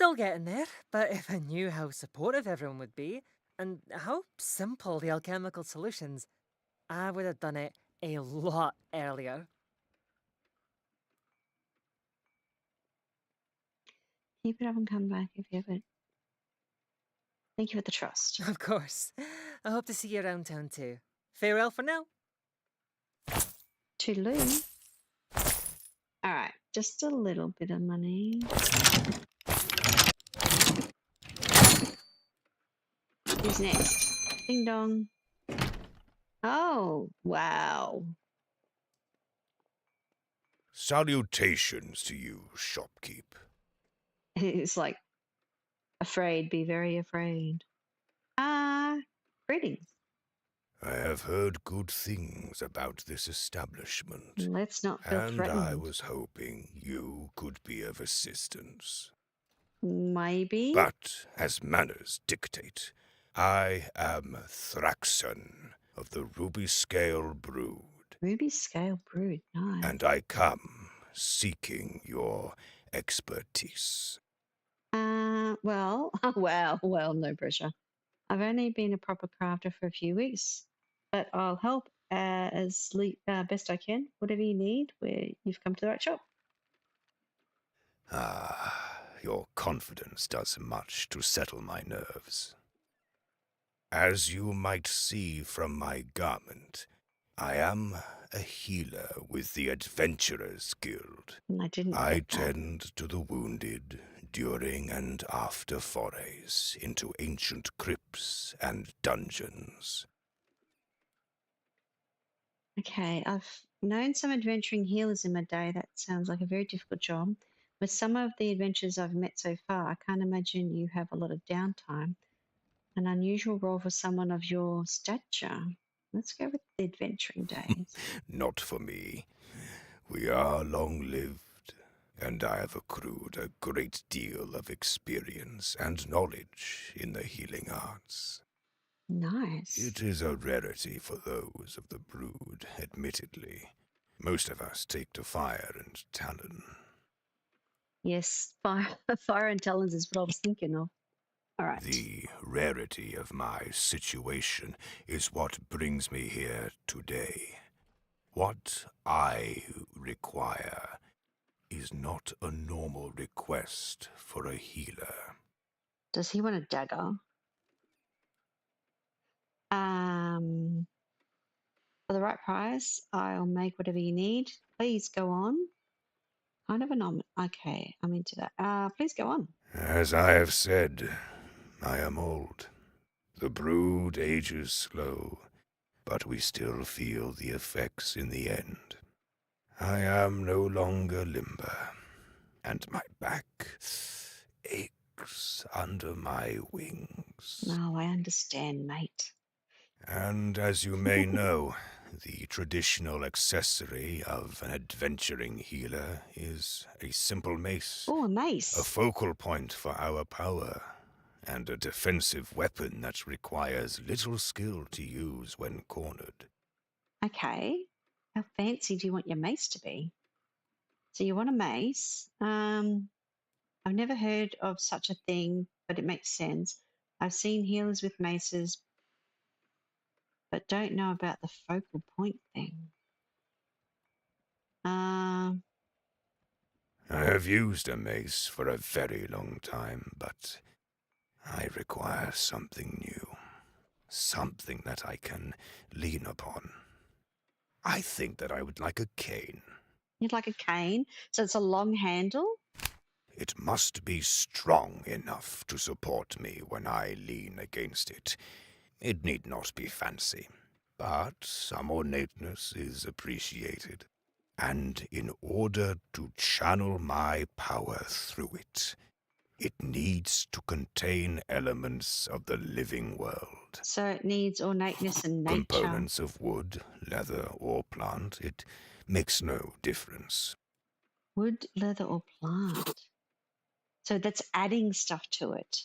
still getting there. But if I knew how supportive everyone would be, and how simple the alchemical solutions, I would have done it a lot earlier. Keep it up and come back if you ever. Thank you for the trust. Of course. I hope to see you around town too. Farewell for now. Toodaloo. All right, just a little bit of money. Who's next? Ding dong. Oh, wow. Salutations to you, shopkeep. It's like, afraid, be very afraid. Greetings. I have heard good things about this establishment, Let's not feel and threatened. I was hoping you could be of assistance. Maybe. But, as manners dictate, I am Thraxon of the Ruby Scale Brood. Ruby Scale Brood, nice. And I come seeking your expertise. Well, well, no pressure. I've only been a proper crafter for a few weeks, but I'll help best I can. Whatever you need, you've come to the right shop. Your confidence does much to settle my nerves. As you might see from my garment, I am a healer with the Adventurers Guild. I tend to the wounded during and after forays into ancient crypts and dungeons. Okay, I've known some adventuring healers in my day. That sounds like a very difficult job. With some of the adventures I've met so far, I can't imagine you have a lot of downtime. An unusual role for someone of your stature. Let's go with the adventuring days. Not for me. We are long-lived, and I have accrued a great deal of experience and knowledge in the healing arts. Nice. It is a rarity for those of the brood, admittedly. Most of us take to fire and talon. Yes, fire and talons is what I was thinking of. All right. The rarity of my situation is what brings me here today. What I require is not a normal request for a healer. Does he want a dagger? For the right price, I'll make whatever you need. Please go on. Kind of a okay, I'm into that. Please go on. As I have said, I am old. The brood ages slow, but we still feel the effects in the end. I am no longer limber, and my back aches under my wings. No, I understand, mate. And as you may know, the traditional accessory of an adventuring healer is a simple mace. Oh, a mace. A focal point for our power, and a defensive weapon that requires little skill to use when cornered. Okay. How fancy do you want your mace to be? So you want a mace. I've never heard of such a thing, but it makes sense. I've seen healers with maces, but don't know about the focal point thing. I have used a mace for a very long time, but I require something new. Something that I can lean upon. I think that I would like a cane. You'd like a cane? So it's a long handle? It must be strong enough to support me when I lean against it. It need not be fancy, but some ornateness is appreciated. And in order to channel my power through it, it needs to contain elements of the living world. So it needs ornateness and nature. Components of wood, leather, or plant. It makes no difference. Wood, leather, or plant. So that's adding stuff to it.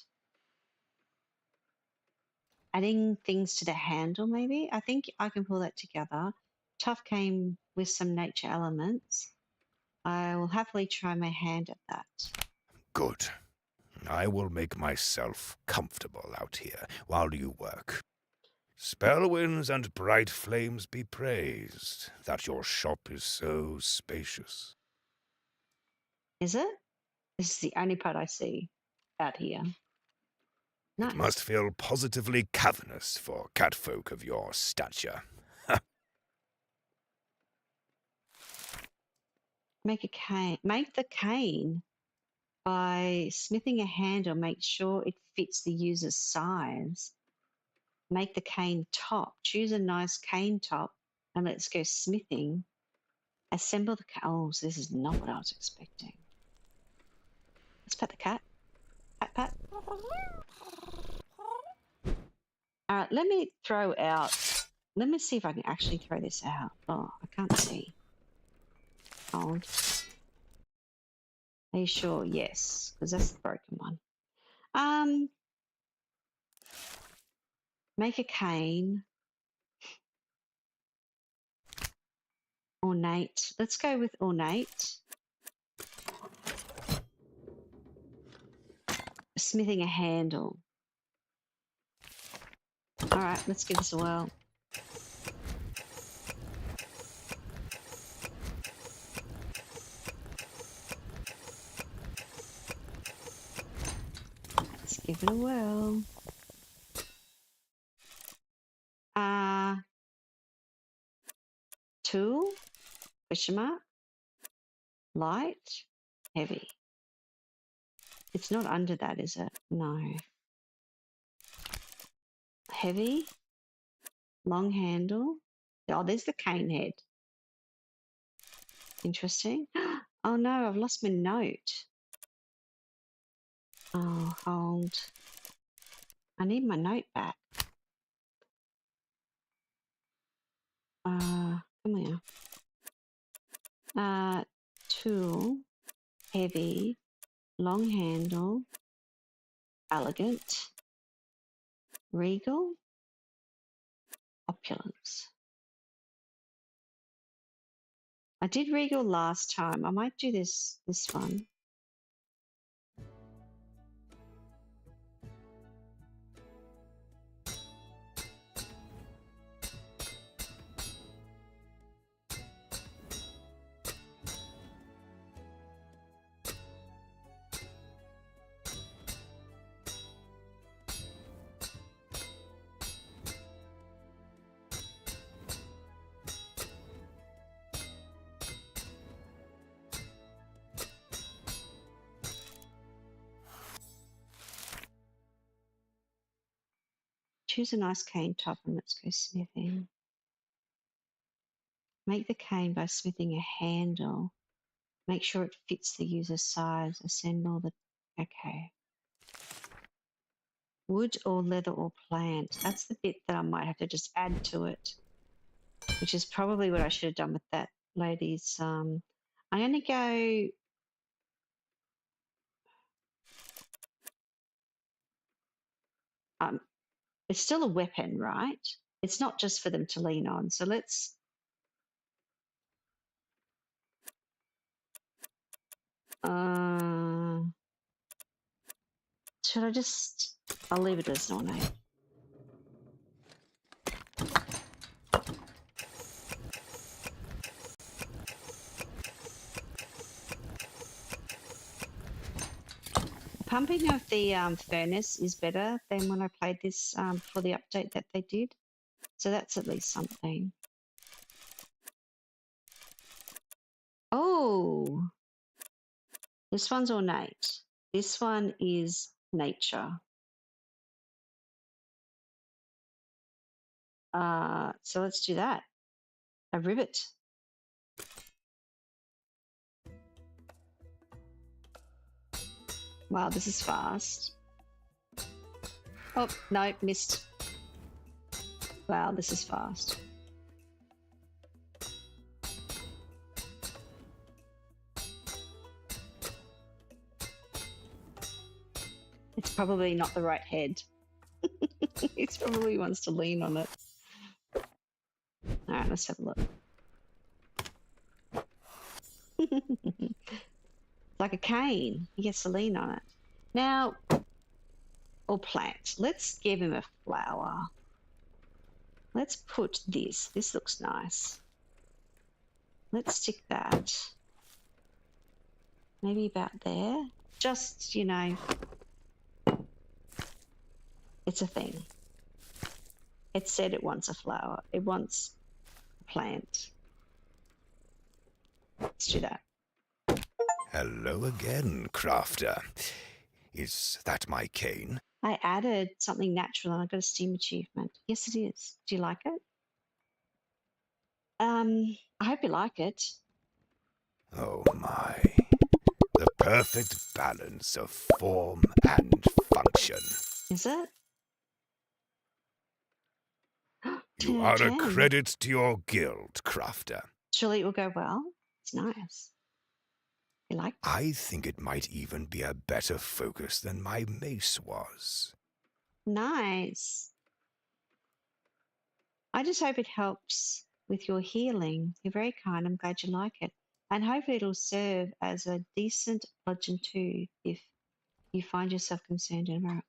Adding things to the handle, maybe? I think I can pull that together. Tough came with some nature elements. I will happily try my hand at that. Good. I will make myself comfortable out here while you work. Spell winds and bright flames be praised that your shop is so spacious. Is it? This is the only part I see out here. Nice. It must feel positively cavernous for catfolk of your stature. Make a cane. Make the cane by smithing a handle. Make sure it fits the user's size. Make the cane top. Choose a nice cane top and let's go smithing. Assemble the cat. Oh, so this is not what I was expecting. Let's pet the cat. Pat, pat. All right, let me throw out. Let me see if I can actually throw this out. Oh, I can't see. Hold. Are you sure? Yes, because that's the broken one. Make a cane. Ornate. Let's go with ornate. Smithing a handle. All right, let's give this a whirl. Let's give it a whirl. Tool, question mark, light, heavy. It's not under that, is it? No. Heavy, long handle. Oh, there's the cane head. Interesting. Oh no, I've lost my note. Oh, hold. I need my note back. Come here. Tool, heavy, long handle, elegant, regal, opulence. I did regal last time. I might do this one. Choose a nice cane top and let's go smithing. Make the cane by smithing a handle. Make sure it fits the user's size. Assemble the... Okay. Wood or leather or plant. That's the bit that I might have to just add to it, which is probably what I should have done with that lady's... I'm going to go... it's still a weapon, right? It's not just for them to lean on. So let's... should I just... I'll leave it as ornate. Pumping of the furnace is better than when I played this for the update that they did. So that's at least something. Oh, this one's ornate. This one is nature. So let's do that. A ribbit. Wow, this is fast. Oh, no, missed. Wow, this is fast. It's probably not the right head. It probably wants to lean on it. All right, let's have a look. Like a cane. He gets to lean on it. Now, or plant. Let's give him a flower. Let's put this. This looks nice. Let's stick that. Maybe about there. Just, you know, it's a thing. It said it wants a flower. It wants a plant. Let's do that. Hello again, crafter. Is that my cane? I added something natural and I got a Steam achievement. Yes, it is. Do you like it? I hope you like it. Oh my. The perfect balance of form and function. Is it? You are a credit to your guild, crafter. Surely it will go well. It's nice. You like it? I think it might even be a better focus than my mace was. Nice. I just hope it helps with your healing. You're very kind. I'm glad you like it. And hopefully it'll serve as a decent bludgeon too if you find yourself concerned about it.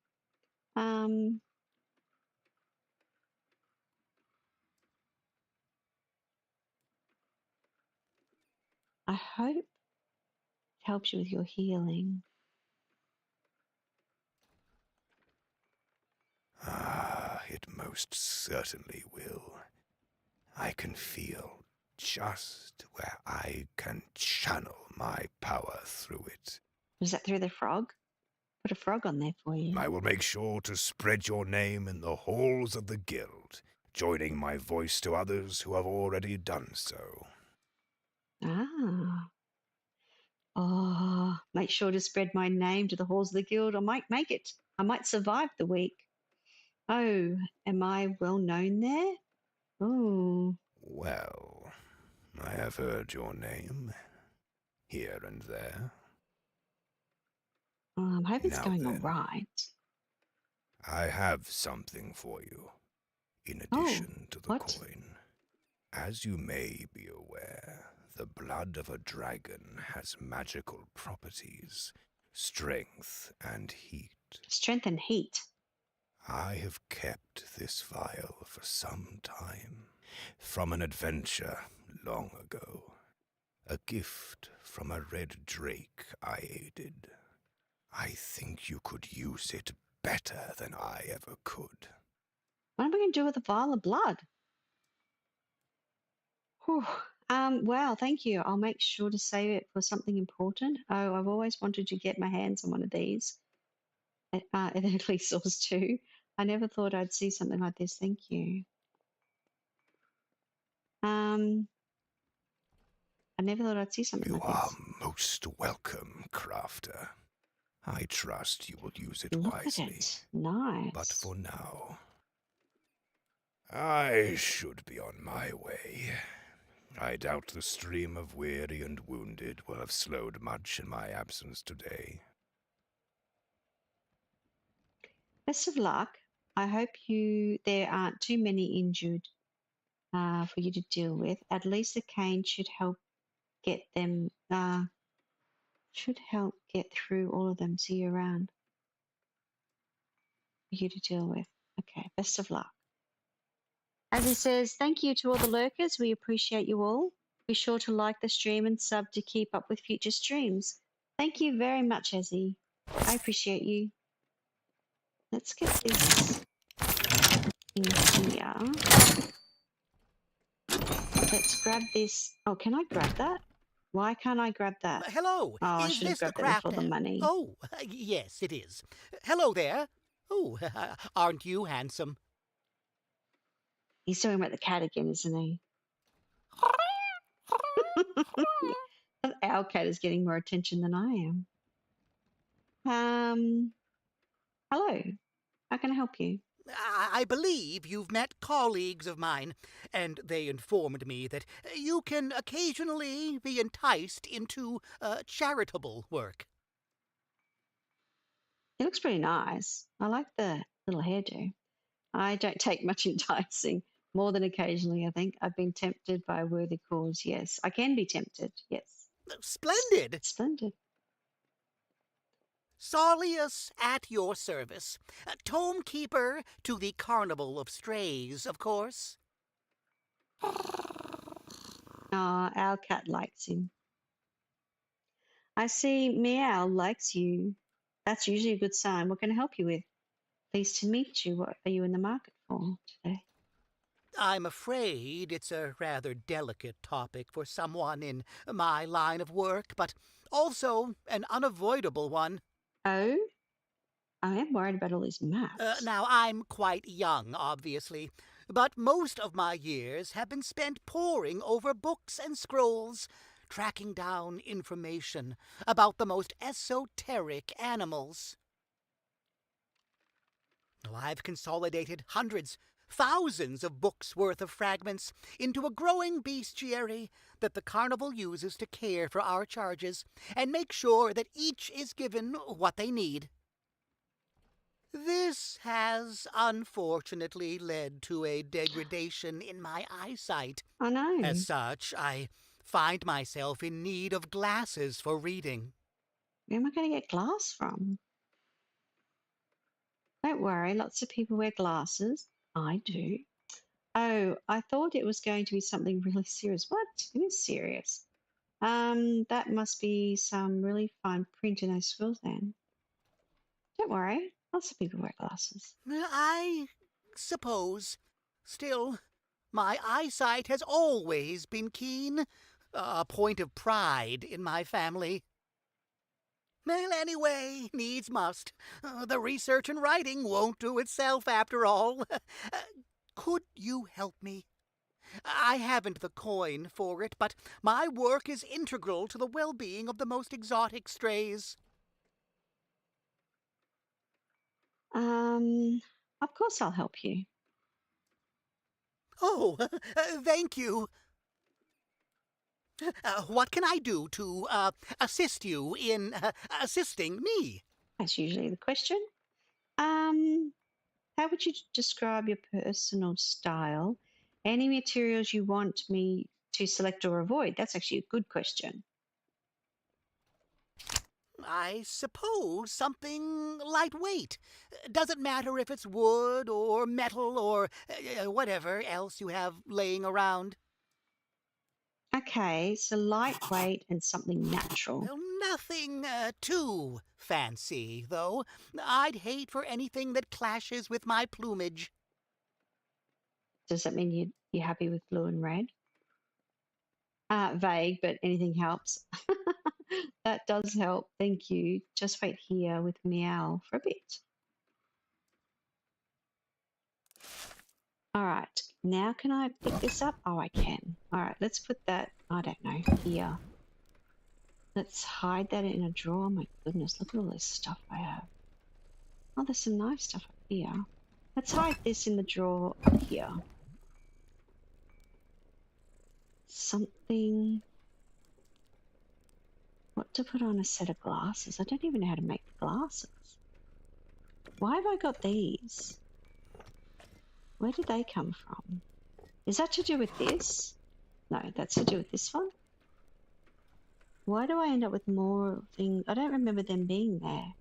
I hope it helps you with your healing. Ah, it most certainly will. I can feel just where I can channel my power through it. Was that through the frog? Put a frog on there for you. I will make sure to spread your name in the halls of the guild, joining my voice to others who have already done so. Ah. Oh, make sure to spread my name to the halls of the guild. I might make it. I might survive the week. Oh, am I well known there? Oh. Well, I have heard your name here and there. I hope it's Now going all then, right. I have something for you, in addition to the what? coin. As you may be aware, the blood of a dragon has magical properties, strength and heat. Strength and heat. I have kept this vial for some time, from an adventure long ago. A gift from a red drake I aided. I think you could use it better than I ever could. What am I going to do with a vial of blood? Whew. Wow, thank you. I'll make sure to save it for something important. Oh, I've always wanted to get my hands on one of these. Ethically sourced too. I never thought I'd see something like this. Thank you. I never thought I'd see something You like are this. most welcome, crafter. I trust you will use it Look wisely. at it. Nice. But for now, I should be on my way. I doubt the stream of weary and wounded will have slowed much in my absence today. Best of luck. I hope there aren't too many injured for you to deal with. At least the cane should help get them. Should help get through all of them. See you around. For you to deal with. Okay. Best of luck. As he says, thank you to all the lurkers. We appreciate you all. Be sure to like the stream and sub to keep up with future streams. Thank you very much, Ezzy. I appreciate you. Let's get this in here. Let's grab this. Oh, can I grab that? Why can't I grab that? Hello. Oh, I Is should have this the grabbed that craft? for the money. Oh, yes, it is. Hello there. Oh, aren't you handsome? He's talking about the cat again, isn't he? Our cat is getting more attention than I am. Hello. How can I help you? I believe you've met colleagues of mine, and they informed me that you can occasionally be enticed into charitable work. He looks pretty nice. I like the little hairdo. I don't take much enticing, more than occasionally, I think. I've been tempted by a worthy cause, yes. I can be tempted, yes. Splendid. Splendid. Saulius at your service. Tome keeper to the Carnival of Strays, of course. Our cat likes him. I see Meow likes you. That's usually a good sign. What can I help you with? Pleased to meet you. What are you in the market for today? I'm afraid it's a rather delicate topic for someone in my line of work, but also an unavoidable one. Oh? I am worried about all these maps. Now, I'm quite young, obviously, but most of my years have been spent poring over books and scrolls, tracking down information about the most esoteric animals. I've consolidated hundreds, thousands of books worth of fragments into a growing bestiary that the carnival uses to care for our charges and make sure that each is given what they need. This has unfortunately led to a degradation in my eyesight. I know. As such, I find myself in need of glasses for reading. Where am I going to get glass from? Don't worry, lots of people wear glasses. I do. Oh, I thought it was going to be something really serious. What? It is serious. That must be some really fine print in those squirrels then. Don't worry, lots of people wear glasses. I suppose. Still, my eyesight has always been keen. A point of pride in my family. Well, anyway, needs must. The research and writing won't do itself after all. Could you help me? I haven't the coin for it, but my work is integral to the well-being of the most exotic strays. Of course I'll help you. Oh, thank you. What can I do to assist you in assisting me? That's usually the question. How would you describe your personal style? Any materials you want me to select or avoid? That's actually a good question. I suppose something lightweight. Doesn't matter if it's wood or metal or whatever else you have laying around. Okay, so lightweight and something natural. Well, nothing too fancy, though. I'd hate for anything that clashes with my plumage. Does that mean you're happy with blue and red? Vague, but anything helps. That does help. Thank you. Just wait here with Meow for a bit. All right. Now can I pick this up? Oh, I can. All right. Let's put that, I don't know, here. Let's hide that in a drawer. Oh, my goodness. Look at all this stuff I have. Oh, there's some nice stuff up here. Let's hide this in the drawer up here. Something. What to put on a set of glasses? I don't even know how to make glasses. Why have I got these? Where did they come from? Is that to do with this? No, that's to do with this one. Why do I end up with more things? I don't remember them being there.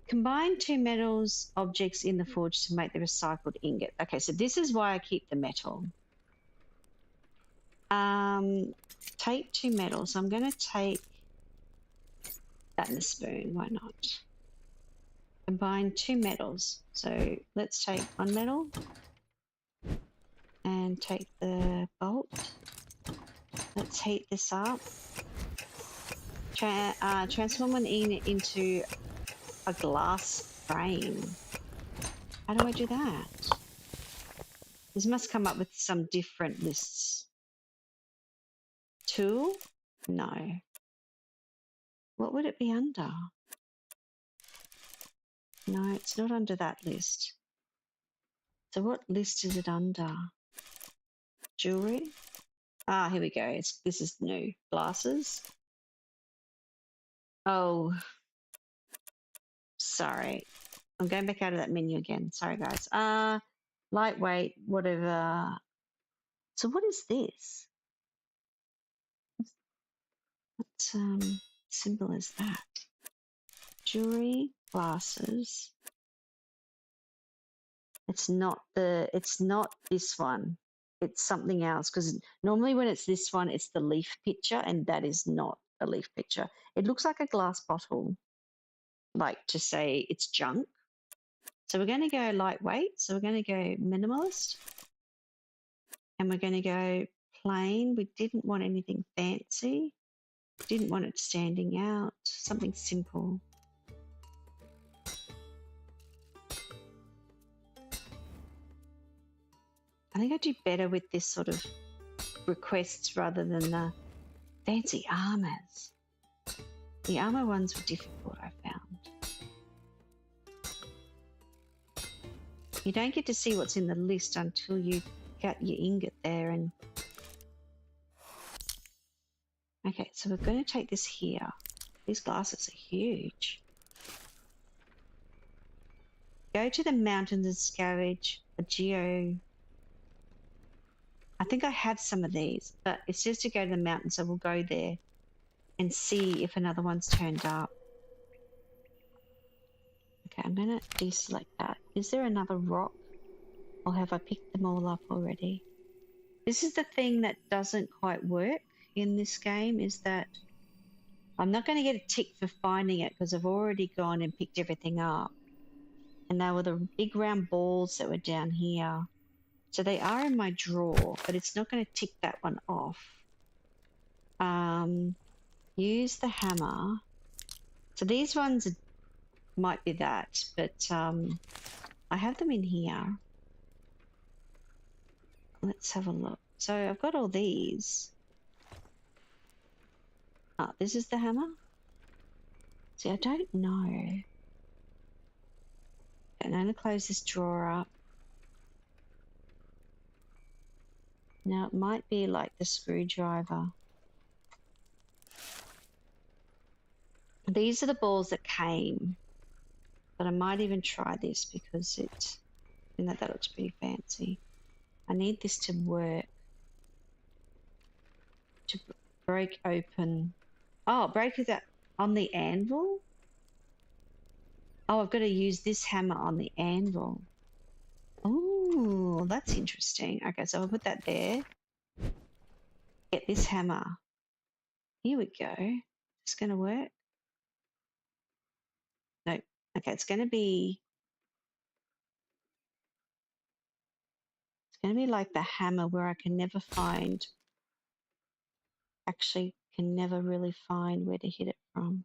Combine two metals objects in the forge to make the recycled ingot. Okay, so this is why I keep the metal. Take two metals. I'm going to take that and the spoon. Why not? Combine two metals. So let's take one metal and take the bolt. Let's heat this up. Transform an ingot into a glass frame. How do I do that? This must come up with some different lists. Tool? No. What would it be under? No, it's not under that list. So what list is it under? Jewelry? Ah, here we go. This is new. Glasses. Oh, sorry. I'm going back out of that menu again. Sorry, guys. Lightweight, whatever. So what is this? What symbol is that? Jewelry, glasses. It's not this one. It's something else, because normally when it's this one, it's the leaf picture, and that is not a leaf picture. It looks like a glass bottle, like to say it's junk. So we're going to go lightweight. So we're going to go minimalist, and we're going to go plain. We didn't want anything fancy. Didn't want it standing out. Something simple. I think I do better with this sort of requests rather than the fancy armors. The armor ones were difficult, I found. You don't get to see what's in the list until you get your ingot there. And okay, so we're going to take this here. These glasses are huge. Go to the mountains and scavenge a geo. I think I have some of these, but it says to go to the mountain, so we'll go there and see if another one's turned up. Okay, I'm going to deselect that. Is there another rock, or have I picked them all up already? This is the thing that doesn't quite work in this game, is that I'm not going to get a tick for finding it because I've already gone and picked everything up. And they were the big round balls that were down here. So they are in my drawer, but it's not going to tick that one off. Use the hammer. So these ones might be that, but I have them in here. Let's have a look. So I've got all these. Ah, this is the hammer. See, I don't know. And I'm going to close this drawer up. Now it might be like the screwdriver. These are the balls that came, but I might even try this because that looks pretty fancy. I need this to work. To break open. Oh, break that on the anvil? Oh, I've got to use this hammer on the anvil. Oh, that's interesting. Okay, so I'll put that there. Get this hammer. Here we go. It's going to work. No. Okay, it's going to be like the hammer where I can never find, actually can never really find where to hit it from.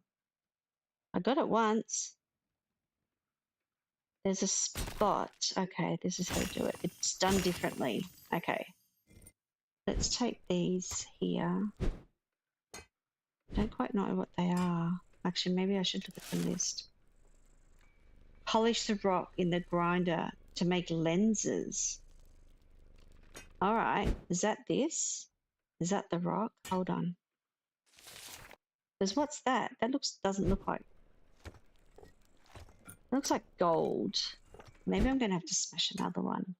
I got it once. There's a spot. Okay, this is how to do it. It's done differently. Okay. Let's take these here. Don't quite know what they are. Actually, maybe I should look at the list. Polish the rock in the grinder to make lenses. All right. Is that this? Is that the rock? Hold on. Because what's that? That doesn't look like... It looks like gold. Maybe I'm going to have to smash another one.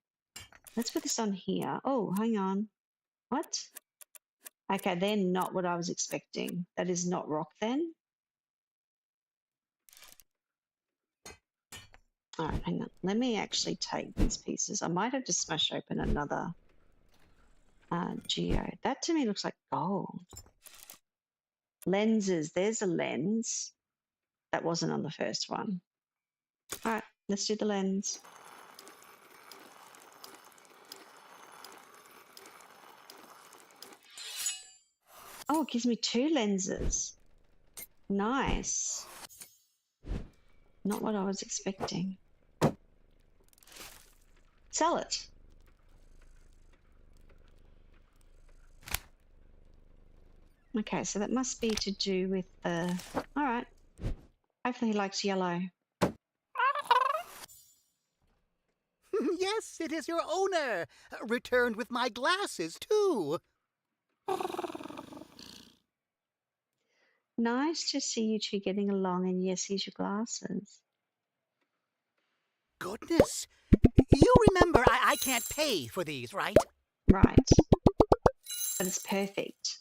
Let's put this on here. Oh, hang on. What? Okay, they're not what I was expecting. That is not rock then. All right, hang on. Let me actually take these pieces. I might have to smash open another geo. That to me looks like gold. Lenses. There's a lens. That wasn't on the first one. All right, let's do the lens. Oh, it gives me 2 lenses. Nice. Not what I was expecting. sell it. Okay, so that must be to do with the... All right. Hopefully he likes yellow. Yes, it is your owner. Returned with my glasses, too. Nice to see you two getting along, and yes, here's your glasses. Goodness. You remember I can't pay for these, right? Right. But it's perfect.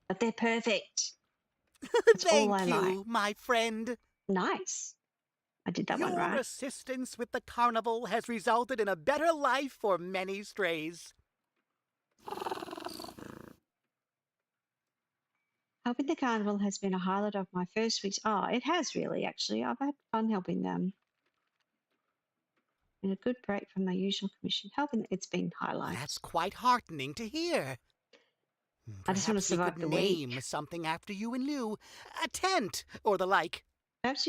But they're perfect. That's all I Thank like. you, my friend. Nice. I did that one Your right. assistance with the carnival has resulted in a better life for many strays. Helping the carnival has been a highlight of my first week's... Oh, it has really, actually. I've had fun helping them. And a good break from my usual commission. It's been highlights. That's quite heartening to hear. I just want to Perhaps we survive could the name week. something after you and Lou. A tent or the like. Perhaps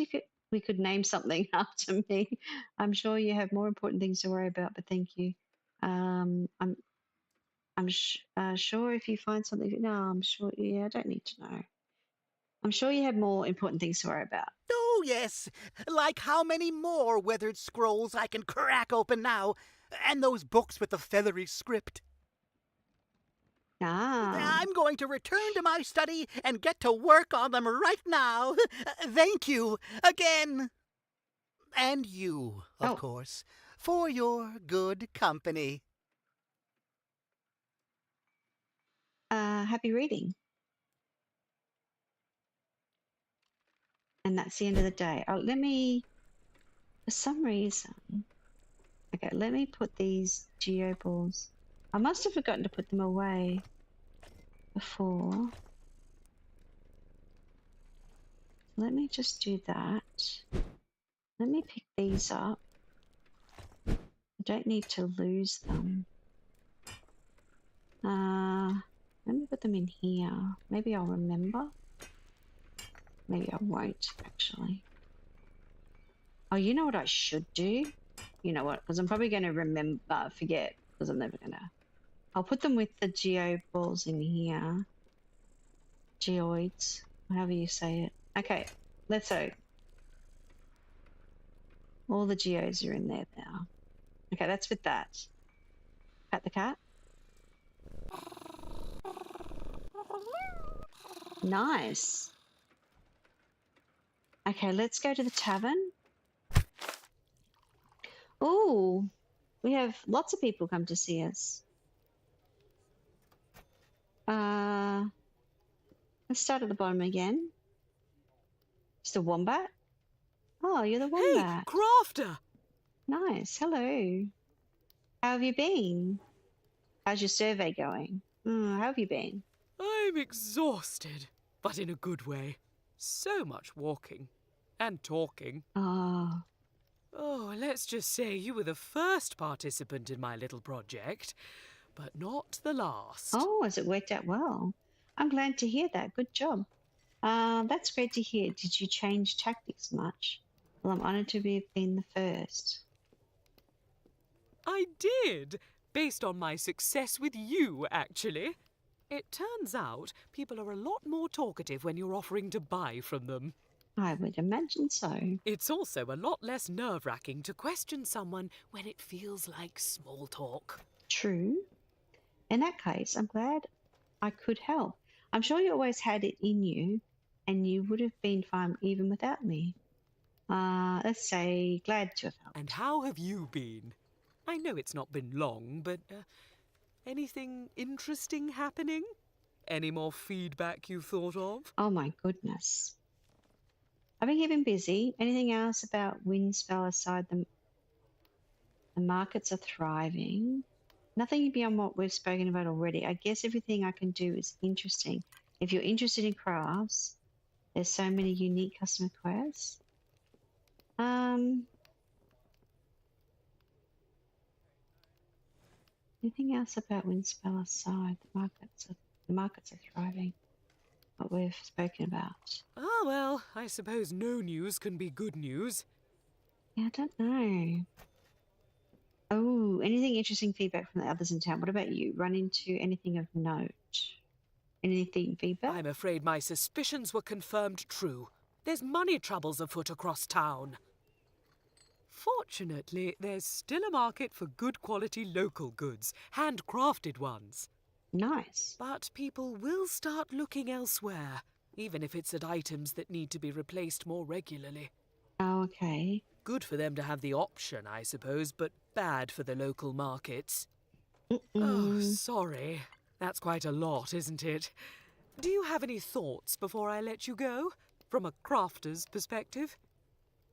we could name something after me. I'm sure you have more important things to worry about, but thank you. I'm sure if you find something... No, I'm sure... Yeah, I don't need to know. I'm sure you have more important things to worry about. Oh, yes. Like how many more weathered scrolls I can crack open now. And those books with the feathery script. Ah. I'm going to return to my study and get to work on them right now. Thank you again. And you, of course, for your good company. Happy reading. And that's the end of the day. Oh, let me, for some reason, okay, let me put these geo balls. I must have forgotten to put them away before. Let me just do that. Let me pick these up. I don't need to lose them. Let me put them in here. Maybe I'll remember. Maybe I won't, actually. Oh, you know what I should do? You know what? Because I'm probably going to forget, because I'm never going to. I'll put them with the geo balls in here. Geoids, however you say it. Okay, let's go. All the geos are in there now. Okay, that's with that. Pat the cat. Nice. Okay, let's go to the tavern. Oh, we have lots of people come to see us. Let's start at the bottom again. It's the wombat. Oh, you're the wombat. Hey, Crafter! Nice. Hello. How have you been? How's your survey going? How have you been? I'm exhausted, but in a good way. So much walking and talking. Oh. Oh, let's just say you were the first participant in my little project, but not the last. Oh, has it worked out well? I'm glad to hear that. Good job. That's great to hear. Did you change tactics much? Well, I'm honored to have been the first. I did, based on my success with you, actually. It turns out people are a lot more talkative when you're offering to buy from them. I would imagine so. It's also a lot less nerve-wracking to question someone when it feels like small talk. True. In that case, I'm glad I could help. I'm sure you always had it in you, and you would have been fine even without me. Let's say glad to have helped. And how have you been? I know it's not been long, but anything interesting happening? Any more feedback you thought of? Oh my goodness. I've been keeping busy. Anything else about Windspell aside the markets are thriving? Nothing beyond what we've spoken about already. I guess everything I can do is interesting. If you're interested in crafts, there's so many unique customer quests. Anything else about Windspell aside? The markets are thriving. What we've spoken about. Ah, well, I suppose no news can be good news. Yeah, I don't know. Oh, anything interesting feedback from the others in town? What about you? Run into anything of note? Anything feedback? I'm afraid my suspicions were confirmed true. There's money troubles afoot across town. Fortunately, there's still a market for good quality local goods, handcrafted ones. Nice. But people will start looking elsewhere, even if it's at items that need to be replaced more regularly. Oh, okay. Good for them to have the option, I suppose, but bad for the local markets. Mm-mm. Oh, sorry. That's quite a lot, isn't it? Do you have any thoughts before I let you go? From a crafter's perspective?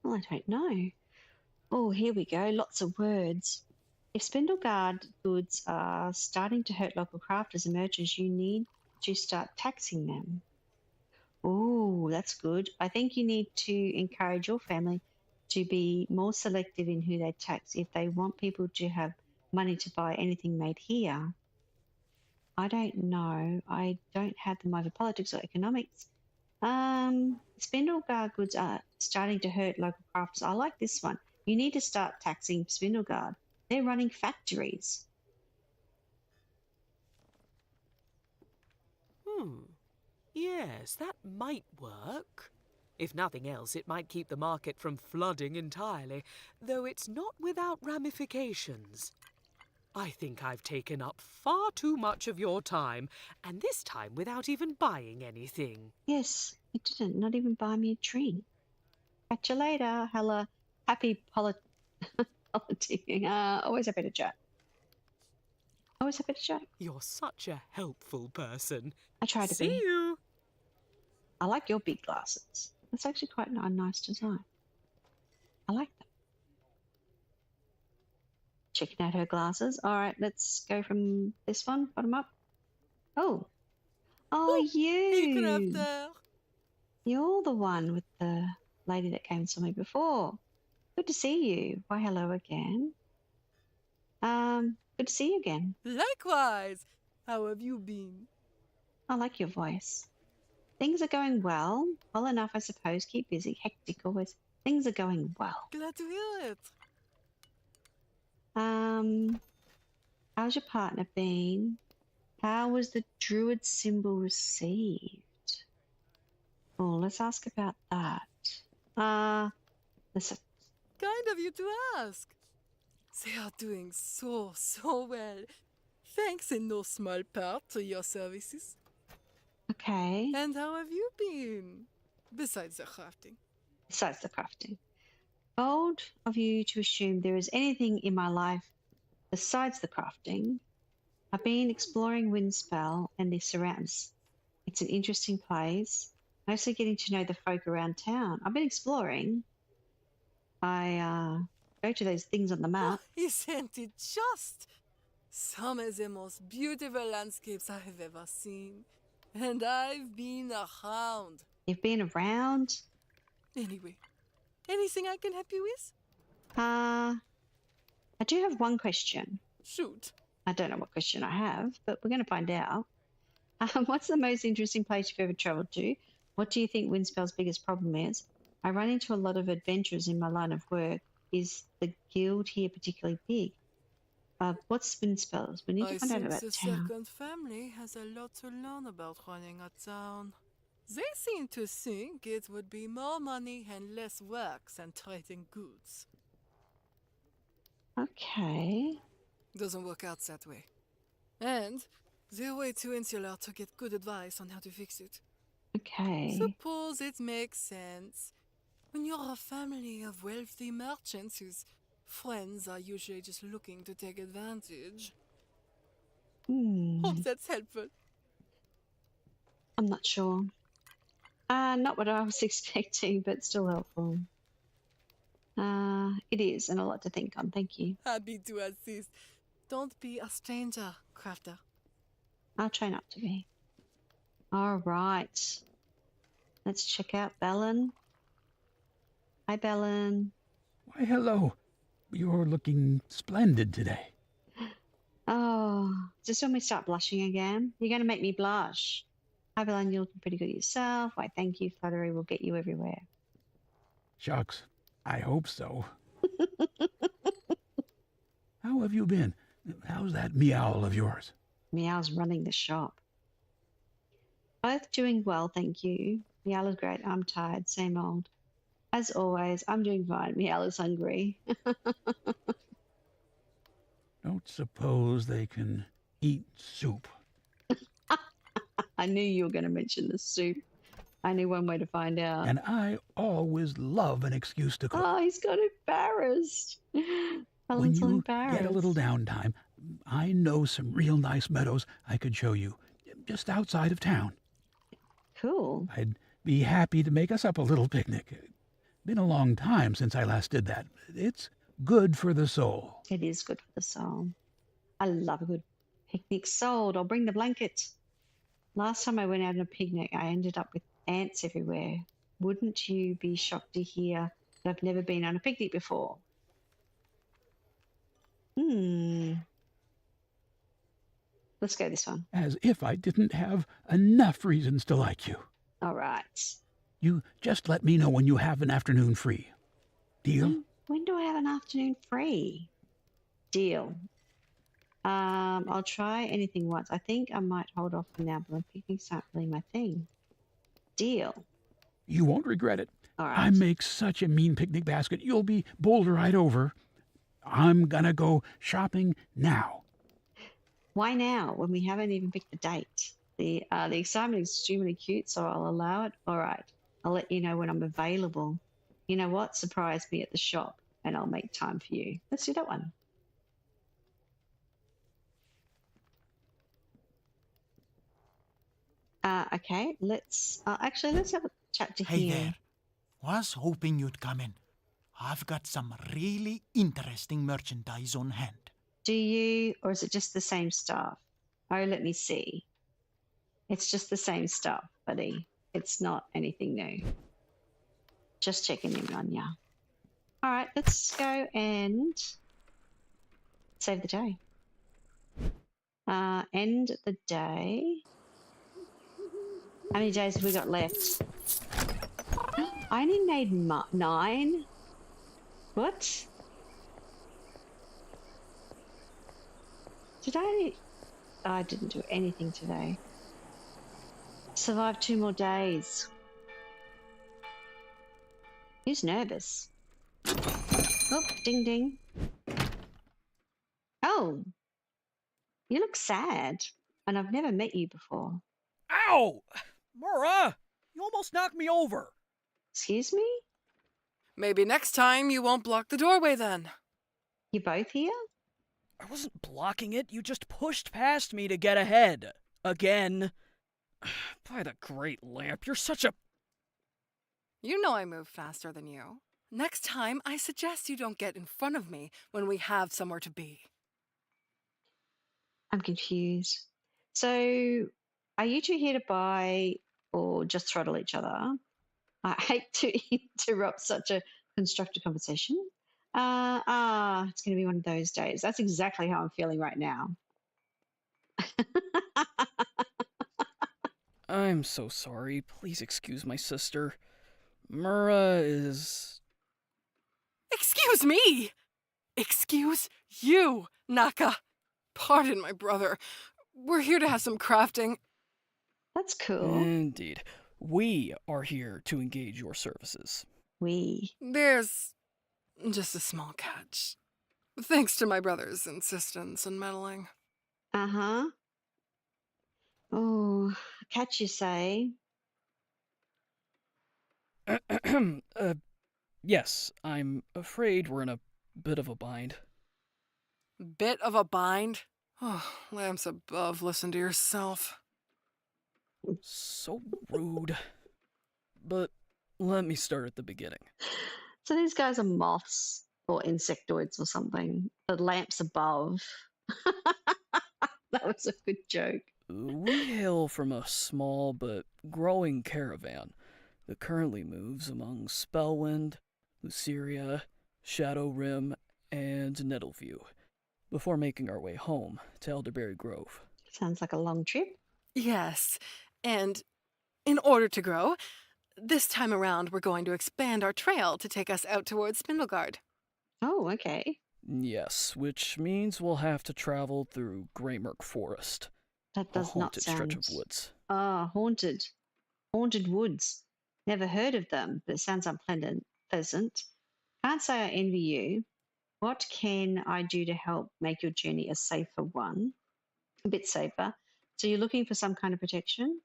Well, I don't know. Oh, here we go. Lots of words. If Spindleguard goods are starting to hurt local crafters and merchants, you need to start taxing them. Oh, that's good. I think you need to encourage your family to be more selective in who they tax if they want people to have money to buy anything made here. I don't know. I don't have them over politics or economics. Spindleguard goods are starting to hurt local crafters. I like this one. You need to start taxing Spindleguard. They're running factories. Yes, that might work. If nothing else, it might keep the market from flooding entirely, though it's not without ramifications. I think I've taken up far too much of your time, and this time without even buying anything. Yes, you didn't. Not even buy me a drink. Catch you later. Hella happy politicking. Always happy to chat. Always happy to chat. You're such a helpful person. I try to be. See you. I like your big glasses. That's actually quite a nice design. I like them. Checking out her glasses. All right, let's go from this one, bottom up. Oh, you. You're the one with the lady that came and saw me before. Good to see you. Why, hello again. Good to see you again. Likewise. How have you been? I like your voice. Things are going well. Well enough, I suppose. Keep busy. Hectic always. Things are going well. Glad to hear it. How's your partner been? How was the druid symbol received? Oh, let's ask about that. Listen. Kind of you to ask. They are doing so well. Thanks in no small part to your services. Okay. And how have you been? Besides the crafting. Besides the crafting. Bold of you to assume there is anything in my life besides the crafting. I've been exploring Windspell and the surrounds. It's an interesting place. Mostly getting to know the folk around town. I've been exploring. I go to those things on the map. Oh, isn't it just? Some of the most beautiful landscapes I have ever seen. And I've been around. You've been around? Anyway, anything I can help you with? I do have one question. Shoot. I don't know what question I have, but we're going to find out. What's the most interesting place you've ever travelled to? What do you think Windspell's biggest problem is? I run into a lot of adventurers in my line of work. Is the guild here particularly big? What's Windspell's? We need to find out about the town. second family has a lot to learn about running a town. They seem to think it would be more money and less work than trading goods. Okay. Doesn't work out that way. And they're way too insular to get good advice on how to fix it. Okay. Suppose it makes sense. When you're a family of wealthy merchants whose friends are usually just looking to take advantage. Hope that's helpful. I'm not sure. Not what I was expecting, but still helpful. It is, and a lot to think on. Thank you. Happy to assist. Don't be a stranger, crafter. I'll try not to be. All right. Let's check out Bellin. Hi, Bellin. Why, hello. You're looking splendid today. Oh, just when we start blushing again, you're going to make me blush. Hi, Bellin, you're looking pretty good yourself. Why, thank you. Flattery will get you everywhere. Shucks, I hope so. How have you been? How's that meowl of yours? Meow's running the shop. Both doing well, thank you. Meow is great. I'm tired. Same old. As always, I'm doing fine. Meow is hungry. Don't suppose they can eat soup. I knew you were going to mention the soup. I knew one way to find out. And I always love an excuse to cook. Oh, he's got embarrassed. When you get a little downtime, I know some real nice meadows I could show you, just outside of town. Cool. I'd be happy to make us up a little picnic. Been a long time since I last did that. It's good for the soul. It is good for the soul. I love a good picnic. Sold. I'll bring the blanket. Last time I went out on a picnic, I ended up with ants everywhere. Wouldn't you be shocked to hear that I've never been on a picnic before? Let's go this one. As if I didn't have enough reasons to like you. All right. You just let me know when you have an afternoon free. Deal? When do I have an afternoon free? Deal. I'll try anything once. I think I might hold off for now, but picnics aren't really my thing. Deal. You won't regret it. All right. I make such a mean picnic basket, you'll be bowled right over. I'm gonna go shopping now. Why now, when we haven't even picked the date? The excitement is extremely cute, so I'll allow it. All right. I'll let you know when I'm available. You know what? Surprise me at the shop, and I'll make time for you. Let's do that one. Okay, let's have a chat to Hey him. there. Was hoping you'd come in. I've got some really interesting merchandise on hand. Do you, or is it just the same stuff? Oh, let me see. It's just the same stuff, buddy. It's not anything new. Just checking in on ya. All right, let's go and save the day. End the day. How many days have we got left? I only made 9. What? Did I didn't do anything today. Survived 2 more days. Who's nervous? Oh, ding ding. Oh, you look sad, and I've never met you before. Ow! Mora! You almost knocked me over. Excuse me? Maybe next time you won't block the doorway then. You both here? I wasn't blocking it. You just pushed past me to get ahead. Again. By the great lamp, you're such a... You know I move faster than you. Next time, I suggest you don't get in front of me when we have somewhere to be. I'm confused. So, are you two here to buy or just throttle each other? I hate to interrupt such a constructive conversation. It's going to be one of those days. That's exactly how I'm feeling right now. I'm so sorry. Please excuse my sister. Mura is... Excuse me! Excuse you, Naka. Pardon my brother. We're here to have some crafting. That's cool. Indeed. We are here to engage your services. There's just a small catch. Thanks to my brother's insistence and meddling. Uh-huh. Oh, catch you say. Yes, I'm afraid we're in a bit of a bind. Bit of a bind? Oh, lamps above, listen to yourself. So rude. But let me start at the beginning. So these guys are moths or insectoids or something. The lamps above. That was a good joke. We hail from a small but growing caravan that currently moves among Spellwind, Luceria, Shadow Rim, and Nettleview, before making our way home to Elderberry Grove. Sounds like a long trip. Yes, and in order to grow, this time around we're going to expand our trail to take us out towards Spindlegard. Oh, okay. Yes, which means we'll have to travel through Gameworks Forest. That A does not haunted stretch sound... of woods. Ah, haunted. Haunted woods. Never heard of them, but it sounds unpleasant. Can't say I envy you. What can I do to help make your journey a safer one? A bit safer. So you're looking for some kind of protection?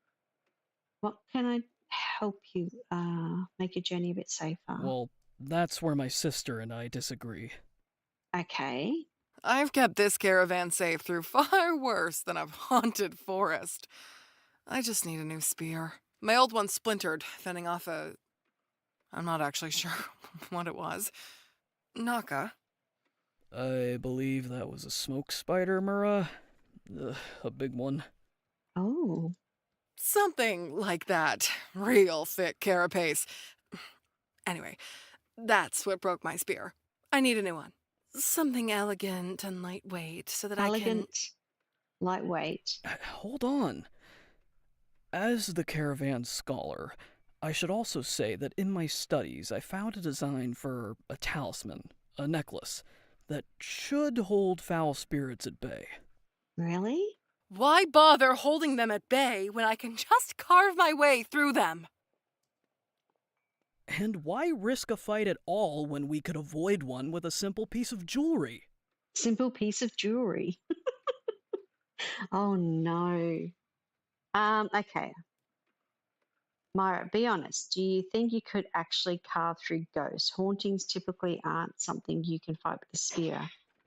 What can I help you make your journey a bit safer? Well, that's where my sister and I disagree. Okay. I've kept this caravan safe through far worse than a haunted forest. I just need a new spear. My old one splintered, fending off a... I'm not actually sure what it was. Naka. I believe that was a smoke spider, Mura. A big one. Oh. Something like that. Real thick carapace. Anyway, that's what broke my spear. I need a new one. Something elegant and lightweight so that Elegant, lightweight. Hold on. As the caravan scholar, I should also say that in my studies I found a design for a talisman, a necklace, that should hold foul spirits at bay. Really? Why bother holding them at bay when I can just carve my way through them? And why risk a fight at all when we could avoid one with a simple piece of jewelry? Simple piece of jewelry. Oh no. Okay. Myra, be honest. Do you think you could actually carve through ghosts? Hauntings typically aren't something you can fight with a spear.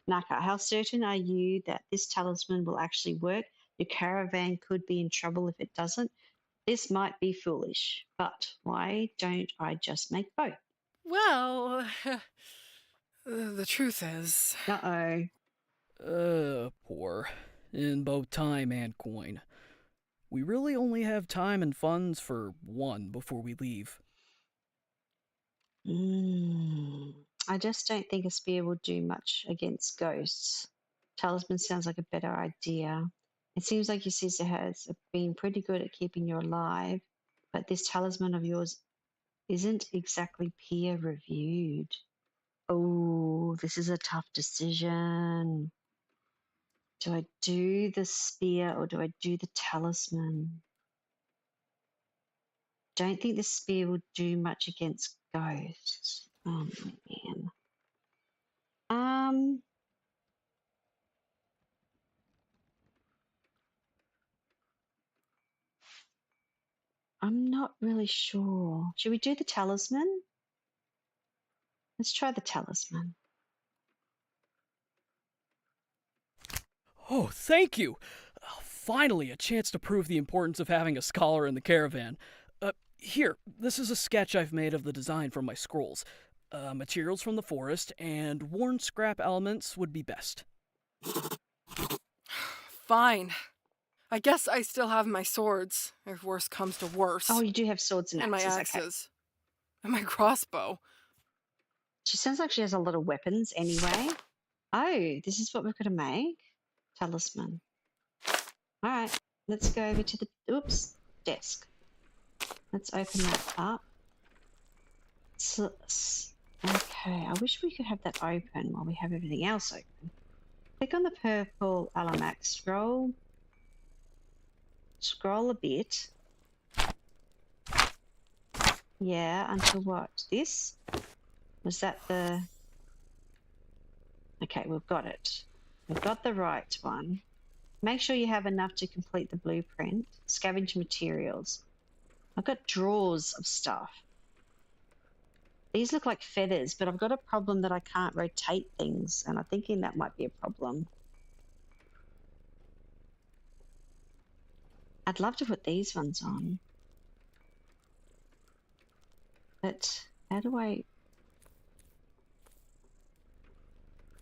Naka, how certain are you that this talisman will actually work? Your caravan could be in trouble if it doesn't. This might be foolish, but why don't I just make both? Well, the truth is... Uh-oh. Poor. In both time and coin. We really only have time and funds for one before we leave. I just don't think a spear will do much against ghosts. Talisman sounds like a better idea. It seems like your sister has been pretty good at keeping you alive, but this talisman of yours isn't exactly peer reviewed. Oh, this is a tough decision. Do I do the spear or do I do the talisman? Don't think the spear will do much against ghosts. Oh man. I'm not really sure. Should we do the talisman? Let's try the talisman. Oh, thank you! Finally, a chance to prove the importance of having a scholar in the caravan. Here, this is a sketch I've made of the design from my scrolls. Materials from the forest and worn scrap elements would be best. Fine. I guess I still have my swords, if worse comes to worse. Oh, you do have swords and axes. And my axes. Okay. And my crossbow. She sounds like she has a lot of weapons anyway. Oh, this is what we've got to make? Talisman. All right, let's go over to the, desk. Let's open that up. Okay, I wish we could have that open while we have everything else open. Click on the purple Alamac. Scroll a bit. Yeah, until what? This? Was that the... Okay, we've got it. We've got the right one. Make sure you have enough to complete the blueprint. Scavenge materials. I've got drawers of stuff. These look like feathers, but I've got a problem that I can't rotate things, and I'm thinking that might be a problem. I'd love to put these ones on. But how do I...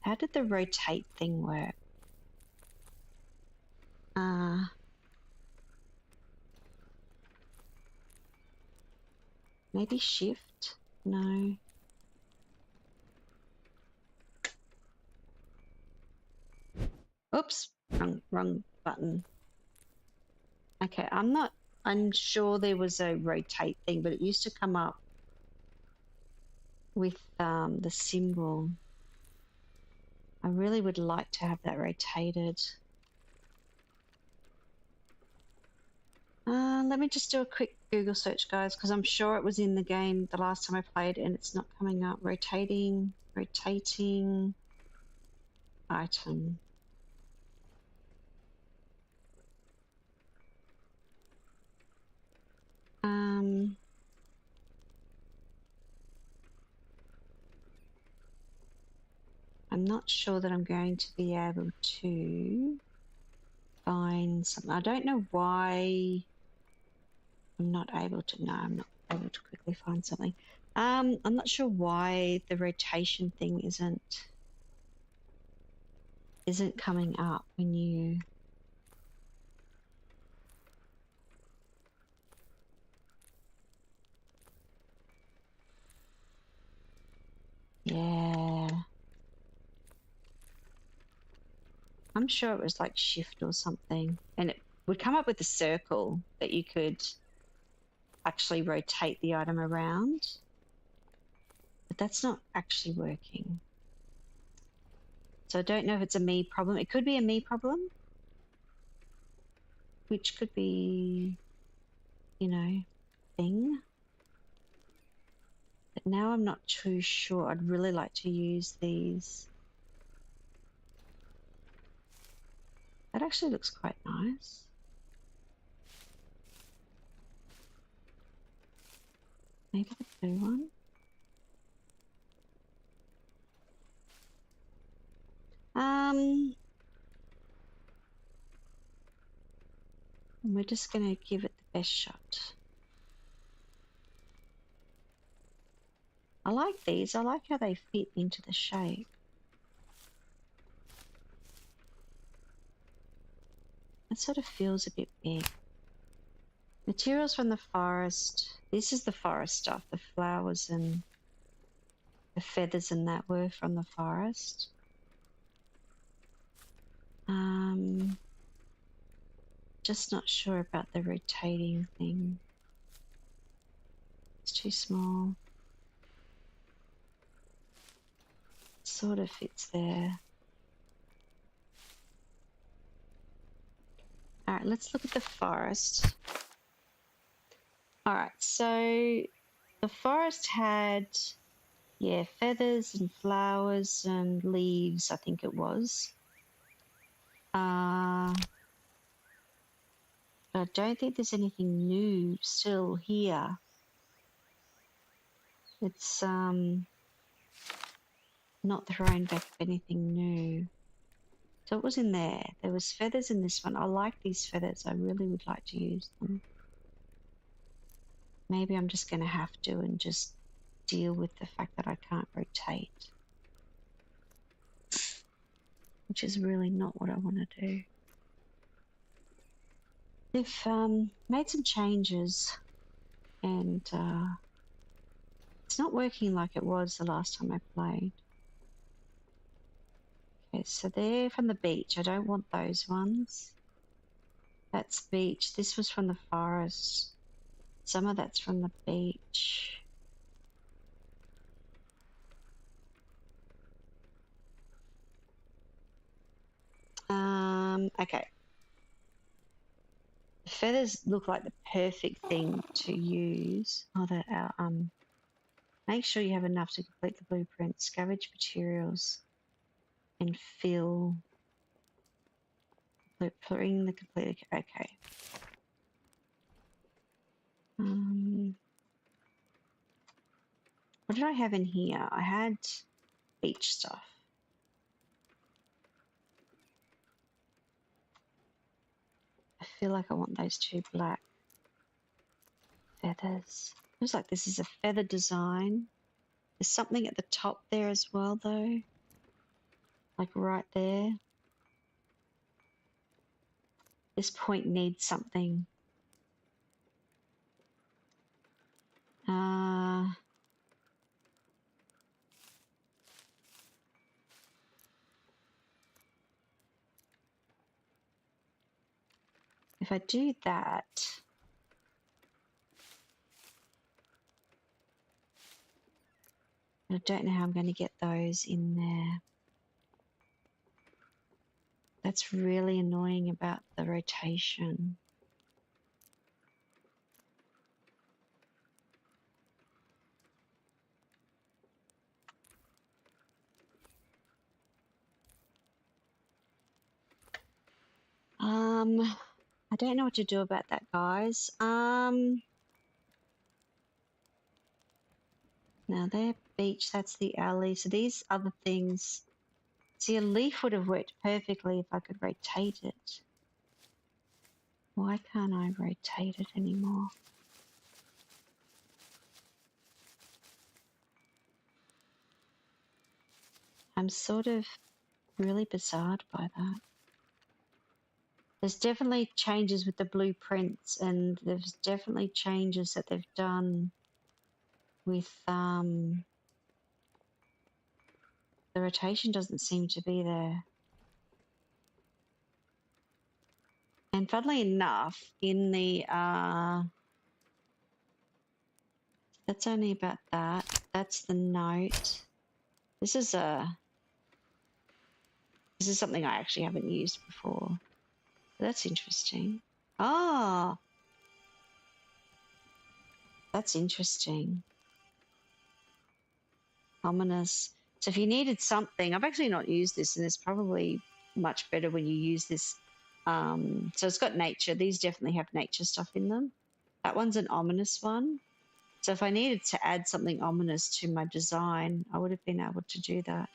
How did the rotate thing work? Maybe shift? No. Oops, wrong button. Okay, I'm sure there was a rotate thing, but it used to come up with the symbol. I really would like to have that rotated. Let me just do a quick Google search, guys, because I'm sure it was in the game the last time I played and it's not coming up. Rotating item. I'm not sure that I'm going to be able to find something. I don't know why I'm not able to. No, I'm not able to quickly find something. I'm not sure why the rotation thing isn't coming up when you. Yeah. I'm sure it was like shift or something. And it would come up with a circle that you could actually rotate the item around. But that's not actually working. So I don't know if it's a me problem. It could be a me problem, which could be, you know, thing. But now I'm not too sure. I'd really like to use these. That actually looks quite nice. Maybe the blue one. We're just going to give it the best shot. I like these. I like how they fit into the shape. It sort of feels a bit big. Materials from the forest. This is the forest stuff. The flowers and the feathers and that were from the forest. Just not sure about the rotating thing. It's too small. Sort of fits there. All right, let's look at the forest. All right, so the forest had, yeah, feathers and flowers and leaves, I think it was. I don't think there's anything new still here. It's not throwing back anything new. So it was in there. There was feathers in this one. I like these feathers. I really would like to use them. Maybe I'm just going to have to and just deal with the fact that I can't rotate. Which is really not what I want to do. They've made some changes and it's not working like it was the last time I played. Okay, so they're from the beach. I don't want those ones. That's beach. This was from the forest. Some of that's from the beach. Okay. The feathers look like the perfect thing to use. Oh, make sure you have enough to complete the blueprint. Scavenge materials and fill. Bring the complete. Okay. What did I have in here? I had beach stuff. I feel like I want those two black feathers. Looks like this is a feather design. There's something at the top there as well, though. Like right there. This point needs something. If I do that, I don't know how I'm going to get those in there. That's really annoying about the rotation. I don't know what to do about that, guys. Now they're beach, that's the alley. So these other things, see, a leaf would have worked perfectly if I could rotate it. Why can't I rotate it anymore? I'm sort of really bizarred by that. There's definitely changes with the blueprints, and there's definitely changes that they've done with the rotation doesn't seem to be there. And funnily enough, in the that's only about that. That's the note. This is something I actually haven't used before. That's interesting. Ah, that's interesting. Ominous. So if you needed something, I've actually not used this, and it's probably much better when you use this. So it's got nature. These definitely have nature stuff in them. That one's an ominous one. So if I needed to add something ominous to my design, I would have been able to do that.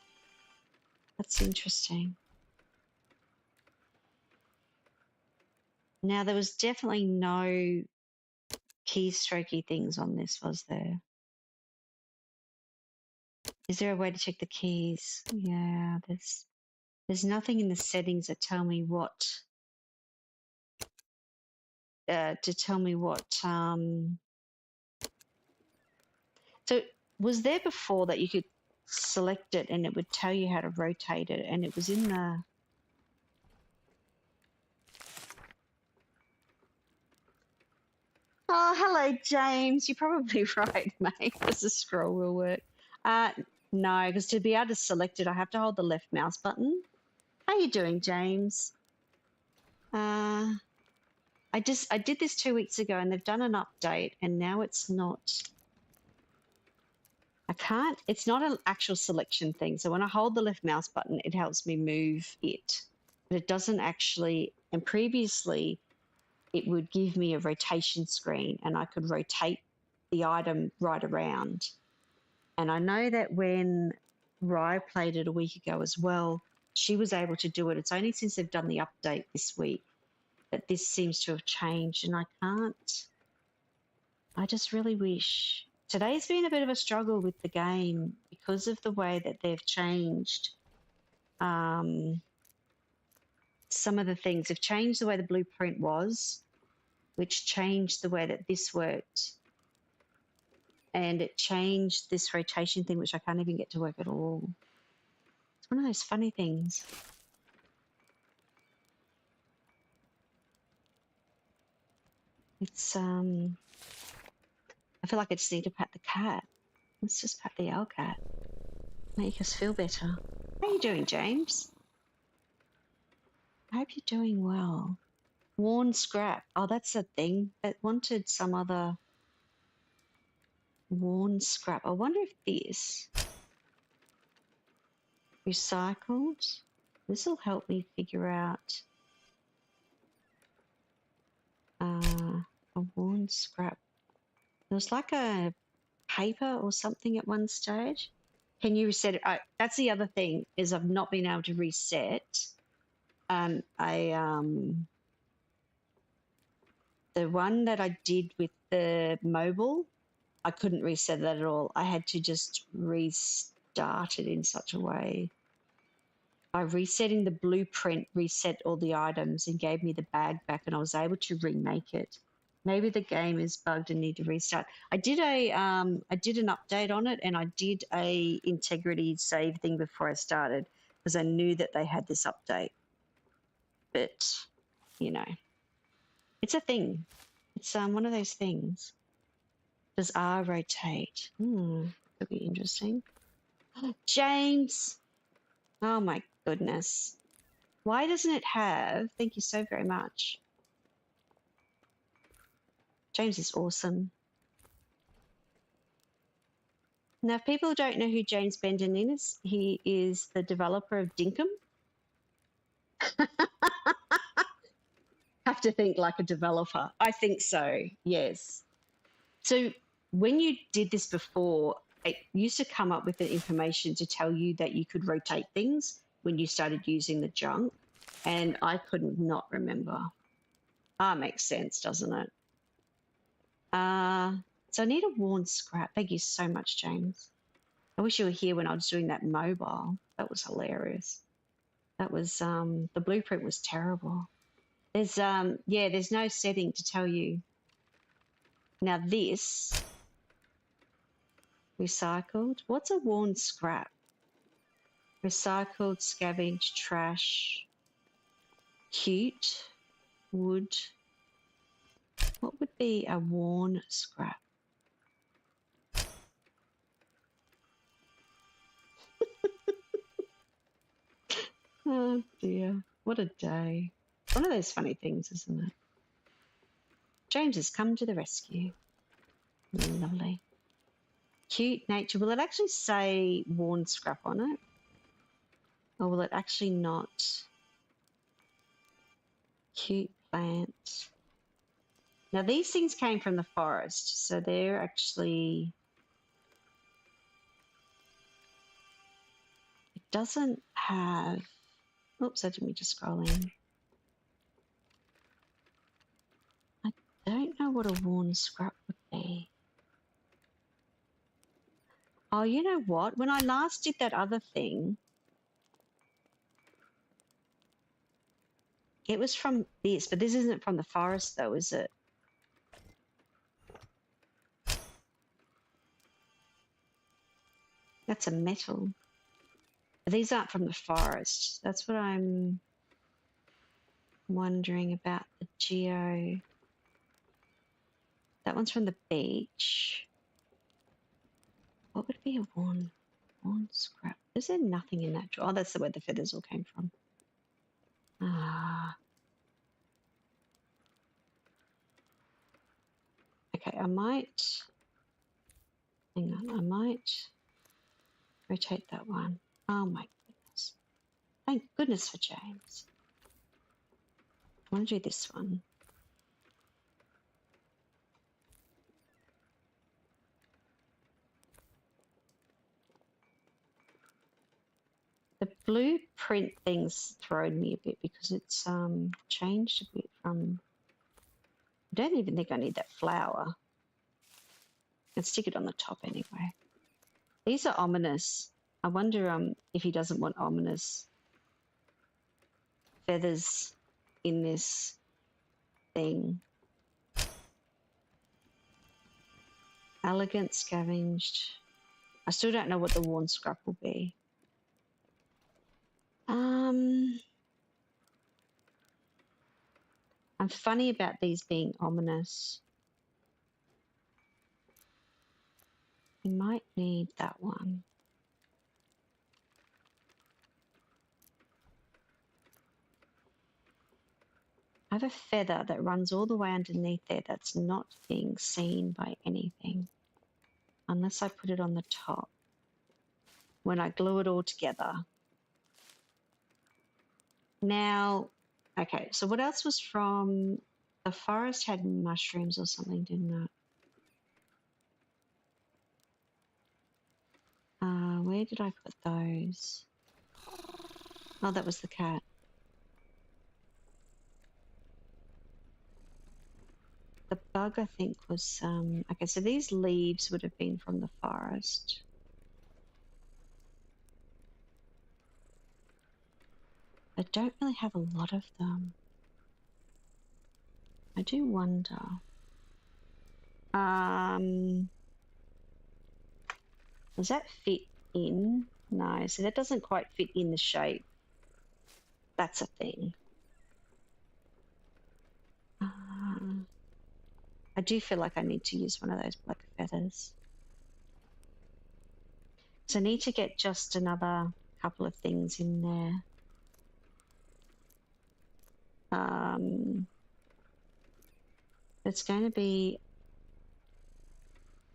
That's interesting. Now, there was definitely no keystrokey things on this, was there? Is there a way to check the keys? Yeah, there's nothing in the settings that tell me what So was there before that you could select it and it would tell you how to rotate it, and it was in the... Oh, hello, James. You're probably right, mate. Does the scroll wheel work? No, because to be able to select it, I have to hold the left mouse button. How you doing, James? I did this 2 weeks ago, and they've done an update, and now it's not... it's not an actual selection thing. So when I hold the left mouse button, it helps me move it. But it doesn't actually, and previously it would give me a rotation screen and I could rotate the item right around. And I know that when Rye played it a week ago as well, she was able to do it. It's only since they've done the update this week that this seems to have changed, and I can't. I just really wish. Today's been a bit of a struggle with the game because of the way that they've changed some of the things. They've changed the way the blueprint was, which changed the way that this worked. And it changed this rotation thing, which I can't even get to work at all. It's one of those funny things. It's, I feel like I just need to pat the cat. Let's just pat the owl cat. Make us feel better. How are you doing, James? I hope you're doing well. Worn scrap. Oh, that's a thing. It wanted some other worn scrap. I wonder if this recycled. This will help me figure out a worn scrap. There was like a paper or something at one stage. Can you reset it? That's the other thing, is I've not been able to reset. The one that I did with the mobile, I couldn't reset that at all. I had to just restart it in such a way. By resetting the blueprint, reset all the items and gave me the bag back, and I was able to remake it. Maybe the game is bugged and need to restart. I did an update on it, and I did a integrity save thing before I started because I knew that they had this update. But, you know, it's a thing. It's one of those things. Does R rotate? Could be interesting. James! Oh my goodness. Why doesn't it have... Thank you so very much. James is awesome. Now, if people don't know who James Bendon is, he is the developer of Dinkum. Have to think like a developer. I think so, yes. So when you did this before, it used to come up with the information to tell you that you could rotate things when you started using the junk, and I couldn't not remember. Makes sense, doesn't it? So I need a worn scrap. Thank you so much, James. I wish you were here when I was doing that mobile. That was hilarious. That was, the blueprint was terrible. There's, there's no setting to tell you. Now this, recycled. What's a worn scrap? Recycled, scavenged, trash, cute, wood. What would be a worn scrap? Oh dear, what a day. One of those funny things, isn't it? James has come to the rescue. Lovely. Cute nature. Will it actually say worn scrap on it? Or will it actually not? Cute plant. Now these things came from the forest, so they're actually... It doesn't have... Oops, I didn't mean to scroll in. I don't know what a worn scrap would be. Oh, you know what? When I last did that other thing, it was from this, but this isn't from the forest though, is it? That's a metal. But these aren't from the forest. That's what I'm wondering about the geo. That one's from the beach. What would be a worn scrap? Is there nothing in that drawer? Oh, that's where the feathers all came from. Okay, I might... Hang on, I might rotate that one. Oh my goodness. Thank goodness for James. I want to do this one. The blueprint thing's thrown me a bit because it's changed a bit from... I don't even think I need that flower. Let's stick it on the top anyway. These are ominous. I wonder if he doesn't want ominous feathers in this thing. Elegant, scavenged. I still don't know what the worn scrap will be. I'm funny about these being ominous. We might need that one. I have a feather that runs all the way underneath there that's not being seen by anything. Unless I put it on the top. When I glue it all together. Now, okay, so what else was from... The forest had mushrooms or something, didn't it? Where did I put those? Oh, that was the cat. The bug, I think, was... okay, so these leaves would have been from the forest. I don't really have a lot of them. I do wonder. Does that fit in? No, so that doesn't quite fit in the shape. That's a thing. I do feel like I need to use one of those black feathers. So I need to get just another couple of things in there. It's going to be,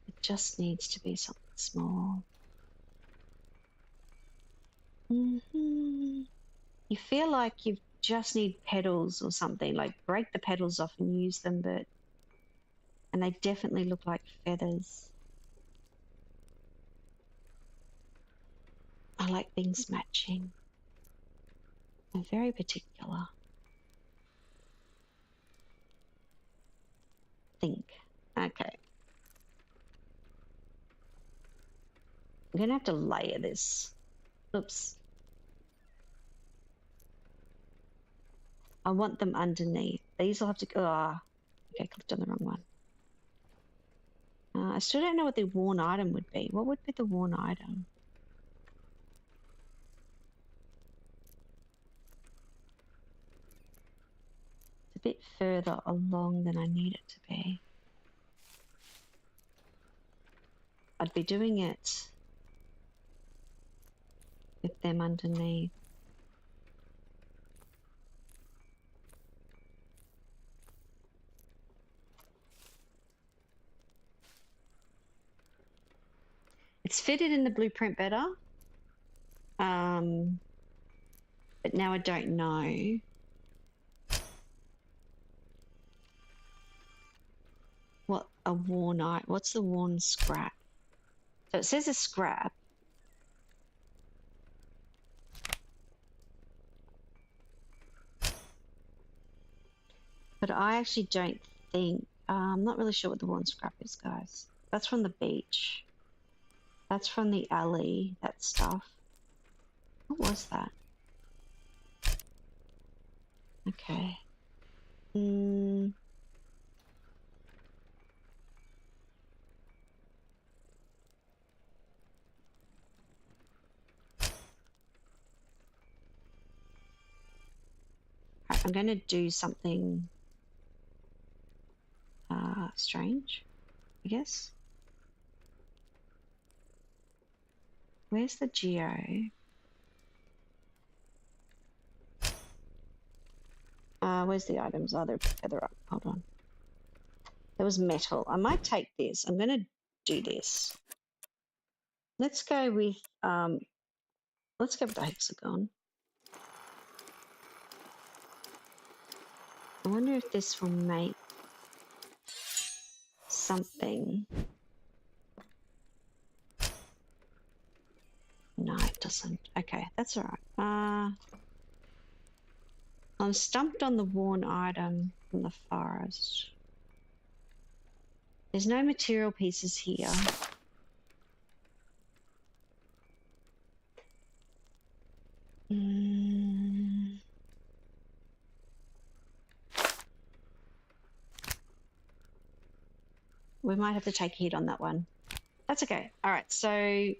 it just needs to be something small. You feel like you just need petals or something, like break the petals off and use them, and they definitely look like feathers. I like things matching. I'm very particular. Think. Okay. I'm gonna have to layer this. Oops. I want them underneath. These will have to go. Okay, clicked on the wrong one. I still don't know what the worn item would be. What would be the worn item? It's a bit further along than I need it to be. I'd be doing it with them underneath. It's fitted in the blueprint better, but now I don't know. What a worn item. What's the worn scrap? So it says a scrap. But I actually don't think, I'm not really sure what the worn scrap is, guys. That's from the beach. That's from the alley, that stuff. What was that? Okay. I'm going to do something strange, I guess. Where's the geo? Where's the items? Oh, they're further up. Hold on. There was metal. I might take this. I'm going to do this. Let's go with the hexagon. I wonder if this will make something. No, it doesn't. Okay, that's all right. I'm stumped on the worn item from the forest. There's no material pieces here. We might have to take a hit on that one. That's okay. All right, so I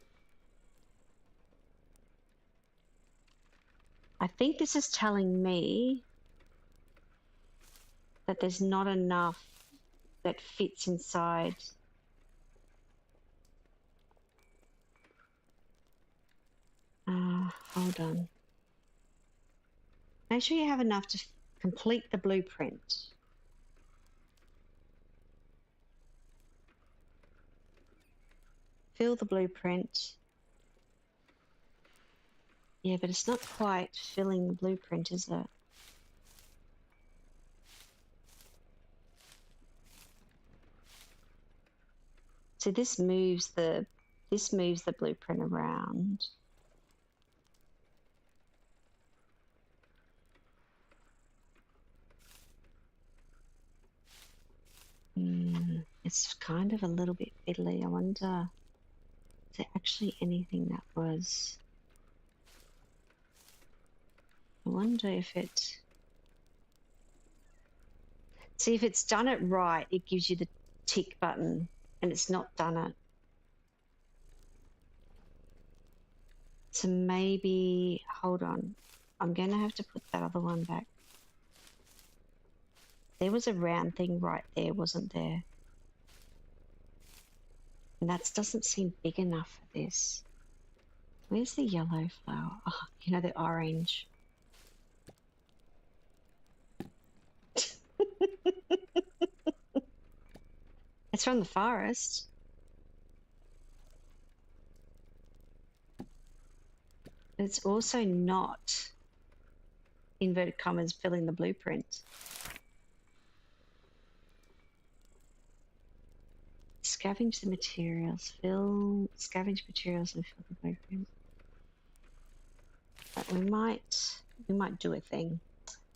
think this is telling me that there's not enough that fits inside. Hold on. Make sure you have enough to complete the blueprint. Fill the blueprint. Yeah, but it's not quite filling the blueprint, is it? So this moves the blueprint around. It's kind of a little bit fiddly. I wonder, is there actually anything that was... I wonder if it... See, if it's done it right, it gives you the tick button, and it's not done it. So maybe, hold on. I'm going to have to put that other one back. There was a round thing right there, wasn't there? And that doesn't seem big enough for this. Where's the yellow flower? Oh, you know, the orange. It's from the forest. It's also not, inverted commas, filling the blueprint. Scavenge the materials, scavenge materials and fill the blueprint. But we might do a thing.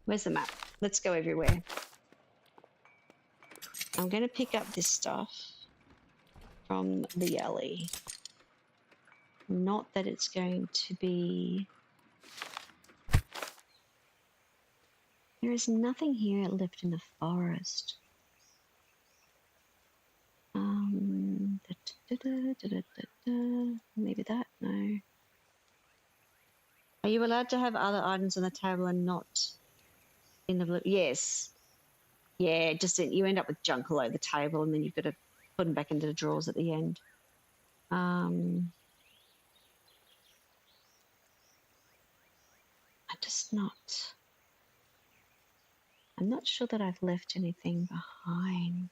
Where's the map? Let's go everywhere. I'm going to pick up this stuff from the alley. Not that it's going to be... There is nothing here left in the forest. Maybe that? No. Are you allowed to have other items on the table and not in the blue? Yes. Yeah, just you end up with junk all over the table and then you've got to put them back into the drawers at the end. I'm not sure that I've left anything behind.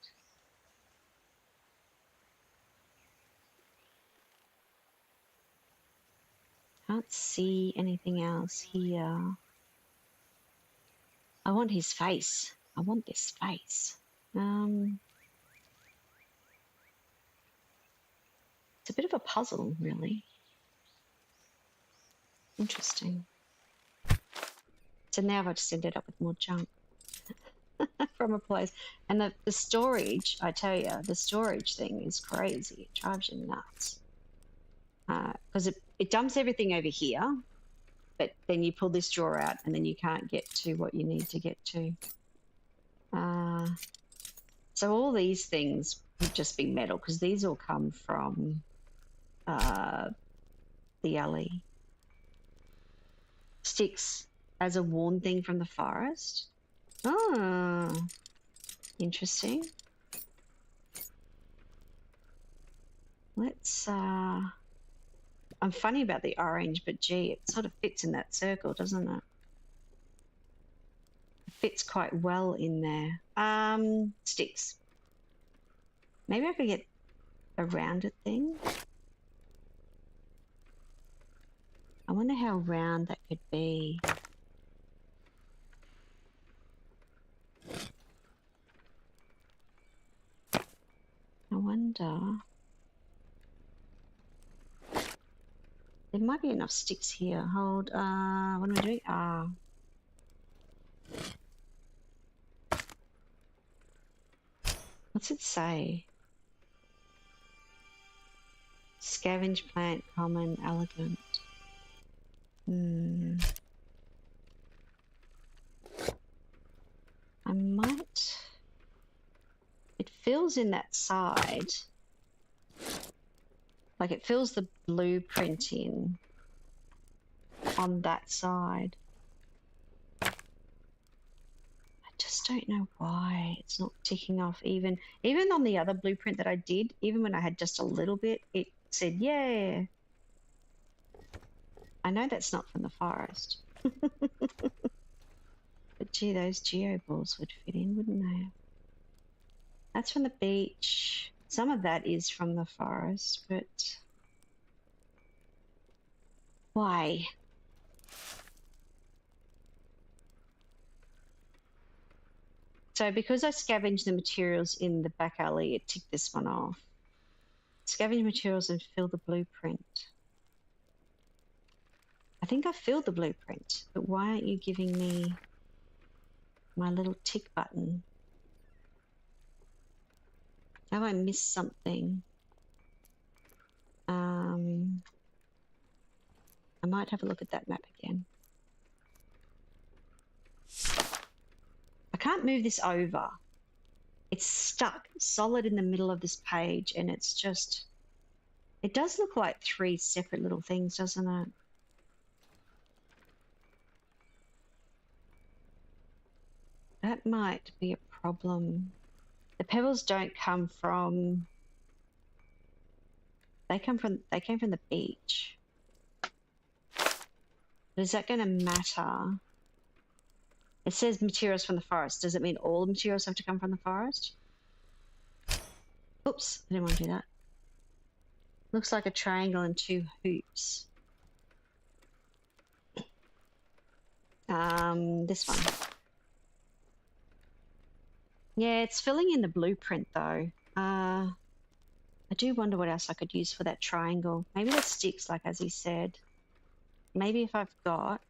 Can't see anything else here. I want his face. I want this face. It's a bit of a puzzle, really. Interesting. So now I've just ended up with more junk from a place. And the storage, I tell you, the storage thing is crazy. It drives you nuts. Because it dumps everything over here, but then you pull this drawer out and then you can't get to what you need to get to. So all these things would just be metal because these all come from the alley. Sticks as a worn thing from the forest. Oh, interesting. Let's I'm funny about the orange, but gee, it sort of fits in that circle, doesn't it? It fits quite well in there. Sticks. Maybe I could get a rounded thing. I wonder how round that could be. I wonder. There might be enough sticks here. Hold, what am I doing? What's it say? Scavenge plant, common, elegant. I might... It fills in that side. Like it fills the blueprint in on that side. I just don't know why it's not ticking off even on the other blueprint that I did, even when I had just a little bit, it said, yeah. I know that's not from the forest. But gee, those geo balls would fit in, wouldn't they? That's from the beach. Some of that is from the forest, but why? So because I scavenged the materials in the back alley, it ticked this one off. Scavenge materials and fill the blueprint. I think I filled the blueprint, but why aren't you giving me my little tick button? Have I missed something? I might have a look at that map again. I can't move this over. It's stuck solid in the middle of this page, and it's just... It does look like 3 separate little things, doesn't it? That might be a problem. The pebbles don't come from... They came from the beach. But is that going to matter? It says materials from the forest. Does it mean all the materials have to come from the forest? Oops, I didn't want to do that. Looks like a triangle and 2 hoops. This one. Yeah, it's filling in the blueprint though. I do wonder what else I could use for that triangle. Maybe the sticks, like as he said. Maybe if I've got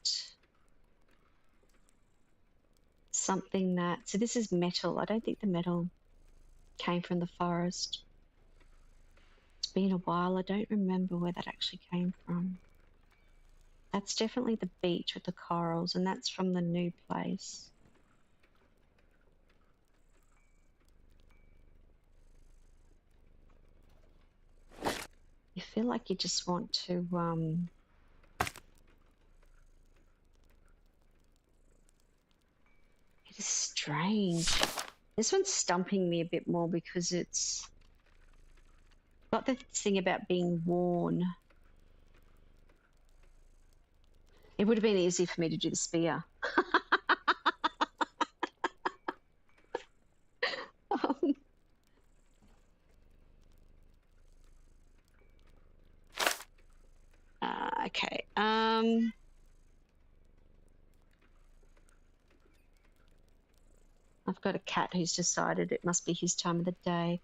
something that... So this is metal. I don't think the metal came from the forest. It's been a while. I don't remember where that actually came from. That's definitely the beach with the corals, and that's from the new place. You feel like you just want to it is strange. This one's stumping me a bit more because it's got the thing about being worn. It would have been easy for me to do the spear. Okay. I've got a cat who's decided it must be his time of the day.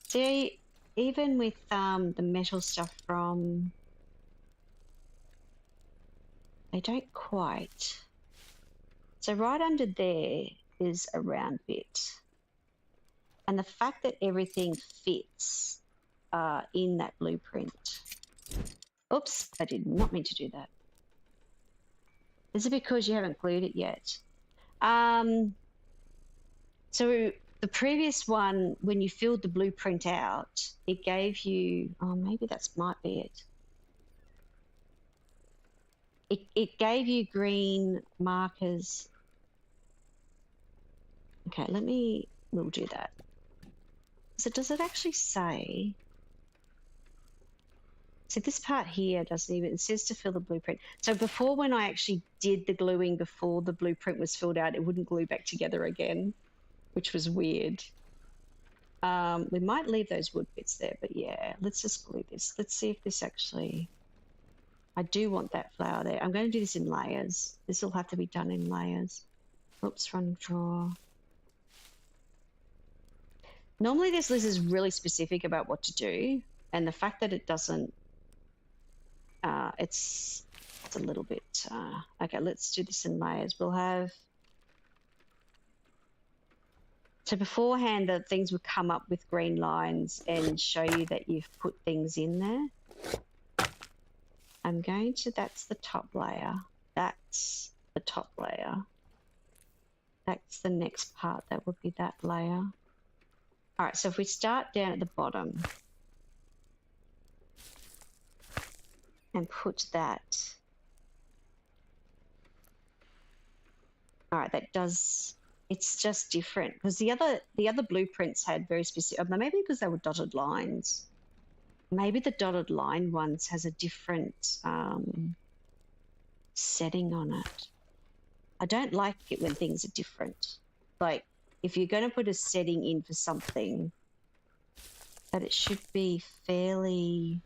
See, even with the metal stuff from... They don't quite. So right under there is a round bit. And the fact that everything fits in that blueprint. Oops, I did not mean to do that. Is it because you haven't glued it yet? So the previous one, when you filled the blueprint out, it gave you... Oh, maybe that might be it. It gave you green markers. Okay, we'll do that. So does it actually say... So this part here doesn't even... It says to fill the blueprint. So before, when I actually did the gluing before the blueprint was filled out, it wouldn't glue back together again, which was weird. We might leave those wood bits there, but yeah, let's just glue this. Let's see if this actually... I do want that flower there. I'm going to do this in layers. This will have to be done in layers. Oops, run draw. Normally this list is really specific about what to do, and the fact that it doesn't, it's a little bit, okay, let's do this in layers. We'll have, so beforehand the things would come up with green lines and show you that you've put things in there. I'm going to, that's the top layer. That's the top layer. That's the next part. That would be that layer. All right, so if we start down at the bottom and put that. All right, that does, it's just different because the other blueprints had very specific, maybe because they were dotted lines. Maybe the dotted line ones has a different setting on it. I don't like it when things are different. Like, if you're going to put a setting in for something, that it should be fairly...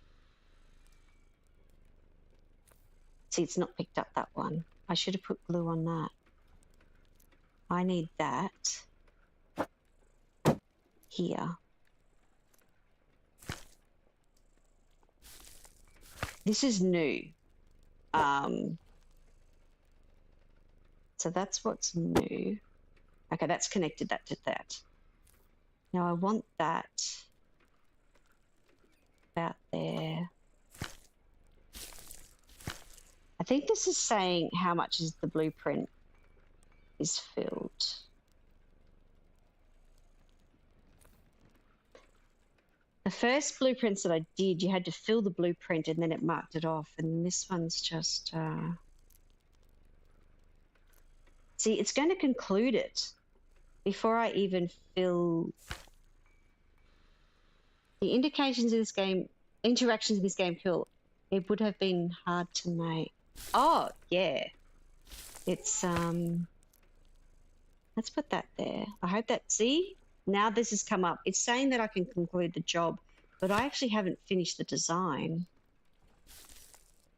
See, it's not picked up, that one. I should have put glue on that. I need that here. This is new. So that's what's new. Okay, that's connected that to that. Now I want that about there. I think this is saying how much is the blueprint is filled. The first blueprints that I did, you had to fill the blueprint and then it marked it off. And this one's just... See, it's going to conclude it before I even fill... The indications in this game, interactions in this game, cool. It would have been hard to make. Oh, yeah. It's, Let's put that there. I hope that, see, now this has come up. It's saying that I can conclude the job, but I actually haven't finished the design.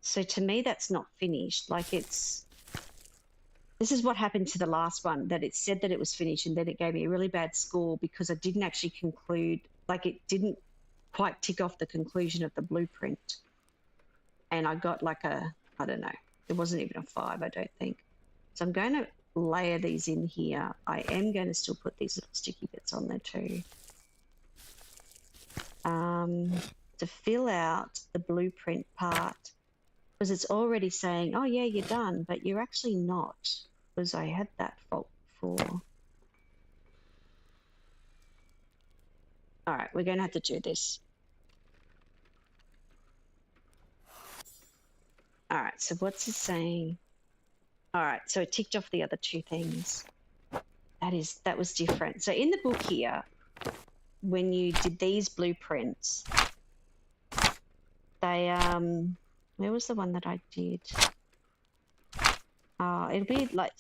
So to me, that's not finished. Like this is what happened to the last one, that it said that it was finished and then it gave me a really bad score because I didn't actually conclude, like it didn't quite tick off the conclusion of the blueprint. And I got like a, I don't know, it wasn't even a 5, I don't think. So I'm going to layer these in here. I am going to still put these little sticky bits on there too. To fill out the blueprint part, because it's already saying, oh yeah, you're done, but you're actually not, because I had that fault before. All right, we're going to have to do this. All right, so what's it saying? All right, so it ticked off the other 2 things. That was different. So in the book here, when you did these blueprints, they where was the one that I did? It'll be like,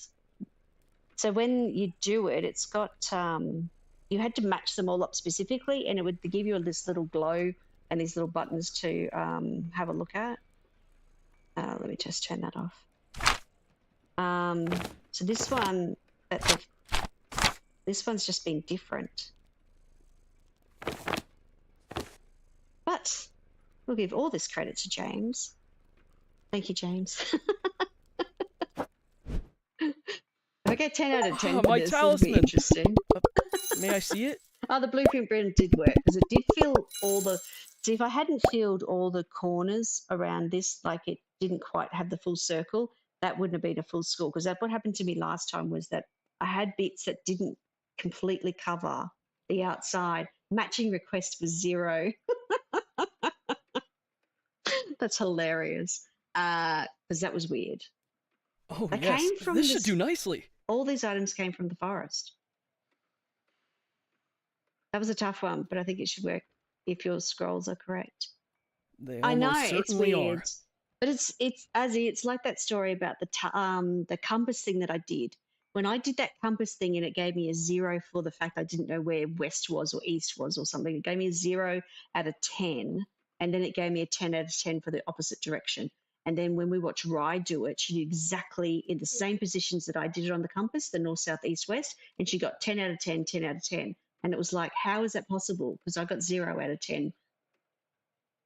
so when you do it, it's got you had to match them all up specifically, and it would give you this little glow and these little buttons to have a look at. Let me just turn that off. So this one, this one's just been different. But we'll give all this credit to James. Thank you, James. If I get 10 out of 10 for my this, talisman. it'll be interesting. May I see it? Oh, the blueprint print did work because it did fill all the... See, if I hadn't filled all the corners around this, like it didn't quite have the full circle, that wouldn't have been a full score, because what happened to me last time was that I had bits that didn't completely cover the outside. Matching request was 0. That's hilarious, because that was weird. Oh, They yes. came from This should do nicely. All these items came from the forest. That was a tough one, but I think it should work if your scrolls are correct. They I know almost it's certainly weird, are. but it's like that story about the compass thing that I did. When I did that compass thing and it gave me a 0 for the fact I didn't know where west was or east was or something. It gave me a 0 out of 10, and then it gave me a 10 out of 10 for the opposite direction. And then when we watched Rye do it, she did exactly in the same positions that I did it on the compass, the north, south, east, west, and she got 10 out of 10, 10 out of 10. And it was like, how is that possible? Because I got 0 out of 10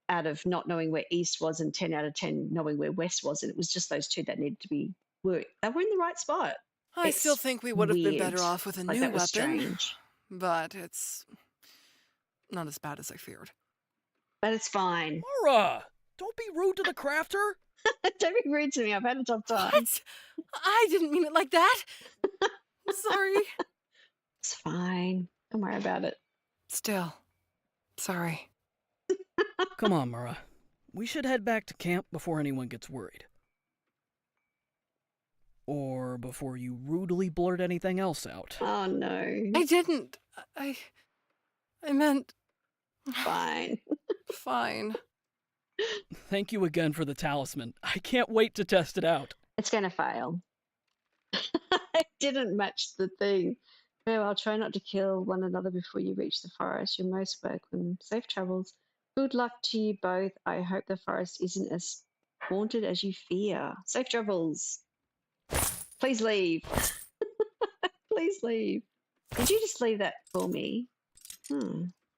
out of not knowing where east was and 10 out of 10 knowing where west was. And it was just those 2 that needed to be worked. They were in the right spot. I still think we would have been better weird. off with a Like, new that was weapon, strange. but it's not as bad as I feared. But it's fine. Mara! Don't be rude to the crafter! Don't be rude to me. I've had a tough time. What? I didn't mean it like that. I'm sorry. It's fine. Don't worry about it. Still, sorry. Come on, Mara. We should head back to camp before anyone gets worried. Or before you rudely blurt anything else out. Oh, no. I didn't. I meant... Fine. Fine. Thank you again for the talisman. I can't wait to test it out. It's going to fail. I didn't match the thing. No, I'll try not to kill one another before you reach the forest. You're most welcome. Safe travels. Good luck to you both. I hope the forest isn't as haunted as you fear. Safe travels. Please leave. Please leave. Did you just leave that for me?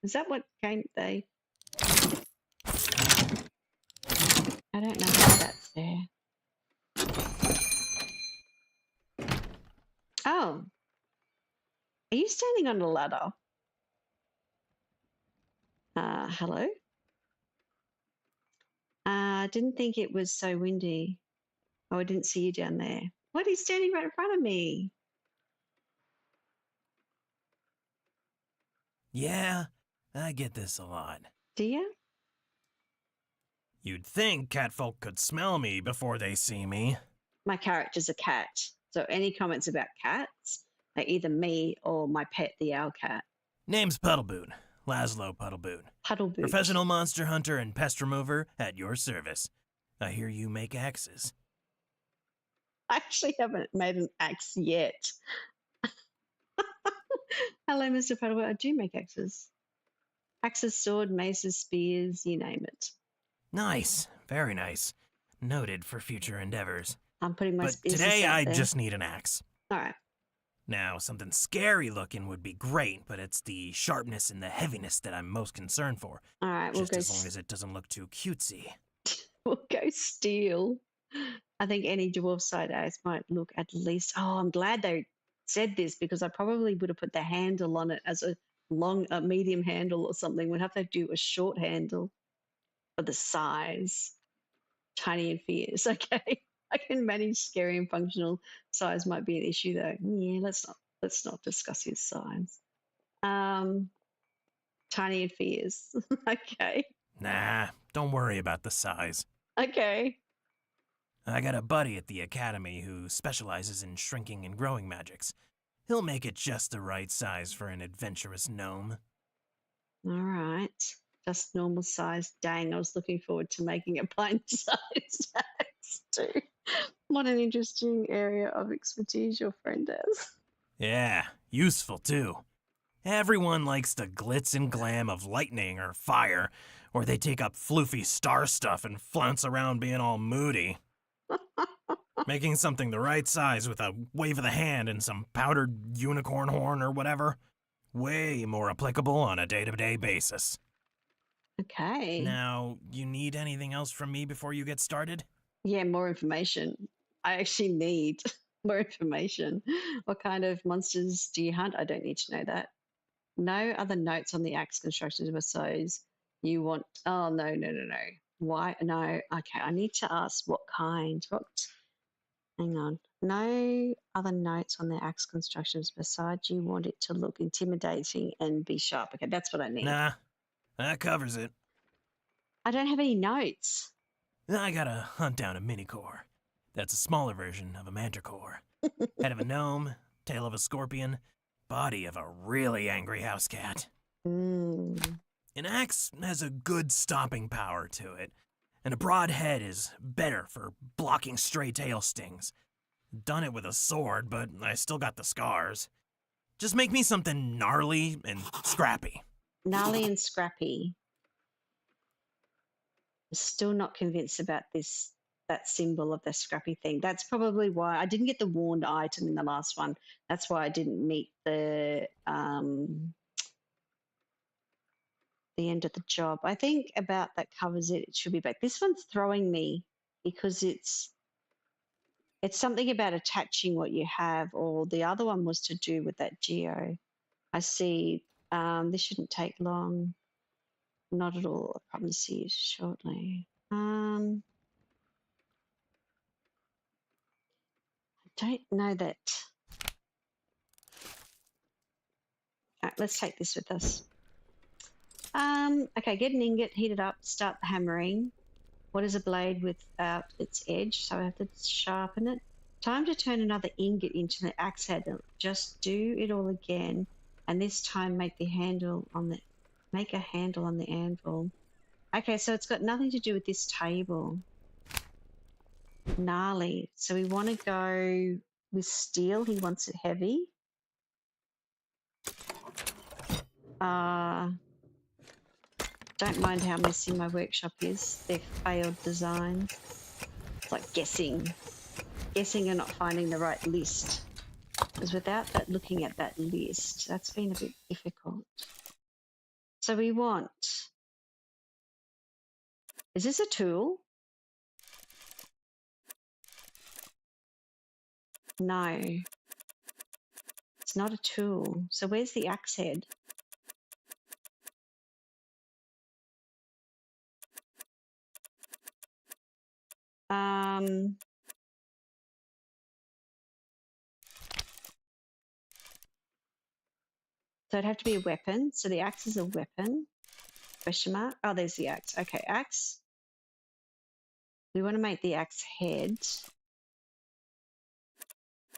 Is that what came they? I don't know how that's there. Oh. Are you standing on a ladder? Hello? I didn't think it was so windy. Oh, I didn't see you down there. What, he's standing right in front of me? Yeah, I get this a lot. Do you? You'd think catfolk could smell me before they see me. My character's a cat, so any comments about cats are either me or my pet, the owl cat. Name's Puddleboot. Laszlo Puddleboot. Puddleboot. Professional monster hunter and pest remover at your service. I hear you make axes. I actually haven't made an axe yet. Hello, Mr. Paddlewood. I do make axes. Axes, sword, maces, spears, you name it. Nice. Very nice. Noted for future endeavors. I'm putting my But business today out I there. just need an axe. All right. Now, something scary looking would be great, but it's the sharpness and the heaviness that I'm most concerned for. All right, we'll Just go as long as it doesn't look too cutesy. We'll go steel. I think any dwarf side axe might look at least. Oh, I'm glad they said this because I probably would have put the handle on it as a medium handle or something. We'd have to do a short handle for the size. Tiny and fierce. Okay, I can manage scary and functional. Size might be an issue though. Yeah, let's not discuss his size. Tiny and fierce. Okay. Nah, don't worry about the size. Okay. I got a buddy at the academy who specializes in shrinking and growing magics. He'll make it just the right size for an adventurous gnome. All right. Just normal size. Dang, I was looking forward to making a pint-sized axe too. What an interesting area of expertise your friend has. Yeah, useful too. Everyone likes the glitz and glam of lightning or fire, or they take up floofy star stuff and flounce around being all moody. Making something the right size with a wave of the hand and some powdered unicorn horn or whatever, way more applicable on a day-to-day basis. Okay. Now, you need anything else from me before you get started? Yeah, more information. I actually need more information. What kind of monsters do you hunt? I don't need to know that. No other notes on the axe constructions besides you want. Oh, no. Why? No. Okay, I need to ask what kind. What? Hang on. No other notes on the axe constructions besides you want it to look intimidating and be sharp. Okay, that's what I need. Nah, that covers it. I don't have any notes. I gotta hunt down a minicore. That's a smaller version of a manticore. Head of a gnome, tail of a scorpion, body of a really angry house cat. An axe has a good stopping power to it, and a broad head is better for blocking stray tail stings. Done it with a sword, but I still got the scars. Just make me something gnarly and scrappy. Gnarly and scrappy. I'm still not convinced about that symbol of the scrappy thing. That's probably why I didn't get the warned item in the last one. That's why I didn't meet the end of the job. I think about that covers it. It should be back. This one's throwing me because it's something about attaching what you have, or the other one was to do with that geo. I see. This shouldn't take long. Not at all. I'll probably see you shortly. I don't know that. All right, let's take this with us. Okay, get an ingot, heat it up, start the hammering. What is a blade without its edge? So I have to sharpen it. Time to turn another ingot into the axe handle. Just do it all again, and this time make a handle on the anvil. Okay, so it's got nothing to do with this table. Gnarly. So we want to go with steel. He wants it heavy. Don't mind how messy my workshop is. They're failed designs. It's like guessing and not finding the right list. Because without that, looking at that list, that's been a bit difficult. So we want. Is this a tool? No. It's not a tool. So where's the axe head? So it'd have to be a weapon. So the axe is a weapon. Question mark. Oh, there's the axe. Okay, axe. We want to make the axe head.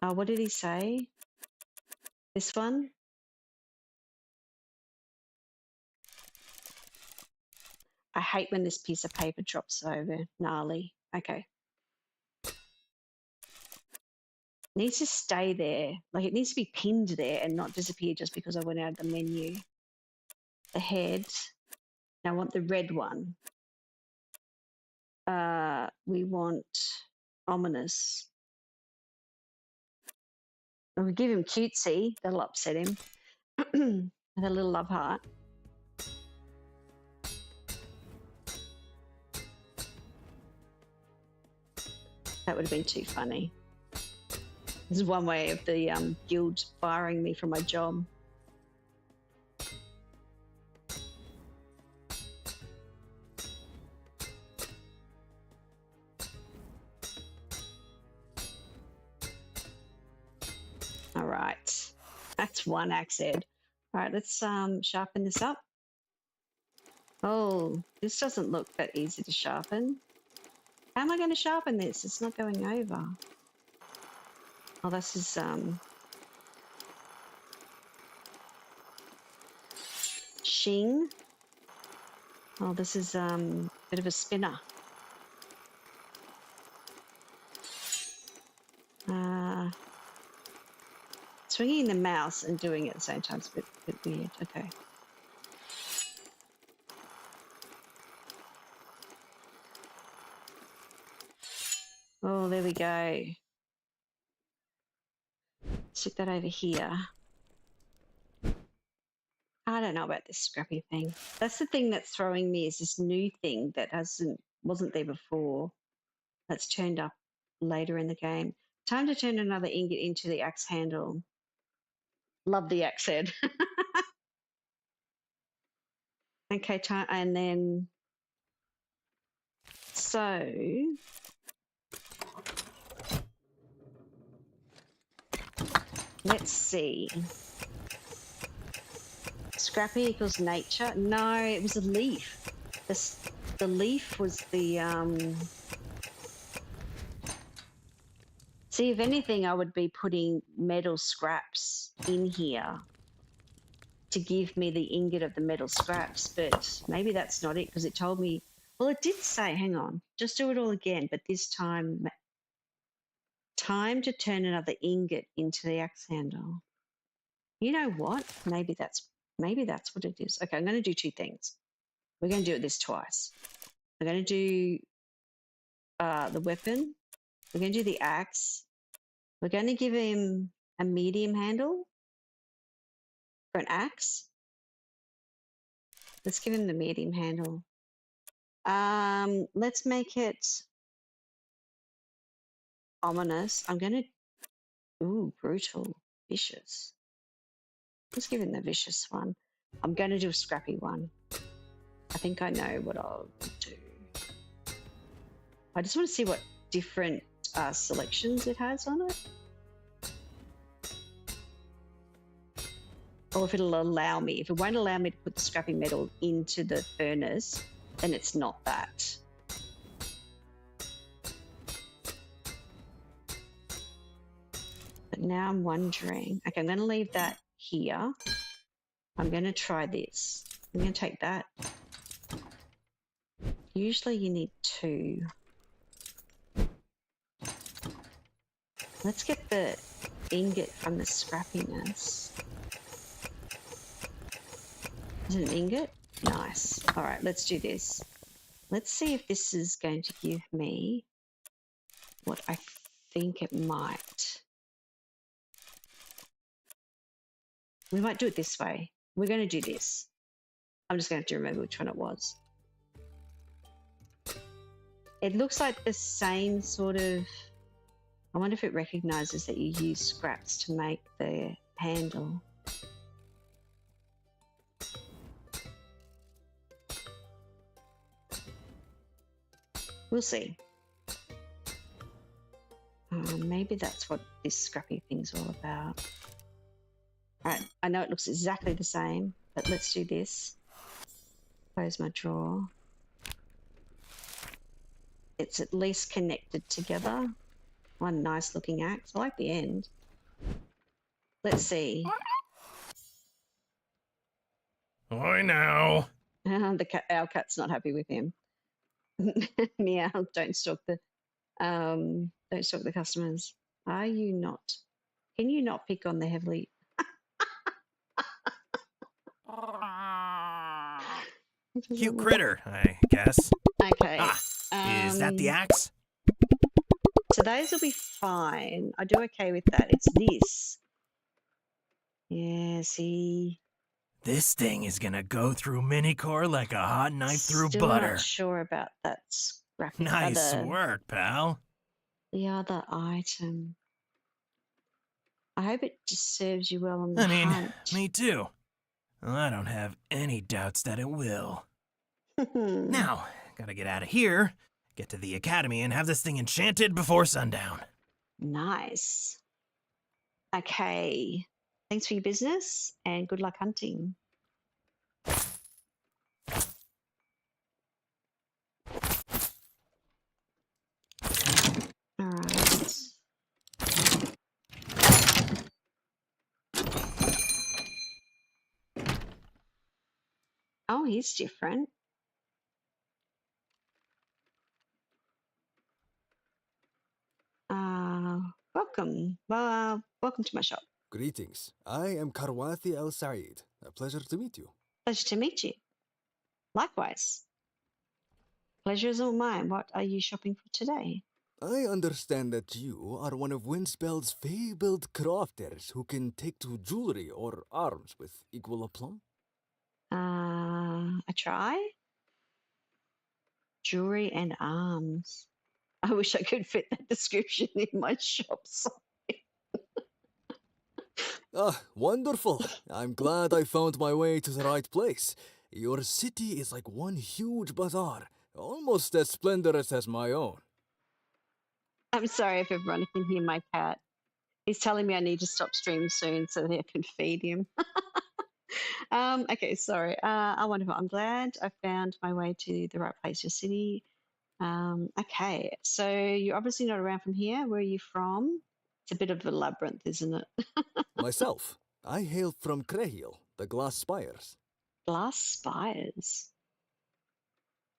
Oh, what did he say? This one? I hate when this piece of paper drops over. Gnarly. Okay. needs to stay there. Like it needs to be pinned there and not disappear just because I went out of the menu. The head. Now I want the red one. We want ominous. We'll give him cutesy. That'll upset him. With a little love heart. That would have been too funny. This is one way of the guild firing me from my job. All right, that's one axe head. All right, let's sharpen this up. Oh, this doesn't look that easy to sharpen. How am I going to sharpen this? It's not going over. Oh, this is shing. Oh, this is a bit of a spinner. Swinging the mouse and doing it at the same time is a bit weird. Okay. Oh, there we go. Stick that over here. I don't know about this scrappy thing. That's the thing that's throwing me, is this new thing that wasn't there before. That's turned up later in the game. Time to turn another ingot into the axe handle. Love the axe head. Okay, and then so let's see. Scrappy equals nature. No, it was a leaf. The leaf was the See, if anything, I would be putting metal scraps in here to give me the ingot of the metal scraps, but maybe that's not it, because it told me, well, it did say, hang on, just do it all again, but this time to turn another ingot into the axe handle. You know what? Maybe that's what it is. Okay, I'm going to do two things. We're going to do this twice. I'm going to do the weapon. We're going to do the axe. We're going to give him a medium handle for an axe. Let's give him the medium handle. Let's make it ominous. I'm going to, ooh, brutal, vicious. Let's give him the vicious one. I'm going to do a scrappy one. I think I know what I'll do. I just want to see what different selections it has on it. Or if it'll allow me. If it won't allow me to put the scrappy metal into the furnace, then it's not that. But now I'm wondering, okay, I'm going to leave that here. I'm going to try this. I'm going to take that. Usually you need two. Let's get the ingot from the scrappiness. Is it an ingot? Nice. All right, let's do this. Let's see if this is going to give me what I think it might. We might do it this way. We're going to do this. I'm just going to have to remember which one it was. It looks like the same sort of... I wonder if it recognises that you use scraps to make the handle. We'll see. Maybe that's what this scrappy thing's all about. All right, I know it looks exactly the same, but let's do this. Close my drawer. It's at least connected together. One nice looking axe. I like the end. Let's see. Oi now. Our cat's not happy with him. Meow, don't stalk the customers. Are you not? Can you not pick on the heavily? Cute critter, I guess. Okay. Is that the axe? So those will be fine. I do okay with that. It's this. Yeah, see. This thing is gonna go through minicore like a hot knife through Still butter. not sure about that scrappy Nice other, work, pal. the other item. I hope it just serves you well on the I mean, hunt. me too. I don't have any doubts that it will. Now, gotta get out of here, get to the academy, and have this thing enchanted before sundown. Nice. Okay. Thanks for your business and good luck hunting. All right. Oh, he's different. Welcome. Welcome to my shop. Greetings. I am Karwathi Al Saeed. A pleasure to meet you. Pleasure to meet you. Likewise. Pleasure is all mine. What are you shopping for today? I understand that you are one of Windspell's fabled crafters who can take to jewelry or arms with equal aplomb. I try. Jewelry and arms. I wish I could fit that description in my shop. Ah, wonderful. I'm glad I found my way to the right place. Your city is like one huge bazaar, almost as splendorous as my own. I'm sorry if everyone can hear my cat. He's telling me I need to stop stream soon so that I can feed him. Okay, sorry. Wonderful. I'm glad I found my way to the right place, your city. Okay, so you're obviously not around from here. Where are you from? It's a bit of a labyrinth, isn't it? Myself, I hail from Crehill, the Glass Spires. Glass Spires.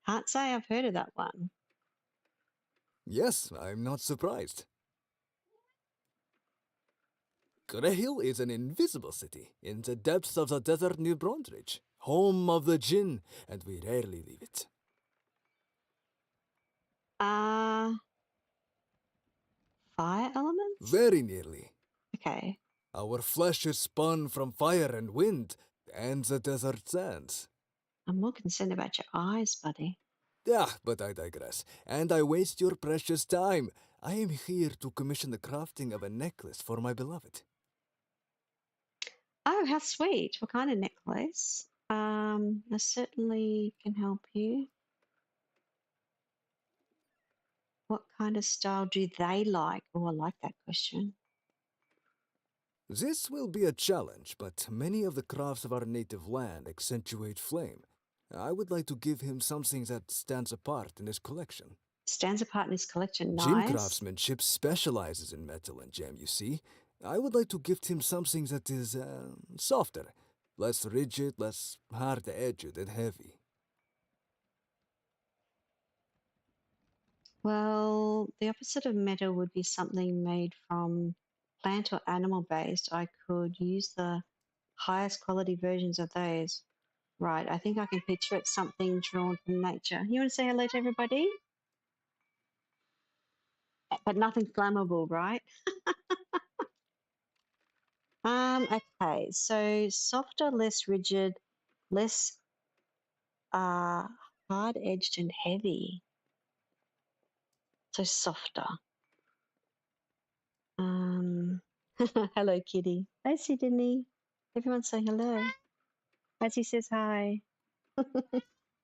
Can't say I've heard of that one. Yes, I'm not surprised. Crehill is an invisible city in the depths of the desert near Brondridge, home of the Jinn, and we rarely leave it. Fire elements? Very nearly. Okay. Our flesh is spun from fire and wind, and the desert sands. I'm more concerned about your eyes, buddy. Yeah, but I digress, and I waste your precious time. I am here to commission the crafting of a necklace for my beloved. Oh, how sweet. What kind of necklace? I certainly can help you. What kind of style do they like? Oh, I like that question. This will be a challenge, but many of the crafts of our native land accentuate flame. I would like to give him something that stands apart in his collection. Stands apart in his collection. Jinn Nice. craftsmanship specializes in metal and gem, you see. I would like to gift him something that is softer, less rigid, less hard-edged and heavy. Well, the opposite of metal would be something made from plant or animal based. I could use the highest quality versions of those. Right, I think I can picture it something drawn from nature. You want to say hello to everybody? But nothing's flammable, right? Okay, so softer, less rigid, less hard-edged and heavy. So softer. Hello, kitty. Hi, Sydney. Everyone say hello. As he says hi.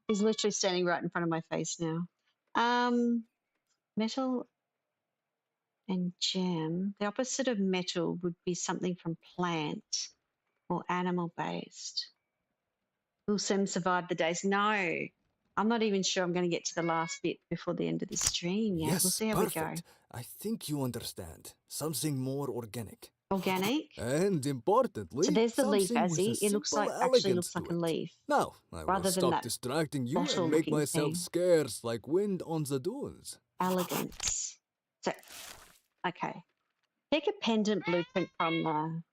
He's literally standing right in front of my face now. Metal and gem. The opposite of metal would be something from plant or animal based. Will Sim survive the days? No. I'm not even sure I'm going to get to the last bit before the end of the stream yet. We'll see how perfect. we go. I think you understand. Something more organic. Organic? And importantly, So there's the leaf, something with Azzy. a It looks like simple actually elegance looks like to a it. leaf. Now, I will rather than stop that distracting you and make bottle-looking myself thing. scarce like wind on the dunes. Elegance. So, okay. Pick a pendant blueprint from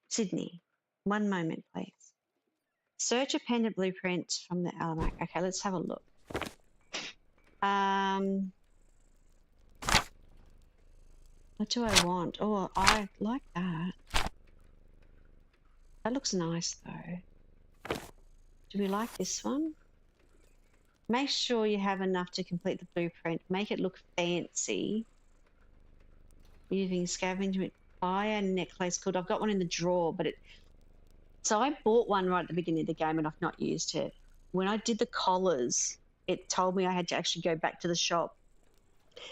Sydney. One moment, please. Search a pendant blueprint from the Alamac. Okay, let's have a look. What do I want? Oh, I like that. That looks nice, though. Do we like this one? Make sure you have enough to complete the blueprint. Make it look fancy. Using scavengement. Buy a necklace called. I've got one in the drawer, but so I bought one right at the beginning of the game and I've not used it. When I did the collars, it told me I had to actually go back to the shop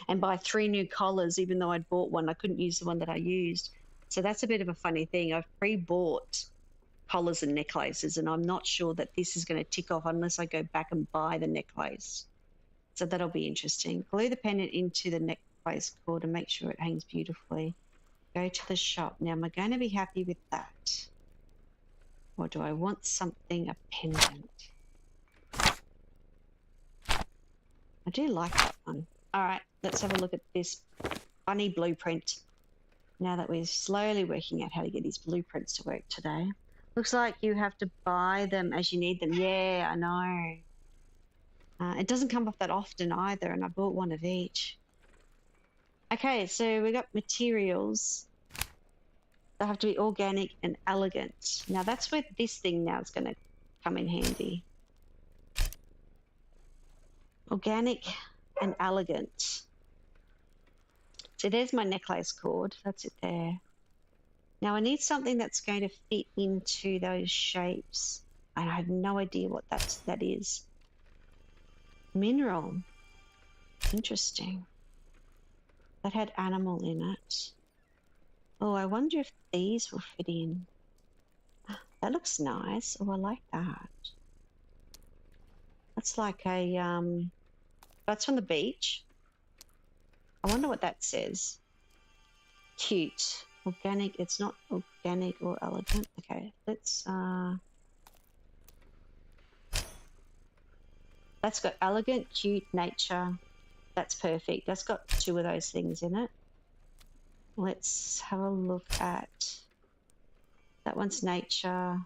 and buy 3 new collars, even though I'd bought one. I couldn't use the one that I used. So that's a bit of a funny thing. I've pre-bought collars and necklaces, and I'm not sure that this is going to tick off unless I go back and buy the necklace. So that'll be interesting. Glue the pendant into the necklace cord and make sure it hangs beautifully. Go to the shop. Now, am I going to be happy with that? Or do I want something, a pendant? I do like that one. All right, let's have a look at this funny blueprint. Now that we're slowly working out how to get these blueprints to work today. Looks like you have to buy them as you need them. Yeah, I know. It doesn't come off that often either, and I bought one of each. Okay, so we got materials. They have to be organic and elegant. Now that's where this thing now is going to come in handy. Organic and elegant. So there's my necklace cord. That's it there. Now I need something that's going to fit into those shapes. And I have no idea what that is. Mineral. Interesting. That had animal in it. Oh, I wonder if these will fit in. That looks nice. Oh, I like that. That's like a, that's from the beach. I wonder what that says. Cute. Organic. It's not organic or elegant. Okay, let's, that's got elegant, cute, nature. That's perfect. That's got 2 of those things in it. Let's have a look at that one's nature,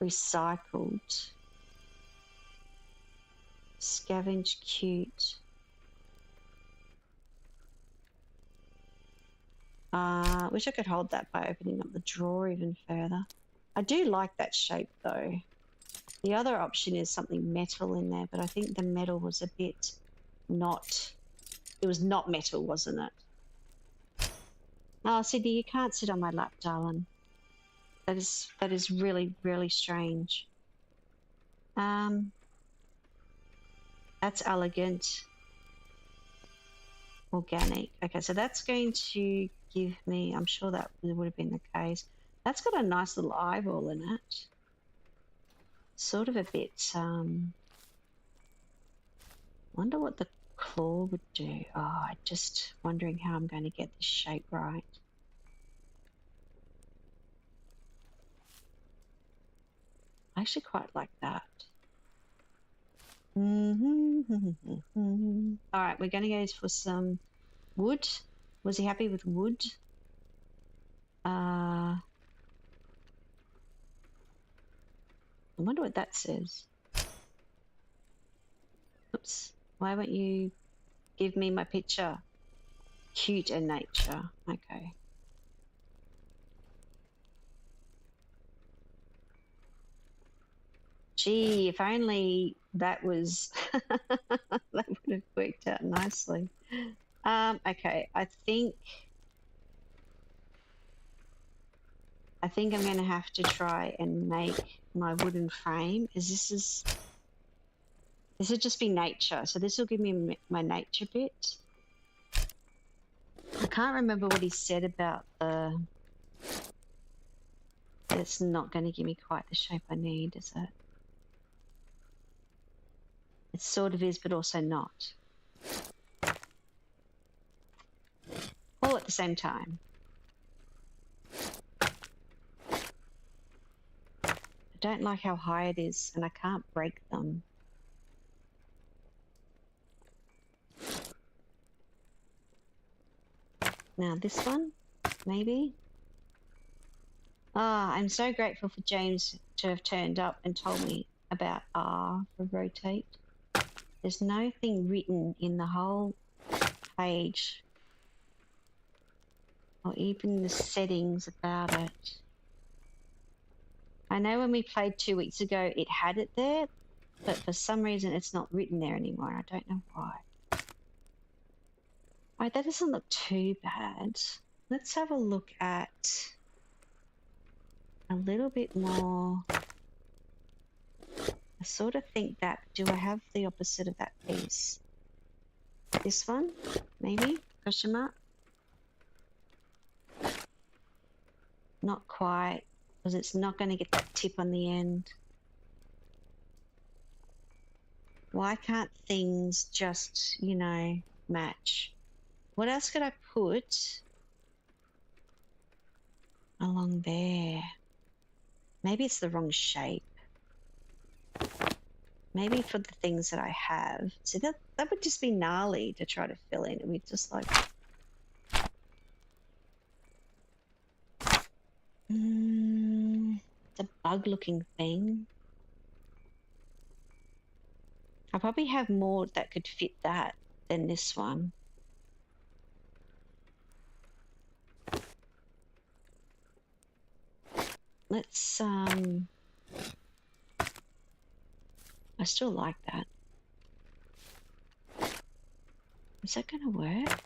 recycled, scavenge, cute. Wish I could hold that by opening up the drawer even further. I do like that shape though. The other option is something metal in there, but I think the metal was a bit not, it was not metal, wasn't it? Oh, Sydney, you can't sit on my lap, darling. That is really, really strange. That's elegant. Organic. Okay, so that's going to give me, I'm sure that would have been the case. That's got a nice little eyeball in it. Sort of a bit, wonder what the claw would do. Oh, I'm just wondering how I'm going to get this shape right. I actually quite like that. All right, we're going to go for some wood. Was he happy with wood? I wonder what that says. Oops. Why won't you give me my picture? Cute and nature. Okay. Gee, if only that was that would have worked out nicely. Okay, I think I'm going to have to try and make my wooden frame. This would just be nature, so this will give me my nature bit. I can't remember what he said about the. It's not going to give me quite the shape I need, is it? It sort of is, but also not. All at the same time. I don't like how high it is, and I can't break them. Now this one, maybe. Ah, I'm so grateful for James to have turned up and told me about R for rotate. There's nothing written in the whole page or even the settings about it. I know when we played 2 weeks ago, it had it there, but for some reason it's not written there anymore. I don't know why. Alright, that doesn't look too bad. Let's have a look at a little bit more. I sort of think that, do I have the opposite of that piece? This one, maybe? Question mark? Not quite, because it's not going to get that tip on the end. Why can't things just, you know, match? What else could I put along there? Maybe it's the wrong shape. Maybe for the things that I have. See, that would just be gnarly to try to fill in. It would just like... it's a bug-looking thing. I probably have more that could fit that than this one. Let's, I still like that. Is that gonna work?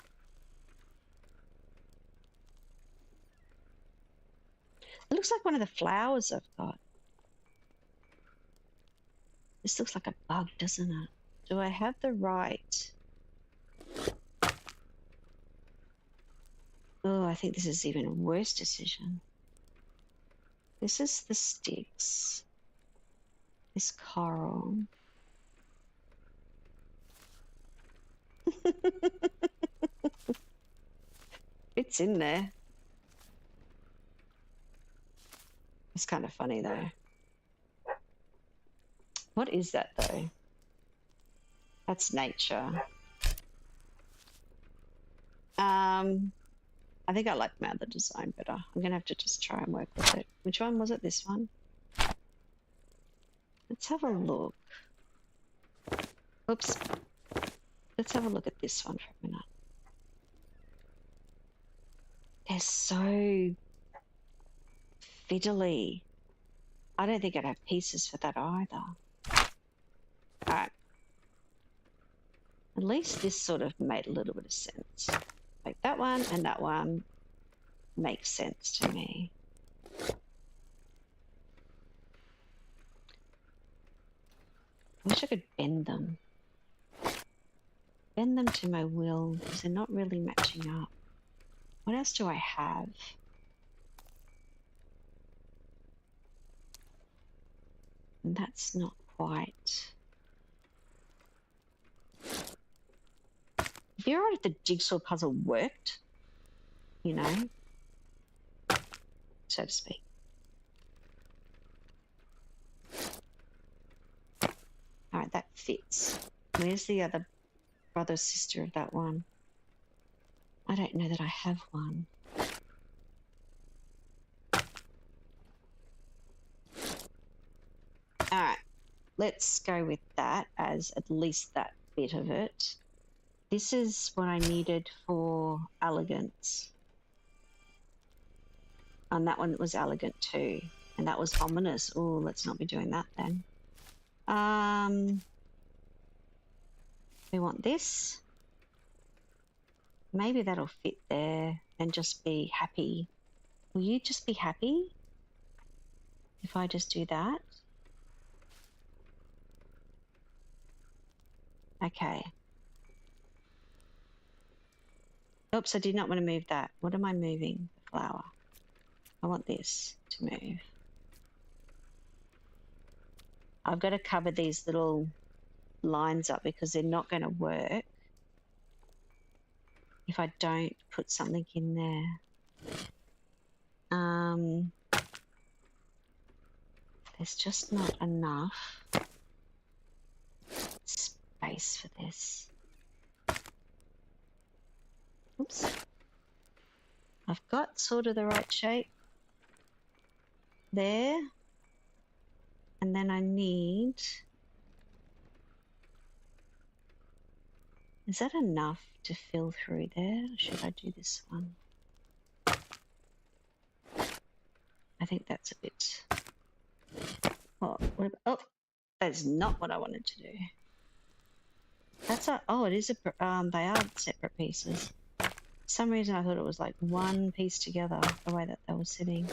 It looks like one of the flowers I've got. This looks like a bug, doesn't it? Do I have the right? Oh, I think this is even a worse decision. This is the sticks. This coral. It's in there. It's kind of funny though. What is that though? That's nature. I think I like my other design better. I'm gonna have to just try and work with it. Which one was it? This one? Let's have a look. Oops. Let's have a look at this one for a minute. They're so fiddly. I don't think I'd have pieces for that either. Alright. At least this sort of made a little bit of sense. Like that one and that one makes sense to me. I wish I could bend them. Bend them to my will because they're not really matching up. What else do I have? And that's not quite. If you're right, if the jigsaw puzzle worked, you know, so to speak. Alright, that fits. Where's the other brother, sister of that one? I don't know that I have one. Alright, let's go with that as at least that bit of it. This is what I needed for elegance. And that one was elegant too. And that was ominous. Oh, let's not be doing that then. We want this. Maybe that'll fit there and just be happy. Will you just be happy if I just do that? Okay. Oops, I did not want to move that. What am I moving? The flower. I want this to move. I've got to cover these little lines up because they're not going to work if I don't put something in there. There's just not enough space for this. Oops. I've got sort of the right shape there. And then I need... Is that enough to fill through there? Or should I do this one? I think that's a bit... Oh, oh, that's not what I wanted to do. That's a... Oh, it is a... they are separate pieces. For some reason I thought it was like one piece together, the way that they were sitting.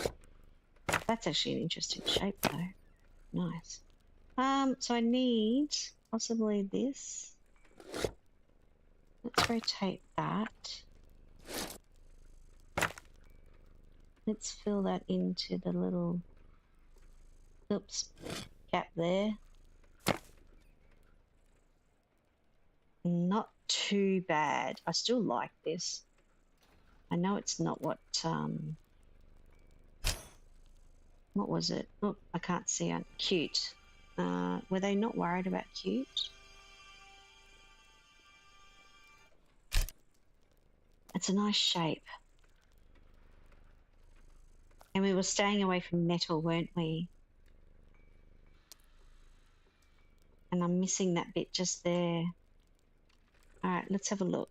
That's actually an interesting shape though. Nice. So I need possibly this. Let's rotate that. Let's fill that into the little, oops, gap there. Not too bad. I still like this. I know it's not what was it? Oh, I can't see it. Cute. Were they not worried about cute? It's a nice shape. And we were staying away from metal, weren't we? And I'm missing that bit just there. Alright, let's have a look.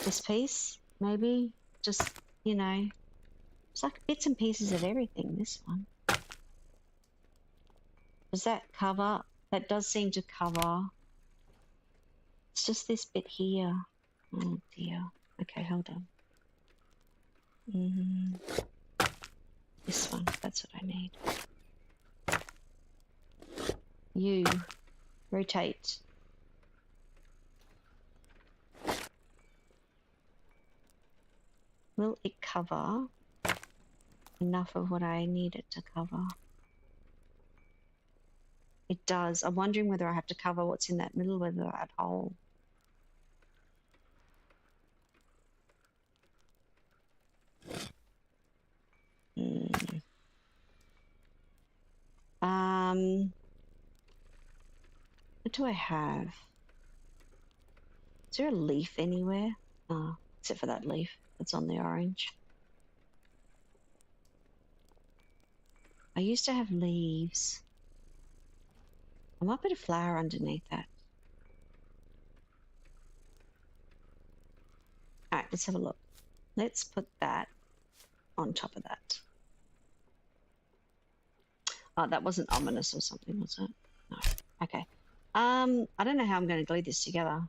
This piece, maybe? Just, you know, it's like bits and pieces of everything, this one. Does that cover? That does seem to cover. It's just this bit here. Oh dear. Okay, hold on. This one, that's what I need. You rotate. Will it cover enough of what I need it to cover? It does. I'm wondering whether I have to cover what's in that middle, whether that hole. What do I have? Is there a leaf anywhere? Oh, except for that leaf that's on the orange. I used to have leaves. I might put a flower underneath that. Alright, let's have a look. Let's put that on top of that. Oh, that wasn't ominous or something, was it? No. Okay. I don't know how I'm going to glue this together.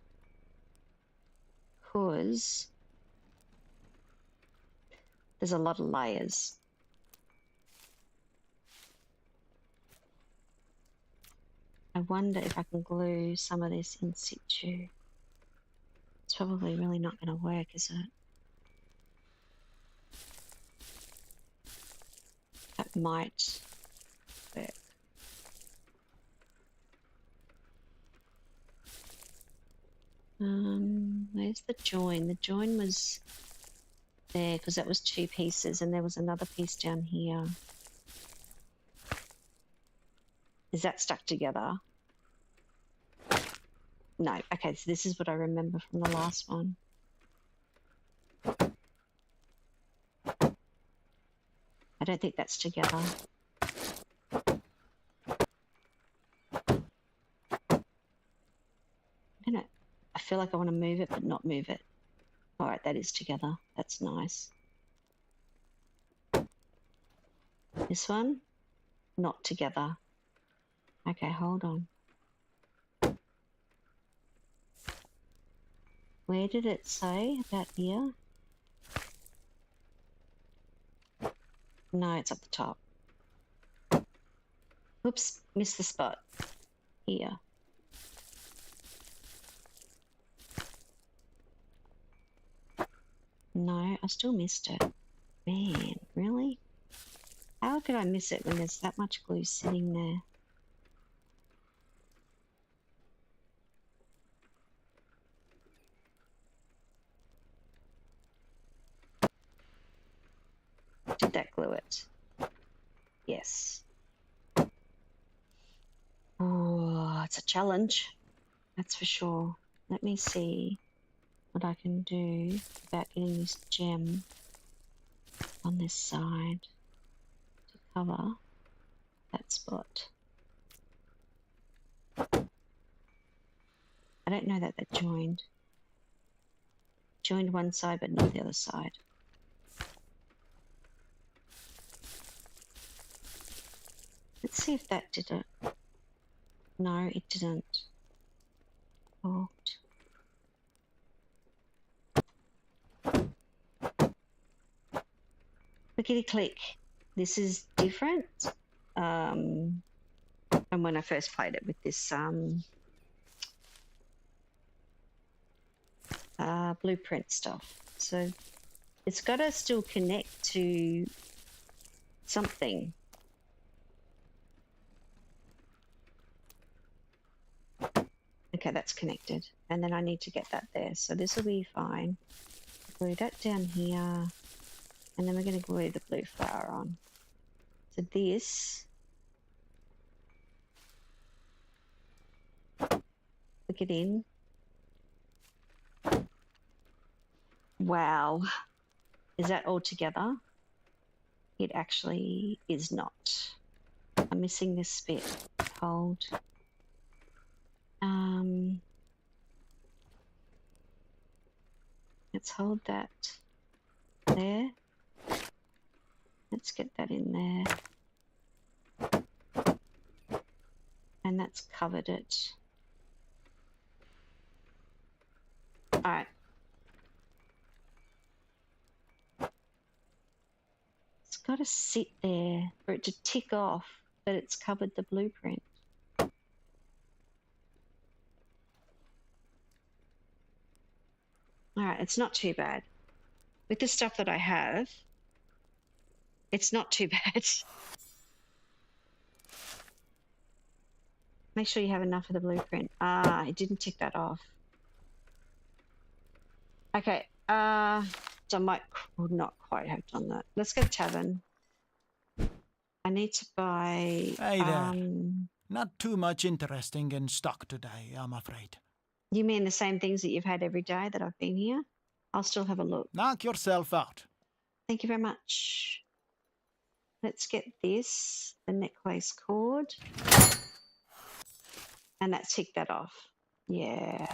Because there's a lot of layers. I wonder if I can glue some of this in situ. It's probably really not going to work, is it? That might work. Where's the join? The join was there because that was 2 pieces and there was another piece down here. Is that stuck together? No. Okay, so this is what I remember from the last one. I don't think that's together. I feel like I want to move it, but not move it. All right, that is together. That's nice. This one, not together. Okay, hold on. Where did it say about here? No, it's up the top. Oops, missed the spot. Here. No, I still missed it. Man, really? How could I miss it when there's that much glue sitting there? Did that glue it? Yes. Oh, it's a challenge. That's for sure. Let me see. what I can do about getting this gem on this side to cover that spot. I don't know that they're joined. Joined one side but not the other side. Let's see if that did it. No, it didn't. Corked. Clickety click. This is different from when I first played it with this blueprint stuff. So it's got to still connect to something. Okay, that's connected. And then I need to get that there. So this will be fine. Glue that down here. And then we're going to glue the blue flower on. So this, click it in. Wow. Is that all together? It actually is not. I'm missing this bit. Hold. Let's hold that there. Let's get that in there. And that's covered it. All right. It's got to sit there for it to tick off that it's covered the blueprint. All right, it's not too bad. With the stuff that I have, it's not too bad. Make sure you have enough of the blueprint. Ah, it didn't tick that off. Okay, so I might not quite have done that. Let's go to tavern. I need to buy... Hey there. Not too much interesting in stock today, I'm afraid. You mean the same things that you've had every day that I've been here? I'll still have a look. Knock yourself out. Thank you very much. Let's get this, the necklace cord. And that ticked that off. Yeah.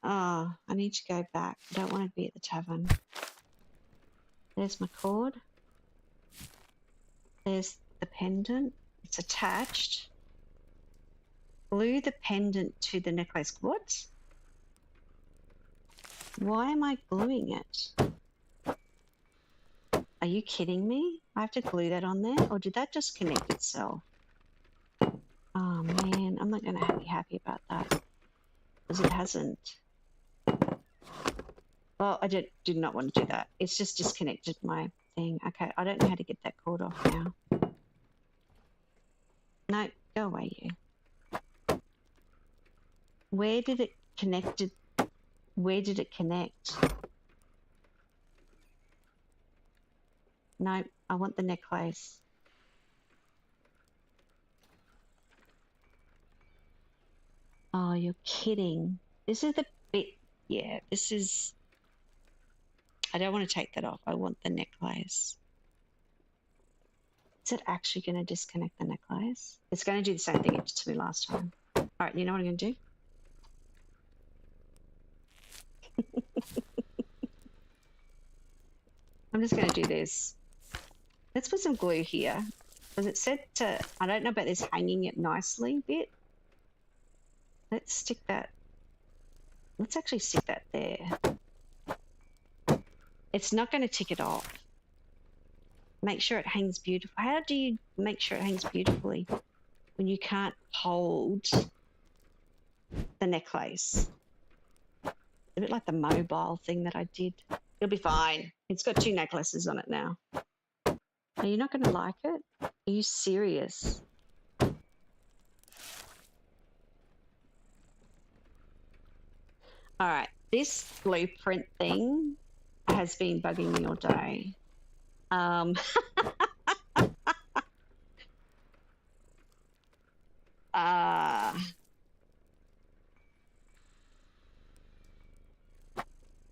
Oh, I need to go back. I don't want to be at the tavern. There's my cord. There's the pendant. It's attached. Glue the pendant to the necklace. What? Why am I gluing it? Are you kidding me? I have to glue that on there? Or did that just connect itself? Oh man, I'm not going to be happy about that. Because it hasn't. Well, I did not want to do that. It's just disconnected my thing. Okay, I don't know how to get that cord off now. No, go away, you. Where did it connect? Where did it connect? No, I want the necklace. Oh, you're kidding. This is the bit, yeah, this is, I don't want to take that off. I want the necklace. Is it actually going to disconnect the necklace? It's going to do the same thing it did to me last time. All right, you know what I'm going to do? I'm just going to do this. Let's put some glue here. Because it said to, I don't know about this hanging it nicely bit. Let's stick that. Let's actually stick that there. It's not going to tick it off. Make sure it hangs beautiful. How do you make sure it hangs beautifully when you can't hold the necklace? A bit like the mobile thing that I did. It'll be fine. It's got 2 necklaces on it now. Are you not going to like it? Are you serious? All right, this blueprint thing has been bugging me all day.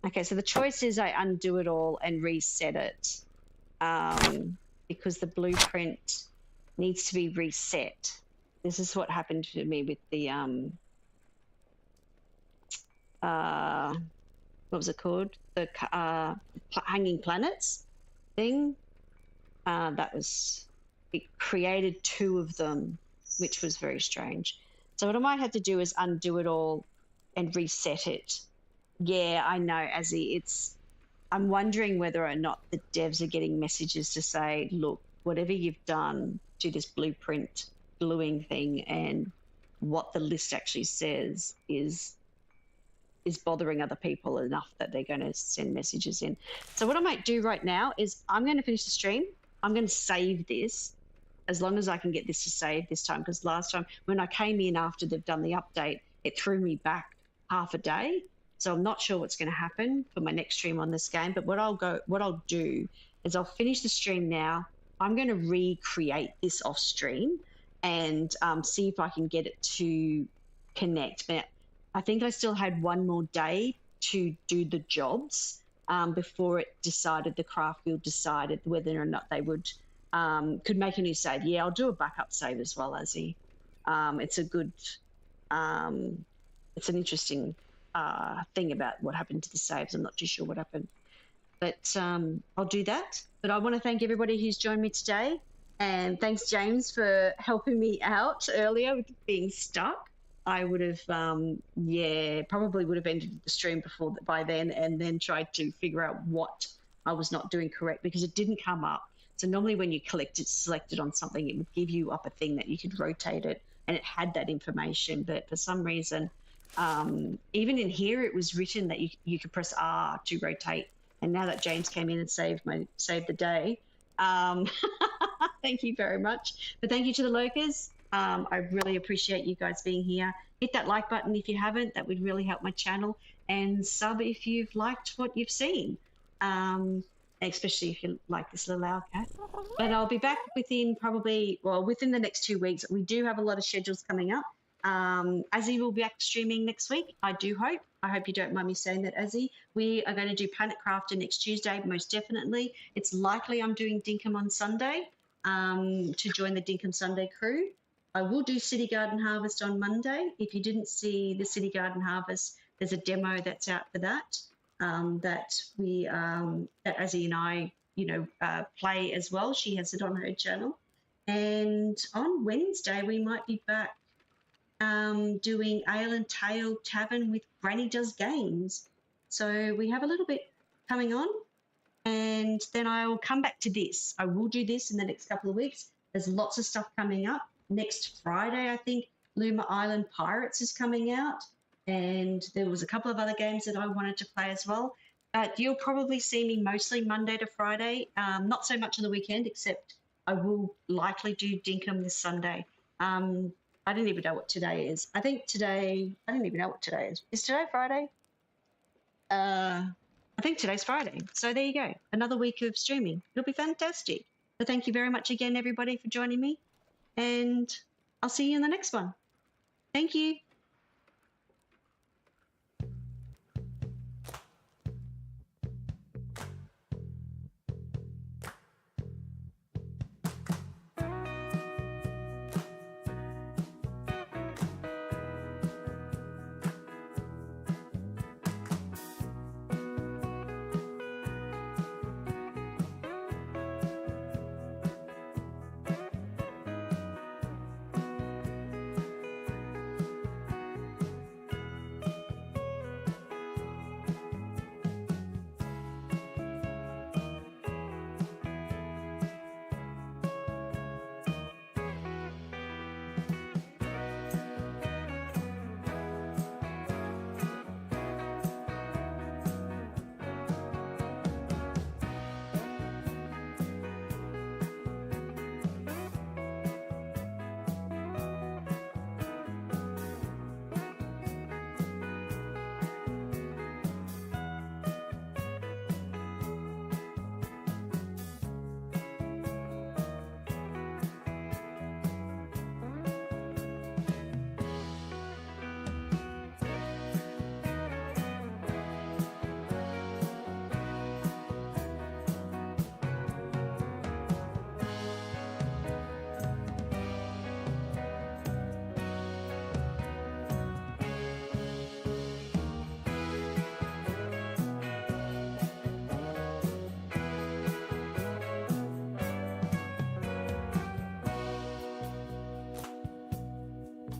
Okay, so the choice is I undo it all and reset it because the blueprint needs to be reset. This is what happened to me with the what was it called? The hanging planets thing. It created 2 of them, which was very strange. So what I might have to do is undo it all and reset it. Yeah, I know, Azzy. I'm wondering whether or not the devs are getting messages to say, look, whatever you've done to this blueprint gluing thing and what the list actually says is bothering other people enough that they're going to send messages in. So what I might do right now is I'm going to finish the stream. I'm going to save this as long as I can get this to save this time, because last time when I came in after they've done the update, it threw me back half a day. So I'm not sure what's going to happen for my next stream on this game. But what I'll do is I'll finish the stream now. I'm going to recreate this off stream and see if I can get it to connect. But I think I still had one more day to do the jobs before the craft guild decided whether or not they would could make a new save. Yeah, I'll do a backup save as well, Azzy. It's a good, it's an interesting thing about what happened to the saves. I'm not too sure what happened, but I'll do that. But I want to thank everybody who's joined me today, and thanks James for helping me out earlier with being stuck. I would have, probably would have ended the stream by then, and then tried to figure out what I was not doing correct because it didn't come up. So normally when you selected on something, it would give you up a thing that you could rotate it, and it had that information. But for some reason, even in here, it was written that you could press R to rotate. And now that James came in and saved the day, thank you very much. But thank you to the lurkers. I really appreciate you guys being here. Hit that like button if you haven't. That would really help my channel. And sub if you've liked what you've seen. Especially if you like this little owl cat. But I'll be back within the next 2 weeks. We do have a lot of schedules coming up. Azzy will be back streaming next week, I do hope. I hope you don't mind me saying that, Azzy. We are going to do Planet Crafter next Tuesday, most definitely. It's likely I'm doing Dinkum on Sunday to join the Dinkum Sunday crew. I will do City Garden Harvest on Monday. If you didn't see the City Garden Harvest, there's a demo that's out for that. That Azzy and I, play as well. She has it on her channel. And on Wednesday, we might be back doing Ale and Tail Tavern with Granny Does Games. So we have a little bit coming on. And then I will come back to this. I will do this in the next couple of weeks. There's lots of stuff coming up. Next Friday, I think, Luma Island Pirates is coming out. And there was a couple of other games that I wanted to play as well. You'll probably see me mostly Monday to Friday, not so much on the weekend, except I will likely do Dinkum this Sunday. I don't even know what today is. I don't even know what today is. Is today Friday? I think today's Friday. So there you go. Another week of streaming. It'll be fantastic. So thank you very much again, everybody, for joining me. And I'll see you in the next one. Thank you.